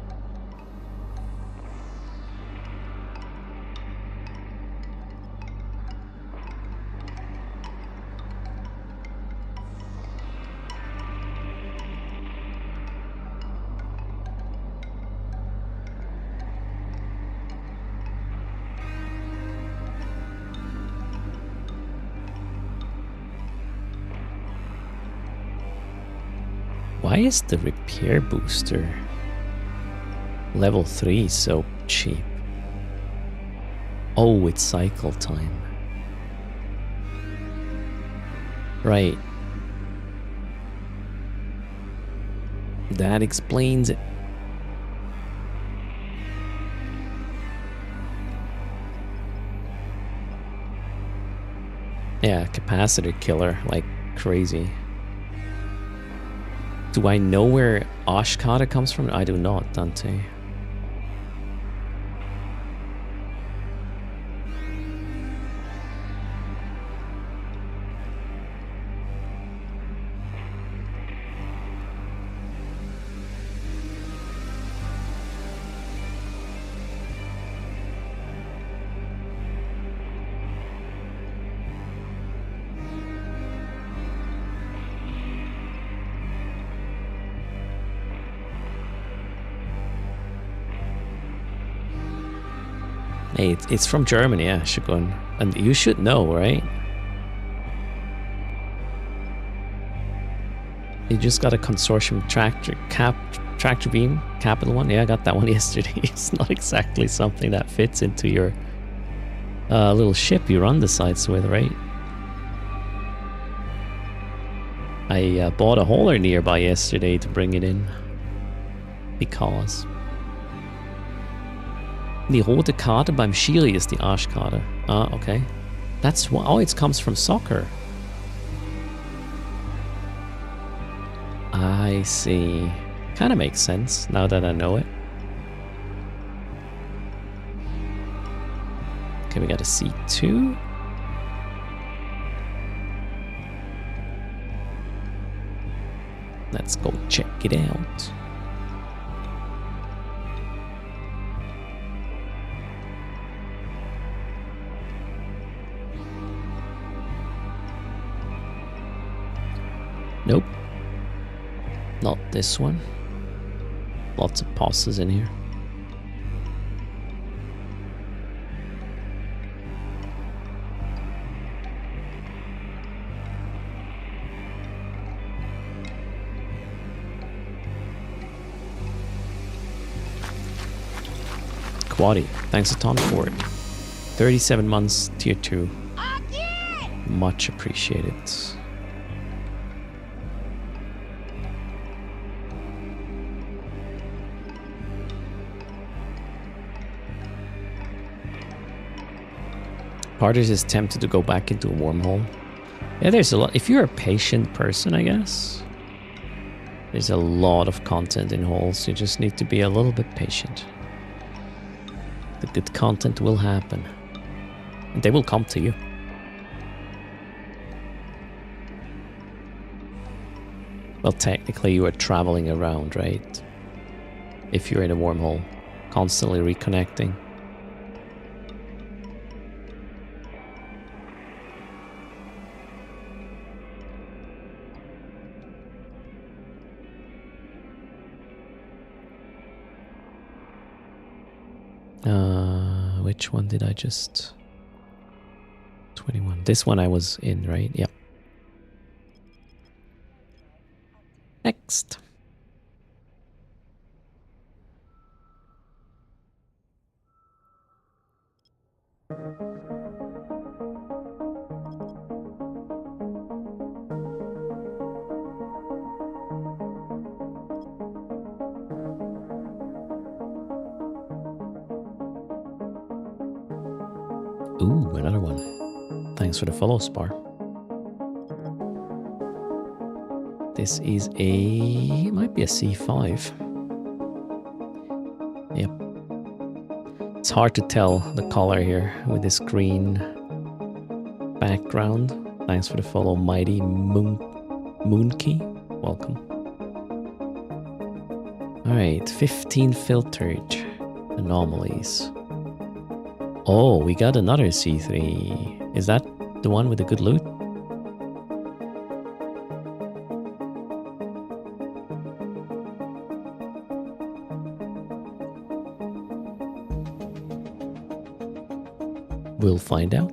Why is the repair booster level 3 so cheap? Oh, it's cycle time. Right. That explains it. Yeah, capacitor killer, like crazy. Do I know where Ashkata comes from? I do not, Dante. Hey, it's from Germany, yeah, Shogun. And you should know, right? You just got a consortium tractor beam, capital one. Yeah, I got that one yesterday. It's not exactly something that fits into your little ship you run the sites with, right? I bought a hauler nearby yesterday to bring it in. Because... Die rote Karte beim Schiri ist die Arschkarte. Ah, okay. That's why. Oh, it comes from soccer. I see. Kind of makes sense now that I know it. Okay, we got a C2. Let's go check it out. Nope. Not this one. Lots of passes in here. Quaddy, thanks a ton for it. 37 months, tier 2. Much appreciated. Parters is tempted to go back into a wormhole. Yeah, there's a lot. If you're a patient person, I guess, there's a lot of content in holes. You just need to be a little bit patient. The good content will happen. And they will come to you. Well, technically you are traveling around, right? If you're in a wormhole, constantly reconnecting. Which one did I just... 21. This one I was in, right? Yep. Next. Ooh, another one. Thanks for the follow, Spar. This is a... It might be a C5. Yep. It's hard to tell the color here with this green background. Thanks for the follow, Mighty Moonkey. Welcome. Alright, 15 filtered anomalies. Oh, we got another C3. Is that the one with the good loot? We'll find out.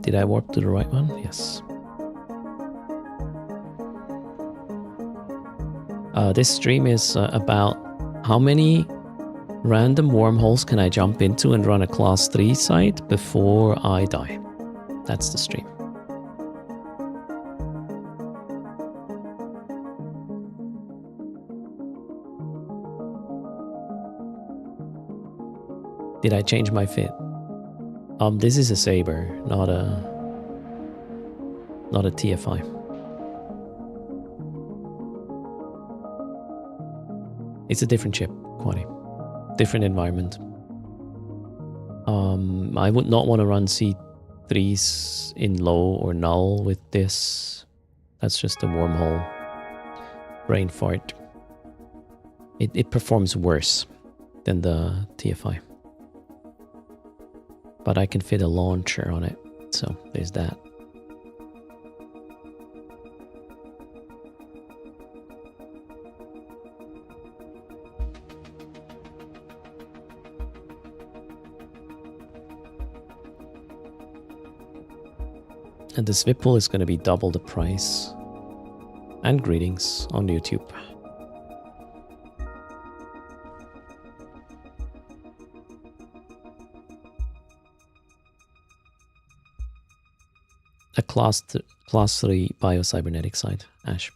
Did I warp to the right one? Yes. This stream is about how many random wormholes can I jump into and run a class 3 site before I die. That's the stream. Did I change my fit? This is a Saber, not a TFI. It's a different chip, Quadi. Different environment. I would not want to run C3s in low or null with this. That's just a wormhole. Brain fart. It performs worse than the TFI. But I can fit a launcher on it, so there's that. And the Svipple is going to be double the price. And greetings on YouTube. A class 3 bio-cybernetic site, Ash.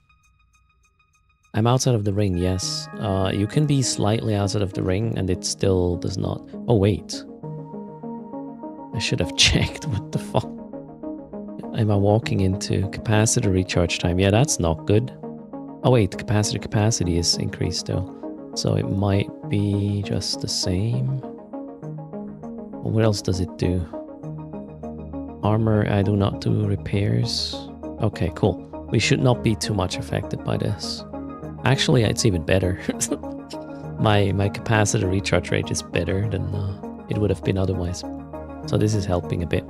I'm outside of the ring, yes. You can be slightly outside of the ring and it still does not... Oh, wait. I should have checked. What the fuck? Am I walking into capacitor recharge time? Yeah, that's not good. Oh, wait. Capacity is increased still. So it might be just the same. What else does it do? Armor, I do not do repairs. Okay, cool. We should not be too much affected by this. Actually, it's even better. my capacitor recharge rate is better than it would have been otherwise. So this is helping a bit.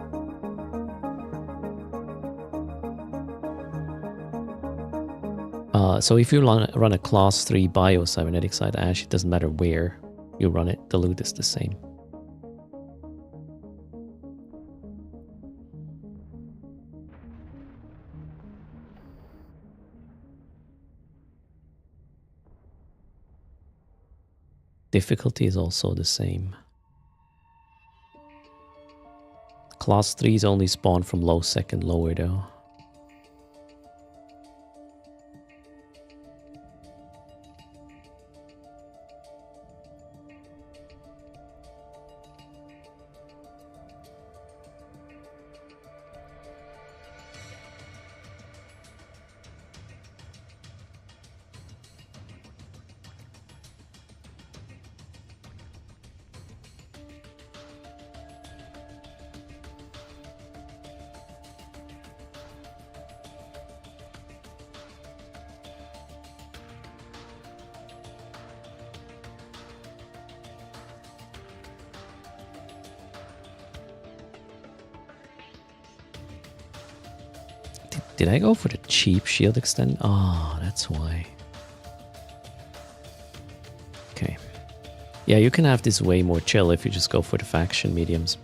So if you run a class 3 bio-cybernetic site, Ash, it doesn't matter where you run it, the loot is the same. Difficulty is also the same. Class 3s only spawn from low sec and lower though. Did I go for the cheap shield extend? Oh, that's why. Okay. Yeah, you can have this way more chill if you just go for the faction mediums.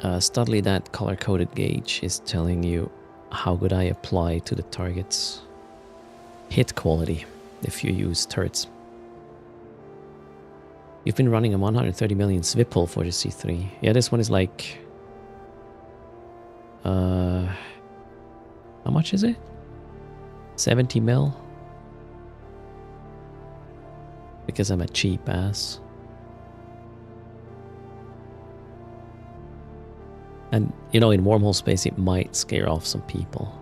Studly, that color-coded gauge is telling you how good I apply to the target's hit quality if you use turrets. You've been running a 130 million Svipple for the C3. Yeah, this one is like... how much is it? 70 mil? Because I'm a cheap ass. And, you know, in wormhole space it might scare off some people.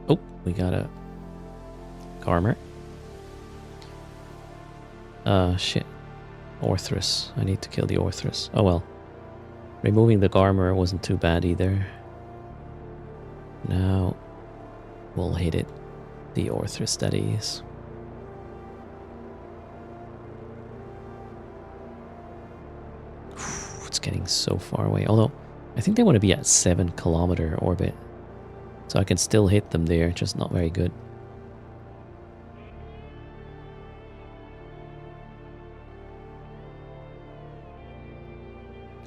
Oh, we got a Garmer. Shit. Orthrus. I need to kill the Orthrus. Oh well. Removing the Garmer wasn't too bad either. Now we'll hit it. The Orthrus, that is. It's getting so far away. Although, I think they want to be at 7 kilometer orbit. So I can still hit them there, just not very good.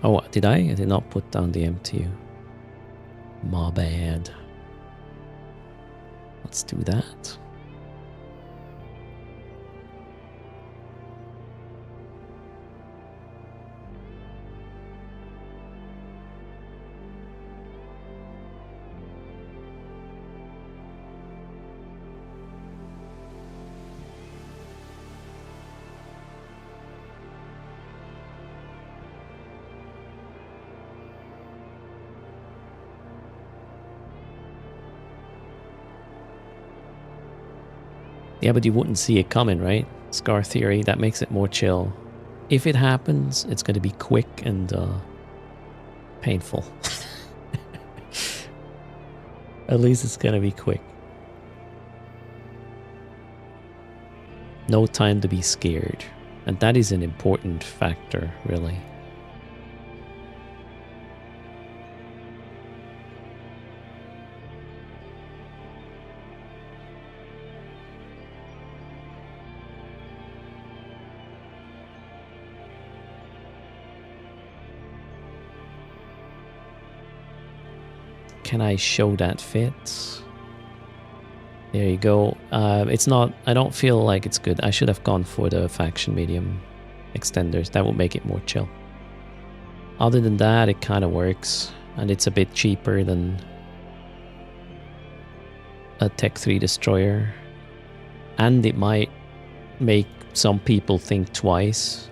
Oh, did I? I did not put down the MTU. My bad. Let's do that. Yeah, but you wouldn't see it coming, right? Scar theory, that makes it more chill. If it happens, it's going to be quick and painful. At least it's going to be quick. No time to be scared. And that is an important factor, really. Can I show that fit? There you go. It's not... I don't feel like it's good. I should have gone for the faction medium extenders. That would make it more chill. Other than that, it kind of works. And it's a bit cheaper than a Tech 3 destroyer. And it might make some people think twice.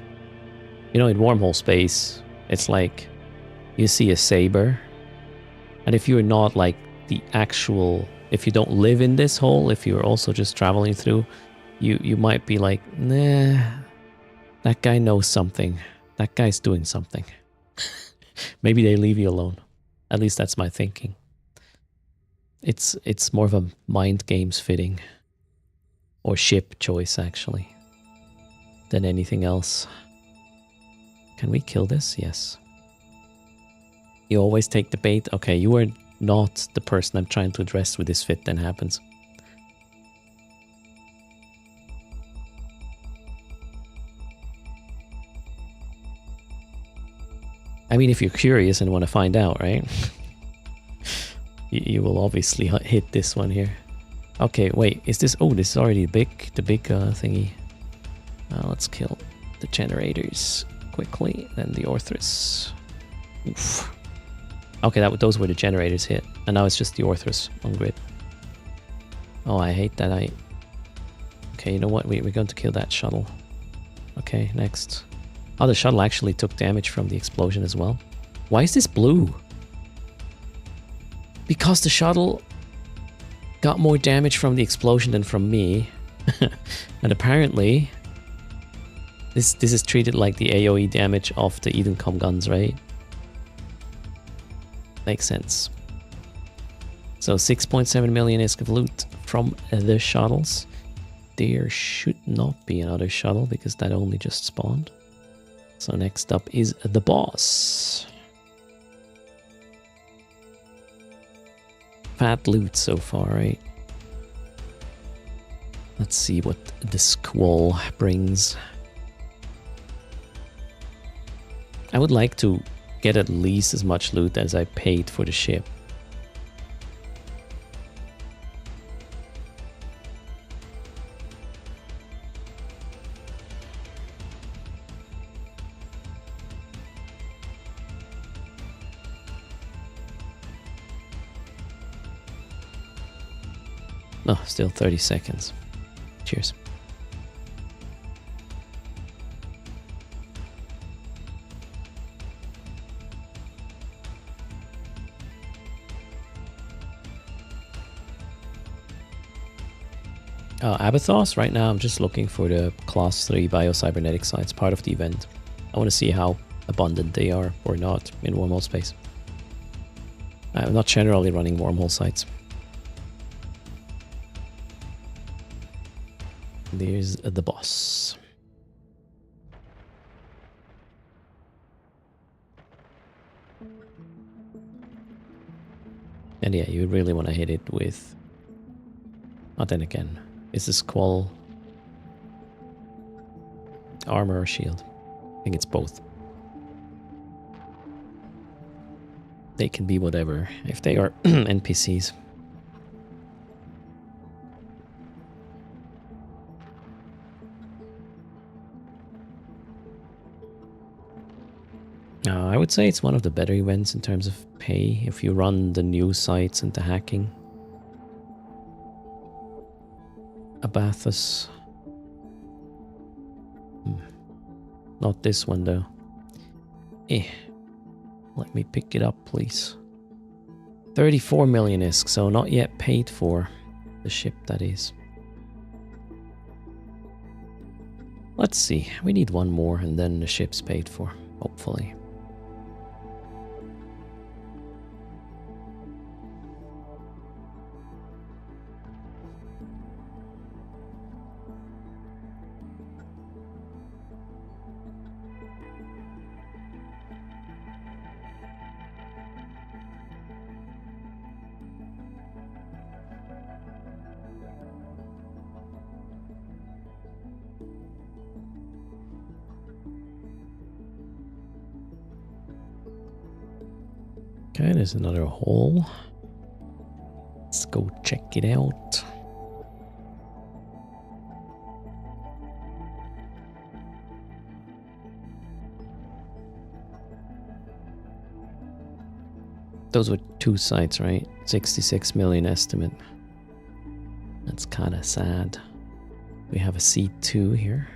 You know, in wormhole space, it's like you see a saber. And if you're not like the actual, if you don't live in this hole, if you're also just traveling through, you might be like, nah, that guy knows something. That guy's doing something. Maybe they leave you alone. At least that's my thinking. It's more of a mind games fitting. Or ship choice, actually. Than anything else. Can we kill this? Yes. You always take the bait. Okay, you are not the person I'm trying to address with this fit, then happens. I mean, if you're curious and want to find out, right? you will obviously hit this one here. Okay, wait, is this... Oh, this is already the big thingy. Let's kill the generators quickly, then the Orthrus. Oof. Okay, those were the generators hit, and now it's just the Orthrus on grid. Oh, I hate that. Okay, you know what? We're going to kill that shuttle. Okay, next. Oh, the shuttle actually took damage from the explosion as well. Why is this blue? Because the shuttle got more damage from the explosion than from me. And apparently, this is treated like the AoE damage of the Edencom guns, right? Makes sense. So 6.7 million ISK of loot from the shuttles. There should not be another shuttle because that only just spawned. So next up is the boss. fat loot so far, right? Let's see what the squall brings. I would like to get at least as much loot as I paid for the ship. Oh, still 30 seconds. Cheers. Abathos, right now I'm just looking for the class 3 biocybernetic sites, part of the event. I want to see how abundant they are or not in wormhole space. I'm not generally running wormhole sites. There's the boss. And yeah, you really want to hit it with... But then again, is this Squall armor or shield? I think it's both. They can be whatever if they are NPCs. I would say it's one of the better events in terms of pay if you run the new sites and the hacking. Abathos. Not this one though. Let me pick it up, please. 34 million ISK, so not yet paid for. The ship, that is. Let's see. We need one more and then the ship's paid for, hopefully. Okay, there's another hole. Let's go check it out. Those were 2 sites, right? 66 million estimate. That's kind of sad. We have a C2 here.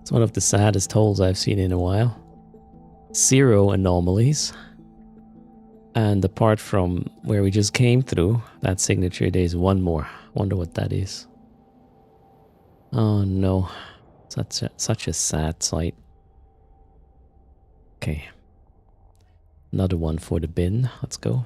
It's one of the saddest holes I've seen in a while. 0 anomalies. And apart from where we just came through, that signature, there's one more. Wonder what that is. Oh no. Such a sad sight. Okay. Another one for the bin. Let's go.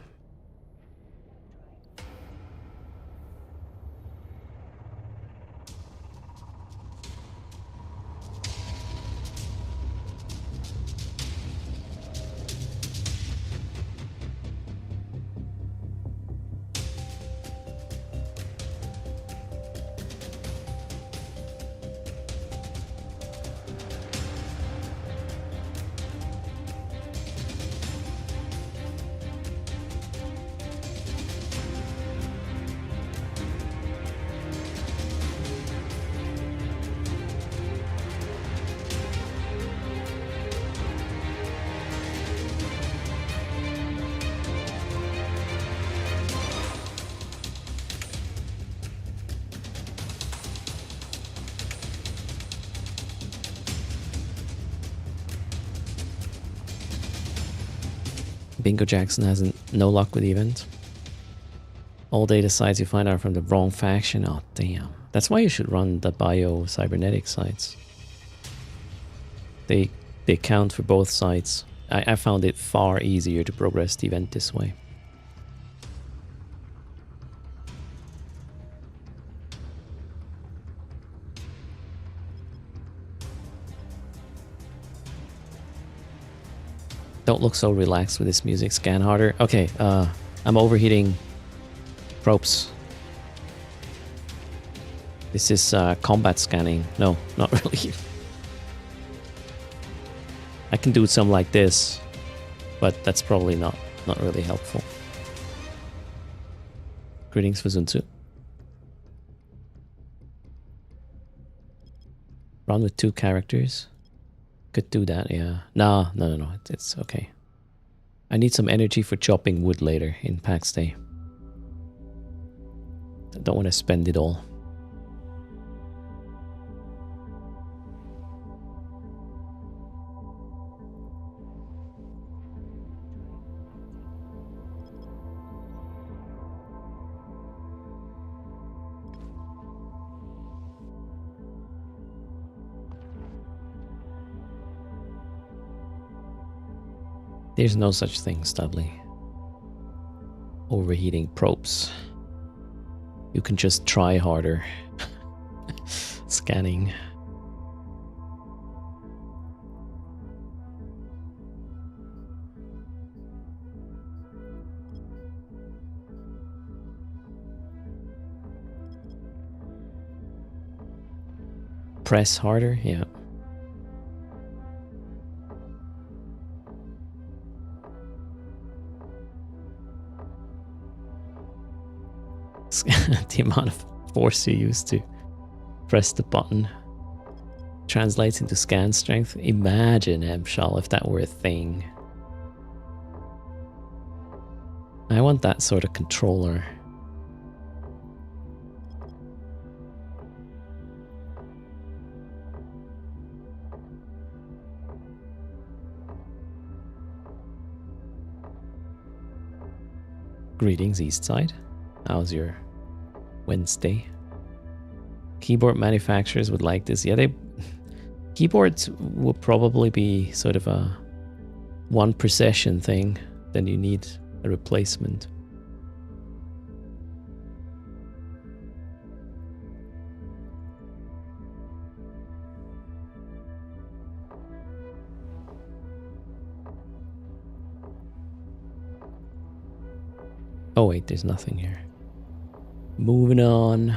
Bingo Jackson has no luck with the event. All data sites you find are from the wrong faction. Oh, damn. That's why you should run the bio-cybernetic sites. They count for both sides. I found it far easier to progress the event this way. Don't look so relaxed with this music. Scan harder. Okay, I'm overheating probes. This is combat scanning. No, not really. I can do some like this, but that's probably not really helpful. Greetings for Zunzu. Run with 2 characters. Could do that, yeah. No, it's okay. I need some energy for chopping wood later in PAX Day. I don't want to spend it all. There's no such thing, Studley. Overheating probes. You can just try harder. Scanning. Press harder, yeah. The amount of force you use to press the button translates into scan strength. Imagine, Ebshal, if that were a thing. I want that sort of controller. Greetings, Eastside. How's your Wednesday? Keyboard manufacturers would like this. Yeah, keyboards will probably be sort of a one per session thing. Then you need a replacement. Oh wait, there's nothing here. Moving on.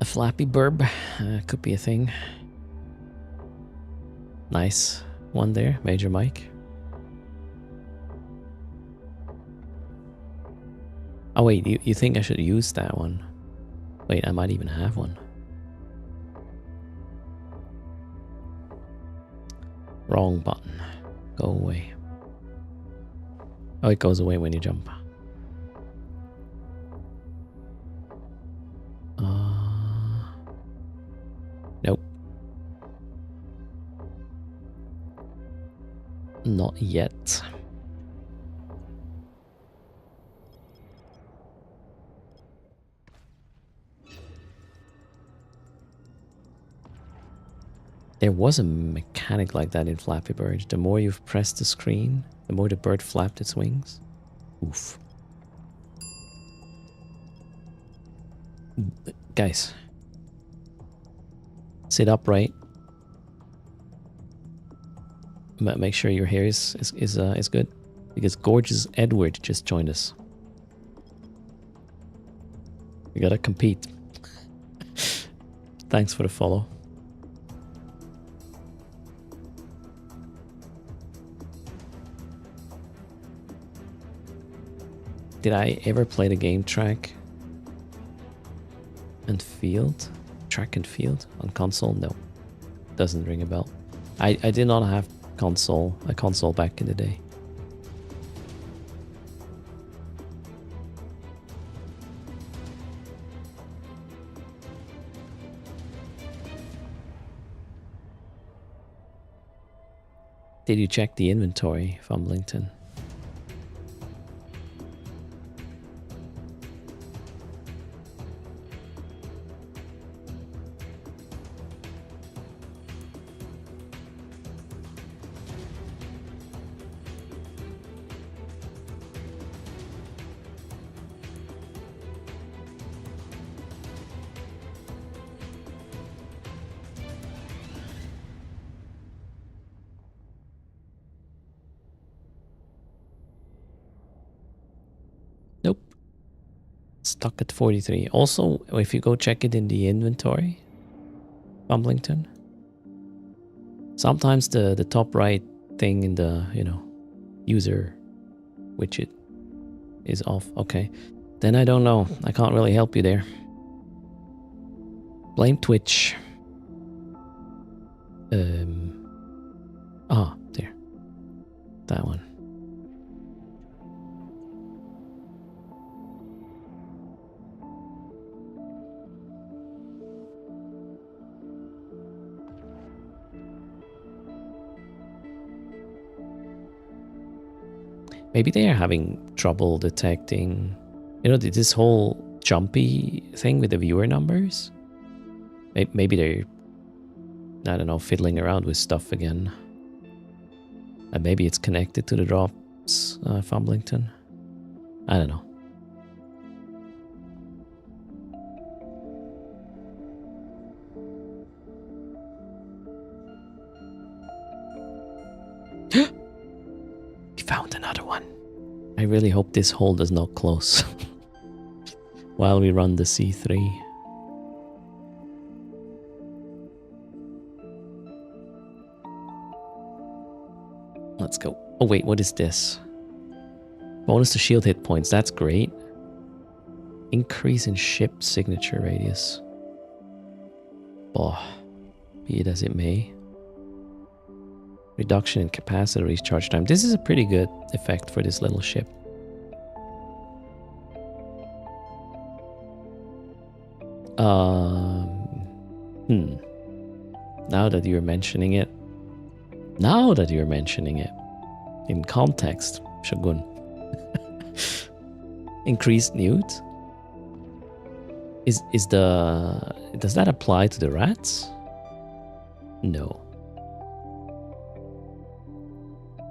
A Flappy Burb could be a thing. Nice one there, Major Mike. Oh wait, you think I should use that one? Wait, I might even have one. Wrong button. Go away. Oh, it goes away when you jump. Nope. Not yet. There was a mechanic like that in Flappy Bird. The more you've pressed the screen, the more the bird flapped its wings. Oof. Guys. Sit upright. Make sure your hair is good. Because Gorgeous Edward just joined us. We gotta compete. Thanks for the follow. Did I ever play the game Track and Field? Track and Field on console? No. Doesn't ring a bell. I did not have a console back in the day. Did you check the inventory, Fumblington? Nope. Stuck at 43. Also, if you go check it in the inventory, Fumblington, sometimes the top right thing in the, user widget is off. Okay. Then I don't know. I can't really help you there. Blame Twitch. There. That one. Maybe they are having trouble detecting, this whole jumpy thing with the viewer numbers. Maybe they're, I don't know, fiddling around with stuff again. And maybe it's connected to the drops, Fumblington. I don't know. We found another one. I really hope this hole does not close while we run the C3. Let's go. Oh wait, what is this? Bonus to shield hit points. That's great. Increase in ship signature radius. Oh, be it as it may. Reduction in capacitor recharge time. This is a pretty good effect for this little ship. Now that you're mentioning it. In context, Shogun. Increased newt? Does that apply to the rats? No.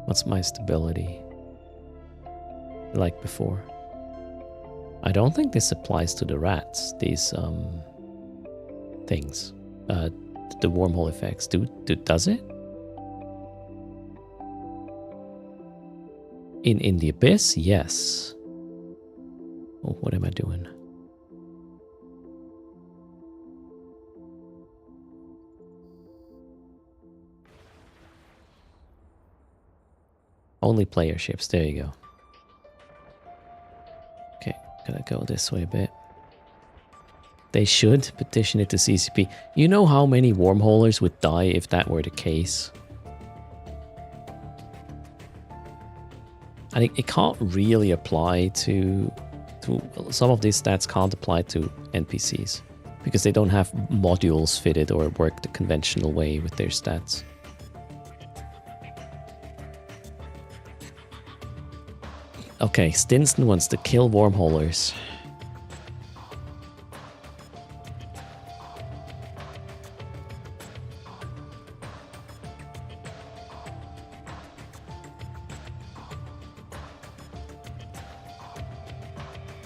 What's my stability? Like before. I don't think this applies to the rats, these things. The wormhole effects. Does it? In the abyss, yes. Oh, what am I doing? Only player ships. There you go. Okay, gotta go this way a bit. They should petition it to CCP. You know how many wormholers would die if that were the case? I think it can't really apply to some of these stats can't apply to NPCs because they don't have modules fitted or work the conventional way with their stats. Okay, Stinson wants to kill wormholers.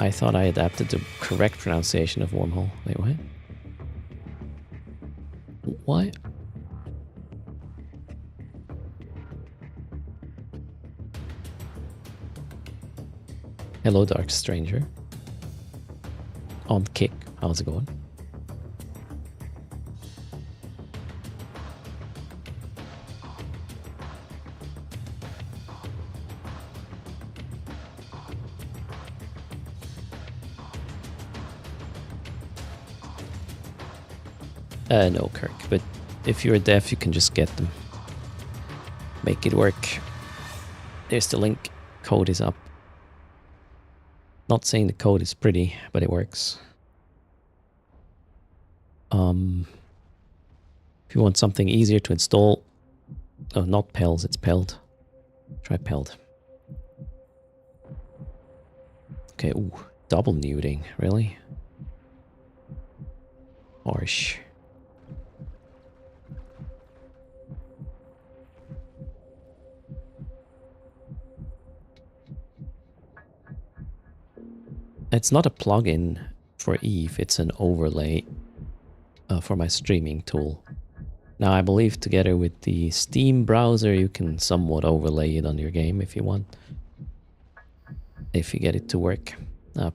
I thought I adapted the correct pronunciation of wormhole. Wait, what? What? Hello, Dark Stranger. On kick. How's it going? No, Kirk, but if you're deaf, you can just get them. Make it work. There's the link. Code is up. Not saying the code is pretty, but it works. If you want something easier to install, Oh, not Pels, it's Peld. Try Peld. Okay, ooh, double nuding, really? Harsh. It's not a plugin for Eve, it's an overlay for my streaming tool. Now, I believe together with the Steam browser, you can somewhat overlay it on your game if you want. If you get it to work.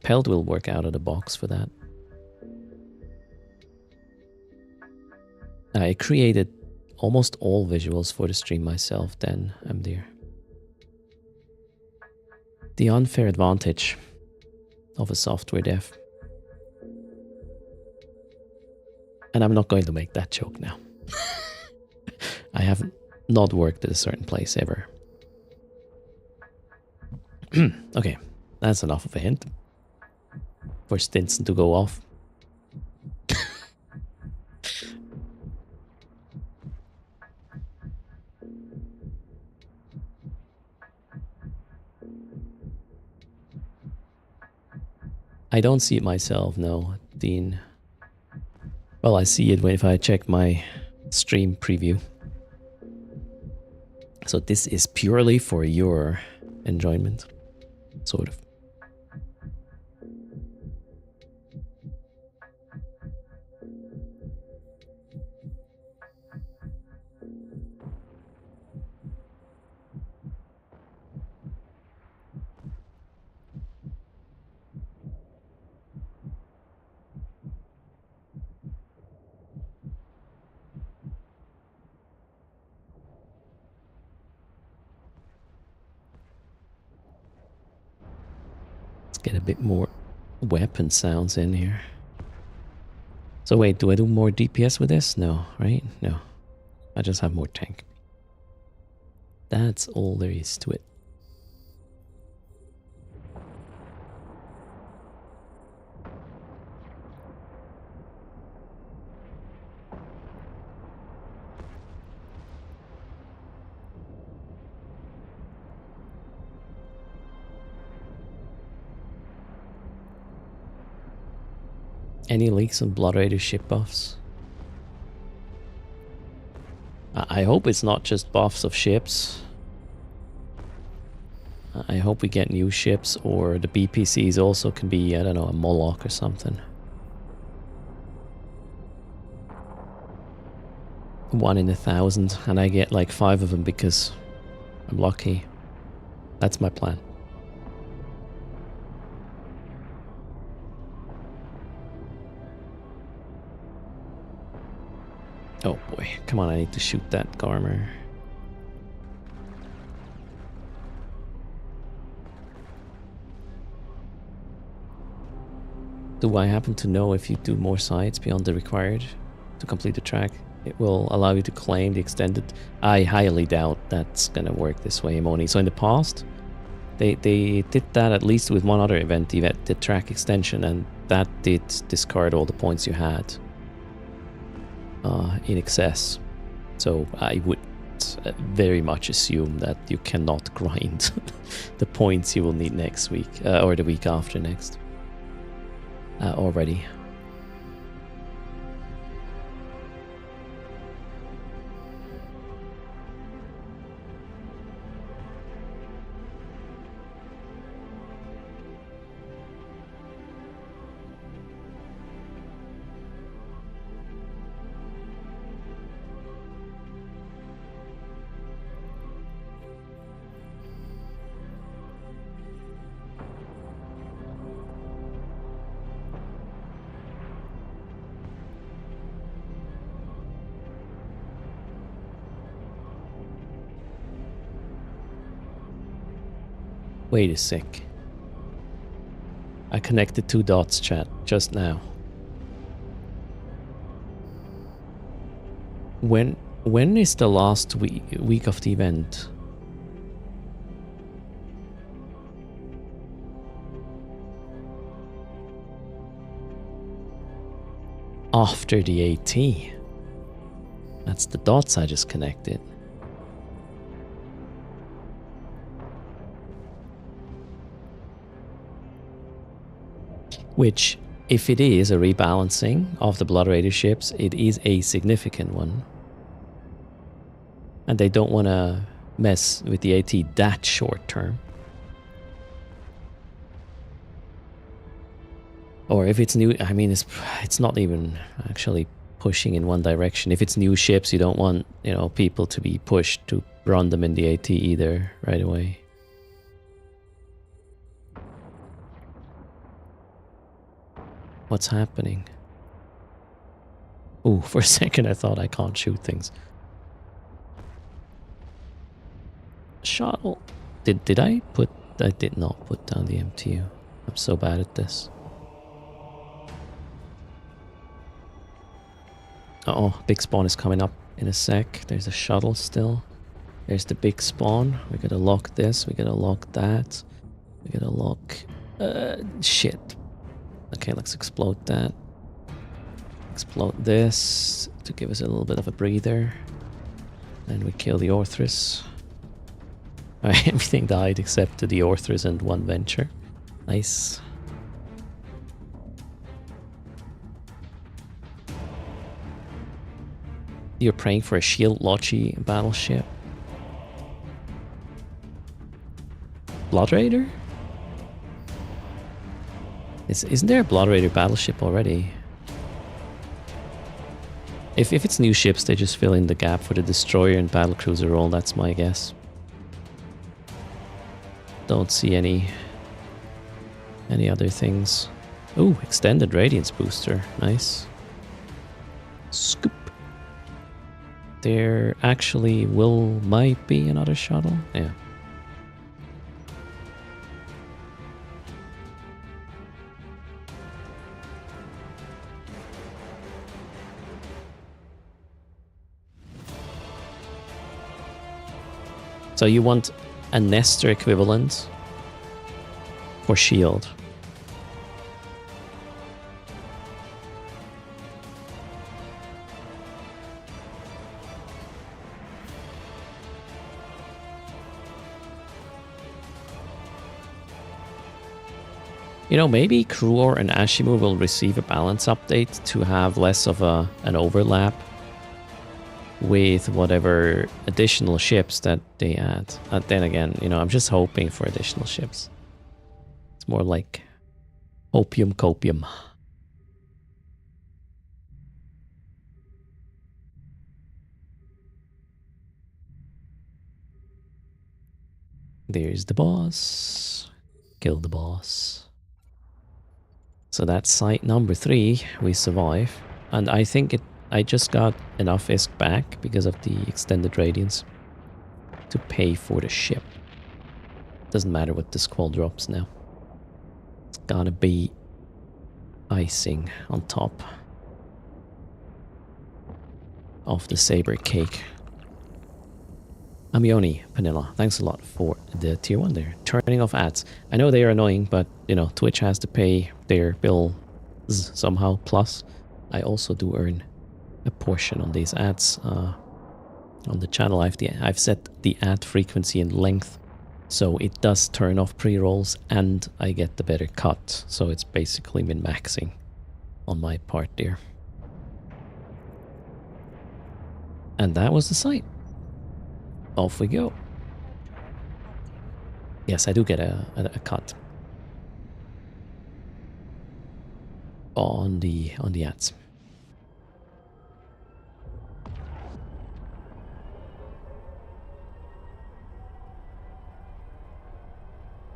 Peld will work out of the box for that. I created almost all visuals for the stream myself, then I'm there. The unfair advantage of a software dev. And I'm not going to make that joke now. I have not worked at a certain place ever. Okay, that's enough of a hint for Stinson to go off. I don't see it myself, no, Dean. Well, I see it if I check my stream preview. So this is purely for your enjoyment, sort of. Get a bit more weapon sounds in here. So wait, do I do more DPS with this? No, right? No. I just have more tank. That's all there is to it. Any leaks on Blood Raider ship buffs? I hope it's not just buffs of ships. I hope we get new ships, or the BPCs also can be, I don't know, a Moloch or something. 1 in 1,000, and I get like 5 of them because I'm lucky. That's my plan. Oh boy, come on, I need to shoot that Garmer. Do I happen to know if you do more sites beyond the required to complete the track, it will allow you to claim the extended? I highly doubt that's gonna work this way, Moni. So in the past, they did that at least with one other event, the track extension, and that did discard all the points you had in excess. So I would very much assume that you cannot grind the points you will need next week, or the week after next, already. Wait a sec. I connected 2 dots, chat, just now. When is the last week of the event? After the AT. That's the dots I just connected. Which, if it is a rebalancing of the Blood Raider ships, it is a significant one. And they don't want to mess with the AT that short term. Or if it's new, I mean, it's not even actually pushing in one direction. If it's new ships, you don't want, you know, people to be pushed to run them in the AT either right away. What's happening? Ooh, for a second I thought I can't shoot things. Shuttle. Did I put... I did not put down the MTU. I'm so bad at this. Uh-oh, big spawn is coming up in a sec. There's a shuttle still. There's the big spawn. We gotta lock this. We gotta lock that. We gotta lock... shit. Okay, let's explode that. Explode this to give us a little bit of a breather. And we kill the Orthrus. Alright, everything died except the Orthrus and one Venture. Nice. You're praying for a Shield Lochi battleship? Blood Raider? Isn't there a Blood Raider battleship already? If it's new ships, they just fill in the gap for the Destroyer and Battlecruiser role, that's my guess. Don't see any other things. Ooh, extended Radiance booster. Nice. Scoop. There actually might be another shuttle. Yeah. So you want a Nestor equivalent for shield. You know, maybe Kruor and Ashimu will receive a balance update to have less of an overlap with whatever additional ships that they add. Then again, you know, I'm just hoping for additional ships. It's more like opium copium. There's the boss. Kill the boss. So that's site number 3. We survive. And I think I just got enough ISK back because of the extended radiance to pay for the ship. Doesn't matter what the squall drops now. It's gotta be icing on top of the saber cake. Amioni Panilla, thanks a lot for the tier 1 there. Turning off ads. I know they are annoying, but you know, Twitch has to pay their bills somehow. Plus, I also do earn a portion on these ads. On the channel, I've set the ad frequency and length, so it does turn off pre-rolls and I get the better cut. So it's basically min-maxing on my part there. And that was the site. Off we go. Yes, I do get a cut on the ads.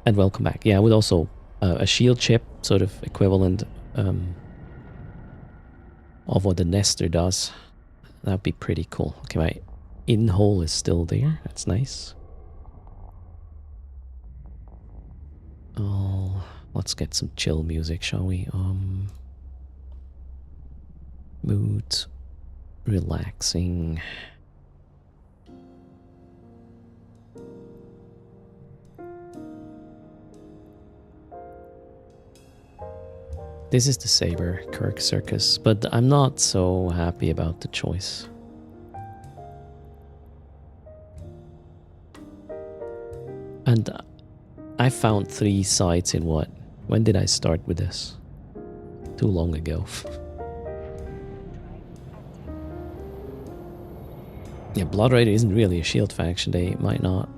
And welcome back. Yeah, with also a shield chip, sort of equivalent of what the Nestor does. That'd be pretty cool. Okay, my in-hole is still there. That's nice. Oh, let's get some chill music, shall we? Mood, relaxing. This is the Saber Kirk Circus, but I'm not so happy about the choice. And I found 3 sites in what? When did I start with this? too long ago. Yeah, Blood Raider isn't really a shield faction. They might not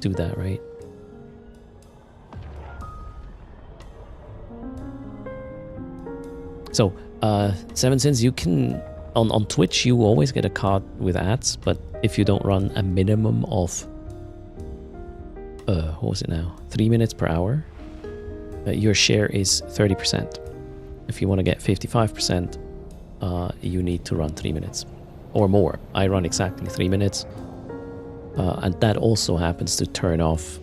do that, right? So, Seven Sins, you can... On Twitch, you always get a card with ads, but if you don't run a minimum of... what was it now? 3 minutes per hour, your share is 30%. If you want to get 55%, you need to run 3 minutes or more. I run exactly 3 minutes, and that also happens to turn off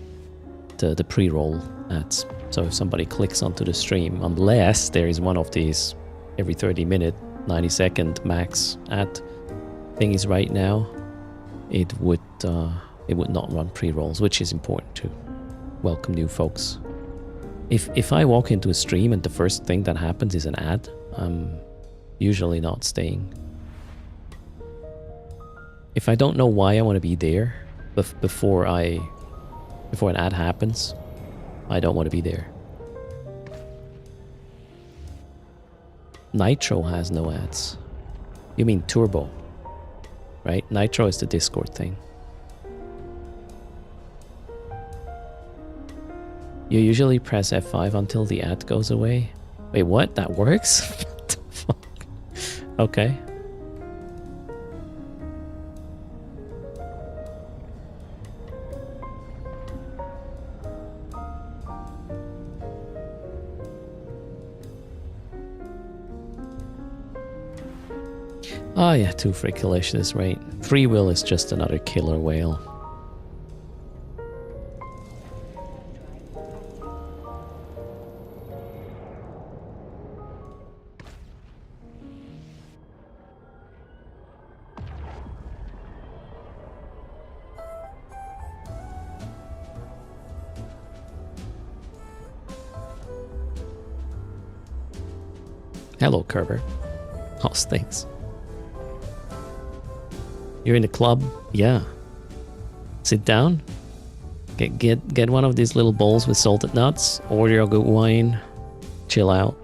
the pre-roll ads. So if somebody clicks onto the stream, unless there is one of these every 30 minute, 90 second max ad thingies right now, it would not run pre-rolls, which is important to welcome new folks. If I walk into a stream and the first thing that happens is an ad, I'm usually not staying. If I don't know why I want to be there before an ad happens, I don't want to be there. Nitro has no ads. You mean Turbo, right? Nitro is the Discord thing. You usually press F5 until the ad goes away. Wait, what? That works? What the fuck? Okay. Oh yeah, too freakalicious, right? Free Will is just another killer whale. Hello, Kerber. How's things? You're in the club? Yeah. Sit down. Get one of these little bowls with salted nuts. Order a good wine. Chill out.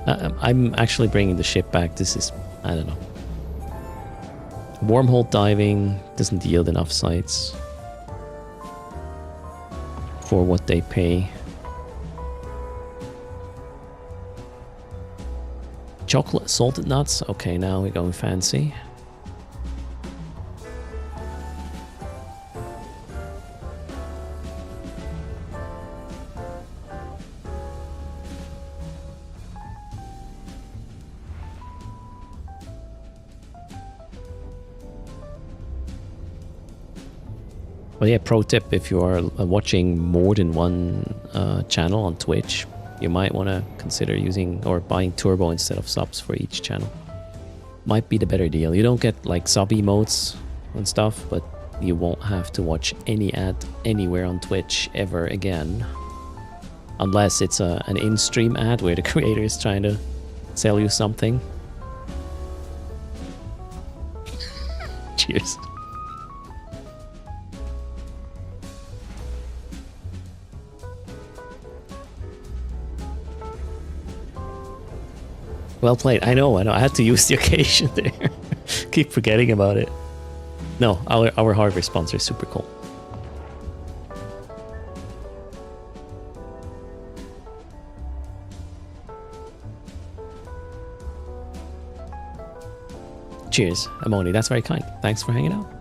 I'm actually bringing the ship back. This is... I don't know. Wormhole diving doesn't yield enough sites for what they pay. Chocolate salted nuts? Okay, now we're going fancy. Well, yeah, pro tip, if you are watching more than one channel on Twitch, you might want to consider using or buying Turbo instead of subs for each channel. Might be the better deal. You don't get like sub emotes and stuff, but you won't have to watch any ad anywhere on Twitch ever again. Unless it's an in-stream ad where the creator is trying to sell you something. Cheers. Well played. I know. I had to use the occasion there. Keep forgetting about it. No, our hardware sponsor is super cool. Cheers, Amoni. That's very kind. Thanks for hanging out.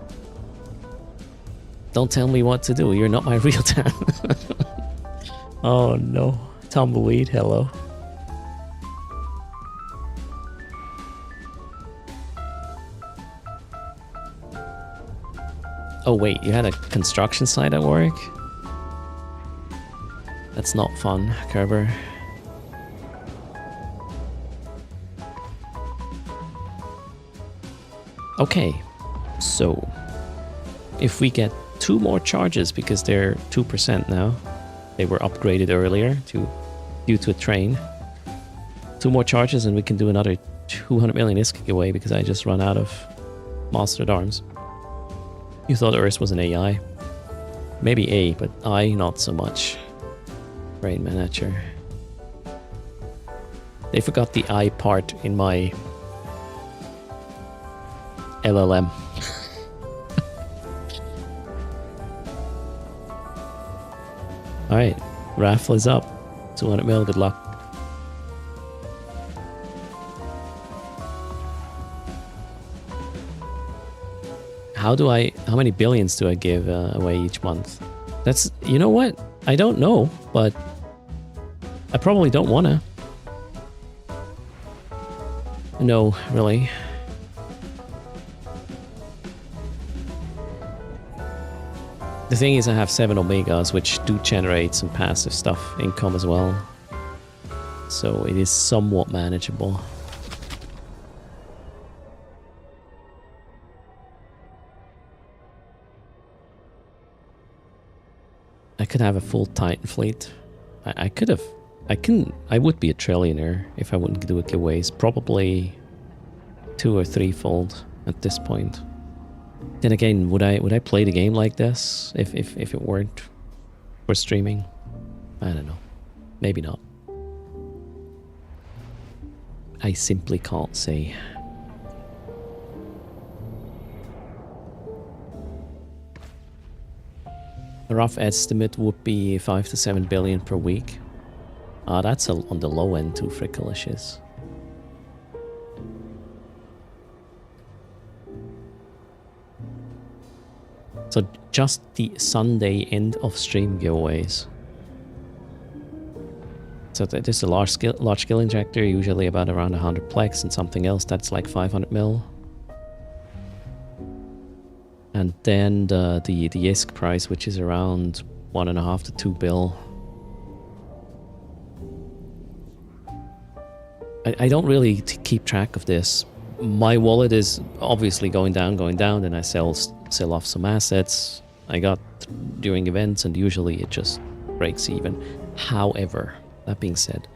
Don't tell me what to do. You're not my real dad. Oh no. Tumbleweed, hello. Oh wait, you had a construction site at work? That's not fun, Kerber. Okay, so if we get 2 more charges because they're 2% now, they were upgraded earlier due to a train. 2 more charges and we can do another 200 million ISK giveaway because I just run out of Mastered Arms. You thought Erst was an AI? Maybe A, but I not so much. Brain Manager. They forgot the I part in my LLM. Alright, raffle is up. 200 mil, good luck. How many billions do I give away each month? That's, you know what? I don't know, but I probably don't wanna. No, really. The thing is I have 7 Omegas, which do generate some passive stuff, income as well. So it is somewhat manageable. I could have a full Titan fleet. I could have. I would be a trillionaire if I wouldn't do giveaways. Probably 2 or 3-fold at this point. Then again, would I play the game like this if it weren't for streaming? I don't know. Maybe not. I simply can't say. A rough estimate would be 5 to 7 billion per week. That's on the low end too, frickalicious. So just the Sunday end of stream giveaways. So there's a large skill injector, usually about around 100 plex, and something else that's like 500 mil. And then the ISK price, which is around 1.5 to 2 bill. I don't really keep track of this. My wallet is obviously going down, and I sell off some assets I got during events, and usually it just breaks even. However, that being said,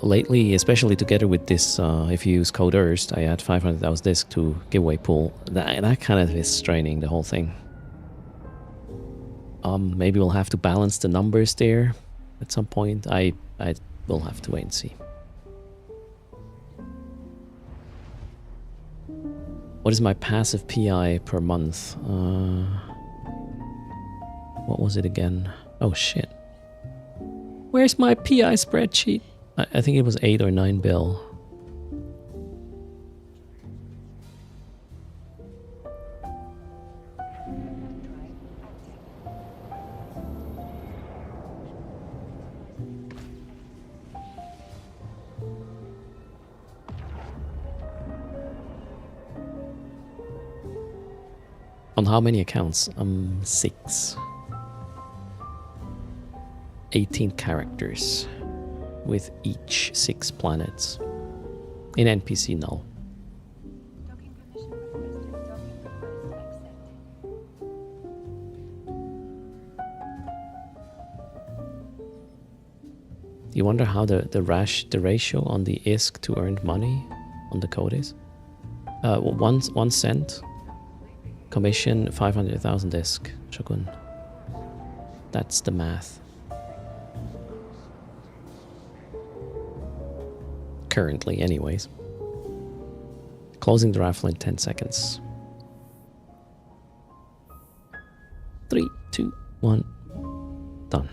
lately, especially together with this, if you use code erst, I add 500,000 disk to giveaway pool. That kind of is straining the whole thing. Maybe we'll have to balance the numbers there at some point. I will have to wait and see. What is my passive PI per month? What was it again? Oh shit. Where's my PI spreadsheet? I think it was 8 or 9 bill. On how many accounts? 6. 18 characters with each 6 planets. In NPC null. You wonder how the ratio on the ISK to earned money on the code is? 1 cent. Commission 500,000 ISK. Shogun. That's the math. Currently, anyways. Closing the raffle in 10 seconds. 3, 2, 1. Done.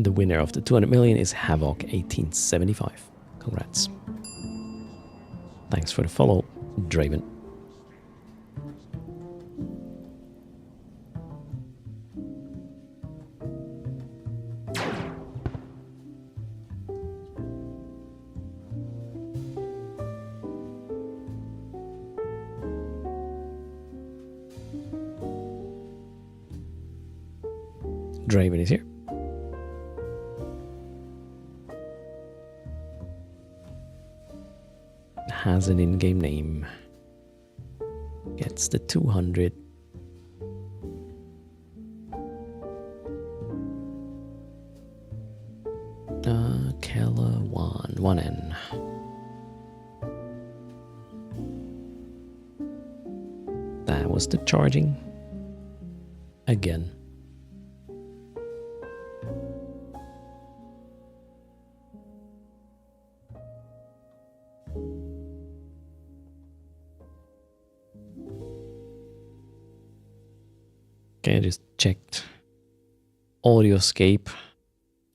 The winner of the 200 million is Havoc 1875. Congrats. Thanks for the follow, Draven. Draven is here. has an in-game name. Gets the 200. Kella 1N. That was the charging. Again. Okay, I just checked Audioscape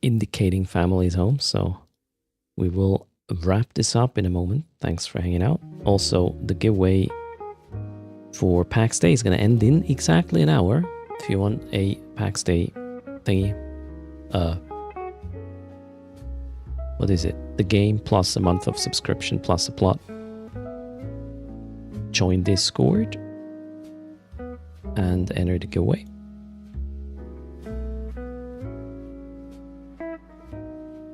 indicating family's home, so we will wrap this up in a moment. Thanks for hanging out. Also, the giveaway for PAX Day is going to end in exactly an hour. If you want a PAX Day thingy, what is it? The game plus a month of subscription plus a plot. Join Discord and enter the giveaway.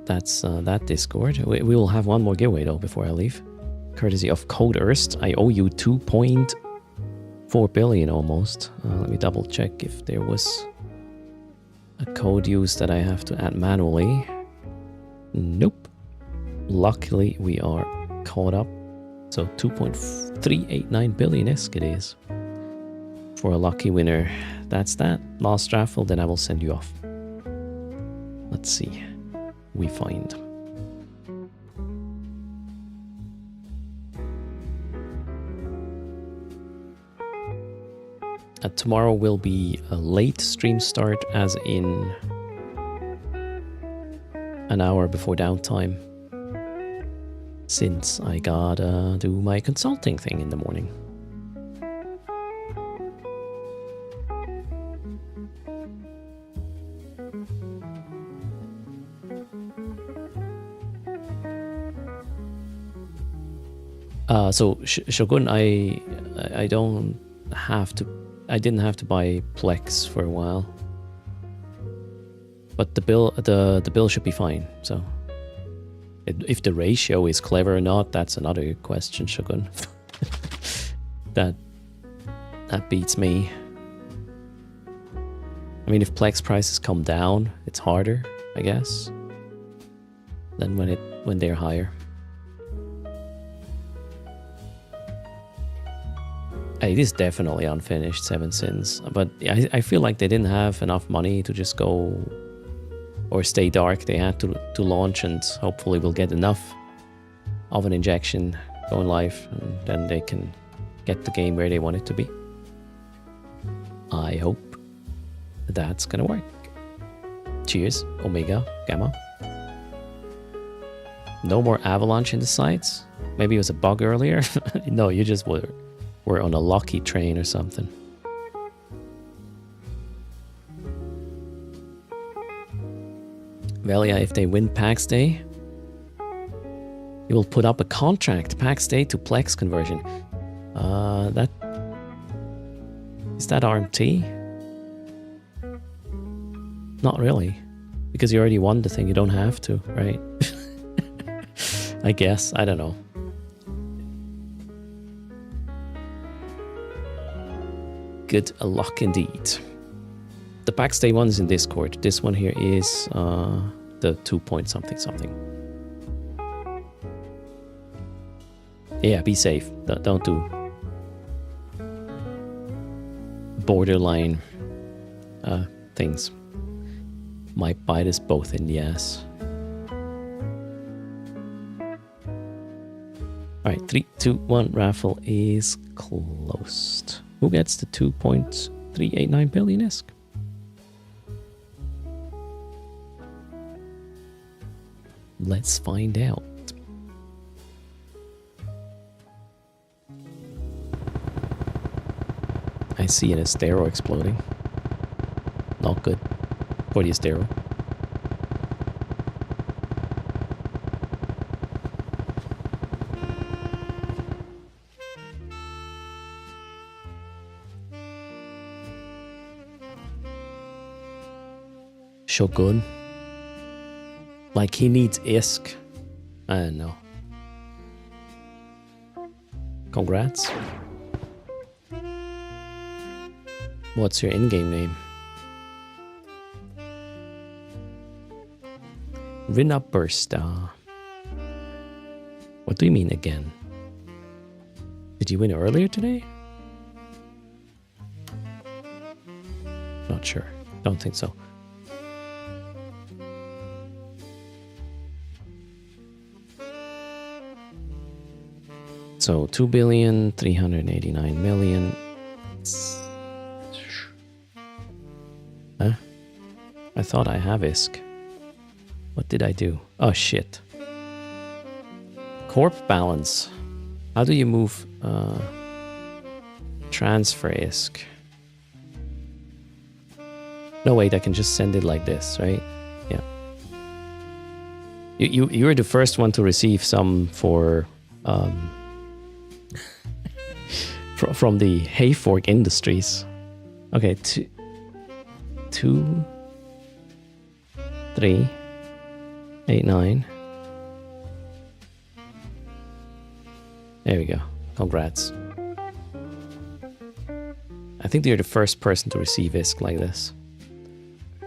That's that Discord. We will have one more giveaway though before I leave. Courtesy of Code Erst. I owe you 2.4 billion almost. Let me double check if there was a code used that I have to add manually. Nope. Luckily we are caught up. So 2.389 billion-esque it is. For a lucky winner. That's that. Last raffle, then I will send you off. Let's see. We find. Tomorrow will be a late stream start, as in an hour before downtime, since I gotta do my consulting thing in the morning. So Shogun, I don't have to. I didn't have to buy Plex for a while, but the bill should be fine. So, if the ratio is clever or not, that's another question, Shogun. that beats me. I mean, if Plex prices come down, it's harder, I guess, than when they're higher. It is definitely unfinished, Seven Sins, but I feel like they didn't have enough money to just go or stay dark. They had to launch, and hopefully we'll get enough of an injection going live, and then they can get the game where they want it to be. I hope that's gonna work. Cheers, Omega, Gamma. No more avalanche in the sites? Maybe it was a bug earlier? No, you just were on a lucky train or something. Well, yeah, if they win PAX Day, you will put up a contract, PAX Day to Plex conversion. That... Is that RMT? Not really. Because you already won the thing, you don't have to, right? I guess, I don't know. Good luck indeed. The PAX Day one is in Discord. This one here is the 2 point something something. Yeah, be safe. Don't do borderline things. Might bite us both in the ass. Alright, 3, 2, 1. Raffle is closed. Who gets the 2.389 billion-esque? Let's find out. I see an Estero exploding. Not good for the Estero. Shogun. Like he needs ISK. I don't know. Congrats. What's your in-game name? Rina Bursta. What do you mean again? Did you win earlier today? Not sure. Don't think so. So 2,389,000,000. Huh? I thought I have ISK. What did I do? Oh shit. Corp balance. How do you move transfer ISK? No wait, I can just send it like this, right? Yeah. You were the first one to receive some for from the Hayfork Industries. Okay, 2, 3, 8, 9. There we go. Congrats. I think you're the first person to receive ISK like this.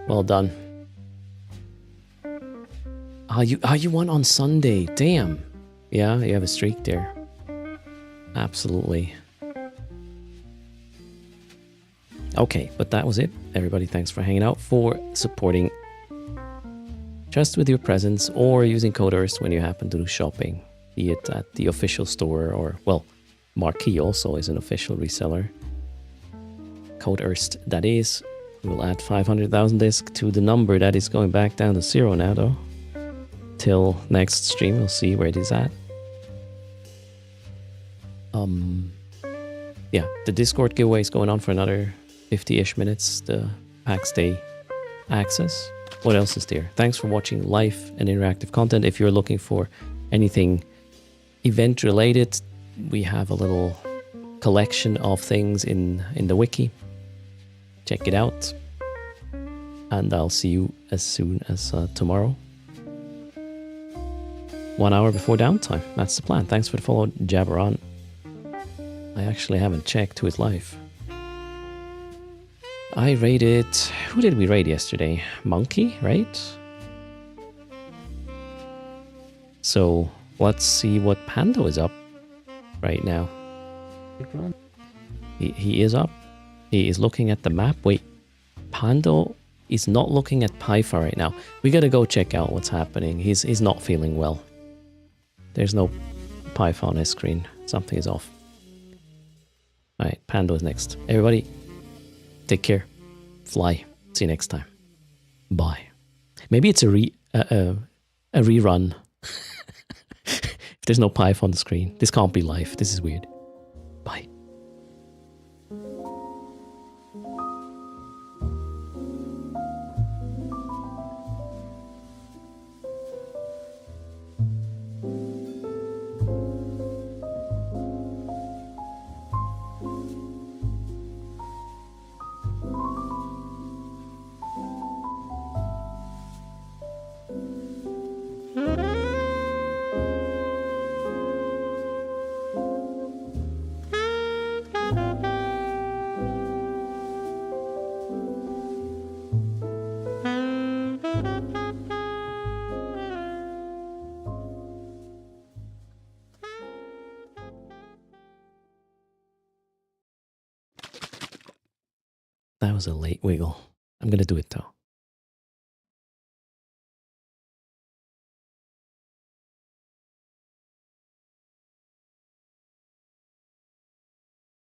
Well done. You won on Sunday. Damn. Yeah, you have a streak there. Absolutely. Okay, but that was it. Everybody, thanks for hanging out, for supporting just with your presence or using code erst when you happen to do shopping, be it at the official store or, well, Marquee also is an official reseller. Code erst, that is. We'll add 500,000 ISK to the number that is going back down to 0 now, though. Till next stream, we'll see where it is at. Yeah, the Discord giveaway is going on for another 50-ish minutes. The PAX Day access. What else is there? Thanks for watching live and interactive content. If you're looking for anything event related, we have a little collection of things in the wiki. Check it out. And I'll see you as soon as tomorrow. 1 hour before downtime. That's the plan. Thanks for the follow, Jabberon. I actually haven't checked who is live. I raided... Who did we raid yesterday? Monkey, right? So, let's see what Pando is up right now. He is up. He is looking at the map. Wait, Pando is not looking at Python right now. We gotta go check out what's happening. He's not feeling well. There's no Python on his screen. Something is off. Alright, Pando is next. Everybody, take care. Fly. See you next time. Bye. Maybe it's a rerun. If there's no Python on the screen. This can't be live. This is weird. Bye. That was a late wiggle. I'm gonna do it though.